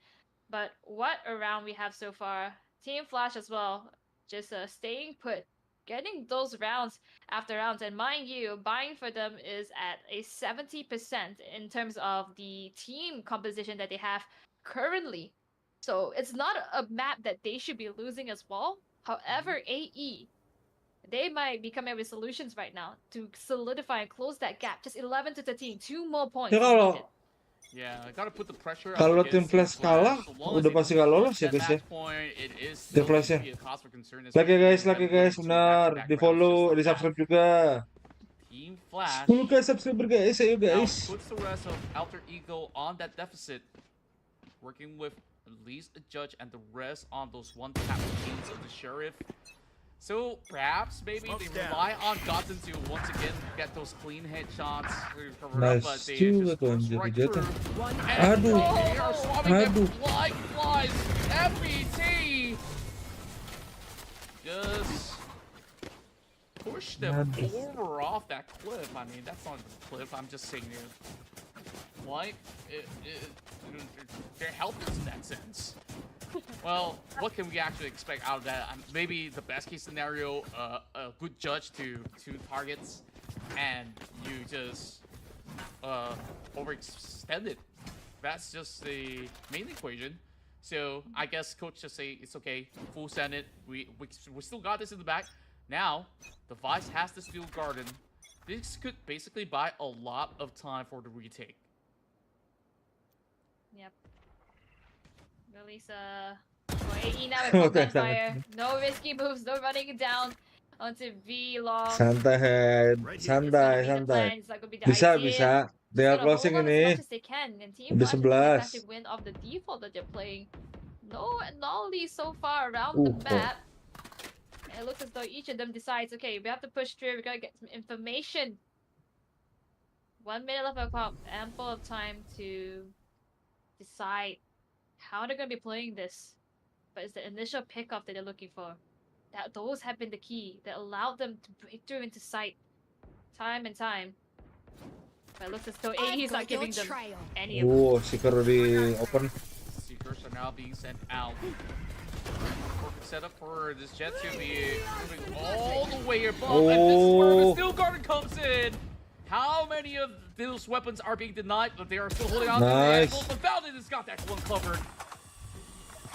But what a round we have so far. Team Flash as well, just staying put, getting those rounds after rounds. And mind you, buying for them is at a 70% in terms of the team composition that they have currently. So it's not a map that they should be losing as well. However, AE, they might be coming up with solutions right now to solidify and close that gap. Just 11 to 13, 2 more points. Ya kalau Yeah, I gotta put the pressure kalau tim Flash kalah, udah pasti gak lolos ya guys ya. Tim Flashnya. Like ya guys, benar. Di follow, di subscribe juga. Team Flash 10k subscriber guys, ayo guys. puts the rest of Alter Ego on that deficit, working with at least a judge and the rest on those one-tap games of the Sheriff. So perhaps maybe they rely on Gotten to once again get those clean headshots covered up, but they just burst right through. And they are swapping them like flies. FBT just push them over off that cliff. I mean, that's not a cliff. I'm just saying, like, they're helpless in that sense. Well, what can we actually expect out of that? Maybe the best case scenario, a good judge to 2 targets, and you just overextend it. That's just the main equation. So I guess coach just say it's okay, full send it. We still got this in the back. Now the Vice has the Steel Garden. This could basically buy a lot of time for the retake. Yep. Release for AE now with gunfire. No risky moves, no running down onto V long. Santai head, santai. Bisa. Tinggal closing ini. Udah 11. Win off the default that they're playing. No anomalies so far around the map. And it looks as though each of them decides, okay, we have to push through, we gotta get some information. 1 minute left of clock, ample of time to decide how they're gonna be playing this. But it's the initial pickoff that they're looking for. Those have been the key that allowed them to break through into sight time and time. But it looks as though AE is not giving them any of them. Seeker di open. Seekers are now being sent out. Perfect setup for this jet to be moving all the way above. And this is where the Steel Garden comes in. How many of those weapons are being denied, but they are still holding on to the rifle? But Valdez has got that one covered.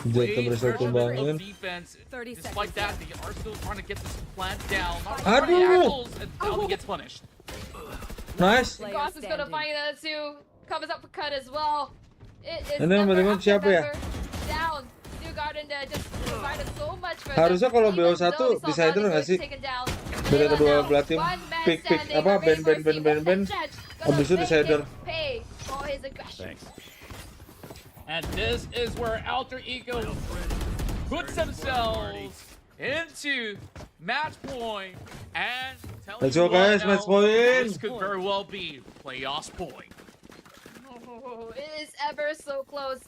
Jatuh berhasil tumbangin. Defense. Despite that, they are still trying to get this plant down. Aduh! And Valdez gets punished. Nice. Goss is gonna find that too. Covers up for cut as well. It is Ini yang siapa ya? Down. Steel Garden just provided so much for Harusnya kalau BO1 decider nggak sih? Dari kedua belah tim pick apa band. Habis itu decider. And this is where Alter Ego puts themselves into match point and let's go guys, match point. This could very well be playoffs point. Oh, it is ever so close.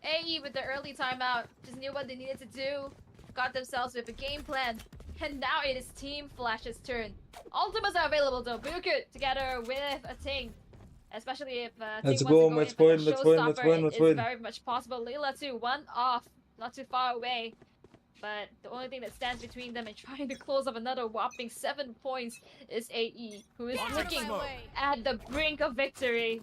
AE with the early timeout just knew what they needed to do, got themselves with a game plan, and now it is Team Flash's turn. Ultimates are available though. Bukul together with a Ting. Especially if let's Ting go, wants to go in for the showstopper, let's it win. is very much possible. Layla too, 1 off, not too far away. But the only thing that stands between them and trying to close up another whopping 7 points is AE, who is looking at the brink of victory.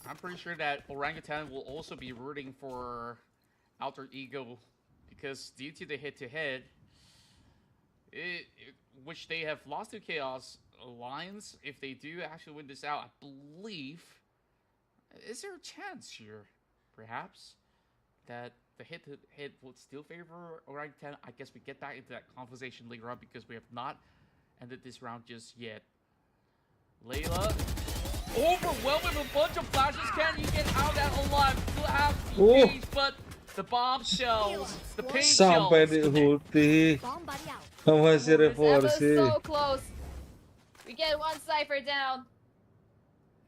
I'm pretty sure that Orangutan will also be rooting for Alter Ego because due to the head-to-head, which they have lost to Chaos Alliance, if they do actually win this out, I believe, is there a chance here, perhaps? that the hit would still favor Orangutan. I guess we get back into that conversation later on because we have not ended this round just yet. Layla, overwhelmed with a bunch of flashes. Can you get out of that alive? Still have the cage, but the bombshells, the paint Sampai shells. di ulti. Masih It's ever revolusi. so close. We get one cipher down.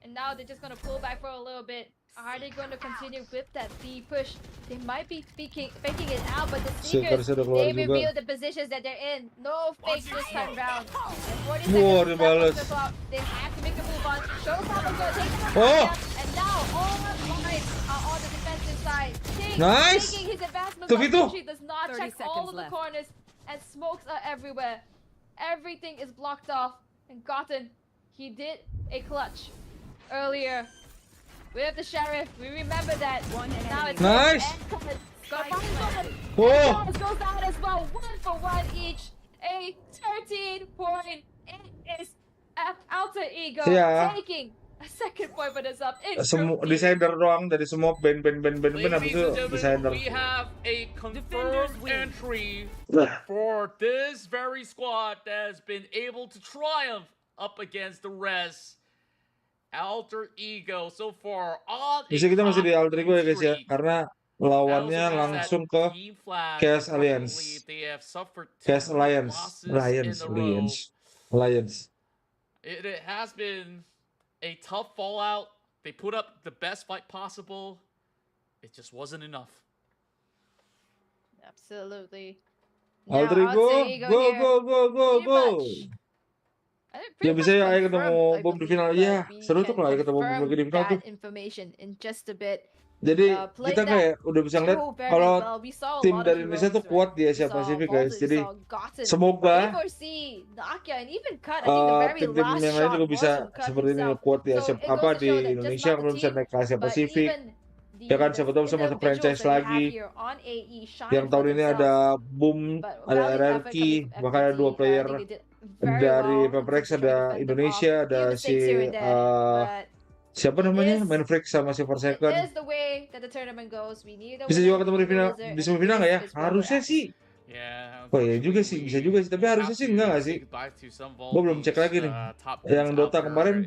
And now they're just going to pull back for a little bit. Are they going to continue with that B push? They might be faking it out, but the Seekers, Seekers udah keluar they juga. reveal the positions that they're in. No fakes this time round. And 40 Wah, seconds dibalas. left on the clock. They have to make a move on. Showtime is going to take them Oh! and now all lines are on the defensive side. King Nice! taking his advancement Tuh, gitu. she does not 30 check all seconds of the left. corners, and smokes are everywhere. Everything is blocked off. And Gotten, he did a clutch earlier with the sheriff. We remember that. And now it's Nice. Oh. Goes down as well. 1 for 1 each. A 13-point. It is Alter Ego Iya. taking a second point for this up. Desainer doang dari semua band habis itu desainer. We have a confirmed entry for this very squad that has been able to triumph up against the rest. Alter Ego so far on Bisa kita masih di Alter Ego ya guys ya, karena lawannya langsung ke Chaos Alliance. Chaos Alliance. It has been a tough fallout. They put up the best fight possible. It just wasn't enough. Absolutely. Alter Ego, go. Ya bisa ya ayo ketemu BOOM di final. Ya seru tuh kalau ayo ketemu BOOM lagi di final tuh. Information in just a bit. Jadi kita kayak udah bisa ngeliat kalau tim dari Indonesia tuh kuat di Asia Pasifik guys. Jadi semoga tim-tim yang lain juga bisa seperti ini kuat di Asia di Indonesia, kemudian bisa naik ke Asia Pasifik. Ya kan siapa tahu bisa masuk franchise lagi. Yang tahun ini ada BOOM, ada RRQ, bahkan ada 2 player dari Paprex, ada Indonesia, ada si siapa namanya, Manfreak sama si Forsaken. Bisa juga ketemu di final, di semifinal nggak ya? Harusnya sih. Oh iya juga sih, bisa juga sih. Tapi harusnya sih enggak sih? Gue belum cek lagi nih. Yang Dota kemarin,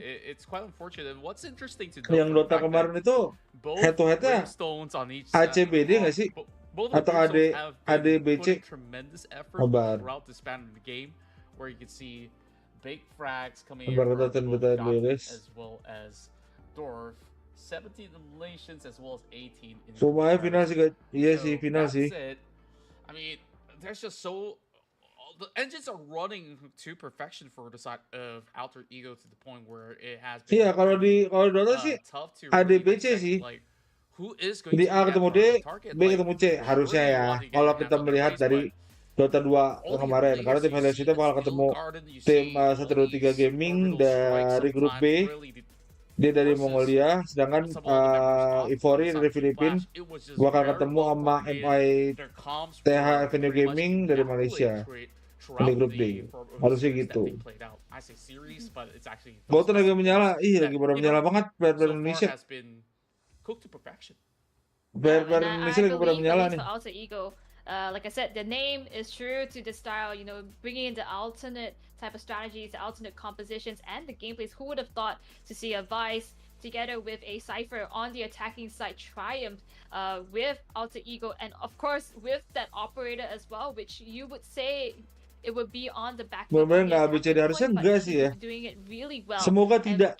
itu head to headnya ACBD nggak sih? Atau ADBC? Obat. Where you can see big frags coming in Obat from betul as well as Dwarf, 17 eliminations as well as 18 in Semuanya final sih, iya sih final sih. I mean, there's just the engines are running to perfection for the side of Alter Ego to the point where it has been kalau Dota sih ADBC sih. Di A ketemu D, B ketemu C harusnya ya. Kalau kita melihat dari Dota 2 kemarin, karena tim Helios itu bakal ketemu tim 123 Gaming dari grup B. Dia dari Mongolia, sedangkan Ivory dari Filipina bakal ketemu sama MITH Avenue Gaming dari Malaysia di grup D. Harusnya gitu. Bautan lagi menyala, lagi pada menyala banget player Indonesia. Player Indonesia lagi pada menyala nih. Like I said, the name is true to the style, bringing in the alternate type of strategies, the alternate compositions, and the gameplays. Who would have thought to see a Vice together with a Cypher on the attacking side triumph with Alter Ego, and of course with that operator as well, which you would say it would be on the back. Benar-benar nggak habis jadi, harusnya enggak sih ya. Semoga tidak.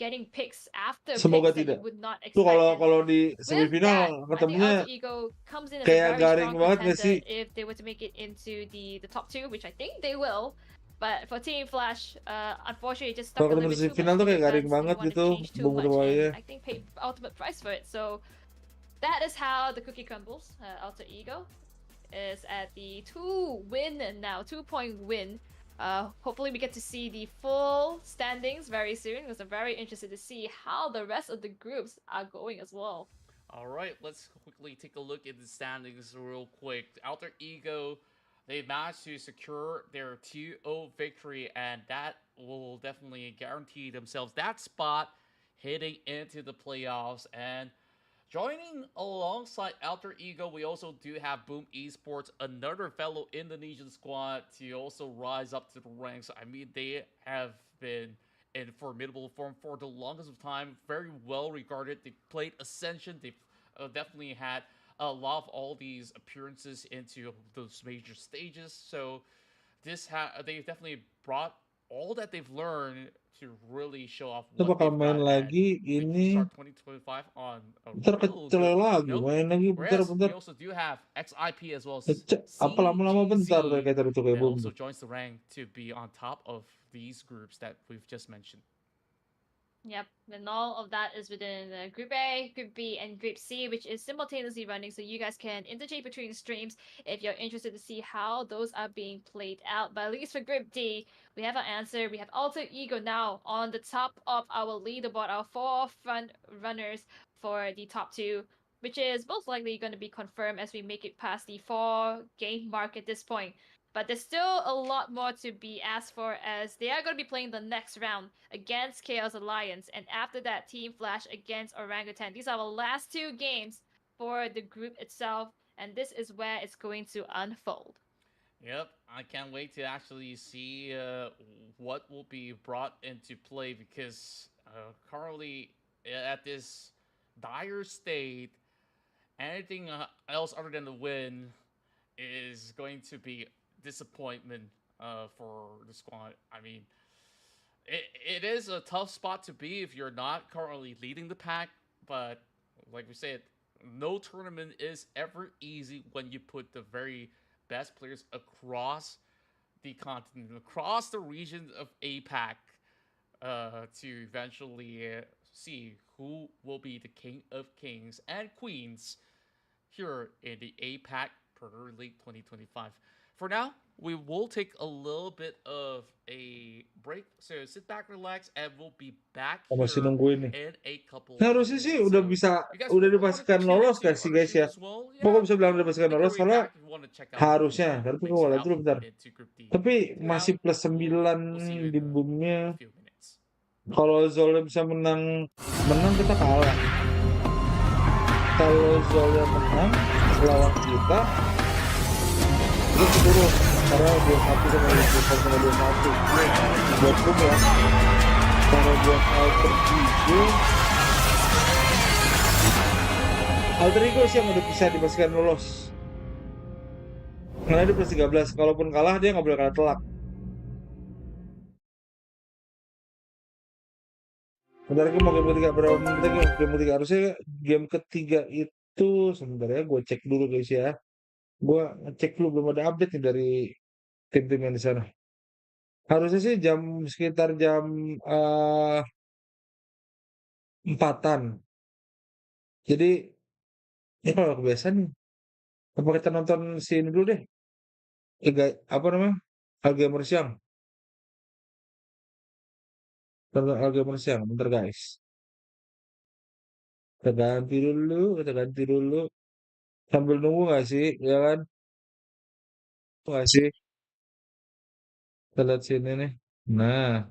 Semoga tidak. Tuh kalau di semifinal ketemunya kayak garing banget nggak sih? If they were to make it into the top 2, which I think they will. But for Team Flash, unfortunately, just stuck Kalau a little ketemu bit semifinal tuh kayak garing banget gitu. I think paid ultimate price for it. So that is how the cookie crumbles. Alter Ego is at the 2-point win. Hopefully we get to see the full standings very soon, because I'm very interested to see how the rest of the groups are going as well. All right, let's quickly take a look at the standings real quick. Alter Ego, they managed to secure their 2-0 victory, and that will definitely guarantee themselves that spot heading into the playoffs. And Joining alongside Alter Ego, we also do have BOOM Esports, another fellow Indonesian squad to also rise up to the ranks. I mean, they have been in formidable form for the longest of time, very well regarded. They played Ascension. They've definitely had a lot of all these appearances into those major stages. So they've definitely brought all that they've learned to really show off Kita what bakal they've main got. lagi And we ini. start 2025 on a Ntar real kecele good lagi, note. main lagi Whereas we bentar-bentar. also do have XIP as well as Apa lama-lama bentar kayak tadi tuh kayak that boom. also joins the rank to be on top of these groups that we've just mentioned. Yep, and all of that is within Group A, Group B, and Group C, which is simultaneously running, so you guys can interchange between streams if you're interested to see how those are being played out. But at least for Group D, we have our answer. We have Alter Ego now on the top of our leaderboard, our 4 front runners for the top 2, which is most likely going to be confirmed as we make it past the 4-game mark at this point. But there's still a lot more to be asked for, as they are going to be playing the next round against Chaos Alliance, and after that, Team Flash against Orangutan. These are the last 2 games for the group itself, and this is where it's going to unfold. Yep, I can't wait to actually see what will be brought into play, because currently at this dire state, anything else other than the win is going to be disappointment for the squad. I mean, it is a tough spot to be if you're not currently leading the pack, but like we said, no tournament is ever easy when you put the very best players across the continent, across the region of APAC, to eventually see who will be the king of kings and queens here in the APAC Premier League 2025. For now, we will take a little bit of a break, so sit back, relax, and we'll be back Masih here nungguin nih. in a couple Nah, harusnya sih udah bisa, udah dipastikan lolos kan sih guys ya. Pokoknya bisa bilang udah dipastikan lolos karena harusnya. Tapi kalau lihat dulu bentar. Tapi masih plus 9 di boomnya. Kalau Zolnya bisa menang kita kalah. Kalau Zolnya menang lawan kita, terus turun karena 2-1 sama 2-1 buat boom ya. Kalau buat Alter Ego sih yang udah bisa dipastikan lolos. Karena dia plus 13, kalaupun kalah dia nggak boleh kalah telak. Bentar lagi mau game ketiga, berapa menit lagi game ketiga? Harusnya game ketiga itu sebentar ya, gue cek dulu guys ya. Gue ngecek dulu, belum ada update nih dari tim-tim yang di sana. Harusnya sih sekitar jam 4-an. Jadi ya kalau kebiasaan nih, apa kita nonton ini dulu deh. Apa namanya? Algamers Young. Nonton Algamers Young, bentar guys. Kita ganti dulu. Sambil nunggu nggak sih, ya kan? Nggak sih? Kita lihat sini nih. Nah.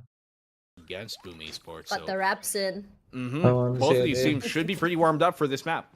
Against BOOM Esports. Got the reps in. Both of these teams should be pretty warmed up for this map.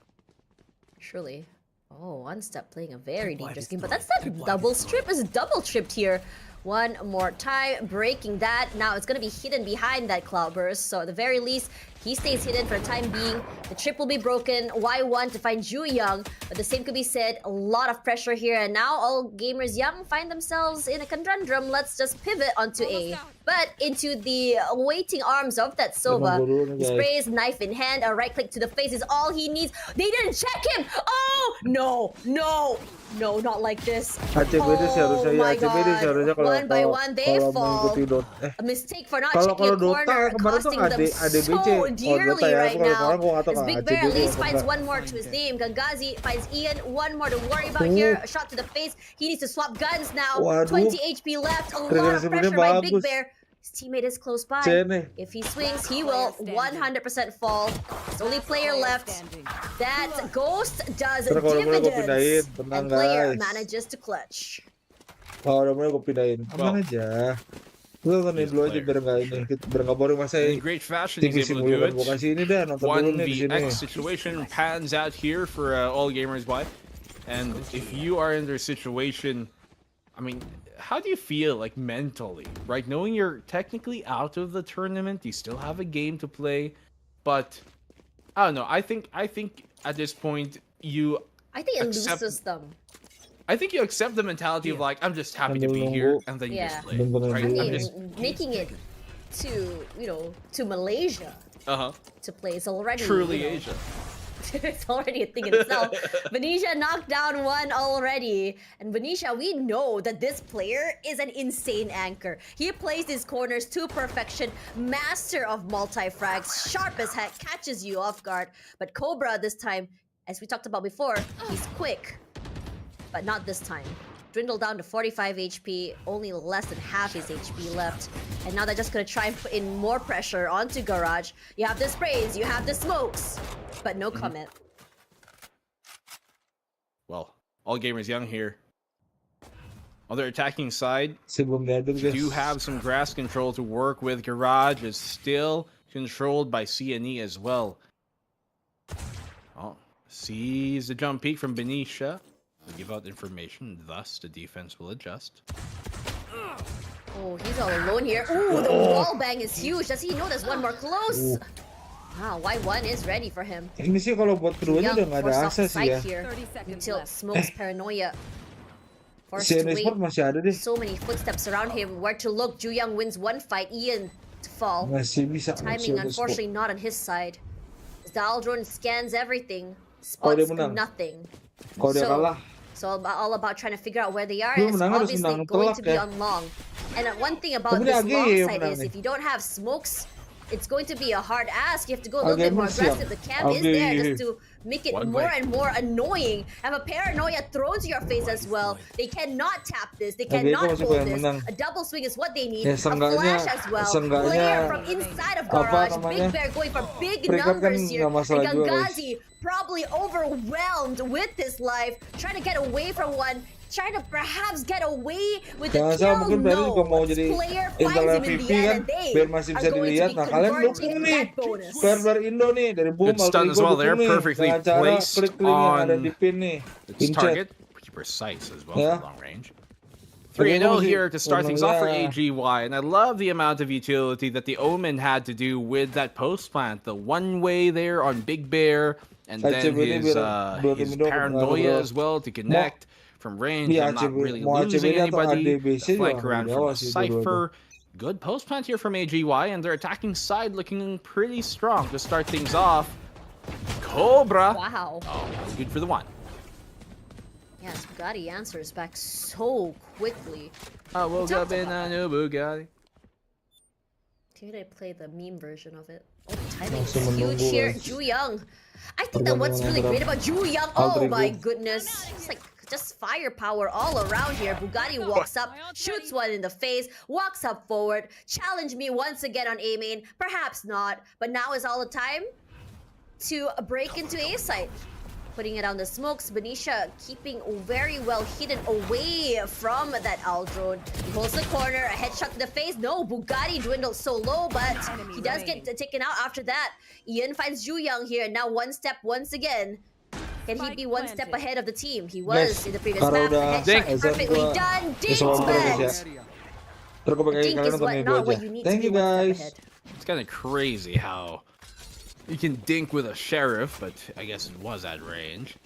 Surely. Oh, One Step playing a very dangerous game, but that's not double strip, it's double tripped here. One more time, breaking that. Now it's going to be hidden behind that cloudburst, so at the very least, he stays hidden for the time being. The trip will be broken. Y1 to find Ju Young, but the same could be said. A lot of pressure here, and now all gamers Young find themselves in a conundrum. Let's just pivot onto A, but into the waiting arms of that Sova. He sprays, knife in hand, a right click to the face is all he needs. They didn't check him! Oh! No, not like this. Oh my god. One by one, they fall. A mistake for not checking a corner, costing them so dearly right now. As Big Bear at least finds one more to his name. Gangazi finds Ian, one more to worry about here. A shot to the face. He needs to swap guns now. 20 HP left. A lot of pressure by Big Bear. His teammate is close by. If he swings, he will 100% fall. His only player left. That Ghost does dividends. And player manages to clutch. Kalau udah mulai gue pindahin. Aman aja. Lu tontonin dulu aja biar nggak boring masa In great fashion, TV he's able to do simulan it. gua kasih ini dah, nonton dulu nih di sini. 1vx situation pans out here for all gamers wide. And if you are in their situation, I mean, how do you feel like mentally, right? Knowing you're technically out of the tournament, you still have a game to play, but I don't know. I think at this point I think it loses them. I think you accept the mentality of like, I'm just happy to be here, and then you just play. Right? I I'm mean, just making it to to Malaysia to play is already truly Asia. It's already a thing in itself. Venetia knocked down one already. And Venetia, we know that this player is an insane anchor. He plays his corners to perfection. Master of multi-frags. Sharp as heck. Catches you off guard. But Cobra this time, as we talked about before, he's quick. But not this time. Dwindled down to 45 HP. Only less than half his HP left. And now they're just gonna try and put in more pressure onto Garage. You have the sprays. You have the smokes. But no comment. Well, all gamers young here. On their attacking side, do have some grass control to work with. Garage is still controlled by CNE as well. Oh, sees the jump peak from Benicia. Will give out information, thus the defense will adjust. Oh, he's all alone here. Ooh, the wall bang is huge. Does he know there's one more close? Wow, Y1 is ready for him. Ini sih kalau buat keduanya udah nggak ada akses sih ya. Until Smoke's paranoia. Forced Si to wait. Sport masih ada deh. So many footsteps around him. Where to look? Juyang wins one fight. Ian to fall. Masih bisa. Timing unfortunately not on his side. The Aldron scans everything. Spots nothing. Kalau dia kalah. So all about trying to figure out where they are. Dia It's menang harus obviously menang going telak to be ya. on long. And one thing about Tapi this dia long agak side menang is nih. if you don't have smokes, it's going to be a hard ask. You have to go a little bit more aggressive. The cam is there just to make it more and more annoying. Have a paranoia thrown to your face as well. They cannot tap this. They cannot hold this. A double swing is what they need. A flash as well. Player from inside of Garage. Big Bear going for big numbers here. And Gangazi probably overwhelmed with this life. Trying to get away from one. Trying to perhaps get away with the kill. Mungkin Barry juga mau No, jadi player Intel finds him in MVP the end kan, and they biar masih are bisa going to dilihat. be Nah kalian dukung converting nih, that bonus. player Indo nih dari BOOM Good Alter stun Ego as well there, dukung nih. perfectly Dengan cara placed klik link yang ada on di pin nih. its target. Pretty precise as well Yeah. for long range. 3-0 here to start things off for AGY, and I love the amount of utility that the Omen had to do with that post plant. The one way there on Big Bear, and then his paranoia as well to connect from range. I'm not really losing anybody. The flank around from a Cypher. Good post plant here from AGY, and their attacking side looking pretty strong to start things off. Cobra. Wow. Oh, good for the one. Yes, Bugatti answers back so quickly. I woke up in a new Bugatti. Can I play the meme version of it? Oh, the timing is huge here. Juyang. I think that what's really great about Juyang. Oh my goodness. It's like just firepower all around here. Bugatti walks up, shoots one in the face, walks up forward, challenge me once again on A main. Perhaps not, but now is all the time to break into A site. Putting it on the smokes, Benicia keeping very well hidden away from that Aldrone. He holds the corner, a headshot to the face. No, Bugatti dwindles so low, but he does get taken out after that. Ian finds Juyang here, now one step once again. Can he be one step ahead of the team? He was in the previous map. The headshot perfectly done. Dinks, but dink is not what you need to be one step ahead. It's kind of crazy how you can dink with a sheriff, but I guess it was at range.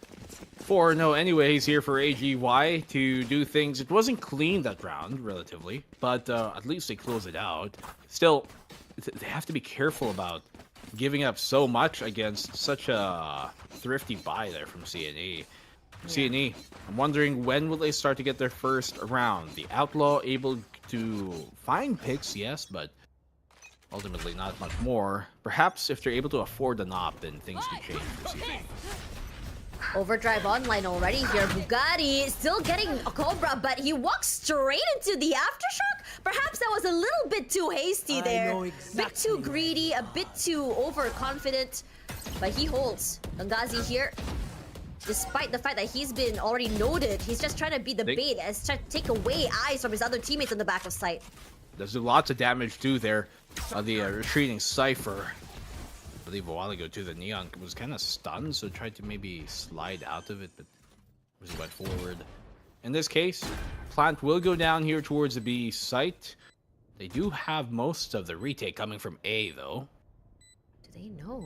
4-0 anyways here for AGY to do things. It wasn't clean that round, relatively, but at least they closed it out. Still, they have to be careful about giving up so much against such a thrifty buy there from CNE. CNE, I'm wondering when will they start to get their first round? The Outlaw able to find picks, yes, but ultimately not much more. Perhaps if they're able to afford an op, then things could change for CNE. Overdrive online already here. Bugatti still getting a Cobra, but he walks straight into the aftershock. Perhaps that was a little bit too hasty there. A bit too greedy, a bit too overconfident. But he holds. Gangazi here, despite the fact that he's been already noted, he's just trying to be the bait as trying to take away eyes from his other teammates on the back of sight. Does do lots of damage too there. The retreating Cypher. I believe a while ago too, the Neon was kind of stunned, so tried to maybe slide out of it, but he went forward. In this case, Plant will go down here towards the B site. They do have most of the retake coming from A though. Do they know?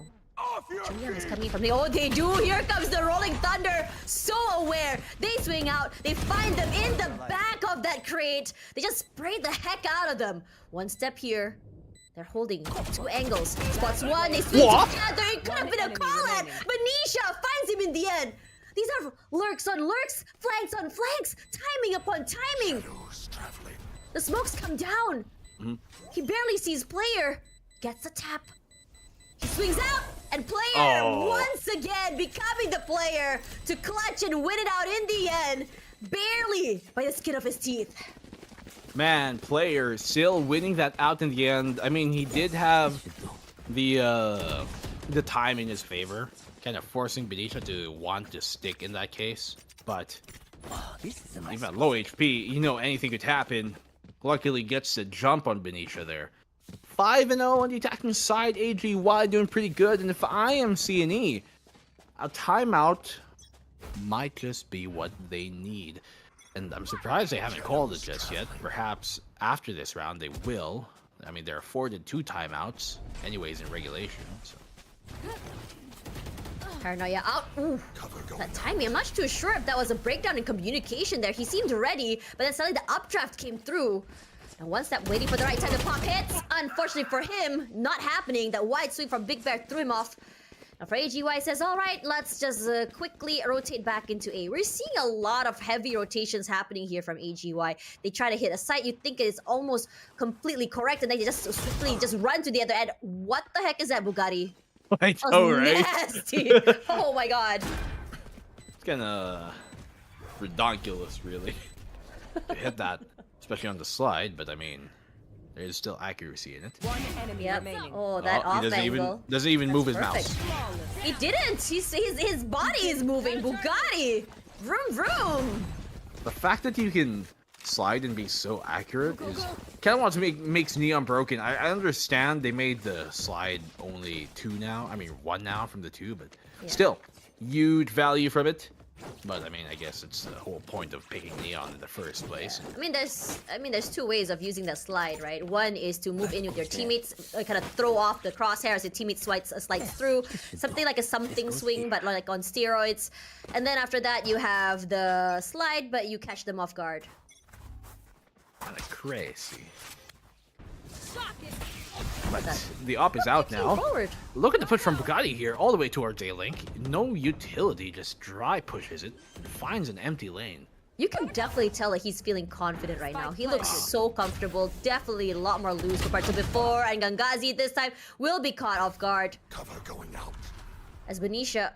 Julian is coming from the... Oh, they do! Here comes the Rolling Thunder! So aware! They swing out, they find them in the back of that crate! They just spray the heck out of them! One step here. They're holding 2 angles. Spots one, they swing together! It could have been a call-out! Benisha finds him in the end! These are lurks on lurks, flanks on flanks, timing upon timing! The smokes come down! He barely sees player. Gets a tap. He swings out, and player once again becoming the player to clutch and win it out in the end, barely by the skin of his teeth. Man, player still winning that out in the end. I mean, he did have the time in his favor, kind of forcing Benisha to want to stick in that case. But even at low HP, you know anything could happen. Luckily gets the jump on Benisha there. 5-0 on the attacking side. AGY doing pretty good. And if I am CNE, a timeout might just be what they need. And I'm surprised they haven't called it just yet. Perhaps after this round they will. I mean, they're afforded 2 timeouts anyways in regulation. So. Paranoia out. Ooh, that timing. I'm not too sure if that was a breakdown in communication there. He seemed ready, but then suddenly the updraft came through. And one step waiting for the right time to pop hits. Unfortunately for him, not happening. That wide swing from Big Bear threw him off. Now for AGY says, all right, let's just quickly rotate back into A. We're seeing a lot of heavy rotations happening here from AGY. They try to hit a site. You think it's almost completely correct, and then they just quickly just run to the other end. What the heck is that, Bugatti? I know, right? Nasty. Oh my god. It's kind of ridiculous, really, to hit that, especially on the slide. But I mean, there's still accuracy in it. One enemy remaining. Oh, that off angle. Doesn't even move his Perfect. mouse. He didn't. His body is moving. Bugatti. Vroom vroom. The fact that you can slide and be so accurate is kind of what makes Neon broken. I understand they made the slide only 2 now. I mean 1 now from the 2, but still huge value from it. But I mean, I guess it's the whole point of picking Neon in the first place. I mean, there's 2 ways of using that slide, right? One is to move in with your teammates, kind of throw off the crosshair as your teammate slides through. Something like a something swing, but like on steroids. And then after that, you have the slide, but you catch them off guard. Kind of crazy. But the op is out now. Look at the push from Bugatti here, all the way towards A-Link. No utility, just dry pushes it. Finds an empty lane. You can definitely tell that he's feeling confident right now. He looks so comfortable. Definitely a lot more loose compared to before. And Gangazi this time will be caught off guard. Cover going out. As Benisha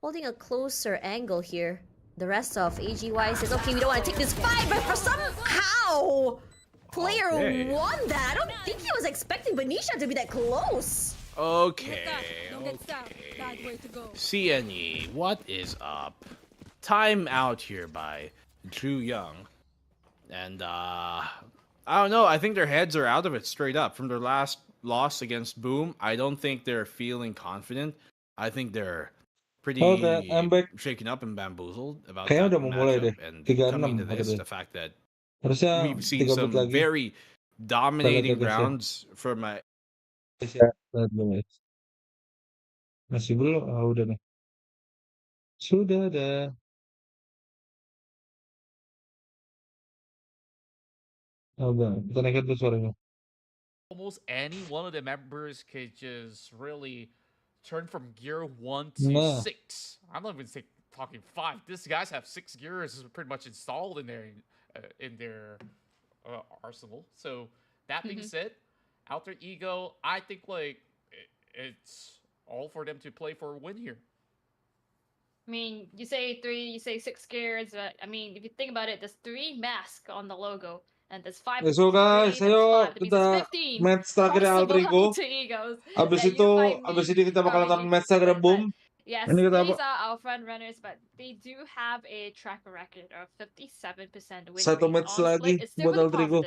holding a closer angle here. The rest of AGY says, okay, we don't want to take this fight, but for somehow player won that. I don't think he was expecting Benisha to be that close. Okay. CNE, what is up? Time out here by Ju Young. And I don't know, I think their heads are out of it straight up. From their last loss against Boom, I don't think they're feeling confident. I think they're pretty shaken up and bamboozled about that matchup. And coming to this, the fact that we've seen some very dominating rounds from my... Masih belum? Oh, udah nih. Sudah dah. Oh, udah. Kita naikin tuh suaranya. Almost any one of the members could just really turn from gear 1 to 6. I'm not even talking 5. These guys have 6 gears pretty much installed in their arsenal. So that being said, Alter Ego, I think like it's all for them to play for a win here. I mean, you say 3, you say 6 gears, but I mean, if you think about it, there's 3 masks on the logo. And there's 5. So guys, ayo kita match terakhir Alter Ego. Abis ini kita bakal nonton match terakhir Boom. Yes, these are our front runners, but they do have a track record of 57% win rate. Satu match lagi buat Alter Ego.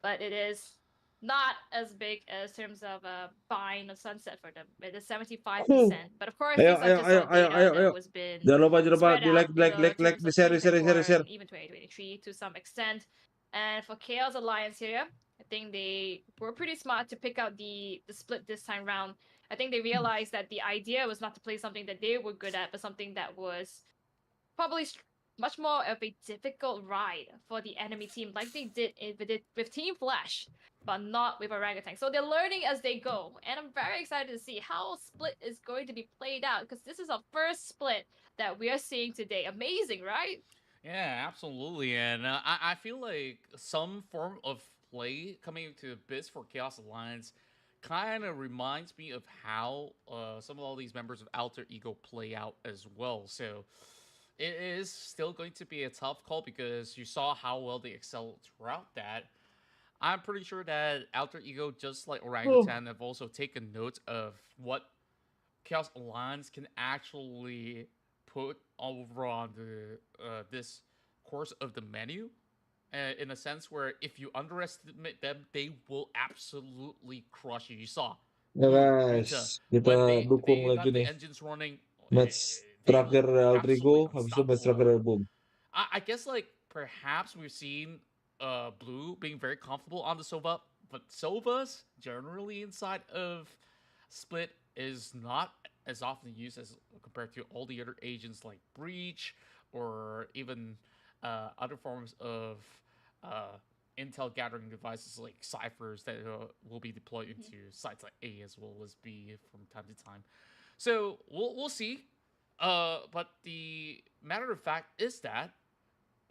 But it is not as big as terms of buying a sunset for them. It is 75%. But of course, Ayo, these are ayo, just ayo, all ayo, data ayo, that ayo. was been Jangan lupa spread di like, out, you like, know, like, in like, terms di of share, share, share, 2024 share. and even 2023 to some extent. And for Chaos Alliance here, I think they were pretty smart to pick out the split this time round. I think they realized that the idea was not to play something that they were good at, but something that was probably much more of a difficult ride for the enemy team, like they did with Team Flash, but not with Orangutan. So they're learning as they go, and I'm very excited to see how Split is going to be played out, because this is our first Split that we are seeing today. Amazing, right? Yeah, absolutely. And I feel like some form of play coming to Biz for Chaos Alliance kind of reminds me of how some of all these members of Alter Ego play out as well. So it is still going to be a tough call because you saw how well they excel throughout that. I'm pretty sure that Alter Ego, just like Orangutan, have also taken note of what Chaos Alliance can actually put over on the this course of the menu, in a sense where if you underestimate them, they will absolutely crush you. You saw Ya Vita guys, kita when dukung they lagi got the nih engines running, match they terakhir look Alter absolutely Ego, habis itu match terakhir unstoppable. Boom. I guess like perhaps we've seen Blue being very comfortable on the Sova, but Sovas generally inside of Split is not as often used as compared to all the other agents like Breach or even other forms of intel gathering devices like ciphers that will be deployed into sites like A as well as B from time to time. So we'll see. But the matter of fact is that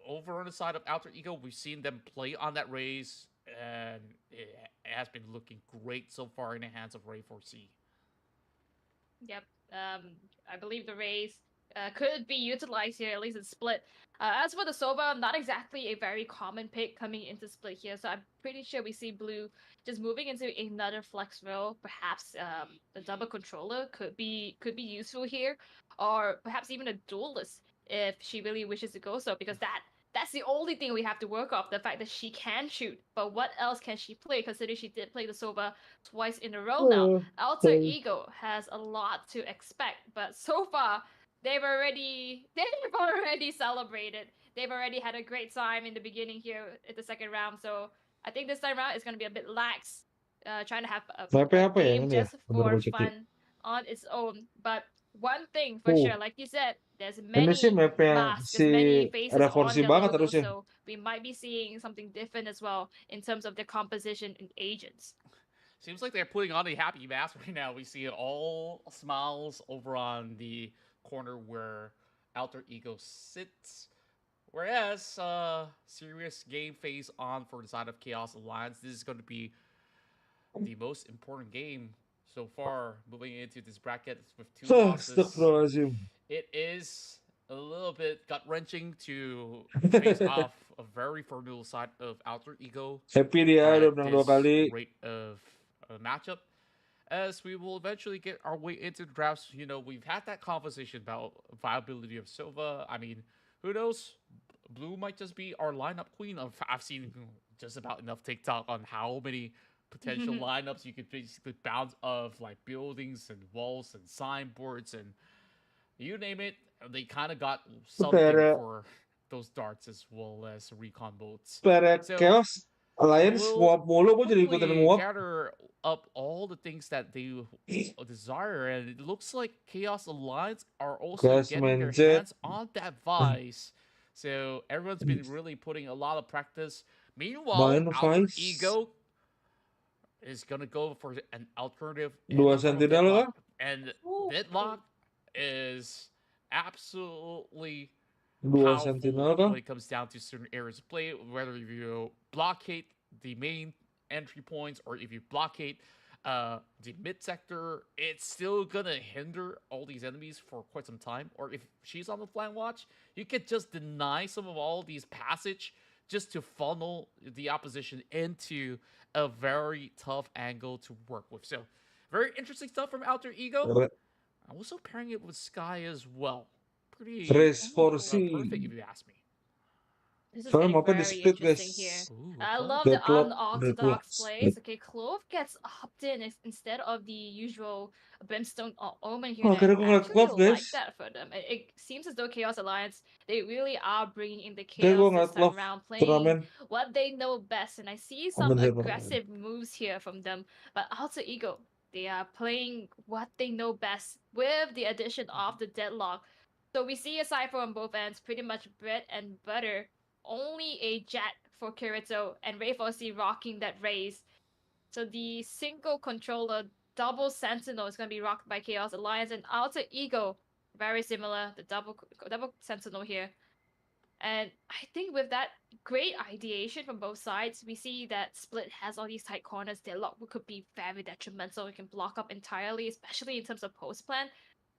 over on the side of Alter Ego, we've seen them play on that raise, and it has been looking great so far in the hands of Ray 4C. Yep. I believe the raise could be utilized here, at least in Split. As for the Sova, not exactly a very common pick coming into Split here, so I'm pretty sure we see Blue just moving into another flex role. Perhaps the double controller could be useful here, or perhaps even a duelist if she really wishes to go so, because that's the only thing we have to work off, the fact that she can shoot. But what else can she play, considering she did play the Sova twice in a row now? Alter Ego has a lot to expect, but so far they've already celebrated. They've already had a great time in the beginning here at the second round. So I think this time around it's going to be a bit lax, trying to have a Apa ya game ini ya? just Bentar for gue cek dulu. fun on its own. But one thing for sure, like you said, there's Ini sih many mapnya masks, si there's many faces on Revorsi their banget logo, harusnya. so we might be seeing something different as well in terms of their composition and agents. Seems like they're putting on a happy mask right now. We see it all smiles over on the corner where Alter Ego sits. Whereas, serious game phase on for the side of Chaos Alliance. This is going to be the most important game so far, moving into this bracket with two losses. Astagfirullahaladzim. It is a little bit gut-wrenching to face off a very formidable side of Alter Ego Happy dia udah at menang 2 this kali. rate of a matchup. As we will eventually get our way into the drafts, you know, we've had that conversation about viability of Sova. I mean, who knows? Blue might just be our lineup queen. I've seen just about enough TikTok on how many potential lineups you could basically bounce of, like buildings and walls and signboards and you name it. They kind of got something for those darts as well as recon boats. So Chaos Alliance we'll nguap mulu, gue jadi ikutan hopefully nguap. gather up all the things that they desire, and it looks like Chaos Alliance are also Gas getting their Manjet. hands on that Vice. So everyone's been really putting a lot of practice. Meanwhile, Main Alter Vice. Ego is gonna go for an alternative in Dua the form of Sentinel Deadlock. kah? And Deadlock is absolutely Dua powerful Sentinel kah? when it comes down to certain areas of play, whether you blockade the main entry points or if you blockade the mid sector, it's still gonna hinder all these enemies for quite some time. Or if she's on the flank watch, you could just deny some of all these passage just to funnel the opposition into a very tough angle to work with. So very interesting stuff from Alter Ego. I'm also pairing it with Sky as well. Pretty Race for perfect C. if you ask me. This is Soalnya mapnya di very split guys. interesting here. I love the Deadlock, unorthodox plays. split. Okay, Clove gets opt in instead of the usual Brimstone Omen here. Oh, akhirnya gue ngeliat I Clove, actually like guys. that for them. It seems as though Chaos Alliance, they really are bringing in the Kayak gue chaos ngeliat this time Clove around, turnamen. playing what they know best. And I see Aman some sih, Bang. aggressive moves here from them. But Alter Ego, they are playing what they know best with the addition of the Deadlock. So we see aside from both ends, pretty much bread and butter. Only a Jet for Kirito and Ray Fossey rocking that raise. So the single controller double Sentinel is going to be rocked by Chaos Alliance, and Alter Ego, very similar, the double Sentinel here. And I think with that great ideation from both sides, we see that Split has all these tight corners. Deadlock could be very detrimental. It can block up entirely, especially in terms of post plan.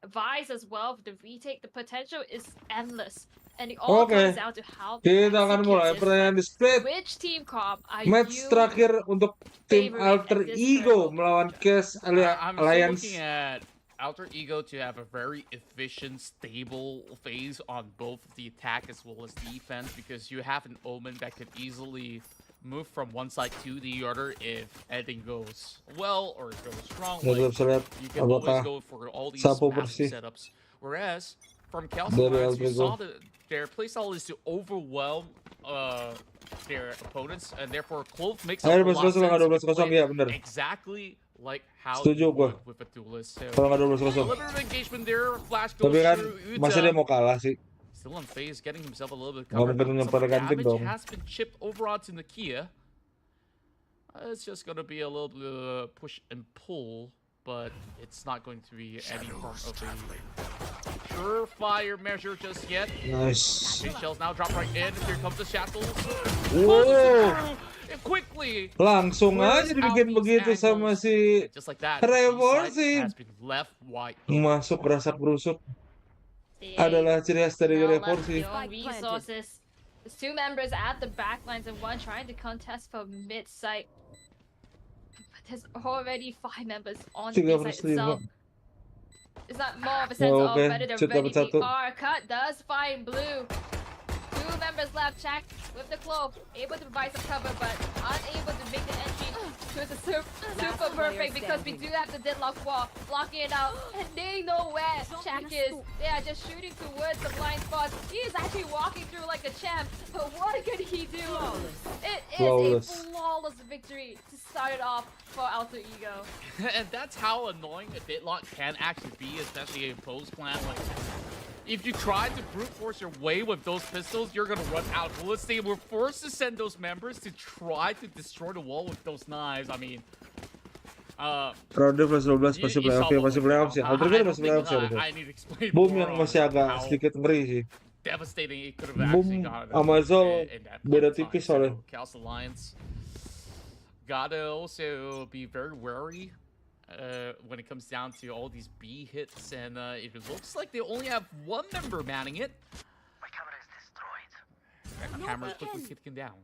Vice as well, the retake, the potential is endless. And it all comes down to how Kita akan mulai pertandingan di split. Which team comp are Match you terakhir untuk tim Alter Ego melawan Chaos I'm still Alliance. looking at Alter Ego to have a very efficient, stable phase on both the attack as well as defense, because you have an Omen that could easily move from one side to the other if anything goes well or goes wrong. Like, you can always go for all these massive setups. Whereas from Chaos Alliance, you saw that their playstyle is to overwhelm their opponents, and therefore Clove makes a lot of sense. Exactly like how you would with a duelist. So, a little bit of engagement there. Flash goes through Masa dia mau kalah sih. Still on phase, getting himself a little bit covered. Some damage has been chipped over onto Nakia. It's just going to be a little bit of push and pull, but it's not going to be any form of a surefire measure just yet. Nice. Two shells now drop right in. Here comes the shackles. Wow. Quickly. Langsung aja dibikin begitu sama si Revolsi. Masuk rasak rusuk. Adalah ciri khas dari Revolsi. Resources. There's two members at the back lines and one trying to contest for mid site. But there's already 5 members on the mid site itself. Is that more of a sense of better than ready? The R cut does find blue. 2 members left. Check with the Clove, able to provide some cover, but unable to make the entry to the super perfect because we do have the deadlock wall blocking it out, and they know where Check is. They are just shooting towards the blind spots. He is actually walking through like a champ, but what could he do? It is a flawless victory to start it off for Alter Ego. And that's how annoying a deadlock can actually be, especially in post plan. Like, if you try to brute force your way with those pistols, you're gonna run out of bullets. They were forced to send those members to try to destroy the wall with those knives. I mean, Ronde plus 12 masih playoff sih. Alter Ego masih playoff sih. Boom yang masih agak sedikit ngeri sih. Devastating. It could have actually gone sama Zol beda tipis soalnya. Chaos Alliance gotta also be very wary when it comes down to all these B hits, and it looks like they only have 1 member manning it. My camera is destroyed. That camera's quickly kicking down.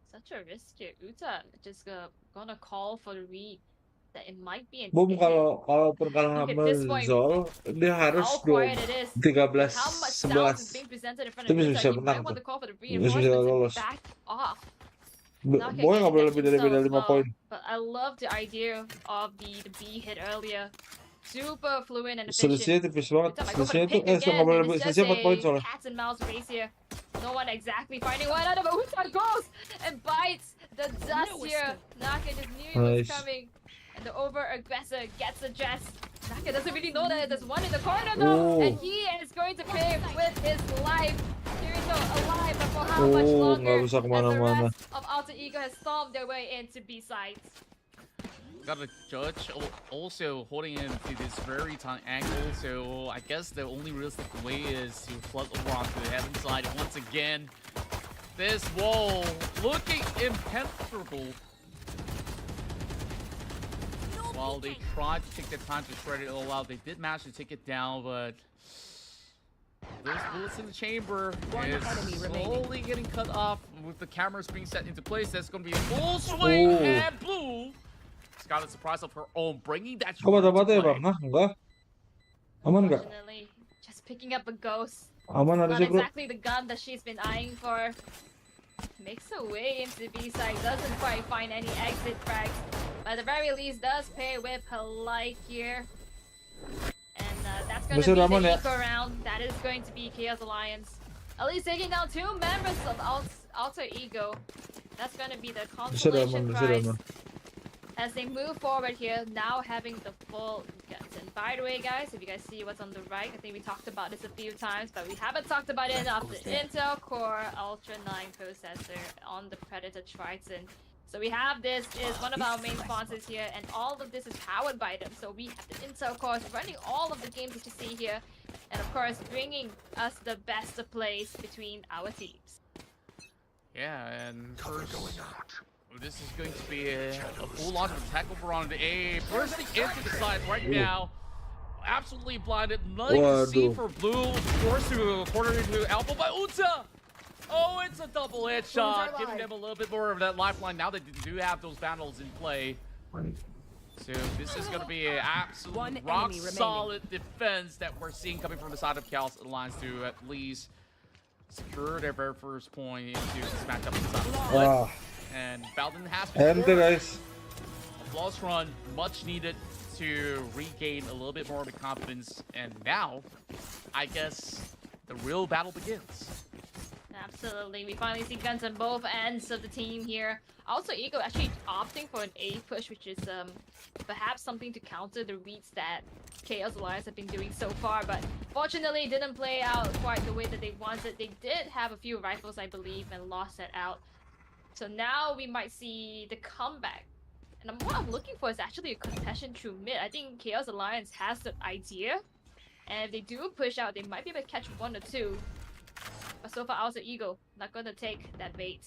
Such a risk here. Uta just gonna call for the read that it might be an Boom kalau kalah sama Zol, dia harus 13-11. Itu bisa menang tuh. Bisa lolos. Boy nggak boleh lebih dari beda 5 poin. But I love the idea of the B hit earlier. Super fluent and efficient. Selisihnya tipis banget. Selisihnya itu nggak boleh lebih. Selisihnya 4 poin soalnya. Cats and mouse race here. No one exactly finding one out of it. Uta goes and bites the dust here. Naka just knew it was coming. And the over-aggressor gets addressed. Naka doesn't really know that there's one in the corner though. And he is going to pay with his life. Kirito alive, but for how much longer as the rest of Alter Ego has stormed their way into B-sides. Got a judge also holding into this very tight angle, so I guess the only realistic way is to flood over onto the heaven side. And once again, this wall looking impenetrable. While they tried to take their time to shred it all out, they did manage to take it down, but those bullets in the chamber is slowly getting cut off with the cameras being set into place. That's going to be a full swing, and Blue has got a surprise of her own, bringing that. Kok mata-mata ya bang? Hah? Enggak? Aman nggak? Just picking up a ghost. Aman Not harusnya bro. exactly the gun that she's been eyeing for. Makes her way into the B side, doesn't quite find any exit frags, but at the very least does pair with her light here. And that's going to be the eco round. That is going to be Chaos Alliance. At least taking down 2 members of Alter Ego. That's going to be the consolation prize. As they move forward here, now having the full guns. And by the way, guys, if you guys see what's on the right, I think we talked about this a few times, but we haven't talked about it enough. The Intel Core Ultra 9 processor on the Predator Triton. So we have this is one of our main sponsors here, and all of this is powered by them. So we have the Intel cores running all of the games that you see here, and of course bringing us the best of plays between our teams. Yeah, and first, this is going to be a full lot of attack over on the A. Bursting into the side right now. Absolutely blinded. Nothing to see for Blue. Forced to corner into Alpha by Uta. Oh, it's a double headshot, giving them a little bit more of that lifeline. Now they do have those battles in play. So this is going to be an absolute rock-solid defense that we're seeing coming from the side of Chaos Alliance to at least secure their very first point into this matchup inside. And Baldwin has guys. a flawless run, much needed to regain a little bit more of the confidence. And now, I guess, the real battle begins. Absolutely, we finally see guns on both ends of the team here. Also, Ego actually opting for an A push, which is perhaps something to counter the reads that Chaos Alliance have been doing so far, but fortunately it didn't play out quite the way that they wanted. They did have a few rifles, I believe, and lost that out. So now we might see the comeback. And what I'm looking for is actually a contention through mid. I think Chaos Alliance has the idea, and if they do push out, they might be able to catch 1 or 2. But so far, Alter Ego not gonna take that bait.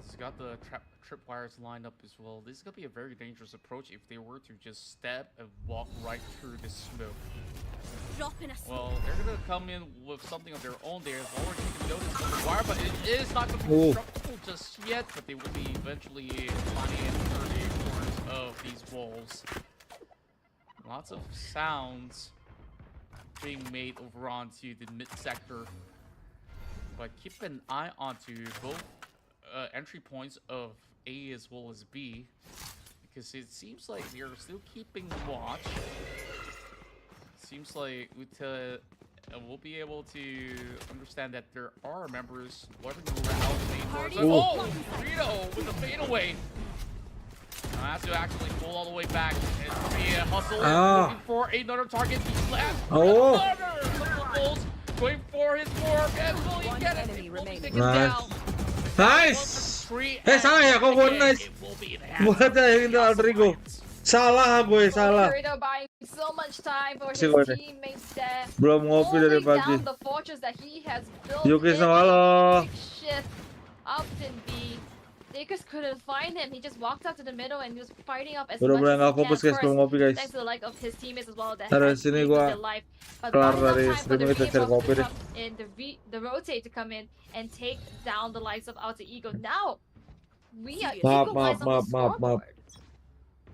He's got the tripwires lined up as well. This is gonna be a very dangerous approach if they were to just step and walk right through the smoke. Well, they're gonna come in with something of their own. They've already noticed the wire, but it is not gonna be destructible just yet. But they will be eventually planning in the corners of these walls. Lots of sounds being made over onto the mid sector, but keep an eye onto both entry points of A as well as B, because it seems like they are still keeping watch. Seems like Uta will be able to understand that there are members wandering around the main doors. Oh, Rito with a fadeaway. Now has to actually pull all the way back and be a hustle. Looking for another target. He's left. Another going for his fork, and will he get it? It will be taken down. Nice. Salah ya kok gue nice. Buat yang itu Alter Ego. Salah gue, salah. So much time for his teammates there. Belum ngopi dari pagi. The fortress that he has built. Yuki halo. Shift up in B. They just couldn't find him. He just walked out to the middle and was fighting up as much as he fokus guys, belum ngopi guys. Thanks to the like of his teammates as well that Dari sini gua kelar dari streaming kita cari kopi deh. And the rotate to come in and take down the likes of Alter Ego. Now we are equalized on the scoreboard.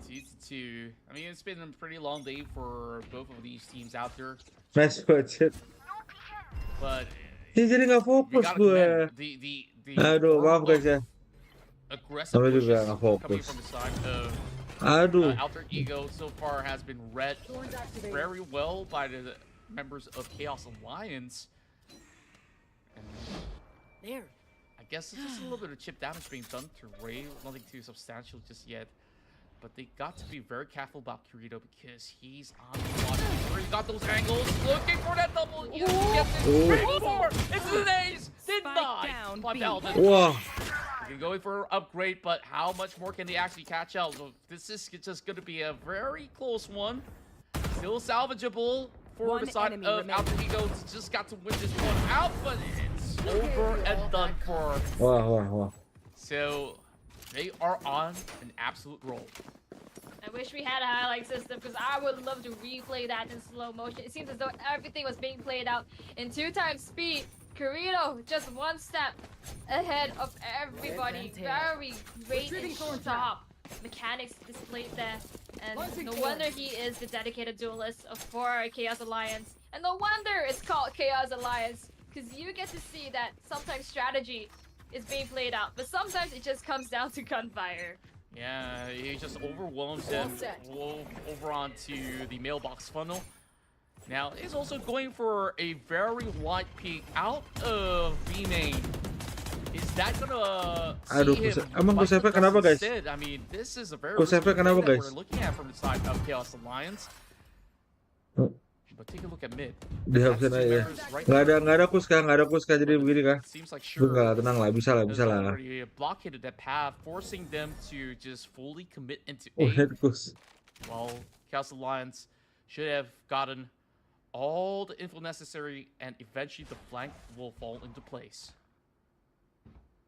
2-2. I mean, it's been a pretty long day for both of these teams out there. Nice budget. But jadi nggak fokus gue. Aduh, maaf guys ya. Aggressive juga nggak fokus. Coming from the side of Alter Ego so far has been read very well by the members of Chaos Alliance. And there, I guess it's just a little bit of chip damage being done to Ray. Nothing too substantial just yet. But they got to be very careful about Kirito because he's on the watch. He's got those angles, looking for that double. It's an ace! Denied by Belvin. Wow. Going for an upgrade, but how much more can they actually catch out? So this is just going to be a very close one. Still salvageable for the side of Alter Ego. Just got to win this one out, but it's over and done for. Wow. So they are on an absolute roll. I wish we had a highlight system because I would love to replay that in slow motion. It seems as though everything was being played out in 2x speed. Kirito just one step ahead of everybody. Very great and sharp mechanics displayed there. And no wonder he is the dedicated duelist for Chaos Alliance. And no wonder it's called Chaos Alliance, because you get to see that sometimes strategy is being played out, but sometimes it just comes down to gunfire. Yeah, he just overwhelms them over onto the mailbox funnel. Now, he's also going for a very wide peek out of B main. Is that gonna Aduh, see him emang fight Kusepek the kenapa, press guys? instead? I mean, this is a very Kusepek risky play kenapa, that guys? we're looking at from the side of Chaos Alliance. But take a look at mid. Dihabisin aja. Nggak ada kuska jadi begini kah? Seems like Enggak lah, sure tenang lah, bisa has lah. already blockaded that path, forcing them to just fully commit into Oh, A. headkus. While Chaos Alliance should have gotten all the info necessary, and eventually the flank will fall into place.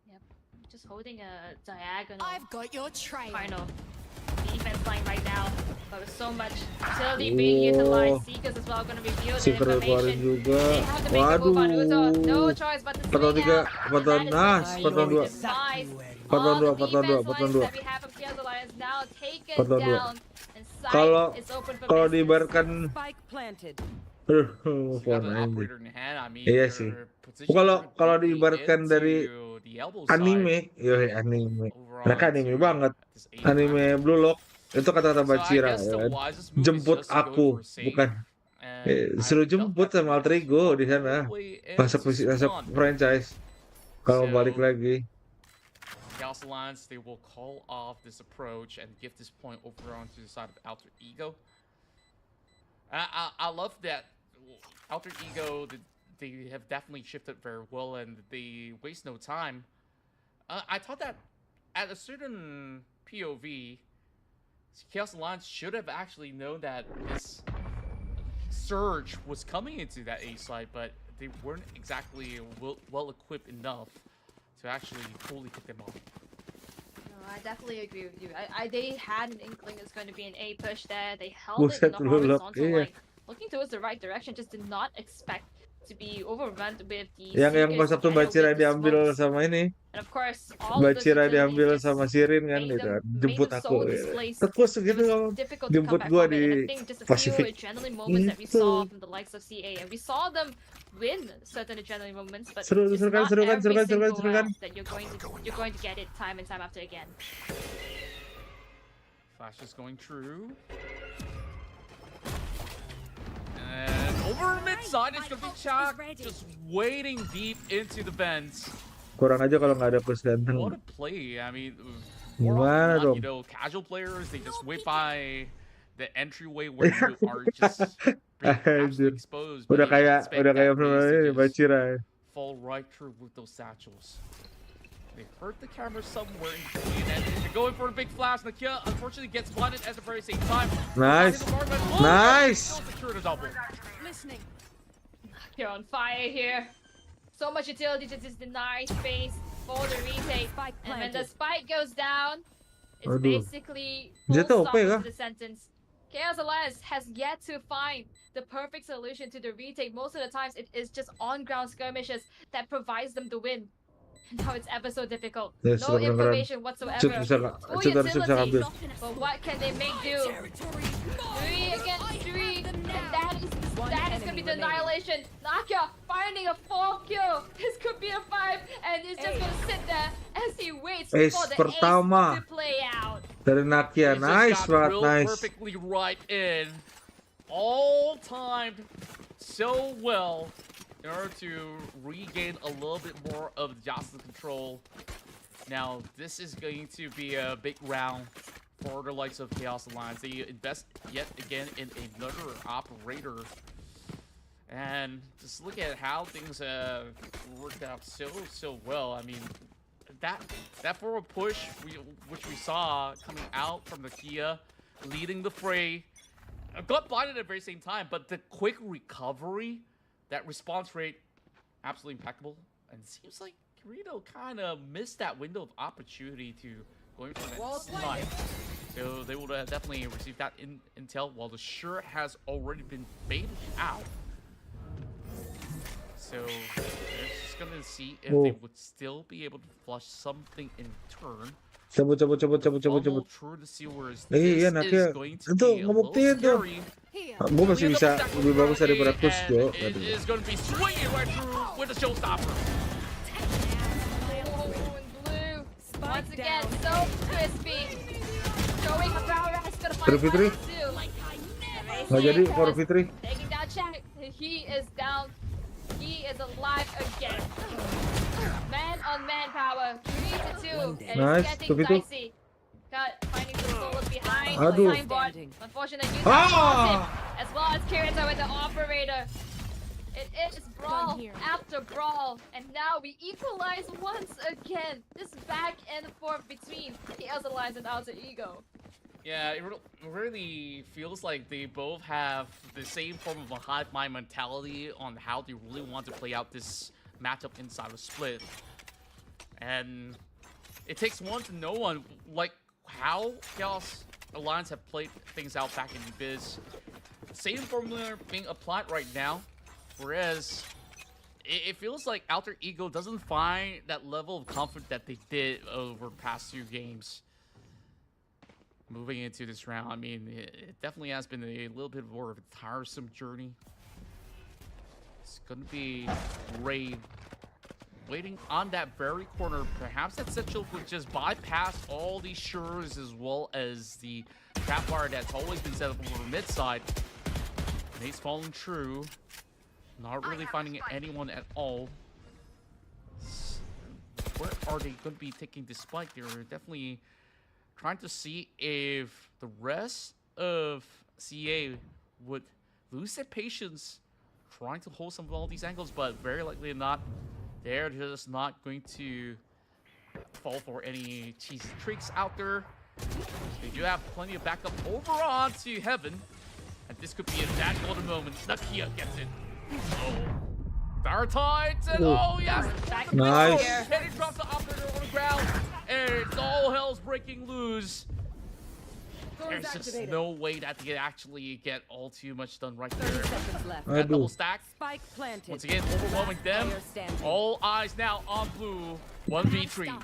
Yep, just holding a diagonal. I've got your trail. Final defense line right now, but with so much utility being utilized, Seekers as well going to reveal the Seeker keluarin information. juga. They have to make a move on Uzo. No choice but to swing out. Pertahuan 3, That is pertahuan 2. demise. Pertahuan All 2, the pertahuan 2, defense pertahuan lines 2. that we have from Chaos Alliance now taken Pertahuan 2. down, and Kalau side is open for kalau business. diibaratkan Iya sih. Kalau diibaratkan dari anime, mereka anime banget. Anime Blue Lock itu kata-kata Bachira, ya kan? Jemput aku, bukan. Seru jemput sama Alter Ego di sana. Masuk franchise. Kalau balik lagi. Chaos Alliance, they will call off this approach and give this point over onto the side of Alter Ego. I love that Alter Ego, they have definitely shifted very well and they waste no time. I thought that at a certain POV, Chaos Alliance should have actually known that this surge was coming into that A side, but they weren't exactly well equipped enough to actually fully pick them off. No, I definitely agree with you. They had an inkling it's going to be an A push there. They held it in the horizontal line, looking towards the right direction. Just did not expect to be overrun with the Yang pas waktu Bachira diambil sama ini. And of course, all Bachira diambil sama Sirin kan gitu. Jemput aku. Tekus gitu kamu. Jemput gua di Pasifik. Adrenaline moments that we saw from the likes of CA, and we saw them win certain adrenaline moments, but Seru it's not every single kan. round that you're going to get it time and time after again. Flash is going true. And over mid side, it's gonna be Chak just wading deep into the vents. Kurang aja kalau nggak ada push ganteng. What a play! I mean, Gimana dong? you know, casual players they just wait by the entryway where you are just absolutely exposed. Udah kayak Bachira. Fall right through with those satchels. They hurt the camera somewhere in between, and they're going for a big flash. Nakia unfortunately gets blinded at the very same time. Nice. Nice. Listening. You're on fire here. So much utility to just deny space for the retake. And when the spike goes down, it's basically full stop to the sentence. Chaos Alliance has yet to find the perfect solution to the retake. Most of the times, it is just on-ground skirmishes that provides them the win. Now it's ever so difficult. No information whatsoever. Full utility. But what can they make do? 3 against 3. And that is gonna be the annihilation. Nakia finding a 4th kill. This could be a 5. And he's just gonna sit there as he waits for the ace to play out. Dari Nakia. Nice, nice. Perfectly right in. All timed so well. In order to regain a little bit more of the Jocelyn control. Now, this is going to be a big round for the likes of Chaos Alliance. They invest yet again in another operator. And just look at how things worked out so well. I mean, that forward push which we saw coming out from the Kia, leading the fray, got blinded at the very same time, but the quick recovery, that response rate, absolutely impeccable. And it seems like Kirito kind of missed that window of opportunity to going for that snipe. So they will definitely receive that intel while the shirt has already been baited out. So they're just going to see if they would still be able to flush something in turn. Cabut. True to see where this is going to be a little scary. Gue masih bisa lebih bagus daripada Push Jo. It is going to be swinging right through with a showstopper. Once again, so crispy. Showing a power has gonna For find Fitri. Nggak jadi for Fitri. Taking down check. He is down. He is alive again. Man on man power. 3-2. And Nice. it's getting 2v2. dicey. Got finding the solo behind Aduh. the signboard. Unfortunate use Ah! as well as Kirito with the operator. It is brawl after brawl, and now we equalize once again. This back and forth between Chaos Alliance and Alter Ego. Yeah, it really feels like they both have the same form of a hive mind mentality on how they really want to play out this matchup inside of Split. And it takes one to know one, like how Chaos Alliance have played things out back in Biz. Same formula being applied right now, whereas it feels like Alter Ego doesn't find that level of comfort that they did over the past few games. Moving into this round, I mean, it definitely has been a little bit more of a tiresome journey. It's going to be Raid waiting on that very corner. Perhaps that Setchel would just bypass all these shures as well as the trap wire that's always been set up over mid side. And he's falling true. Not really finding anyone at all. Where are they going to be taking this spike? They're definitely trying to see if the rest of CA would lose their patience trying to hold some of all these angles, but very likely not. They're just not going to fall for any cheesy tricks out there. They do have plenty of backup over onto Heaven, and this could be a that golden moment. Nakia gets it. Oh, Dartides, and oh yes, Nice. Teddy drops the operator on the ground, and all hell's breaking loose. There's just no way that they can actually get all too much done right there. That double stack. Once again, overwhelming them. All eyes now on blue. 1v3. I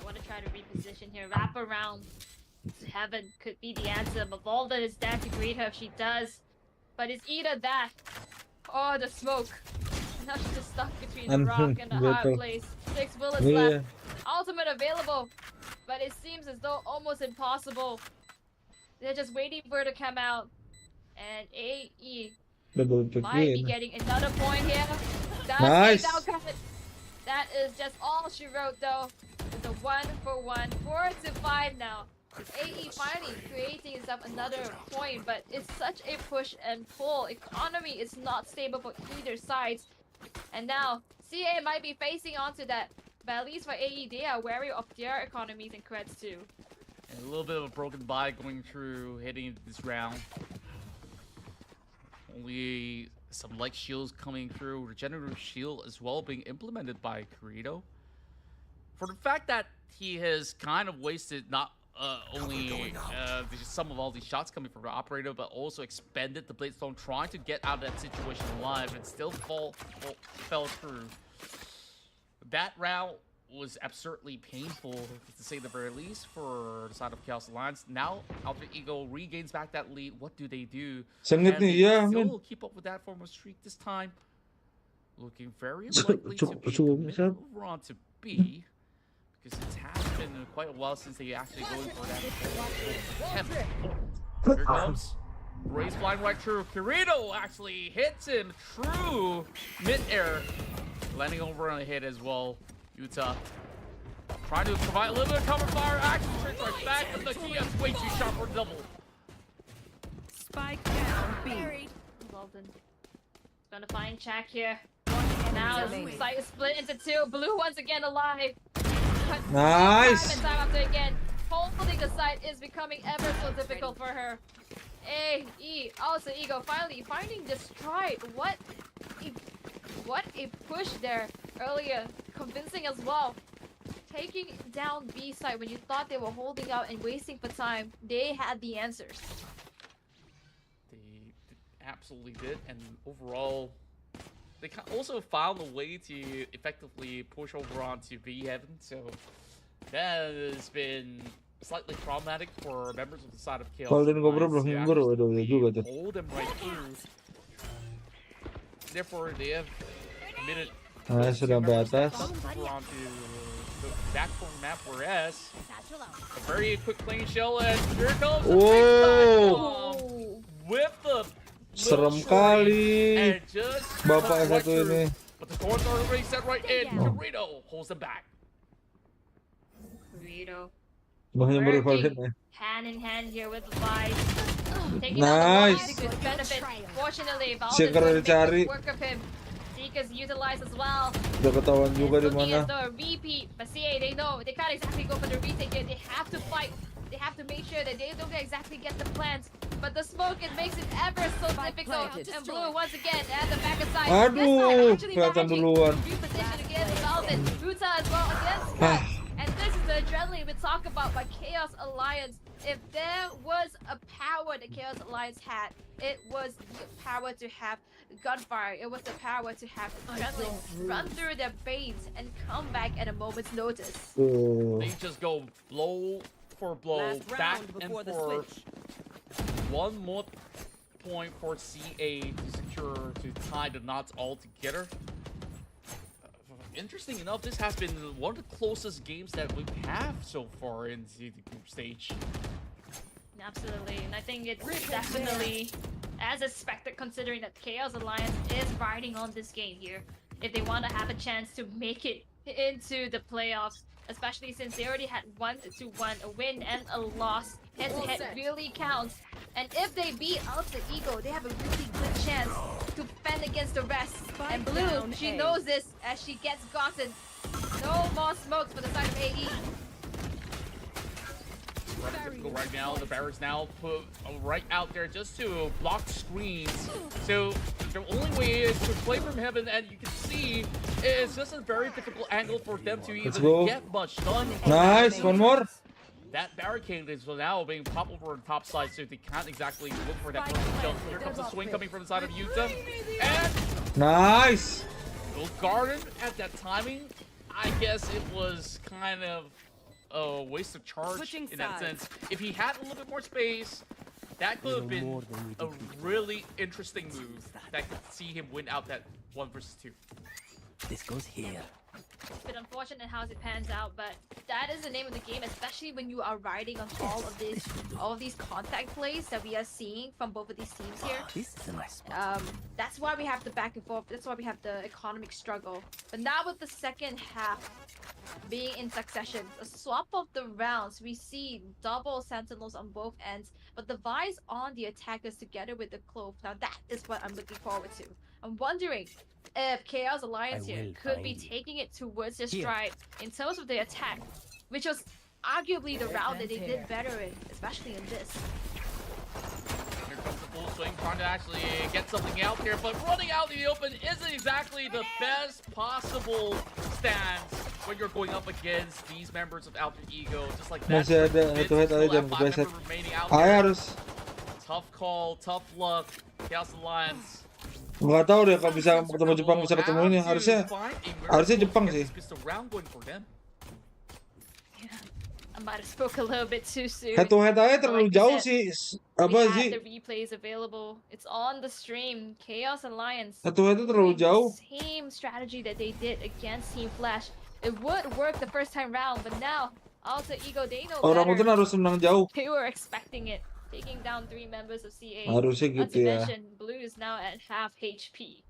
want to try to reposition here. Wrap around. Heaven could be the answer. Mavalda is there to greet her if she does. But it's either that or the smoke. Now she's just stuck between the rock and the hard place. 6 bullets left. Ultimate available. But it seems as though almost impossible. They're just waiting for it to come out. And AE might be getting another point here. Nice. That is just all she wrote though. It's a 1-for-1. 4-5 now. AE finally creating itself another point, but it's such a push and pull. Economy is not stable for either side. And now CA might be facing onto that. But at least for AE, they are wary of their economies and creds too. And a little bit of a broken buy going through, heading into this round. Only some light shields coming through. Regenerative shield as well being implemented by Kirito. For the fact that he has kind of wasted not only some of all these shots coming from the operator, but also expended the Bladestone trying to get out of that situation alive and still fell through. That round was absurdly painful, to say the very least, for the side of Chaos Alliance. Now, Alter Ego regains back that lead. What do? Sengit And nih, they ya, still men. keep up with that form of streak this time. Looking very likely to be the middle run to B, because it has been quite a while since they actually going for that attempt. Here comes. Rays flying right through. Kirito actually hits him through mid-air. Landing over on the hit as well. Utah trying to provide a little bit of cover fire. Action trick right back. And the key is way too sharp for double. Spike down. Buried. Walden. Gonna find Jack here. Now the site is split into 2. Blue once again alive. Nice. Time after again. Holding the site is becoming ever so difficult for her. AE, Alter Ego finally finding the stride. What a push there earlier. Convincing as well. Taking down B side when you thought they were holding out and wasting for time. They had the answers. They absolutely did. And overall, they also found a way to effectively push over onto B Heaven. So that has been slightly problematic for members of the side of Chaos Kalau dan ngobrol Alliance belum to ngobrol, actually udah juga tuh. hold them right through. Therefore, they have committed Nah, sudah sampai atas. onto the back corner map, whereas a very quick plane shell, and here comes the with the Serem kali. and just Bapak right satu through. ini. But the doors are already set right in. Dorito holds them back. Burrito. Bahnya Working bervalin ya. hand in hand here with Vice. Taking Nice. out the good benefit. Fortunately, Seeker Valden dicari. makes work of him. Seeker's utilized as well. Udah ketahuan juga di Looking mana. at the repeat, but CA, they know they can't exactly go for the retake here. They have to fight. They have to make sure that they don't exactly get the plants. But the smoke, it makes it ever so difficult. And Blue once again at the back side. Aduh, kelihatan duluan. Reposition against Valden. Ruta as well against Kat. And this is the adrenaline we talk about by Chaos Alliance. If there was a power that Chaos Alliance had, it was the power to have gunfire. It was the power to have adrenaline run through their veins and come back at a moment's notice. They just go blow for blow, Last back round and before the forth. switch. One more point for CA to secure, to tie the knots all together. Interesting enough, this has been one of the closest games that we have so far in the group stage. Absolutely, and I think it's definitely as expected considering that Chaos Alliance is riding on this game here. If they want to have a chance to make it into the playoffs, especially since they already had 1-1, a win and a loss. Head-to-head really counts. And if they beat Alter Ego, they have a really good chance to fend against the rest. And Blue, she knows this as she gets gotten. No more smokes for the side of AE. Difficult right now. The barracks now put right out there just to block screens. So the only way is to play from heaven, and you can see it's just a very difficult angle for them to even get much done. Nice, one more. That barricade is now being popped over on the top side, so they can't exactly look for that perfect jump. Here comes a swing coming from the side of Utah. And Nice. Gold Garden at that timing, I guess it was kind of a waste of charge in that sense. If he had a little bit more space, that could have been a really interesting move that could see him win out that 1 versus 2. This goes here. It's been unfortunate how it pans out, but that is the name of the game, especially when you are riding on all of these contact plays that we are seeing from both of these teams here. This is a nice spot. That's why we have the back and forth. That's why we have the economic struggle. But now with the second half being in succession, a swap of the rounds, we see double sentinels on both ends, but the Vice on the attackers together with the Clove. Now that is what I'm looking forward to. I'm wondering if Chaos Alliance here could be taking it towards their stride in terms of the attack, which was arguably the round that they did better in, especially in this. Here comes the full swing, trying to actually get something out there, but running out in the open isn't exactly the best possible stance when you're going up against these members of Alter Ego. Just like that, Masih ada Vince head-to-head still aja have dan 5 kebeset. members remaining out Ay there. harus. Tough call, tough luck. Chaos Alliance. Nggak tahu deh kalau bisa ketemu Jepang, bisa ketemu ini. Harusnya Jepang sih. I might have spoke a little bit too soon. Head to head aja terlalu Like you jauh said, sih. we Apa had sih? the replays available. It's on the stream. Chaos Alliance. Head to head itu terlalu jauh. Same strategy that they did against Team Flash. It would work the first time round, but now Alter Ego, they know Orangutan better. harus menang jauh. They were expecting it. Taking down 3 members of CA. Harusnya Not gitu to ya. mention, Blue is now at half HP.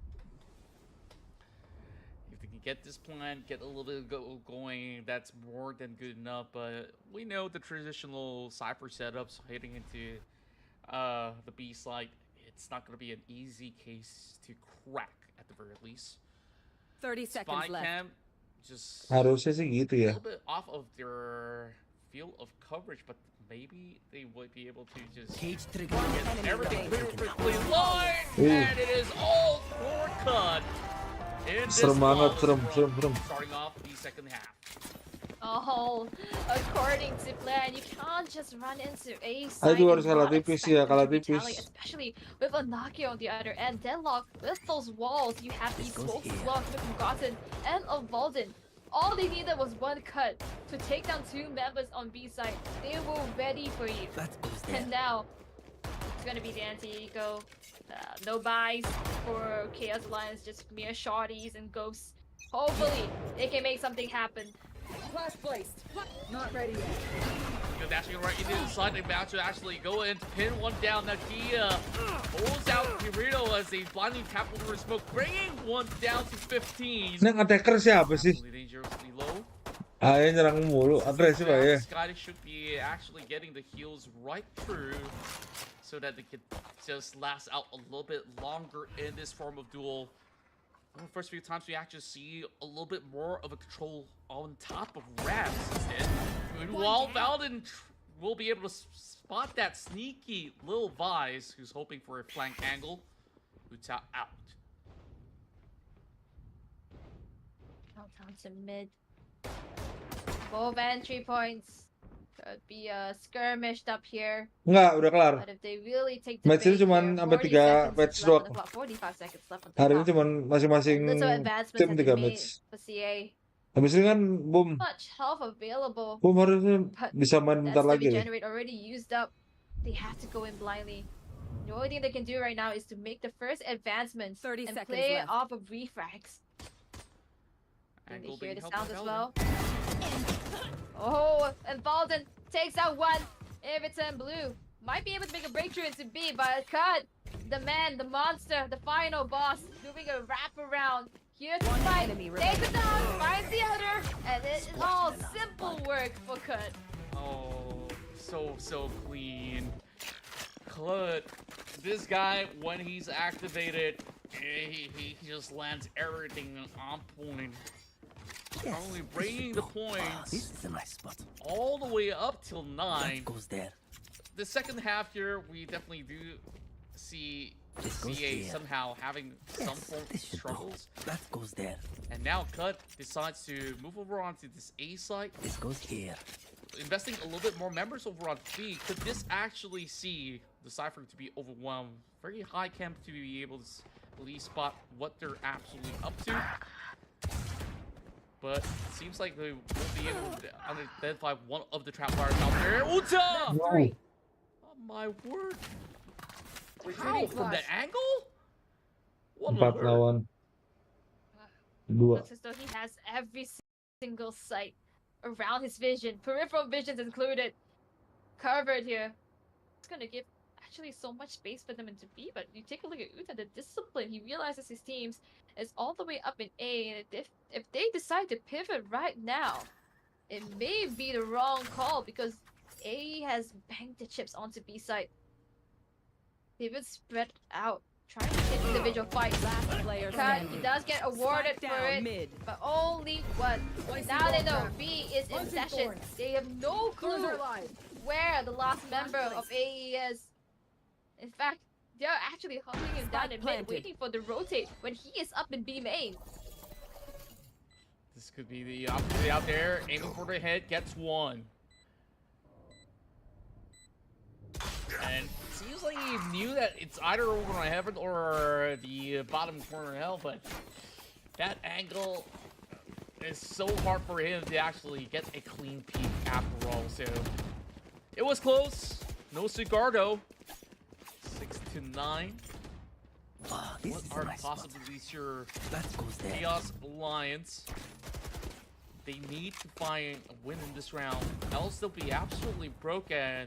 If we can get this plan, get a little bit going, that's more than good enough. But we know the traditional Cypher setups heading into the B side, it's not going to be an easy case to crack at the very least. 30 seconds Spy left. Cam just Harusnya sih gitu ya. a little bit off of their field of coverage, but maybe they would be able to just get everything perfectly lined, and it is all for cut in this Serem banget, one. serem. Starting off the second half. Oh, according to plan, you can't just run into a Aduh harus kalah tipis ya, kalah tipis. especially with a Nokia on the other end. Deadlock with those walls, you have these both Slug with Gotten and a Valden. All they needed was one cut to take down 2 members on B side. They were ready for you. And now it's gonna be the anti-ego. No buys for Chaos Alliance, just mere shorties and ghosts. Hopefully they can make something happen. Class placed. Not ready yet. Dashing right into the side, about to actually go in to pin one down. Nakia pulls out Kirito as they blindly tap over his smoke, bringing one down to 15. Nang attacker siapa sih? Dangerously low. Yang nyerang mulu, agresif ya. Sky should be actually getting the heals right through so that they could just last out a little bit longer in this form of duel. The first few times we actually see a little bit more of a control on top of Ravs instead. While Valden will be able to spot that sneaky little Vise who's hoping for a flank angle. Uta out. Countdown to mid. Both entry points. Could be skirmished up here. Enggak, udah kelar. But if they really take the Match ini bait cuma here, sampai 3 match doang. 45 seconds left on the Hari ini clock. cuma masing-masing Little advancements tim have 3 been made match. for CA. Habis ini kan boom. Much health available. Boom harusnya But bisa main bentar that's lagi the nih. regenerate already used up. They have to go in blindly. The only thing they can do right now is to make the first advancement 30 and seconds play left. off of refrags. And they hear the sound as well. Oh, and Valden takes out one. Everton Blue might be able to make a breakthrough into B, but cut. The man, the monster, the final boss, doing a wraparound. Here's the fight. Takes it down, finds the other, and it is all simple work for Cut. Oh, so clean. Clut, this guy, when he's activated, he just lands everything on point. Only bringing the points This is a nice spot. all the way up till 9. That goes there. The second half here, we definitely do see CA somehow having some form of struggles. That goes there. And now Cut decides to move over onto this A site. This goes here. Investing a little bit more members over on B. Could this actually see the Cypher to be overwhelmed? Very high camp to be able to at least spot what they're absolutely up to. But it seems like they won't be able to identify one of the trap wires out there. Uta! Wow. Oh my word. How? From that angle? What 4 lawan 2. Looks as though he has every single sight around his vision, peripheral visions included, covered here. It's gonna give actually so much space for them into B, but you take a look at Uta, the discipline. He realizes his teams is all the way up in A, and if they decide to pivot right now, it may be the wrong call because A has banked the chips onto B side. They've been spread out, trying to get individual fights. Cut, he does get awarded for it, but only one. Now they know B is in session. They have no clue where the last member of AE is. In fact, they're actually hunting him down in mid, waiting for the rotate when he is up in B main. This could be the opportunity out there. Aiming for the head, gets one. And it seems like he knew that it's either over on heaven or the bottom corner of hell, but that angle is so hard for him to actually get a clean peek after all. So it was close. No Cigardo. 6-9. What are possibly your Chaos Alliance? They need to find a win in this round, else they'll be absolutely broken.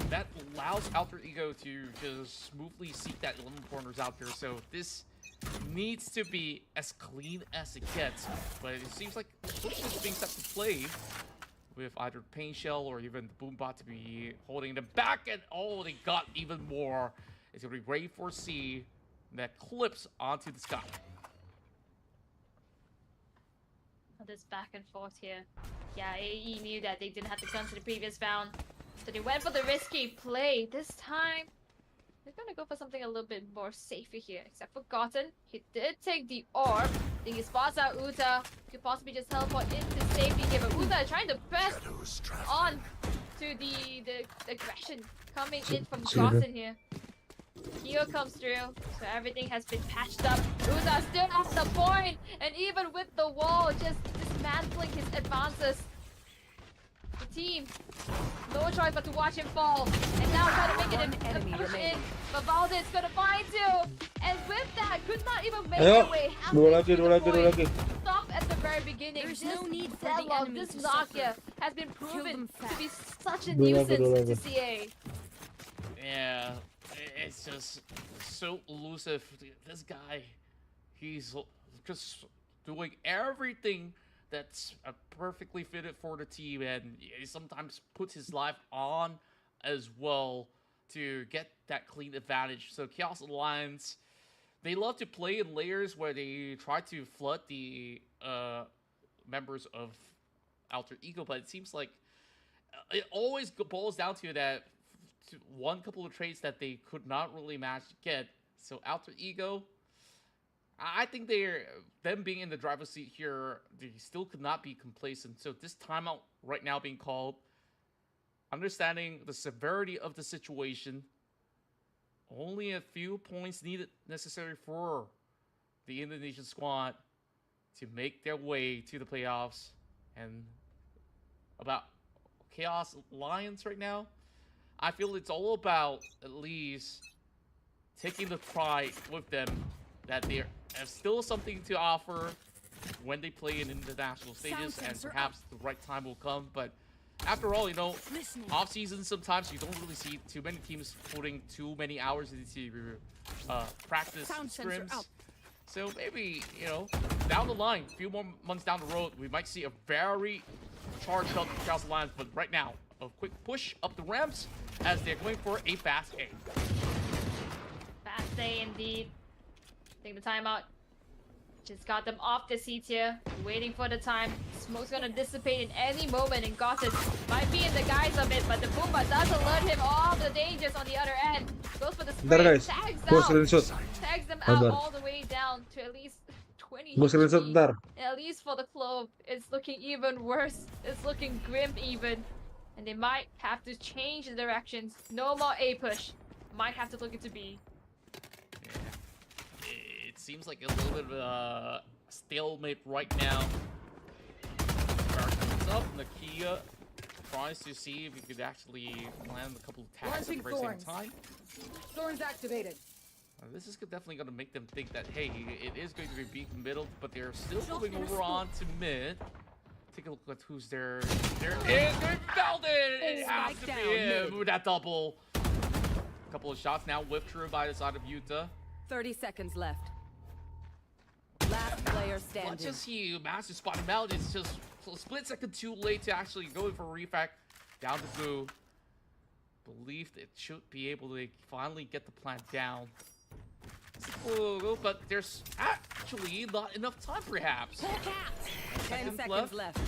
That allows Alter Ego to just smoothly seek that 11 corners out there. So this needs to be as clean as it gets. But it seems like Push is being set to play with either Pain Shell or even the Boom Bot to be holding them back. And oh, they got even more. It's going to be ready for C that clips onto the sky. This back and forth here. Yeah, AE knew that they didn't have the guns in the previous round. So they went for the risky play. This time, they're gonna go for something a little bit more safer here. Except for Gotten. He did take the orb. I think he spots out Uta. Could possibly just teleport into safety here. But Uta is trying to press on to the aggression coming in from Gotten here. Kyo comes through, so everything has been patched up. Uta still at the point, and even with the wall just dismantling his advances. The team, no choice but to watch him fall. And now try to make it a push in. But Valden's gonna find you. And with that, could not even make Ayo, their way dua halfway to lagi, the dua point. lagi. Stop at the very beginning. There's This no need for the deadlock, enemy this to Nokia suffer. has been proven to be such a Dua lagi, nuisance dua to lagi. CA. Yeah, it's just so elusive. This guy, he's just doing everything that's perfectly fitted for the team, and he sometimes puts his life on as well to get that clean advantage. So Chaos Alliance, they love to play in layers where they try to flood the members of Alter Ego, but it seems like it always boils down to that one couple of traits that they could not really manage to get. So Alter Ego, I think them being in the driver's seat here, they still could not be complacent. So this timeout right now being called, understanding the severity of the situation, only a few points needed necessary for the Indonesian squad to make their way to the playoffs. And about Chaos Alliance right now, I feel it's all about at least taking the pride with them that they have still something to offer when they play in international stages, and perhaps the right time will come. But after all, off season, sometimes you don't really see too many teams putting too many hours into practice scrims. So maybe, down the line, a few more months down the road, we might see a very charged up Chaos Alliance. But right now, a quick push up the ramps as they're going for a fast A. Fast A indeed. Take the timeout. Just got them off the seat here. Waiting for the time. Smoke's gonna dissipate in any moment, and Gossett might be in the guise of it, but the Boomba does alert him all the dangers on the other end. Goes for the spray, Bentar guys, tags gue out. screenshot. Tags them out Bentar. all the way down to at least 20 Gue screenshot HP. bentar. And at least for the Clove, it's looking even worse. It's looking grim even. And they might have to change the directions. No more A push. Might have to look into B. It seems like a little bit of a stalemate right now. Guard comes up, Nakia tries to see if he could actually land a couple of tags at the very same time. Thorns activated. This is definitely going to make them think that, hey, it is going to be beat middle, but they're still moving over on to mid. Take a look at who's there. There is Valden! It has to be him with that double. A couple of shots now whipped through by the side of Utah. 30 seconds left. Last player standing. Not just he managed to spot him out, it's just a split second too late to actually go in for a refact. Down to Boo. Believed it should be able to finally get the plant down. But there's actually not enough time, perhaps. 10 seconds left.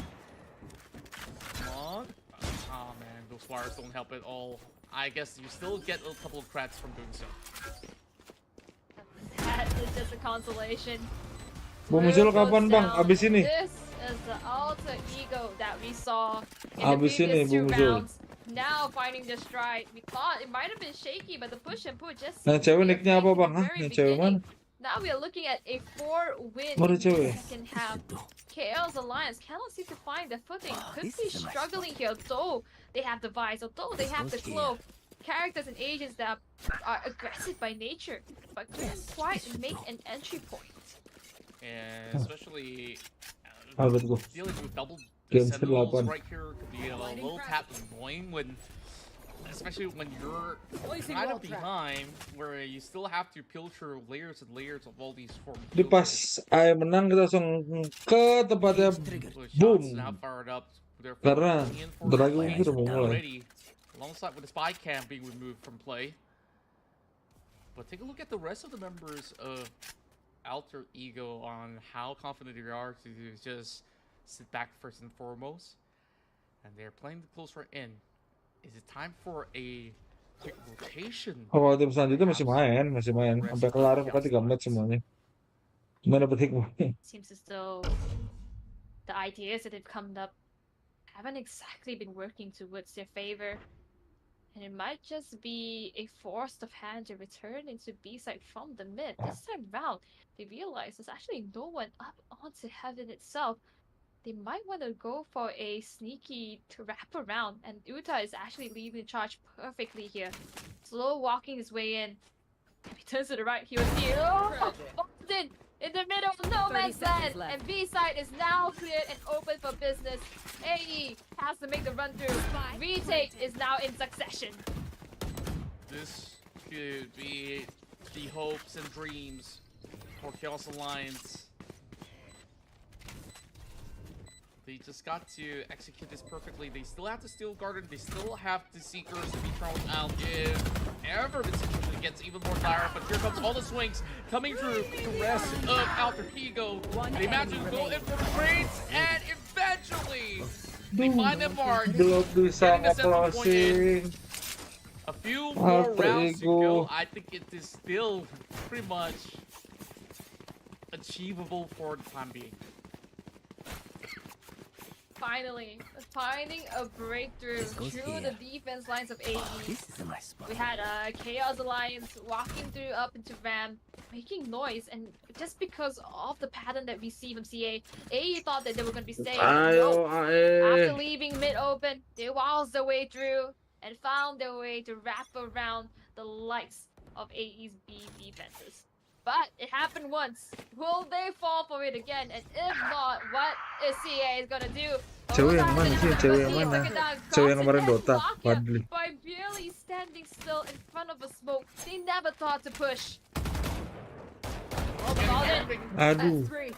Come on. Oh man, those wires don't help at all. I guess you still get a couple of creds from doing so. That is just a consolation. Muncul kapan bang? Abis ini. This is the alter ego that we saw in Abis the ini previous two muncul. rounds. Now finding the stride. We thought it might have been shaky, but the push and pull just Yang cewek nicknya apa bang? Hah? Yang cewek mana? Now we are looking at a 4-win Oh, ada cewek. second half. KL's Alliance cannot seem to find their footing. Could be struggling here, although they have the Vice, although they have the Clove. Characters and agents that are aggressive by nature, but couldn't quite make an entry point. And especially Albert gua. dealing with double Game sentinels 8. right here could be a little tap annoying when, especially when you're kind of behind, where you still have to peel through layers and layers of all these forms. Di pas AE menang kita langsung ke tempatnya boom. Now fired up. Karena Dragi mungkin udah mau mulai. Already, alongside with the spy cam being removed from play. But take a look at the rest of the members of Alter Ego on how confident they are to just sit back first and foremost. And they're playing the closer in. Is it time for a quick rotation? Oh, tim selanjutnya masih main. Sampai kelar bukan 3 menit semuanya. Gimana petikmu? Seems as though the ideas that have come up haven't exactly been working towards their favor. And it might just be a forced of hand to return into B-side from the mid. This time round, they realize there's actually no one up onto heaven itself. they might want to go for a sneaky to wrap around, and Uta is actually leading the charge perfectly here. Slow walking his way in. If he turns to the right, he will see Boston in the middle of no man's land, and B side is now cleared and open for business. AE has to make the run through. Retake is now in succession. This could be the hopes and dreams for Chaos Alliance. They just got to execute this perfectly. They still have to steal Garden. They still have the Seekers to be thrown out if ever the situation gets even more dire. But here comes all the swings coming through the rest of Alter Ego. They manage to go in for the trades, and eventually they find their mark. Belum bisa Getting the 7 point in. nge-closing. A few more Alter rounds to Ego. go. I think it is still pretty much achievable for the time being. Finally, finding a breakthrough through the defense lines of AE. We had Chaos Alliance walking through up into Ram, making noise, and just because of the pattern that we see from CA, AE thought that they were going to be safe. Ayo, After ae. leaving mid open, they waltzed their way through and found their way to wrap around the likes of AE's B defenses. But it happened once. Will they fall for it again? And if not, what is CA is gonna do? Cewek yang mana sih? Cewek yang mana? Cewek yang kemarin Dota, Fadli. By barely standing still in front of a smoke, they never thought to push. Well, the ball in. Aduh. That's three.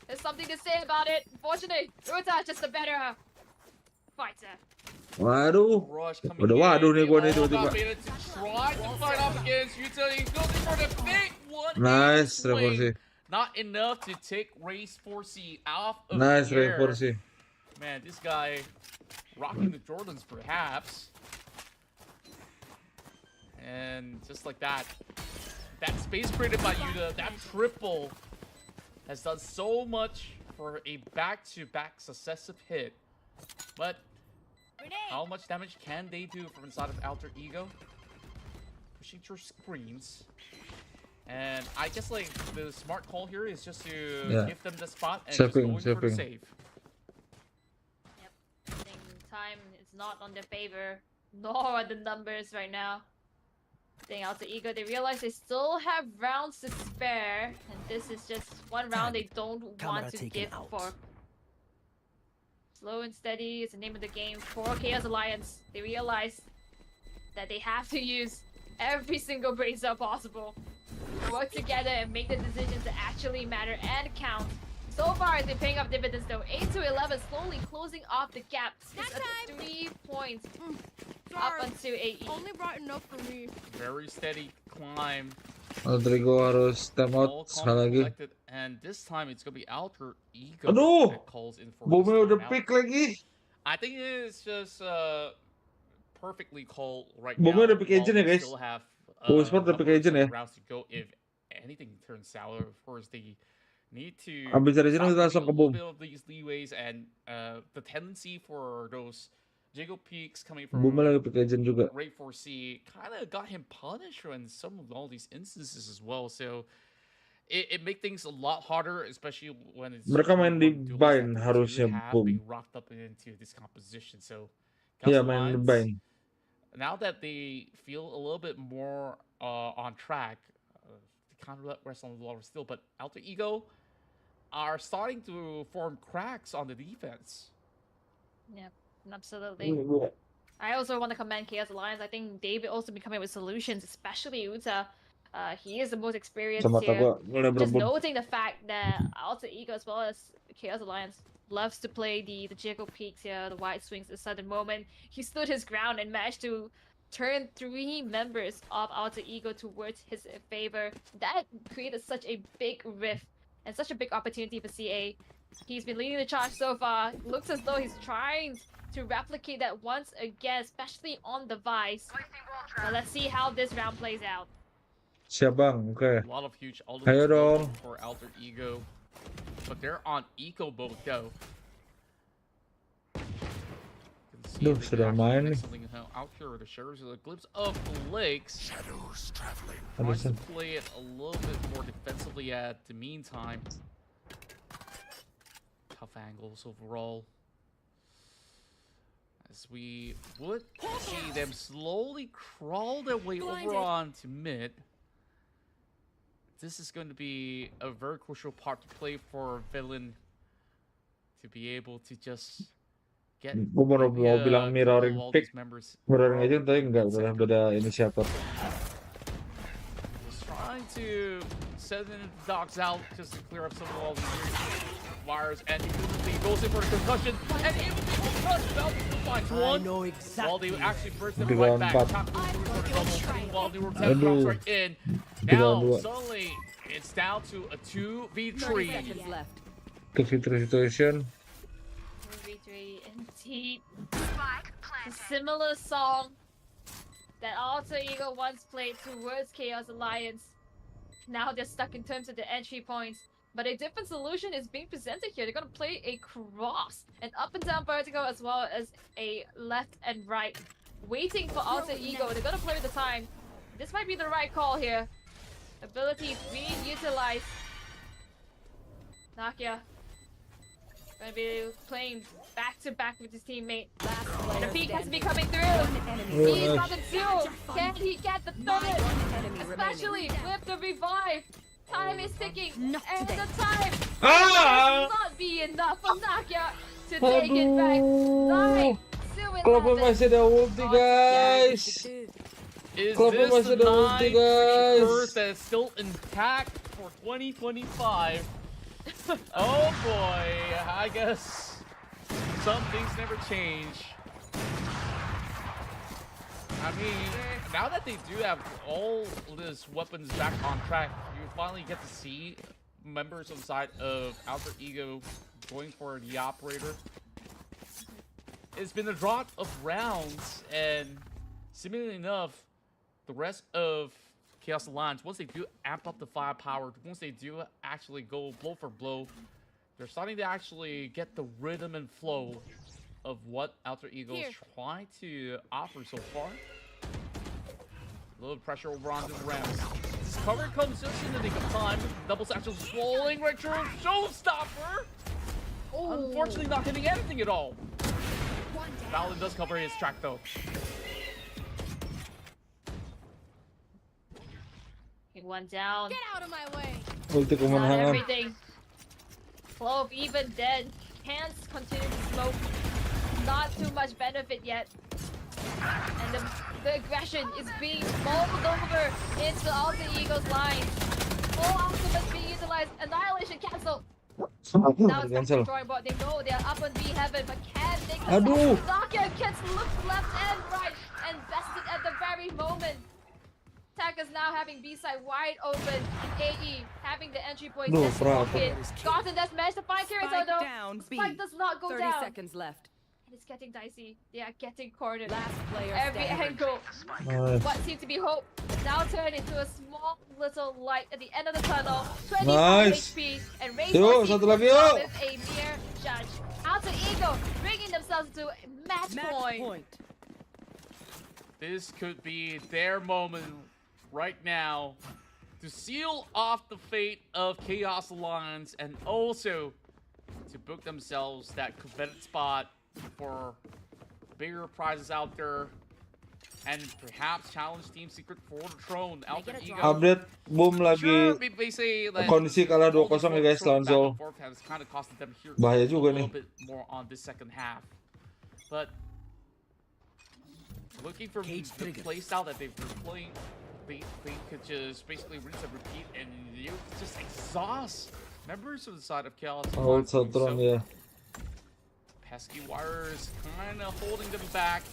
There's something to say about it. Unfortunately, Uta is just a better fighter. Waduh. Udah waduh nih gua nih tiba-tiba. Nice, Revorsi. Not enough to take Race 4C off of Nice, the air. Revorsi. Man, this guy rocking the Jordans perhaps. And just like that, that space created by Yuta, that triple has done so much for a back-to-back successive hit. But how much damage can they do from inside of Alter Ego? Pushing through screens. And I guess like the smart call here is just to give them the spot and just go for the save. Yep. I think time is not on their favor, nor are the numbers right now. I think Alter Ego, they realize they still have rounds to spare, and this is just one round they don't want to give for. Slow and steady is the name of the game for Chaos Alliance. They realize that they have to use every single brain cell possible to work together and make the decisions that actually matter and count. So far, it's been paying off dividends though. 8-11, slowly closing off the gap. It's at 3 points up onto AE. Only brought enough for me. Very steady climb. Alter Ego harus time out sekali lagi. And this time it's gonna be Alter Ego Aduh, that calls in for Boomnya this udah timeout. pick lagi. I think it's just perfectly called right Boomnya now. udah pick agent ya guys. Still have BOOM Esports udah pick agent ya. rounds to go if anything turns sour. Of course, they need to Abis dari sini kita langsung ke little Boom. bit of these leeways and the tendency for those Jago peaks coming from Boomnya lagi pick agent juga. Rate 4C kind of got him punished in some of all these instances as well. So it makes things a lot harder, especially when it's Mereka main di duels bind that harusnya have Boom. been rocked up into this composition. So Iya Chaos main di Alliance, bind. now that they feel a little bit more on track, they kind of rest on the laurels still, but Alter Ego are starting to form cracks on the defense. Yep, absolutely. I also want to commend Chaos Alliance. I think they've also been coming with solutions, especially Uta. He is the most experienced Sama here. gua mulai Just berebut. noting the fact that Alter Ego as well as Chaos Alliance loves to play the Jago peaks here, the wide swings at a sudden moment. He stood his ground and managed to turn 3 members of Alter Ego towards his favor. That created such a big rift and such a big opportunity for CA. He's been leading the charge so far. Looks as though he's trying to replicate that once again, especially on the Vice. But let's see how this round plays out. Siap bang, oke. A lot of huge Ayo dong. for Alter Ego, but they're on eco mode though. Duh, sudah main nih. Something out here to share a glimpse of the lakes. Shadows traveling. Tries to play it a little bit more defensively at the meantime. Tough of angles overall. As we would see them slowly crawl their way over onto mid. This is going to be a very crucial part to play for Villain to be able to just get Gue mau bilang mirroring all pick. these members. Mirroring aja tapi enggak udah beda inisiator. Just trying to send the dogs out just to clear up some of all the wires, and he goes in for a concussion, and it was a touch belt finds one. While they actually burst them right back. While they were 10 drops right in. Now suddenly it's down to a 2v3. 30 seconds left. 2v3 situation. 2v3 indeed. A similar song that Alter Ego once played towards Chaos Alliance. Now they're stuck in terms of the entry points. But a different solution is being presented here. They're going to play a cross, an up and down vertical, as well as a left and right. Waiting for Alter Ego. They're going to play with the time. This might be the right call here. Abilities being utilized. Nakia going to be playing back to back with his teammate. And the peak has to be coming through. He's got the two. Can he get the third? Especially with the revive. Time is ticking. And the time will not be enough for Nakia to take it back. Nine. Kenapa masih ada ulti, guys? Is Kenapa this masih the ada ulti, guys? curse that is still intact for 2025? Oh boy, I guess some things never change. I mean, now that they do have all these weapons back on track, you finally get to see members on the side of Alter Ego going for the operator. It's been a drought of rounds, and seemingly enough, the rest of Chaos Alliance, once they do amp up the firepower, once they do actually go blow for blow, they're starting to actually get the rhythm and flow of what Alter Ego is trying to offer so far. A little pressure over onto the Rams. This cover comes just in the nick of time. Double satchel swallowing right through. Showstopper! Unfortunately not hitting anything at all. Valorant does cover his track though. One down. Get out of my way. Ulti Not kemenangan. everything. Clove even dead. Hands continue to smoke. Not too much benefit yet. And the aggression is being molded over into Alter Ego's line. Full ultimate being utilized. Annihilation cancel. Now it's back to the drawing board. They know they're up on B heaven, but can they come Aduh. back? Nakia gets looked left and right and bested at the very moment. Attackers now having B-side wide open. AE having the entry point Duh, just berapa? broken. Gotham does manage to find Kirito though. Spike does not go 30 down. seconds left. And it's getting dicey. They are getting cornered. Last player Every standing. angle. Nice. What seemed to be hope now turned into a small little light at the end of the tunnel. 24 Nice. HP and Rainbow Yuk, Sequence satu lagi yuk. with a mere judge. Alter Ego bringing themselves to match point. This could be their moment right now to seal off the fate of Chaos Alliance and also to book themselves that coveted spot for bigger prizes out there and perhaps challenge Team Secret for the throne. Alter Ego. Update boom lagi. Sure, they say that Kondisi kalah 2-0 ya guys lawan Zol. has kind of costed them here Bahaya juga a little nih. bit more on this second half. But looking for the playstyle that they've been playing, they could just basically rinse and repeat and you just exhaust members of the side of Chaos. Hold Satron ya. Pesky wires kind of holding them back.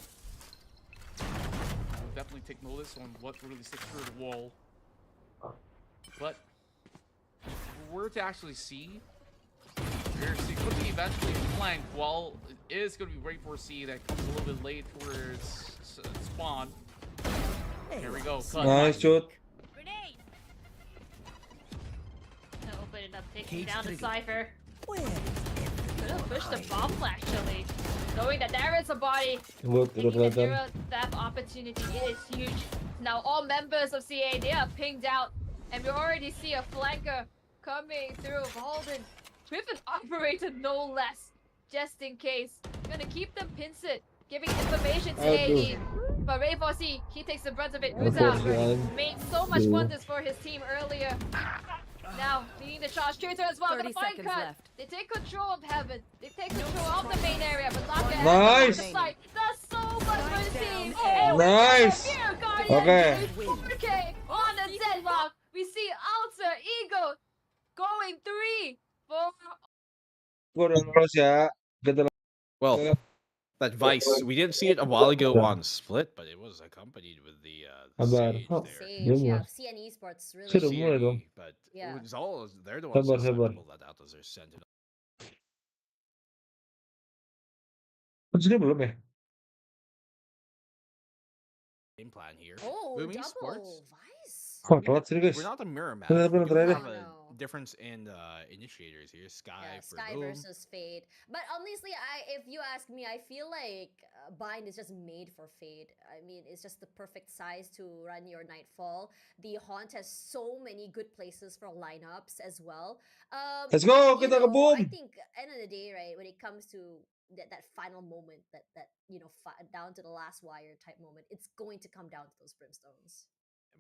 I'll definitely take notice on what really sticks through the wall. But if we were to actually see, he could be eventually flanked. While it is going to be great for a C that comes a little bit late for its spawn. Here we go. Cut. Nice shoot. Gonna open it up, taking down the Cypher. Gonna push the bomb actually. Knowing that there is a body. Buat udah Taking the kelihatan. hero theft opportunity, it is huge. Now all members of CA, they are pinged out. And we already see a flanker coming through. Holden with an operator no less, just in case. Gonna keep them pincered, giving information to AE. But Ray Fossey, he takes the brunt of it. Uza made so much wonders for his team earlier. Now, leading the charge, Traitor as well, 30 gonna find seconds cut. left. They take control of Heaven. They take control of the main area, but Laka Nice. the site does so much for the team. Nice. Okay. 4K on the deadlock. We see Alter Ego going 3 for Gue udah lolos ya. Kita Well, that Vice, we did see it a while ago on Split, but it was accompanied with the Sabar. Sage Oh, there. Sage, yeah. CN Esports really. Sudah mulai dong. But Yeah. it's all, they're the ones Sabar, who sabar. pull that out as their sentinel. Sudah belum ya? Game plan here. Oh, BOOM double Esports. Vice. Oh, telat sih guys. We're not a mirror match. Benar, We benar, do terakhir. have a difference in initiators here. Sky for Sky Boom. versus Fade. But honestly, if you ask me, I feel like Bind is just made for Fade. I mean, it's just the perfect size to run your Nightfall. The Haunt has so many good places for lineups as well. Let's go, you kita ke know, Boom. I think end of the day, right, when it comes to that final moment, that you know, down to the last wire type moment, it's going to come down to those brimstones.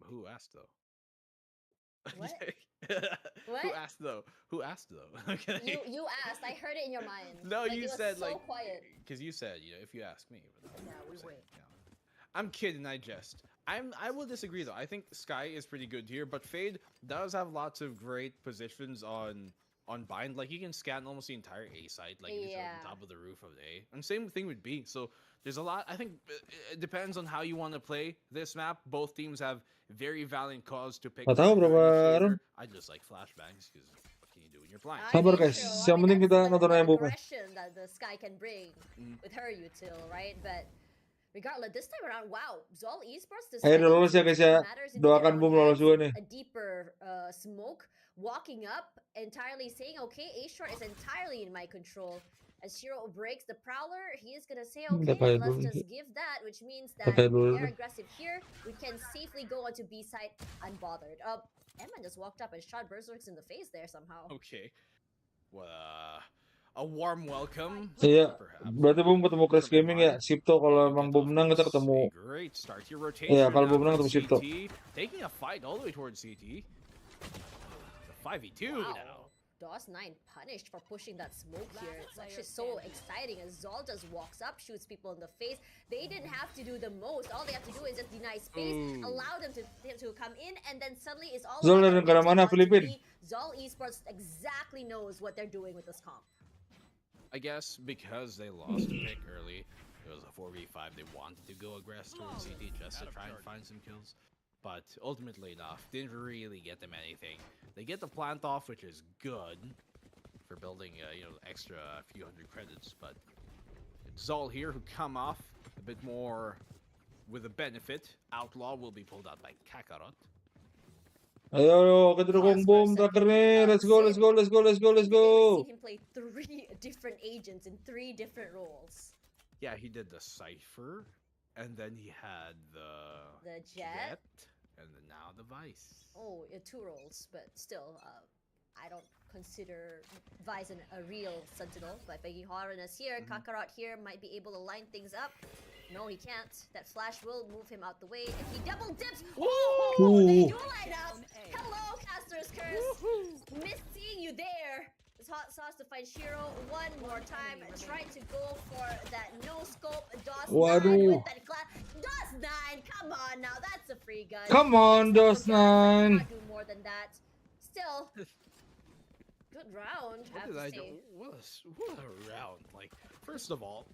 Who asked though? What? Who asked though? Who asked though? Okay. You asked. I heard it in your mind. No, Like, you it was said so like quiet. because you said, you know, if you ask me. But Yeah, we wait. I'm kidding, I jest. I will disagree though. I think Sky is pretty good here, but Fade does have lots of great positions on Bind. Like he can scan almost the entire A site, like he's on top of the roof of A. And same thing with B. So there's a lot. I think it depends on how you want to play this map. Both teams have very valid cause to pick. Nggak tahu berapa round. I just like flashbangs because what can you do when you're blind? Sabar guys. Yang penting kita nonton aja Boom. Aggression that the Sky can bring with her util, right? But regardless, this time around, wow, Zol Esports Ayo udah lolos ya guys ya. Doakan Boom lolos juga nih. a deeper smoke, walking up, entirely saying, okay, A-Short is entirely in my control. As Shiro breaks the Prowler, he is gonna say, okay, let's just give that, which means that they're aggressive here. We can safely go onto B side unbothered. Emma just walked up and shot Berserks in the face there somehow. Okay. Well, a warm welcome. Iya, berarti Boom ketemu Crash Gaming ya. Sipto kalau emang Boom menang kita ketemu. Great start here. Rotation. Iya, kalau Boom menang ketemu Sipto. Taking a fight all the way towards CT. The 5v2 now. DOS9 punished for pushing that smoke here. It's actually so exciting as Zol just walks up, shoots people in the face. They didn't have to do the most. All they have to do is just deny space, allow them to come in, and then suddenly it's all Zol about dari negara mana? Filipina. Zol Esports exactly knows what they're doing with this comp. I guess because they lost a pick early, it was a 4v5. They wanted to go aggressive towards CT just to try and find some kills. But ultimately enough, didn't really get them anything. They get the plant off, which is good for building, you know, extra few hundred credits. But it's Zol here who come off a bit more with a benefit. Outlaw will be pulled out by Kakarot. Ayo, kita dukung Boom terakhir nih. Let's go, let's go, let's go, let's go, let's go. I've seen him play 3 different agents in 3 different roles. Yeah, he did the Cypher, and then he had the Jet, and then now the Vice. Oh, 2 roles, but still, I don't consider Vice a real Sentinel. But Begging Horanas here, Kakarot here might be able to line things up. No, he can't. That flash will move him out the way, and he double dips. Oh, they do line up. Hello, Caster's Curse. Missed seeing you there. It's hot sauce to find Shiro one more time. Trying to go for that no scope. DOS9 with that class. DOS9, come on now, that's a free gun. Come on, DOS9. Do more than that. Still, good round. What did I do? What a round! Like, first of all,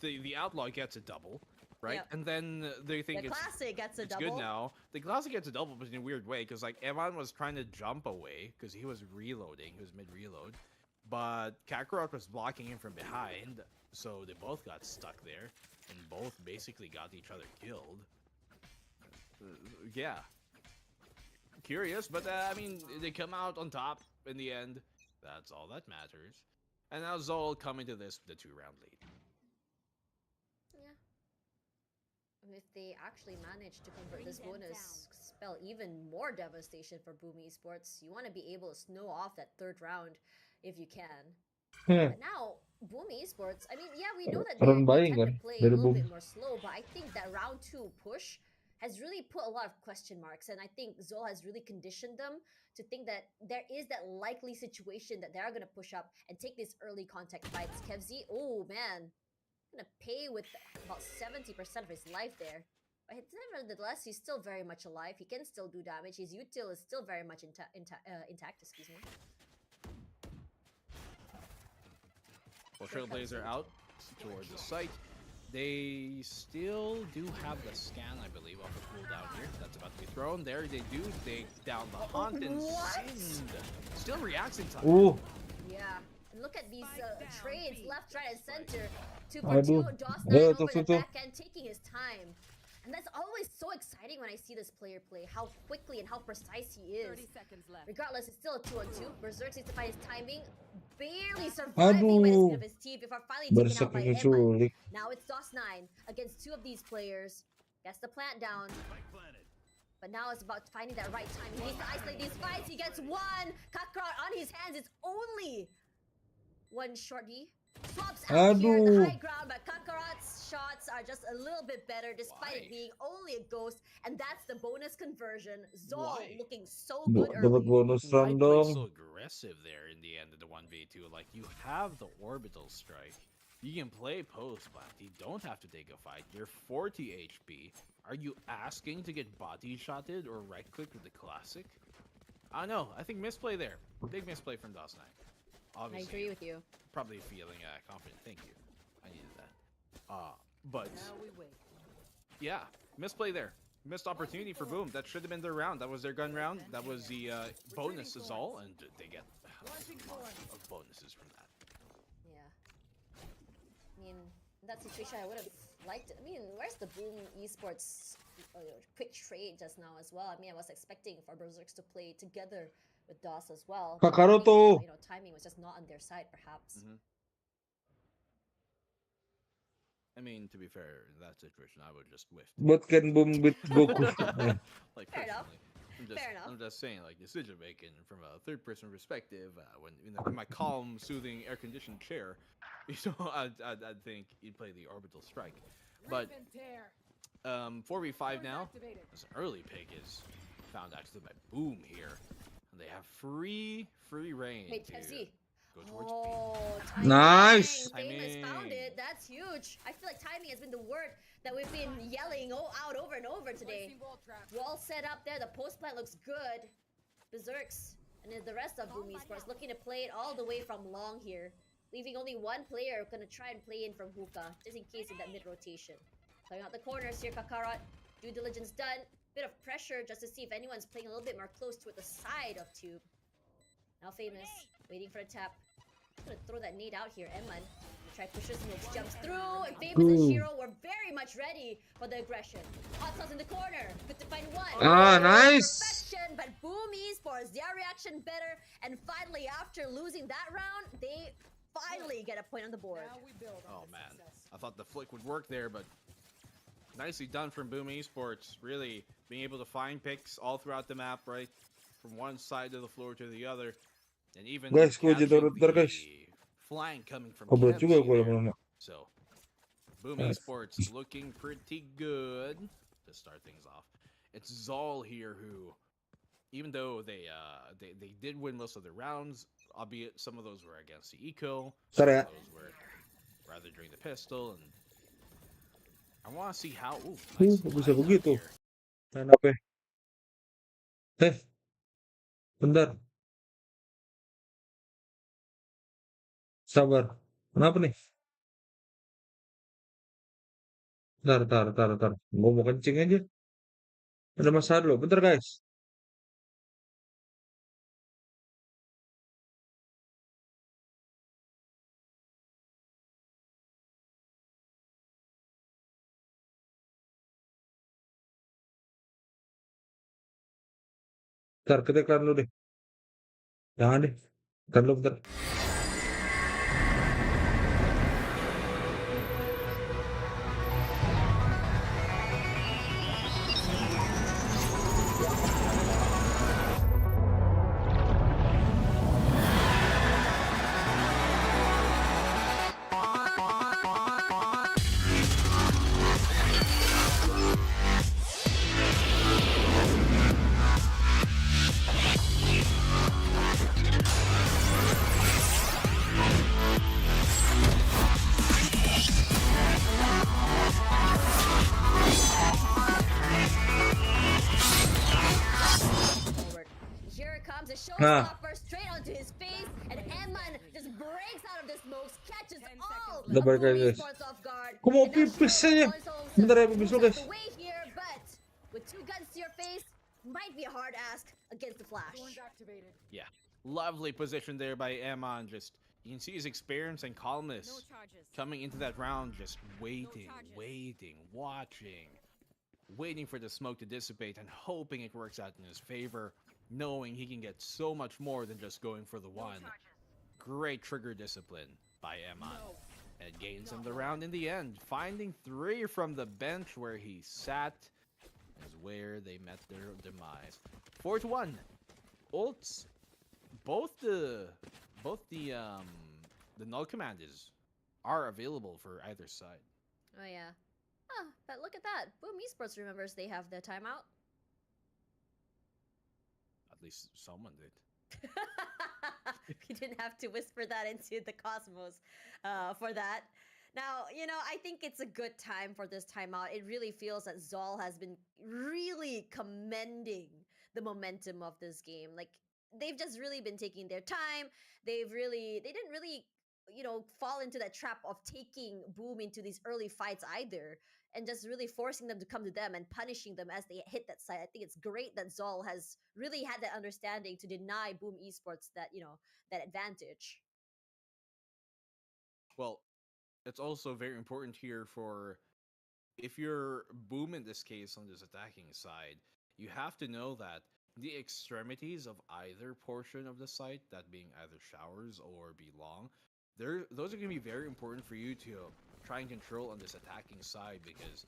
the outlaw gets a double, right? Yep. And then they think The classic gets a it's double. good now. The classic gets a double, but in a weird way, because like Evan was trying to jump away because he was reloading. He was mid-reload, but Kakarot was blocking him from behind, so they both got stuck there, and both basically got each other killed. Yeah. Curious, but I mean, they come out on top in the end. That's all that matters. And now Zol coming to this with the 2-round lead. Yeah. If they actually manage to convert this bonus, spell even more devastation for BOOM Esports. You want to be able to snow off that 3rd round. if you can. Hmm. But now, Boom Esports, I mean, yeah, we know that Orang they buying tend kan to play a dari little Boom. bit more slow, but I think that round 2 push has really put a lot of question marks, and I think Zol has really conditioned them to think that there is that likely situation that they are going to push up and take these early contact fights. Kevzi, oh man, gonna pay with about 70% of his life there. But nevertheless, he's still very much alive. He can still do damage. His util is still very much intact. Excuse me. Well, Trailblazer out towards the site. They still do have the scan, I believe, off the cooldown here. That's about to be thrown. There they do take down the hunt and Sind. Still reacts in time. Ooh. Yeah. And look at these trades left, right, and center. 2 Aduh. for 2. DOS 9 Tuh, over the tuh. back end, taking his time. And that's always so exciting when I see this player play, how quickly and how precise he is. 30 seconds left. Regardless, it's still a 2-on-2. Berserk needs to find his timing. Barely surviving by the skin of his teeth before finally taken out by Berserknya Emman. culik. Now it's DOS 9 against 2 of these players. Gets the plant down. But now it's about finding that right time. He needs to isolate these fights. He gets one. Kakarot on his hands. It's only one shorty. Swaps out here in the Aduh. high ground, but Kakarot's shots are just a little bit better despite it being only a ghost. And that's the bonus conversion. Zol looking so good Dapat early. bonus Why run play dong. so aggressive there in the end of the 1v2? Like, you have the orbital strike. You can play post, but you don't have to take a fight. You're 40 HP. Are you asking to get body shotted or right click with the classic? I know. I think misplay there. Big misplay from DOS 9. Obviously, I agree with you. Probably feeling confident. Thank you. I needed that. But yeah, misplay there. Missed opportunity for Boom. That should have been their round. That was their gun round. That was the bonus is all, and they get a lot of bonuses from that. Yeah. I mean, in that situation, I would have liked it. I mean, where's the Boom Esports quick trade just now as well? I mean, I was expecting for Berserks to play together with DOS as well. Kakarot I think, tuh. timing was just not on their side, perhaps. I mean, to be fair, in that situation, I would just whiff. Buat Ken Boom beat Goku. Like, Fair enough. personally, I'm just saying, like, decision making from a third-person perspective, when in my calm, soothing, air-conditioned chair, I'd think you'd play the orbital strike. But 4v5 now. This early pick is found actually by Boom here. And they have free reign. Wait, to Kevzi. go towards timing. Nice. Famous found it. That's huge. I feel like timing has been the word that we've been yelling out over and over today. Wall set up there. The post plant looks good. Berserks and then the rest of Boom Esports looking to play it all the way from long here. Leaving only one player gonna try and play in from hookah, just in case in that mid rotation. Playing out the corners here, Kakarot. Due diligence done. Bit of pressure just to see if anyone's playing a little bit more close to the side of Tube. Now Famous, waiting for a tap. Gonna throw that nade out here. Emman try pushes smokes, jumps through, and Famous and Shiro were very much ready for the aggression. Hot sauce in the corner, good to find one. Nice. Perfection, but Boom Esports, their reaction better, and finally after losing that round, they finally get a point on the board. Oh man, I thought the flick would work there, but nicely done from Boom Esports. Really being able to find picks all throughout the map, right? From one side of the floor to the other. And even Guys, gue jadi catching router guys. the flank coming from Goblok Kevzi juga gue there. lama-lama. So, Boom Nice. Esports looking pretty good to start things off. It's Zol here who, even though they did win most of their rounds, albeit some of those were against the eco, some Sorry, of those were rather during the pistol, and I want to see how. Ooh, nice Bisa lineup begitu. here. Main apa? Bentar. Sabar. Kenapa nih? Bentar. Gue mau kencing aja. Ada masalah dulu. Bentar guys. Bentar, kita iklan dulu deh. Jangan deh. Iklan dulu bentar. comes a Nah. showstopper straight onto his face, and Eman just breaks out of the smokes, catches all Udah of balik BOOM lagi guys. Esports off guard. Aku mau And now pipis Shiro aja. finds himself Bentar ya pipis moves dulu out guys. the way here, but with 2 guns to your face, might be a hard ask against the Flash. Yeah, lovely position there by Eman. Just you can see his experience and calmness coming into that round, just waiting, waiting for the smoke to dissipate and hoping it works out in his favor, knowing he can get so much more than just going for the one. Great trigger discipline by Eman. And gains him the round in the end, finding 3 from the bench where he sat is where they met their demise. 4-1. Ults, both the null commands are available for either side. Oh yeah. Oh, but look at that. BOOM Esports remembers they have the timeout. At least someone did. We didn't have to whisper that into the cosmos for that. Now, you know, I think it's a good time for this timeout. It really feels that Zol has been really commending the momentum of this game. Like, they've just really been taking their time. They didn't really, you know, fall into that trap of taking BOOM into these early fights either, and just really forcing them to come to them and punishing them as they hit that side. I think it's great that Zol has really had that understanding to deny BOOM Esports that, you know, that advantage. Well, it's also very important here for, if you're BOOM in this case on this attacking side, you have to know that the extremities of either portion of the site, that being either showers or be long, those are going to be very important for you to try and control on this attacking side, because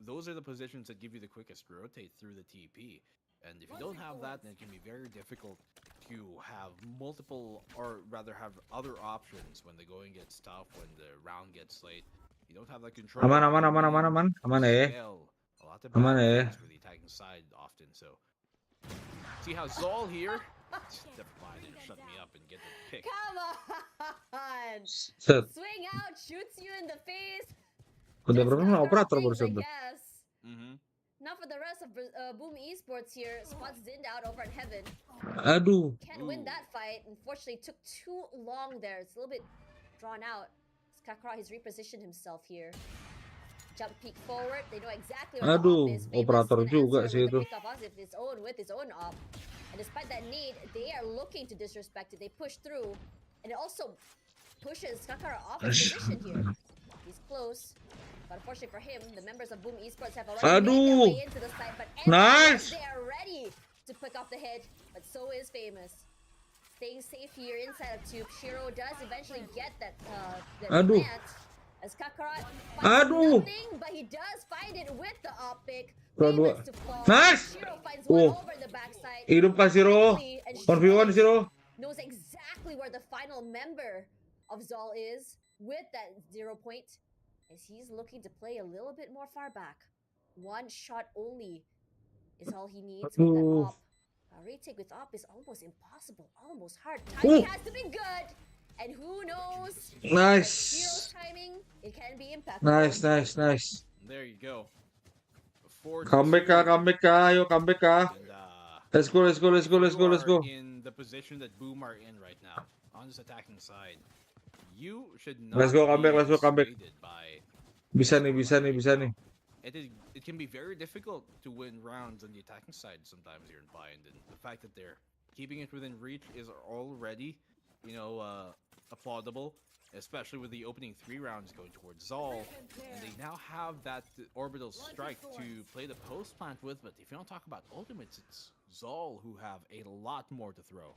those are the positions that give you the quickest rotate through the TP. And if you don't have that, then it can be very difficult to have multiple, or rather have other options when the going gets tough, when the round gets late. You don't have that control. Aman ya. Scale a lot of Aman bad ya. things for the attacking side often. So see how Zol here? Never mind, it shut me up and get the pick. Come on! Set. Swing out, shoots you in the face. Udah berapa lama Counter operator things, barusan I tuh? guess. Now for the rest of BOOM Esports here, spots Zinned out over in Heaven. Aduh. Can't win that fight. Unfortunately, took too long there. It's a little bit drawn out. Kakarot has repositioned himself here. Jump peek forward. They know exactly where the Aduh, op is. Famous operator can juga answer sih with the itu. kickoff with his own op. And despite that need, they are looking to disrespect it. They push through. And it also pushes Kakarot off his position here. He's close. But unfortunately for him, the members of BOOM Esports have already made their way into the site. But Nice. they are ready to pick off the hit. But so is Famous. Staying safe here inside of Tube. Shiro does eventually get that Aduh. plant. As Kakarot finds Aduh. nothing, but he does find it with the op pick. Dua-dua. Famous to fall. Nice. Shiro finds one over the backside. Hidup kah Zero? Quickly, and 1v1 Zero. knows exactly where the final member of Zol is with that 0 point, as he's looking to play a little bit more far back. One shot only is all he needs with that Aduh. op. A retake with op is almost impossible, almost hard. Timing has to be good, and who knows? Nice. Hero's timing, it can be impactful. Nice. There you go. Comeback kah, ayo comeback kah. Let's go. You are in the position that BOOM are in right now, on this attacking side. You should not Let's go, be comeback. dissuaded by... Bisa nih. It can be very difficult to win rounds on the attacking side sometimes here in Bind, and the fact that they're keeping it within reach is already, you know, applaudable, especially with the opening 3 rounds going towards Zol, and they now have that orbital strike to play the post plant with. But if you don't talk about ultimates, it's Zol who have a lot more to throw.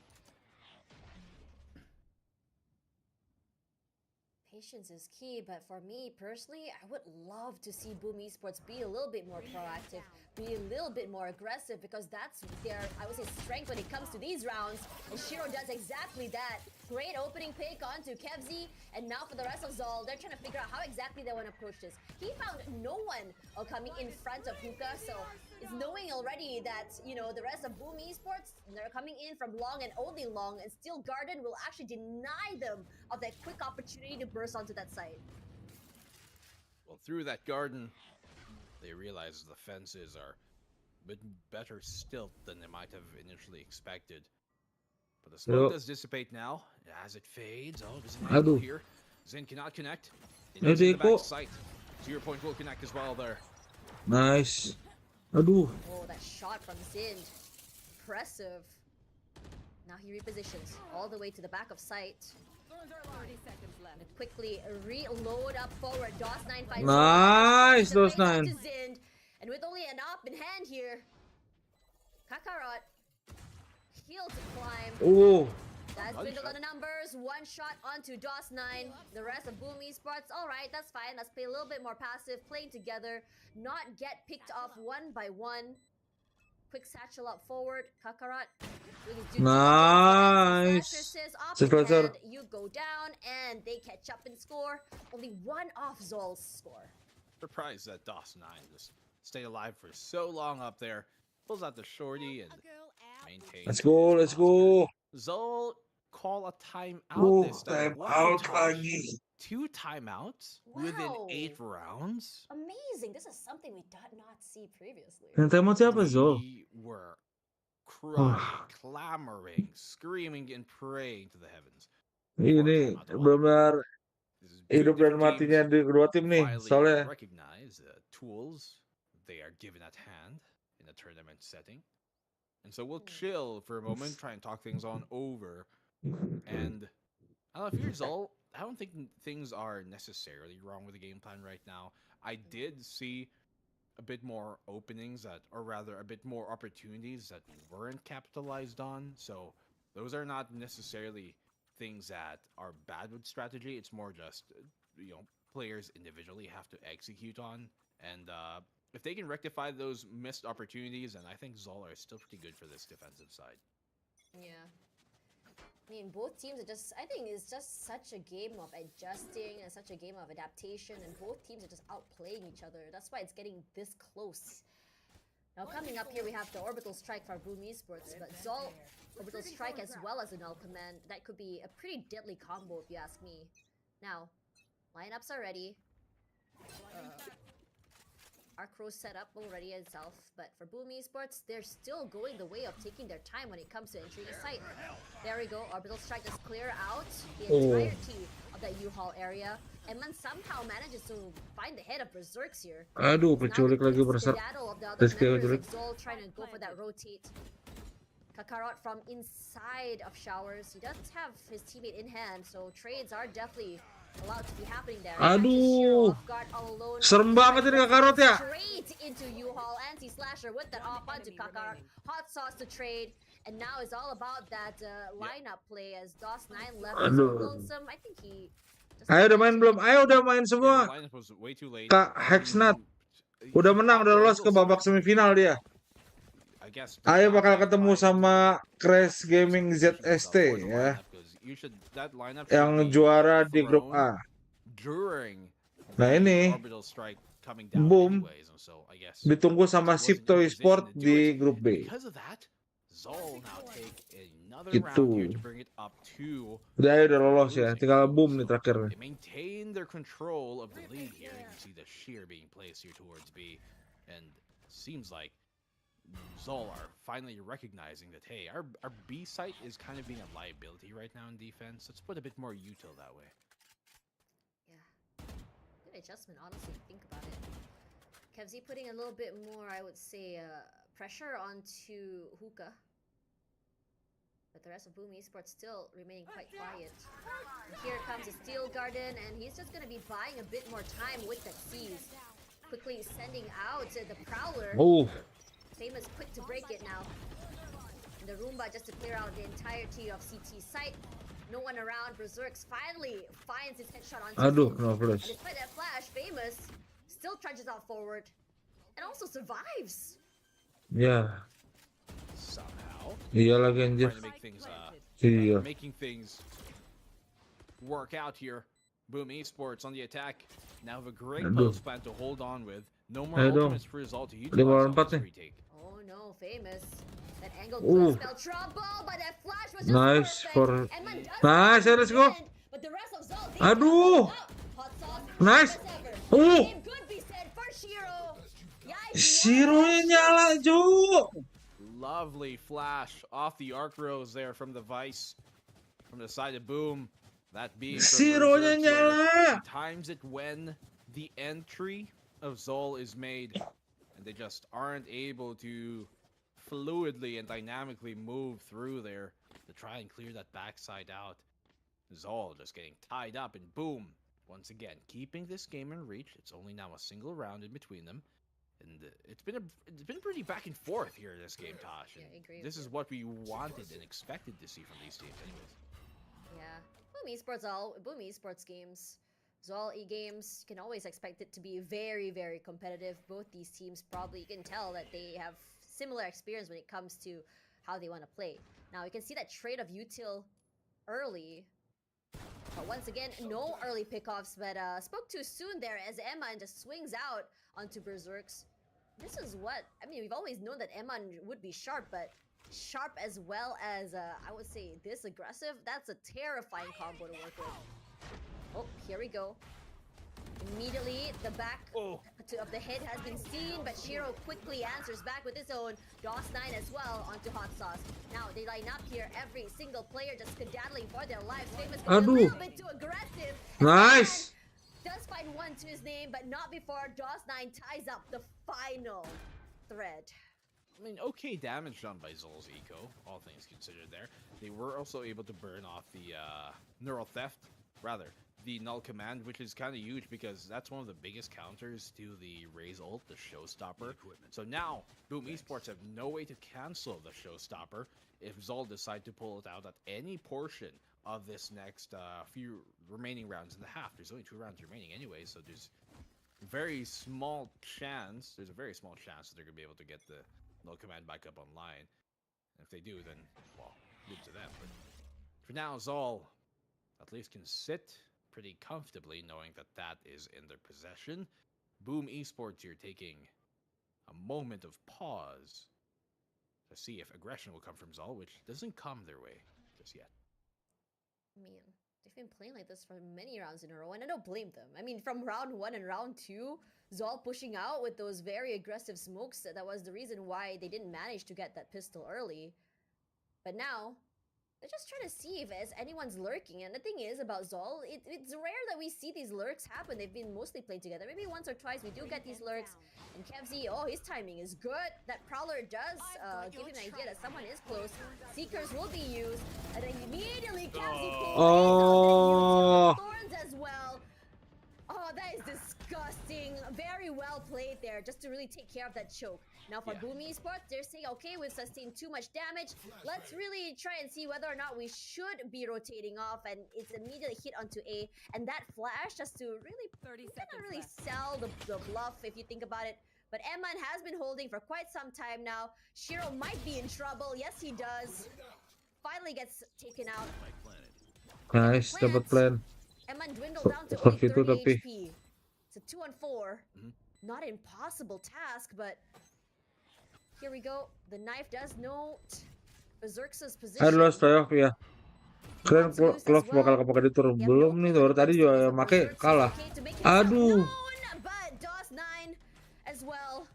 Patience is key, but for me personally, I would love to see BOOM Esports be a little bit more proactive, be a little bit more aggressive, because that's their, I would say, strength when it comes to these rounds. And Shiro does exactly that. Great opening pick onto Kevzi, and now for the rest of Zol, they're trying to figure out how exactly they want to approach this. He found no one coming in front of Hookah, so it's knowing already that, you know, the rest of BOOM Esports, they're coming in from long and only long, and Steel Garden will actually deny them of that quick opportunity to burst onto that site. Well, through that garden, they realize the fences are bit better stilt than they might have initially expected. But the smoke does dissipate now as it fades. Oh, there's an angle here. Zen cannot connect. It is in the back sight. 0 point will connect as well there. Nice. Aduh. Oh, that shot from Zind. Impressive. Now he repositions all the way to the back of sight. 30 seconds left. And quickly reload up forward. DOS9 fights. Nice, DOS9. And with only an up in hand here, Kakarot heal to climb. Oh. That's dwindled on the numbers. One shot onto DOS9. The rest of BOOM Esports. Alright, that's fine. Let's play a little bit more passive. Playing together. Not get picked off one by one. Quick satchel up forward. Kakarot. Nice. You go down and they catch up and score. Only one off Zol's score. Surprised that DOS9 just stayed alive for so long up there. Pulls out the shorty and maintains. Let's go, let's go. Zol call a timeout this time. Timeout lagi. 2 timeouts within 8 rounds. Amazing. This is something we did not see previously. Yang timeout siapa, Zol? We were crying, clamoring, screaming, and praying to the heavens. Ini benar-benar hidup dan matinya di kedua tim nih. Soalnya recognize the tools they are given at hand in a tournament setting. And so we'll chill for a moment, try and talk things on over. And I don't know if you're Zol, I don't think things are necessarily wrong with the game plan right now. I did see a bit more openings or rather a bit more opportunities that weren't capitalized on. So those are not necessarily things that are bad with strategy. It's more just, players individually have to execute on. And if they can rectify those missed opportunities, then I think Zol are still pretty good for this defensive side. Yeah. I mean, both teams are I think it's just such a game of adjusting and such a game of adaptation, and both teams are just outplaying each other. That's why it's getting this close. Now coming up here, we have the Orbital Strike for BOOM Esports, but Zol Orbital Strike as well as a Null Command. That could be a pretty deadly combo if you ask me. Now, lineups are ready. Arcrow set up already itself, but for BOOM Esports, they're still going the way of taking their time when it comes to entering the site. There we go, Orbital Strike just clear out the entirety of that U-Haul area. And man somehow manages to find the head of Berserks here. Aduh, penculik lagi Berserk. Zol trying to go for that rotate. Kakarot from inside of Showers. He doesn't have his teammate in hand, so trades are definitely allowed to be happening there. Aduh, serem banget ini Kakarot ya. Straight into U-Haul, anti-slasher with that off onto Kakarot. Hot sauce to trade, and now it's all about that lineup play as DOS9 left is lonesome. I think he. Ayo udah main belum? Ayo udah main semua. Kak Hexnut udah menang, udah lolos ke babak semifinal dia. Ayo bakal ketemu sama Crash Gaming ZST ya. Yang juara di grup A. Nah ini BOOM ditunggu sama Sipto Esport di grup B. Gitu. Udah lolos ya, tinggal BOOM nih terakhir. Maintain their control of the lead here. You can see the sheer being placed here towards B, and seems like Zol are finally recognizing that, hey, our B site is kind of being a liability right now in defense. Let's put a bit more util that way. Yeah. Good adjustment, honestly, think about it. Kevzy putting a little bit more, I would say, pressure onto Hookah. But the rest of BOOM Esports still remaining quite quiet. And here comes a Steel Garden, and he's just going to be buying a bit more time with that Seize. Quickly sending out the Prowler. Oh. Famous quick to break it now. And the Roomba just to clear out the entirety of CT site. No one around. Berserks finally finds his headshot on Aduh, kena flash. And despite that flash, Famous still trudges out forward. And also survives. Yeah. Somehow. Iya lagi anjir. Iya. Making things work out here. BOOM Esports on the attack. Now have a great post plan to hold on with. No more ultimates for Zol to utilize on this retake. Oh no, Famous. That angle could spell trouble, but that flash was just perfect. Nice, let's go. But the rest of Zol, aduh. Nice. Serunya nyala, Ju. Lovely flash off the arc rose there from the Vice, from the side of Boom. That being Serunya nyala. times it when the entry of Zol is made, and they just aren't able to fluidly and dynamically move through there to try and clear that backside out. Zol just getting tied up, and Boom, once again, keeping this game in reach. It's only now a single round in between them. And it's been pretty back and forth here in this game, Tosh. Yeah, I agree This is what we wanted and expected to see from these teams, anyways. Yeah. Boom Esports games. Zol games, you can always expect it to be very, very competitive. Both these teams probably, you can tell that they have similar experience when it comes to how they want to play. Now, you can see that trade of util early. But once again, no early pickoffs, but spoke too soon there as Eman just swings out onto Berserks. This is what, I mean, we've always known that Eman would be sharp, but sharp as well as, I would say, this aggressive. That's a terrifying combo to work with. Oh, here we go. Immediately, the back of the head has been seen, but Shiro quickly answers back with his own. DOS9 as well onto Hot Sauce. Now, they line up here, every single player just skedaddling for their lives. Famous a little bit too aggressive. Nice. Does find one to his name, but not before DOS9 ties up the final thread. I mean, okay damage done by Zol's Eco, all things considered there. They were also able to burn off the Neural Theft, the Null Command, which is kind of huge because that's one of the biggest counters to the Raze ult, the Showstopper. So now, Boom Esports have no way to cancel the Showstopper if Zol decide to pull it out at any portion of this next few remaining rounds in the half. There's only 2 rounds remaining anyway, so there's a very small chance that they're going to be able to get the Null Command back up online. And if they do, then, well, good to them. But for now, Zol at least can sit pretty comfortably knowing that that is in their possession. Boom Esports here taking a moment of pause to see if aggression will come from Zol, which doesn't come their way just yet. I mean, they've been playing like this for many rounds in a row, and I don't blame them. I mean, from round 1 and round 2, Zol pushing out with those very aggressive smokes, that was the reason why they didn't manage to get that pistol early. But now, they're just trying to see if anyone's lurking. And the thing is about Zol, it's rare that we see these lurks happen. They've been mostly playing together. Maybe once or twice we do get these lurks. And Kevzy, oh, his timing is good. That Prowler does give him an idea that someone is close. Seekers will be used. And then immediately Kevzy pulls Thorns as well. Oh, that is disgusting. Very well played there, just to really take care of that choke. Now for Boom Esports, they're saying, okay, we've sustained too much damage. Let's really try and see whether or not we should be rotating off. And it's immediately hit onto A. And that flash, just to really, cannot really sell the bluff if you think about it. But Eman has been holding for quite some time now. Shiro might be in trouble. Yes, he does. Finally gets taken out. Nice, dapat plan. Eman dwindled down to only 30 HP. It's a 2-on-4. Not an impossible task, but here we go. The knife does note Berserk's position. Aduh, stoyok ya. Keren Clove bakal kepake di turun. Belum nih, baru tadi juga make kalah. Aduh. But DOS9 as well.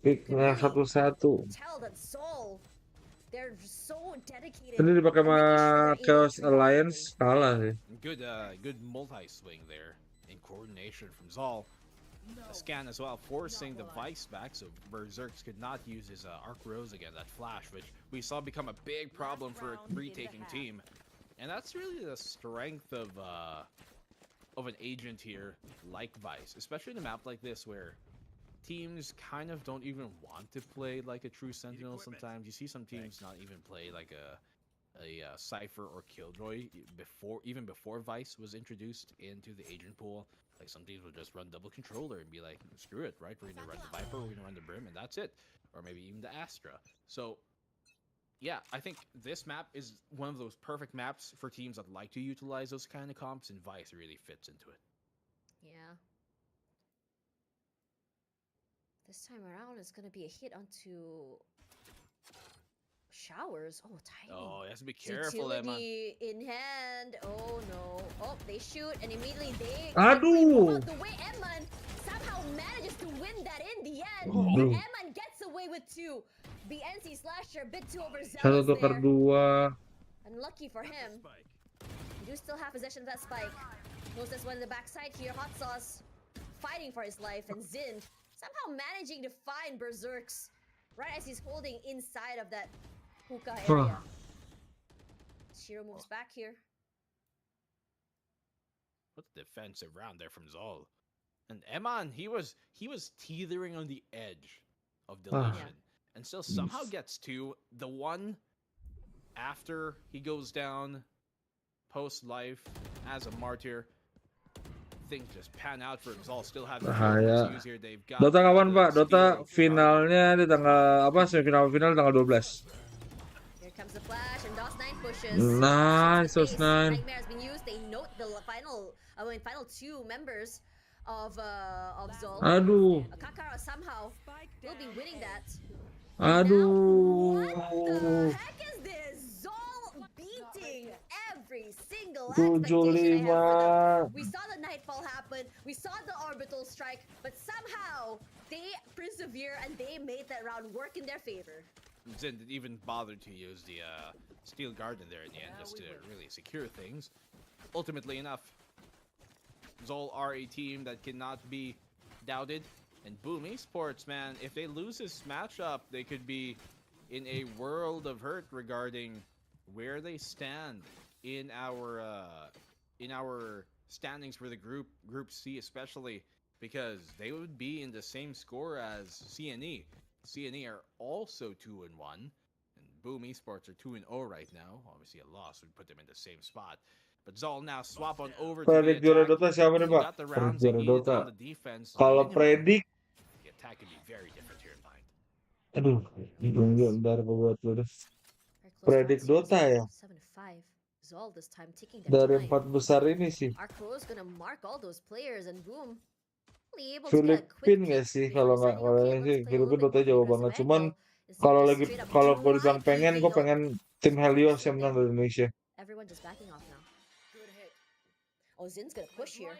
Picknya 1-1. Tell that Soul, they're so dedicated. Ini dipakai sama Chaos Alliance kalah sih. Good multi-swing there in coordination from Zol. A scan as well, forcing the Vice back so Berserks could not use his Arc Rose again, that flash, which we saw become a big problem for a retaking team. And that's really the strength of an agent here like Vice, especially in a map like this where teams kind of don't even want to play like a true Sentinel sometimes. You see some teams not even play like a Cypher or Killjoy even before Vice was introduced into the agent pool. Like some teams will just run double controller and be like, screw it, right? We're gonna run the Viper, we're gonna run the Brim, and that's it. Or maybe even the Astra. So yeah, I think this map is one of those perfect maps for teams that like to utilize those kind of comps, and Vice really fits into it. Yeah. This time around, it's gonna be a hit onto showers. Oh, tiny. Oh, he has to be careful, Eman. Utility in hand. Oh no. Oh, they shoot and immediately they Aduh. move out the way. Eman somehow manages to win that in the end. But Aduh. Eman gets away with 2. BNC Slasher a bit too overzealous Satu tukar there. 2. Unlucky for him. You do still have possession of that spike. Knows this one in the backside here. Hot Sauce fighting for his life, and Zin somehow managing to find Berserks right as he's holding inside of that hookah area. Shiro moves back here. What a defensive round there from Zol. And Eman, he was teetering on the edge of deletion, and still somehow gets to the one after he goes down post life as a martyr. Things just pan out for Zol. Still have the Bahaya. use here. They've got Dota kapan, the Pak? Dota skill of finalnya di tanggal apa? Semifinal final tanggal 12. Here comes the flash and DOS9 pushes. Nice, DOS9. Nightmare has been used. They note the final 2 members of Zol. Aduh. Kakara somehow will be winning that. Aduh. What the heck is this? Zol beating every single 75. expectation I have for them. We saw the Nightfall happen, we saw the orbital strike, but somehow they persevere and they made that round work in their favor. Zin didn't even bother to use the Steel Garden there in the end, just to really secure things. Ultimately enough, Zol are a team that cannot be doubted. And BOOM Esports, man, if they lose this matchup, they could be in a world of hurt regarding where they stand in our standings for the Group C, especially because they would be in the same score as CNE. CNE are also 2-1, and BOOM Esports are 2-0 right now. Obviously, a loss would put them in the same spot. But Zol now swap on over to Predik the juara attack. Dota siapa nih, They've Pak? got the Predik rounds juara they needed Dota. on the defense. Kalau Minimum. predik, The attack could be very different here in mind. aduh, bentar gue buat dulu deh. Predik Dota ya. 7-5. Zol this time taking their Dari time. 4 besar ini sih. Arcro's gonna mark all those players and boom. Only able to get a quick Filipin nggak sih kalau nggak kalau ini sih Filipin Dota jauh banget. Cuman kalau gue bilang pengen, gue pengen tim Helios yang menang dari Indonesia. Everyone just backing off now. Oh, Zin's gonna push here.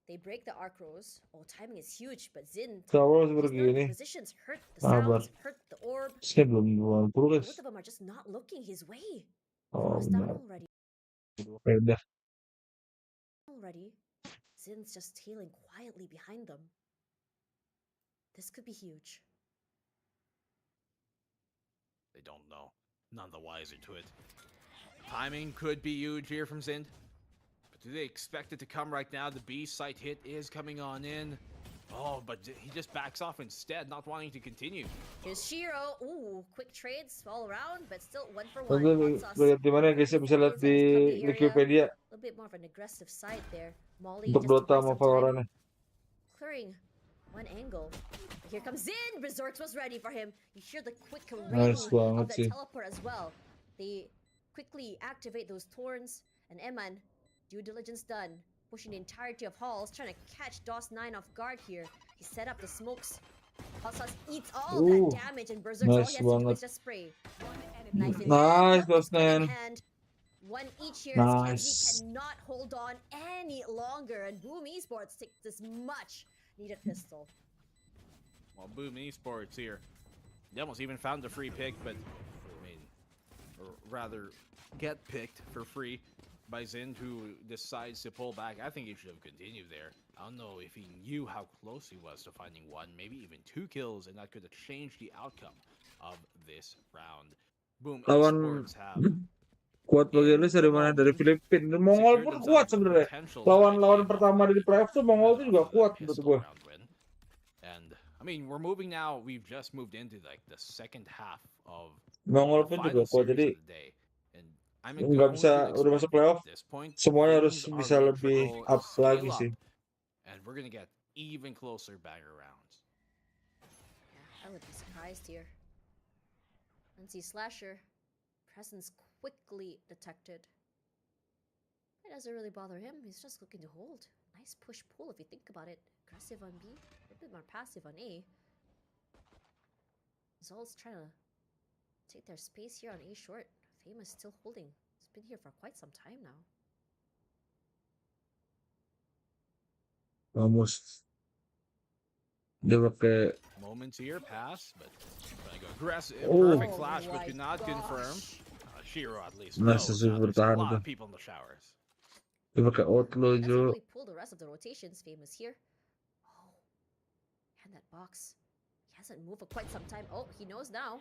They break the Arcros. Oh, timing is huge, but Zin, Kalau his seperti ini, positions hurt the sabar. sounds, hurt the orb. Saya belum 20 guys. Both of them are just not looking his way. Oh, Cross down benar. already. Beda. Already. Zin's just tailing quietly behind them. This could be huge. They don't know. None the wiser to it. Timing could be huge here from Zind. But do they expect it to come right now? The B site hit is coming on in. Oh, but he just backs off instead, not wanting to continue. Here's Shiro. Ooh, quick trades all around, but still 1 for 1. Nanti lihat di mana guys, bisa lihat di Wikipedia. A little bit more of an aggressive side there. Molly Untuk just to Dota buy sama some time. Valorant. Clearing one angle. Here comes in. Berserks was ready for him. You hear the quick ring Nice of banget the sih. teleport as well. They quickly activate those Thorns, and Eman, due diligence done, pushing the entirety of halls, trying to catch DOS9 off guard here. He set up the smokes. Hotsaus eats all Ooh, that damage, and Berserks all nice he has to do banget. is just spray. Knife in Nice, hand, Hook's gun in DOS9. hand. One each here. Nice. Kenzie cannot hold on any longer, and BOOM Esports takes this much needed pistol. Well, BOOM Esports here. They almost even found the free pick, but I mean, or rather, get picked for free by Zind, who decides to pull back. I think he should have continued there. I don't know if he knew how close he was to finding 1, maybe even 2 kills, and that could have changed the outcome of this round. BOOM Lawan Esports have kuat bagi lu dari mana? Dari Filipina. Mongol pun kuat sebenarnya. Lawan pertama dari playoff tuh Mongol tuh juga kuat menurut gue. And I mean, we're moving now. We've just moved into like the second half of Mongol the pun final juga kuat. series Jadi of the day. And I'm nggak bisa udah masuk playoff. Semuanya harus things bisa are lebih literally up scale lagi up, sih. and we're gonna get even closer banger rounds. Yeah, I would be surprised here. And see Slasher. Presence quickly detected. It doesn't really bother him. He's just looking to hold. Nice push-pull if you think about it. Aggressive on B, a bit more passive on A. Zol's trying to take their space here on A short. Famous still holding. It's been here for quite some time now. Vamos. Dia pakai Moments here pass, but trying to go aggressive. Oh. Perfect flash, but could not confirm. Shiro at least Nice knows sih now there's a bertahan lot tuh. of people in the showers. Dia pakai outlaw Doesn't Jo. really pull the rest of the rotations. Famous here. Oh, and that box. He hasn't moved for quite some time. Oh, he knows now.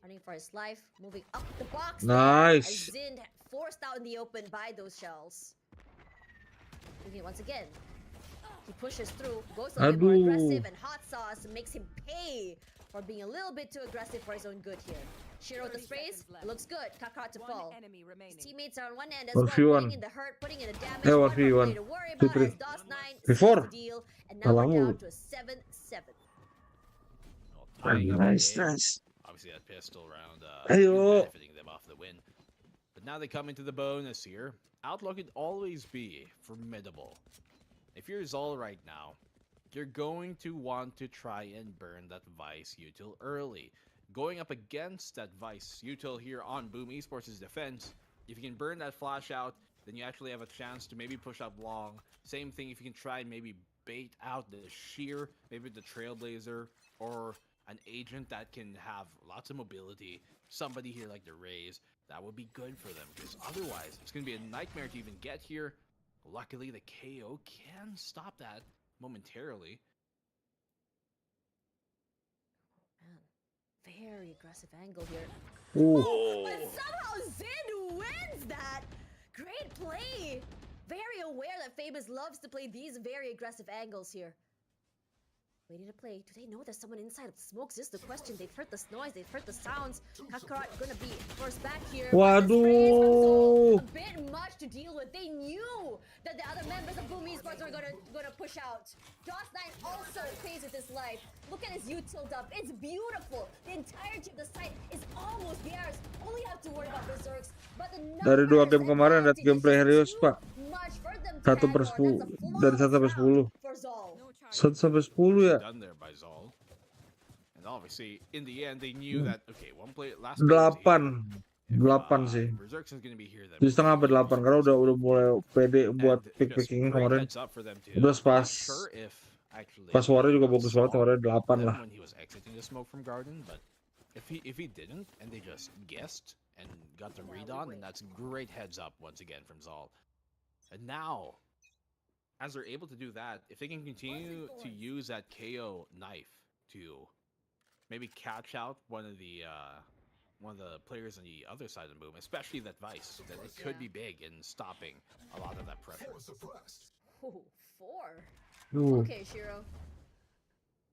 Running for his life, moving up the box. Nice. As Zin forced out in the open by those shells. Doing it once again. He pushes through, goes a bit more Aduh. aggressive, and Hot Sauce makes him pay for being a little bit too aggressive for his own good here. Shiro with the sprays, looks good. Kakarot to fall. His teammates are on one end as well, 1v1. putting in the hurt, putting in the damage. Hey, One more 1v1. player to worry about 2-3. as DOS9 Before. seals the deal, and now we're Alamu. down to a 7-7. Nice. Obviously, that pistol round Ayo. benefiting them off the win. But now they come into the bonus here. Outlook could always be formidable. If you're Zol right now, you're going to want to try and burn that Vice util early. Going up against that Vice util here on BOOM Esports' defense, if you can burn that flash out, then you actually have a chance to maybe push up long. Same thing if you can try and maybe bait out the Sheer, maybe the Trailblazer, or an agent that can have lots of mobility. Somebody here like the Rays, that would be good for them, because otherwise it's going to be a nightmare to even get here. Luckily, the KO can stop that momentarily. Very aggressive angle here. Ooh. But somehow Zin wins that! Great play! Very aware that Famous loves to play these very aggressive angles here. Waiting to play. Do they know there's someone inside of the smokes? This is the question. They've heard the noise, they've heard the sounds. Kakarot gonna be forced back here. Waduh. A bit much to deal with. They knew that the other members of BOOM Esports were gonna push out. DOS9 also plays with his life. Look at his util dump. It's beautiful. The entirety of the site is almost theirs. Only have to worry about berserks. But the Dari 2 game kemarin lihat gameplay Herius, Pak. much for them to 1/10. Dari 1 sampai 10. for Zol. 1 sampai 10 ya. Done there by Zol. And obviously, in the end, they knew that, okay, one play last 8 sih. Berserks is going to be here then. 7,5 sampai 8 karena udah mulai pede buat pick-picking kemarin. Udah pas Warrior juga bagus banget, Warrior 8 lah. When he was exiting the smoke from Garden, but if he didn't and they just guessed and got the read on, then that's great heads up once again from Zol. And now, as they're able to do that, if they can continue to use that KO knife to maybe catch out one of the players on the other side of the boom, especially that Vice, then it could be big in stopping a lot of that pressure. Ooh, 4. Ooh. Okay, Shiro.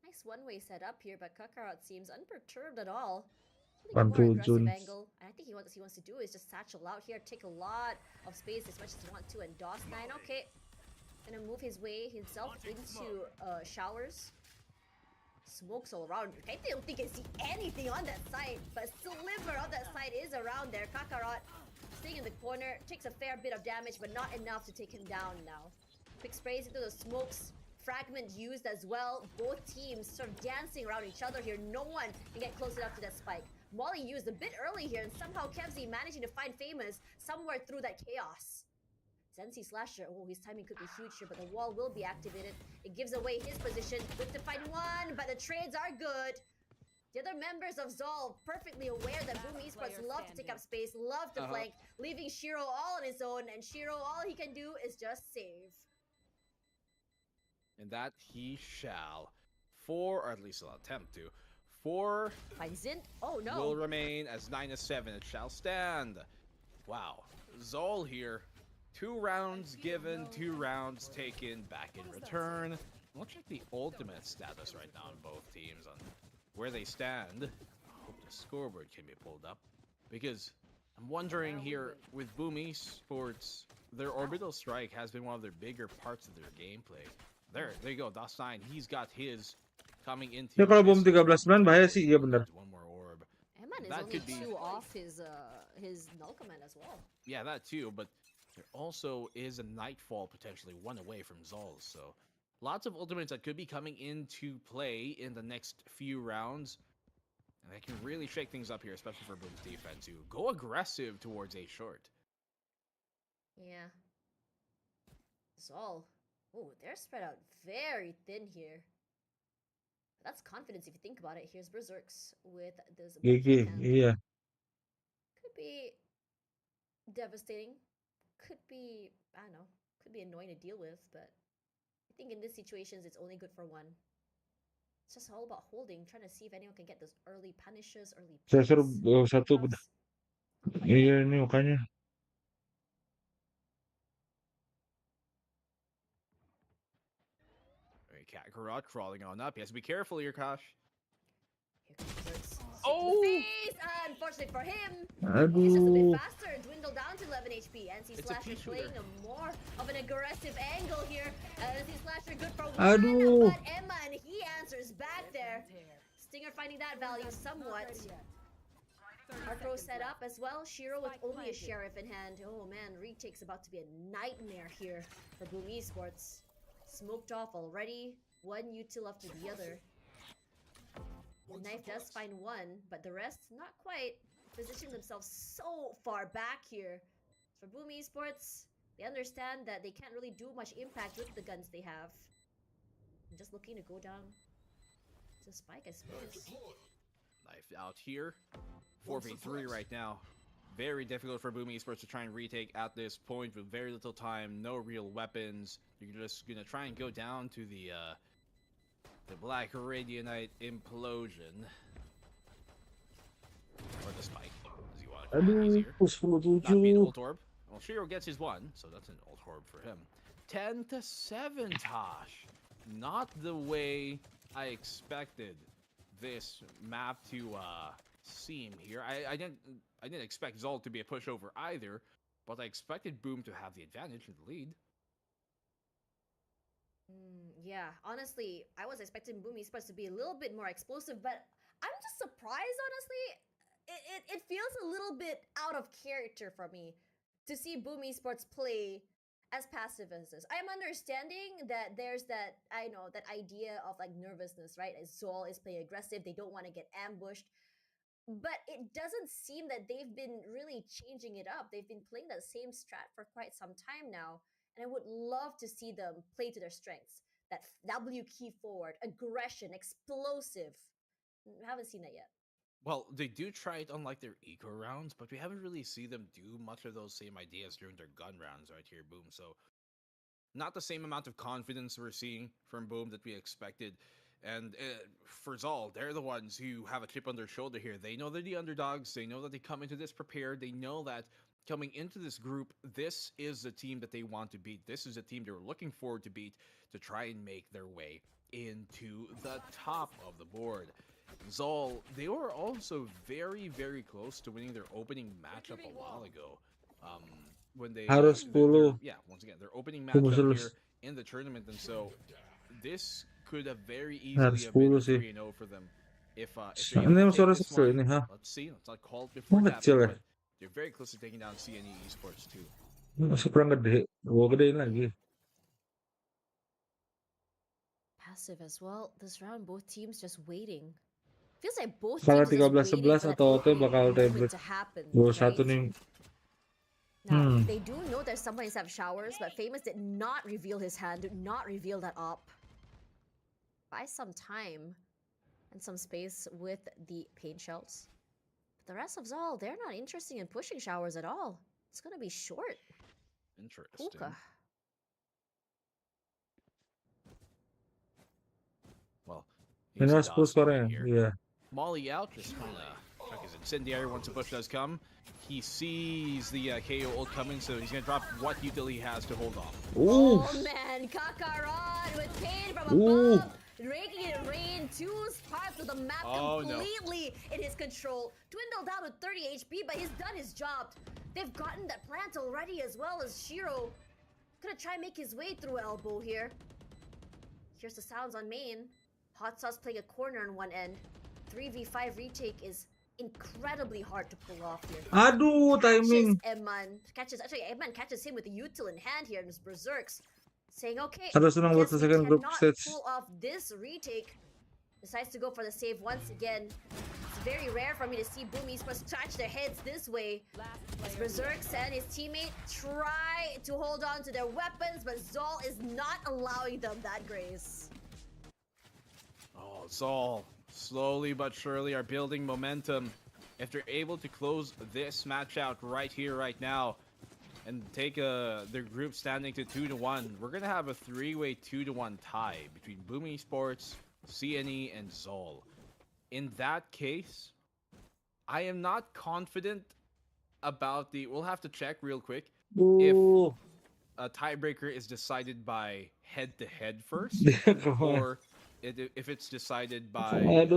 Nice one-way setup here, but Kakarot seems unperturbed at all. I think a more aggressive angle. And I think what he wants to do is just satchel out here, take a lot of space as much as he wants to, and DOS9, okay. Gonna move his way himself into showers. Smokes all around. I don't think I see anything on that side, but a sliver of that side is around there. Kakarot staying in the corner, takes a fair bit of damage, but not enough to take him down now. Quick sprays into the smokes. Fragment used as well. Both teams sort of dancing around each other here. No one can get close enough to that spike. Molly used a bit early here, and somehow Kevzy managing to find Famous somewhere through that chaos. Zenzi Slasher, oh, his timing could be huge here, but the wall will be activated. It gives away his position. Good to find one, but the trades are good. The other members of Zol perfectly aware that BOOM Esports love to take up space, love to flank, leaving Shiro all on his own, and Shiro, all he can do is just save. And that he shall, or at least he'll attempt to. 4 finds in. Oh no. Will remain as 9-7. It shall stand. Wow. Zol here. 2 rounds given, 2 rounds taken back in return. We'll check the ultimate status right now on both teams on where they stand. I hope the scoreboard can be pulled up, because I'm wondering here with BOOM Esports, their orbital strike has been one of their bigger parts of their gameplay. There you go, DOS9. He's got his coming into. Ya kalau bom 13-9 bahaya sih, iya benar. One more orb. Eman is That only could be 2 off his null command as well. Yeah, that too, but there also is a Nightfall potentially 1 away from Zol, so lots of ultimates that could be coming into play in the next few rounds. And they can really shake things up here, especially for Boom's defense, who go aggressive towards A short. Yeah. Zol. Oh, they're spread out very thin here. That's confidence if you think about it. Here's Berserks with this GG, backhand. iya. Could be devastating. Could be, I don't know, could be annoying to deal with, but I think in these situations it's only good for one. It's just all about holding, trying to see if anyone can get those early punishes, early Saya suruh picks. satu udah. Iya ini makanya. Kakarot crawling on up. He has to be careful here, Kosh. Oh! Face! Unfortunately for him, Aduh. he's just a bit faster, dwindled down to 11 HP. NC Slasher playing a more of an aggressive angle here. NC Slasher good for one, Aduh. but Emma, and he answers back there. Stinger finding that value somewhat. Arthro set up as well. Shiro with only a sheriff in hand. Oh man, retake's about to be a nightmare here for BOOM Esports. Smoked off already. One util after the other. The knife does find one, but the rest not quite. Positioning themselves so far back here. For BOOM Esports, they understand that they can't really do much impact with the guns they have. I'm just looking to go down to Spike, I suppose. Knife out here. 4v3 right now. Very difficult for BOOM Esports to try and retake at this point with very little time, no real weapons. You're just gonna try and go down to the Black Radianite Implosion. Or the Spike, as you want to call it easier. Not beat Ult Orb. Well, Shiro gets his one, so that's an Ult Orb for him. 10-7, Tosh. Not the way I expected this map to seem here. I didn't expect Zol to be a pushover either, but I expected Boom to have the advantage and the lead. Yeah, honestly, I was expecting BOOM Esports to be a little bit more explosive, but I'm just surprised, honestly. It feels a little bit out of character for me to see BOOM Esports play as passive as this. I'm understanding that there's that, I know, that idea of like nervousness, right? As Zol is playing aggressive, they don't want to get ambushed. But it doesn't seem that they've been really changing it up. They've been playing that same strat for quite some time now. And I would love to see them play to their strengths. That W key forward, aggression, explosive. I haven't seen that yet. Well, they do try it on like their eco rounds, but we haven't really seen them do much of those same ideas during their gun rounds right here, Boom. So not the same amount of confidence we're seeing from Boom that we expected. And for Zol, they're the ones who have a chip on their shoulder here. They know they're the underdogs. They know that they come into this prepared. They know that coming into this group, this is the team that they want to beat. This is a team they were looking forward to beat to try and make their way into the top of the board. Zol, they were also very, very close to winning their opening matchup a while ago. When they Harus 10. yeah, once again, their opening matchup here in the tournament, and so this could have very easily have been 3-0 for them if they Ini take suara this kecil one. ini, ha? Let's see, let's not call it before it Kecil ya? happens, but they're very close to taking down CNE Esports too. Masih kurang gede. Gua gedein lagi. Passive as well. This round, both teams just waiting. Feels like both Kalau teams just 13-11 waiting for atau that OT bakal moment tablet. to happen, 21 right? nih. Now, they do know there's someone inside of showers, but Famous did not reveal his hand, did not reveal that op. Buy some time and some space with the paint shells. But the rest of Zol, they're not interested in pushing showers at all. It's gonna be short. Interesting. Puka. Well, Ini he's harus pull suaranya. Iya. Molly out, just trying to check his incendiary once the push does come. He sees the KO ult coming, so he's gonna drop what util he has to hold off. Oh man, Kakarot with pain from above, making it rain. Two parts of the map completely in his control. Dwindled down with 30 HP, but he's done his job. They've gotten that plant already, as well as Shiro. Gonna try and make his way through elbow here. Here's the sounds on main. Hot Sauce playing a corner on one end. 3v5 retake is incredibly hard to pull off here. Aduh, timing. Actually, Emman catches him with the util in hand here, and his Berserks saying, okay, Harus senang buat guess we selesaikan group cannot stage. pull off this retake. Decides to go for the save once again. very rare for me to see BOOM Esports touch their heads this way. As Berserks and his teammate try to hold on to their weapons, but Zol is not allowing them that grace. Oh, Zol, slowly but surely are building momentum. If they're able to close this match out right here, right now, and take their group standing to 2-1, we're gonna have a three-way 2-1 tie between BOOM Esports, CNE, and Zol. In that case, I am not confident about the... We'll have to check real quick if a tiebreaker is decided by head-to-head first, or if it's decided by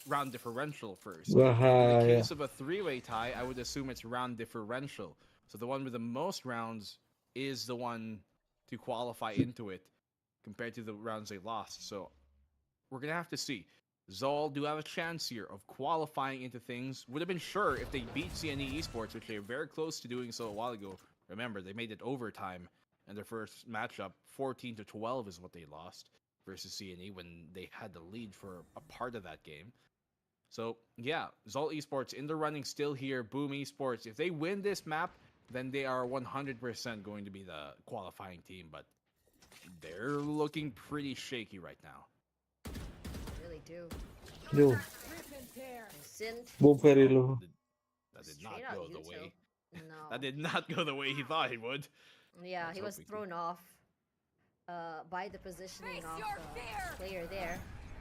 round differential first. In the case of a three-way tie, I would assume it's round differential. So the one with the most rounds is the one to qualify into it compared to the rounds they lost. So we're going to have to see. Zol do have a chance here of qualifying into things. Would have been sure if they beat CNE Esports, which they were very close to doing so a while ago. Remember, they made it overtime in their first matchup. 14-12 is what they lost versus CNE when they had the lead for a part of that game. So, yeah, Zol Esports in the running still here. BOOM Esports, if they win this map, then they are 100% going to be the qualifying team. But they're looking pretty shaky right now. Really do. Yo. Very low. That did not go the way. No. That did not go the way he thought it would. Yeah, he was thrown off by the positioning of the player there.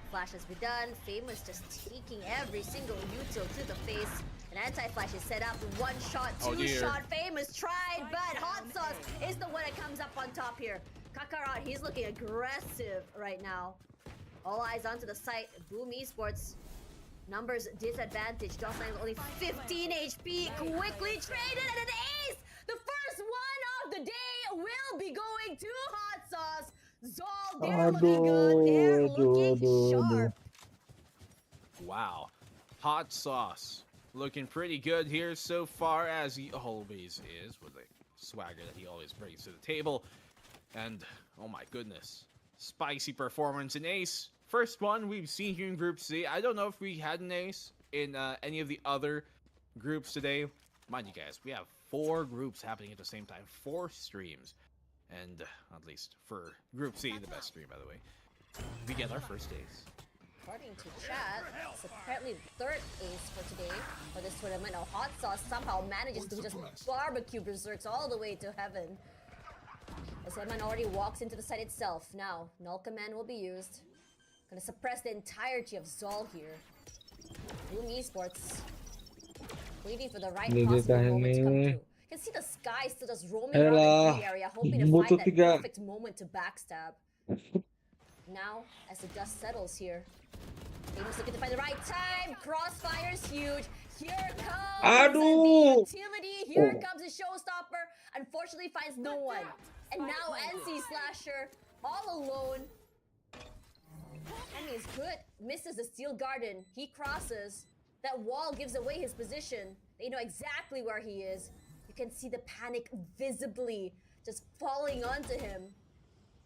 Flash has been done. Famous just taking every single util to the face. An anti-flash is set up. One shot, two shot. Famous tried, but Hot Sauce is the one that comes up on top here. Kakarot, he's looking aggressive right now. All eyes onto the site. BOOM Esports. Numbers disadvantage. Jocelyn only 15 HP. Quickly traded and an ace! The first one of the day will be going to Hot Sauce. Zol, they're looking good. They're looking sharp. Wow. Hot Sauce looking pretty good here so far, as he always is, with the swagger that he always brings to the table. And, oh my goodness, spicy performance in Ace. First one we've seen here in Group C. I don't know if we had an Ace in any of the other groups today. Mind you guys, we have 4 groups happening at the same time, 4 streams. And at least for Group C, the best stream, by the way, we get our first Ace. According to chat, it's apparently the 3rd ace for today for this tournament. Now Hot Sauce somehow manages to just barbecue Berserks all the way to heaven. As Eman already walks into the site itself. Now, Null Command will be used. Gonna suppress the entirety of Zol here. BOOM Esports waiting for the right possible moment to come through. You can see the Sky still just roaming around the B area, hoping to find that perfect moment to backstab. Now, as the dust settles here, Famous looking to find the right time. Crossfire's huge. Here comes the utility. Here comes the showstopper. Unfortunately, finds no one. And now NC Slasher all alone. Timing is good. Misses the Steel Garden. He crosses. That wall gives away his position. They know exactly where he is. You can see the panic visibly just falling onto him.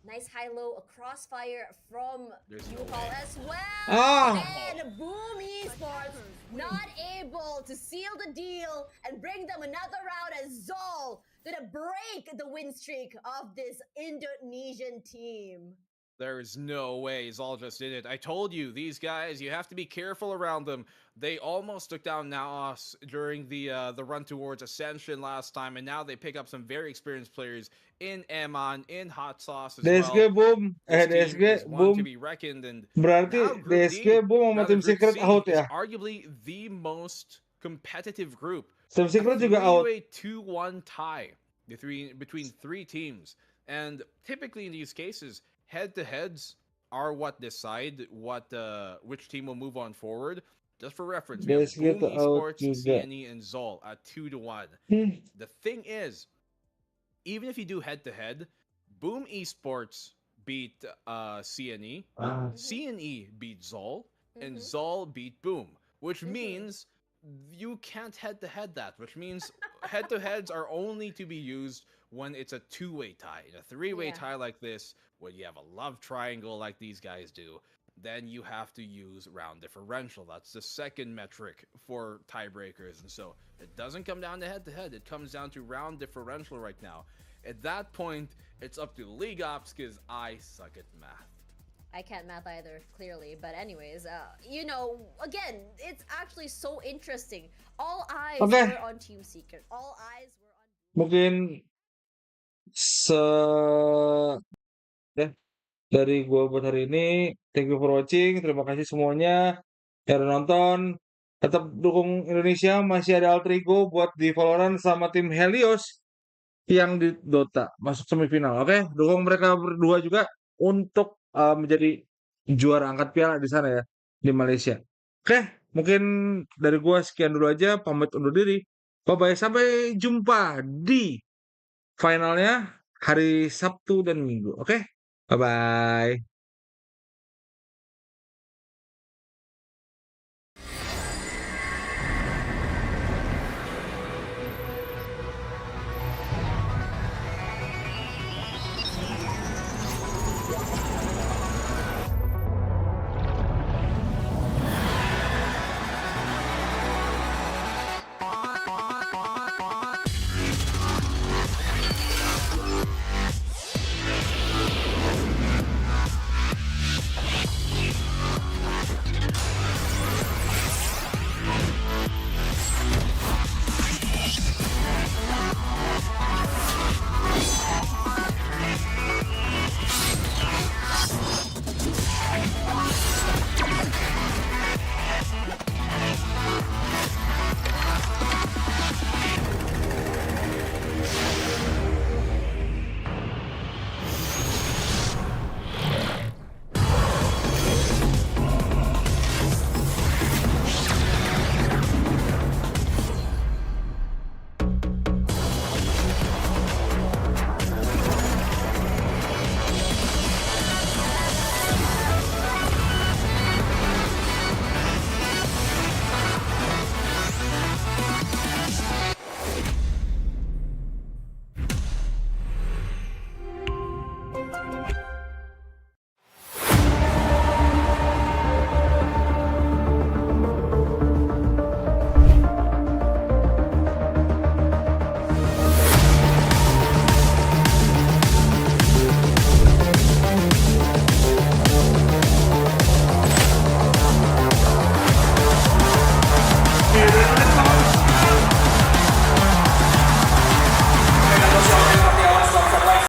Nice high-low, a crossfire from U-Haul as well. And BOOM Esports not able to seal the deal and bring them another round as Zol gonna break the win streak of this Indonesian team. There's no way Zol just did it. I told you, these guys, you have to be careful around them. They almost took down Naos during the run towards Ascension last time, and now they pick up some very experienced players in Eman, in Hot Sauce as DSG well. BOOM, DSG BOOM. to be reckoned, and Berarti DSG BOOM sama tim Secret out ya. Arguably the most competitive group. Tim Secret juga out. 2-1 tie between 3 teams, and typically in these cases, head-to-heads are what decide which team will move on forward. Just for reference, we have BOOM Esports, CNE, and Zol at 2-1. The thing is, even if you do head-to-head, BOOM Esports beat CNE, CNE beat Zol, and Zol beat BOOM, which means you can't head-to-head that, which means head-to-heads are only to be used when it's a 2-way tie. In a 3-way tie like this, when you have a love triangle like these guys do, then you have to use round differential. That's the second metric for tiebreakers. And so it doesn't come down to head-to-head. It comes down to round differential right now. At that point, it's up to League Ops because I suck at math. I can't math either, clearly. But anyways, you know, again, it's actually so interesting. All eyes Okay. were on Team Secret. All eyes were on... Mungkin ya dari gua buat hari ini. Thank you for watching. Terima kasih semuanya yang udah nonton. Tetap dukung Indonesia. Masih ada Alter Ego buat di Valorant sama tim Helios yang di Dota masuk semifinal. Oke, dukung mereka berdua juga untuk menjadi juara angkat piala di sana ya, di Malaysia. Oke, mungkin dari gua sekian dulu aja. Pamit undur diri. Bye-bye. Sampai jumpa di finalnya hari Sabtu dan Minggu. Oke? Bye-bye.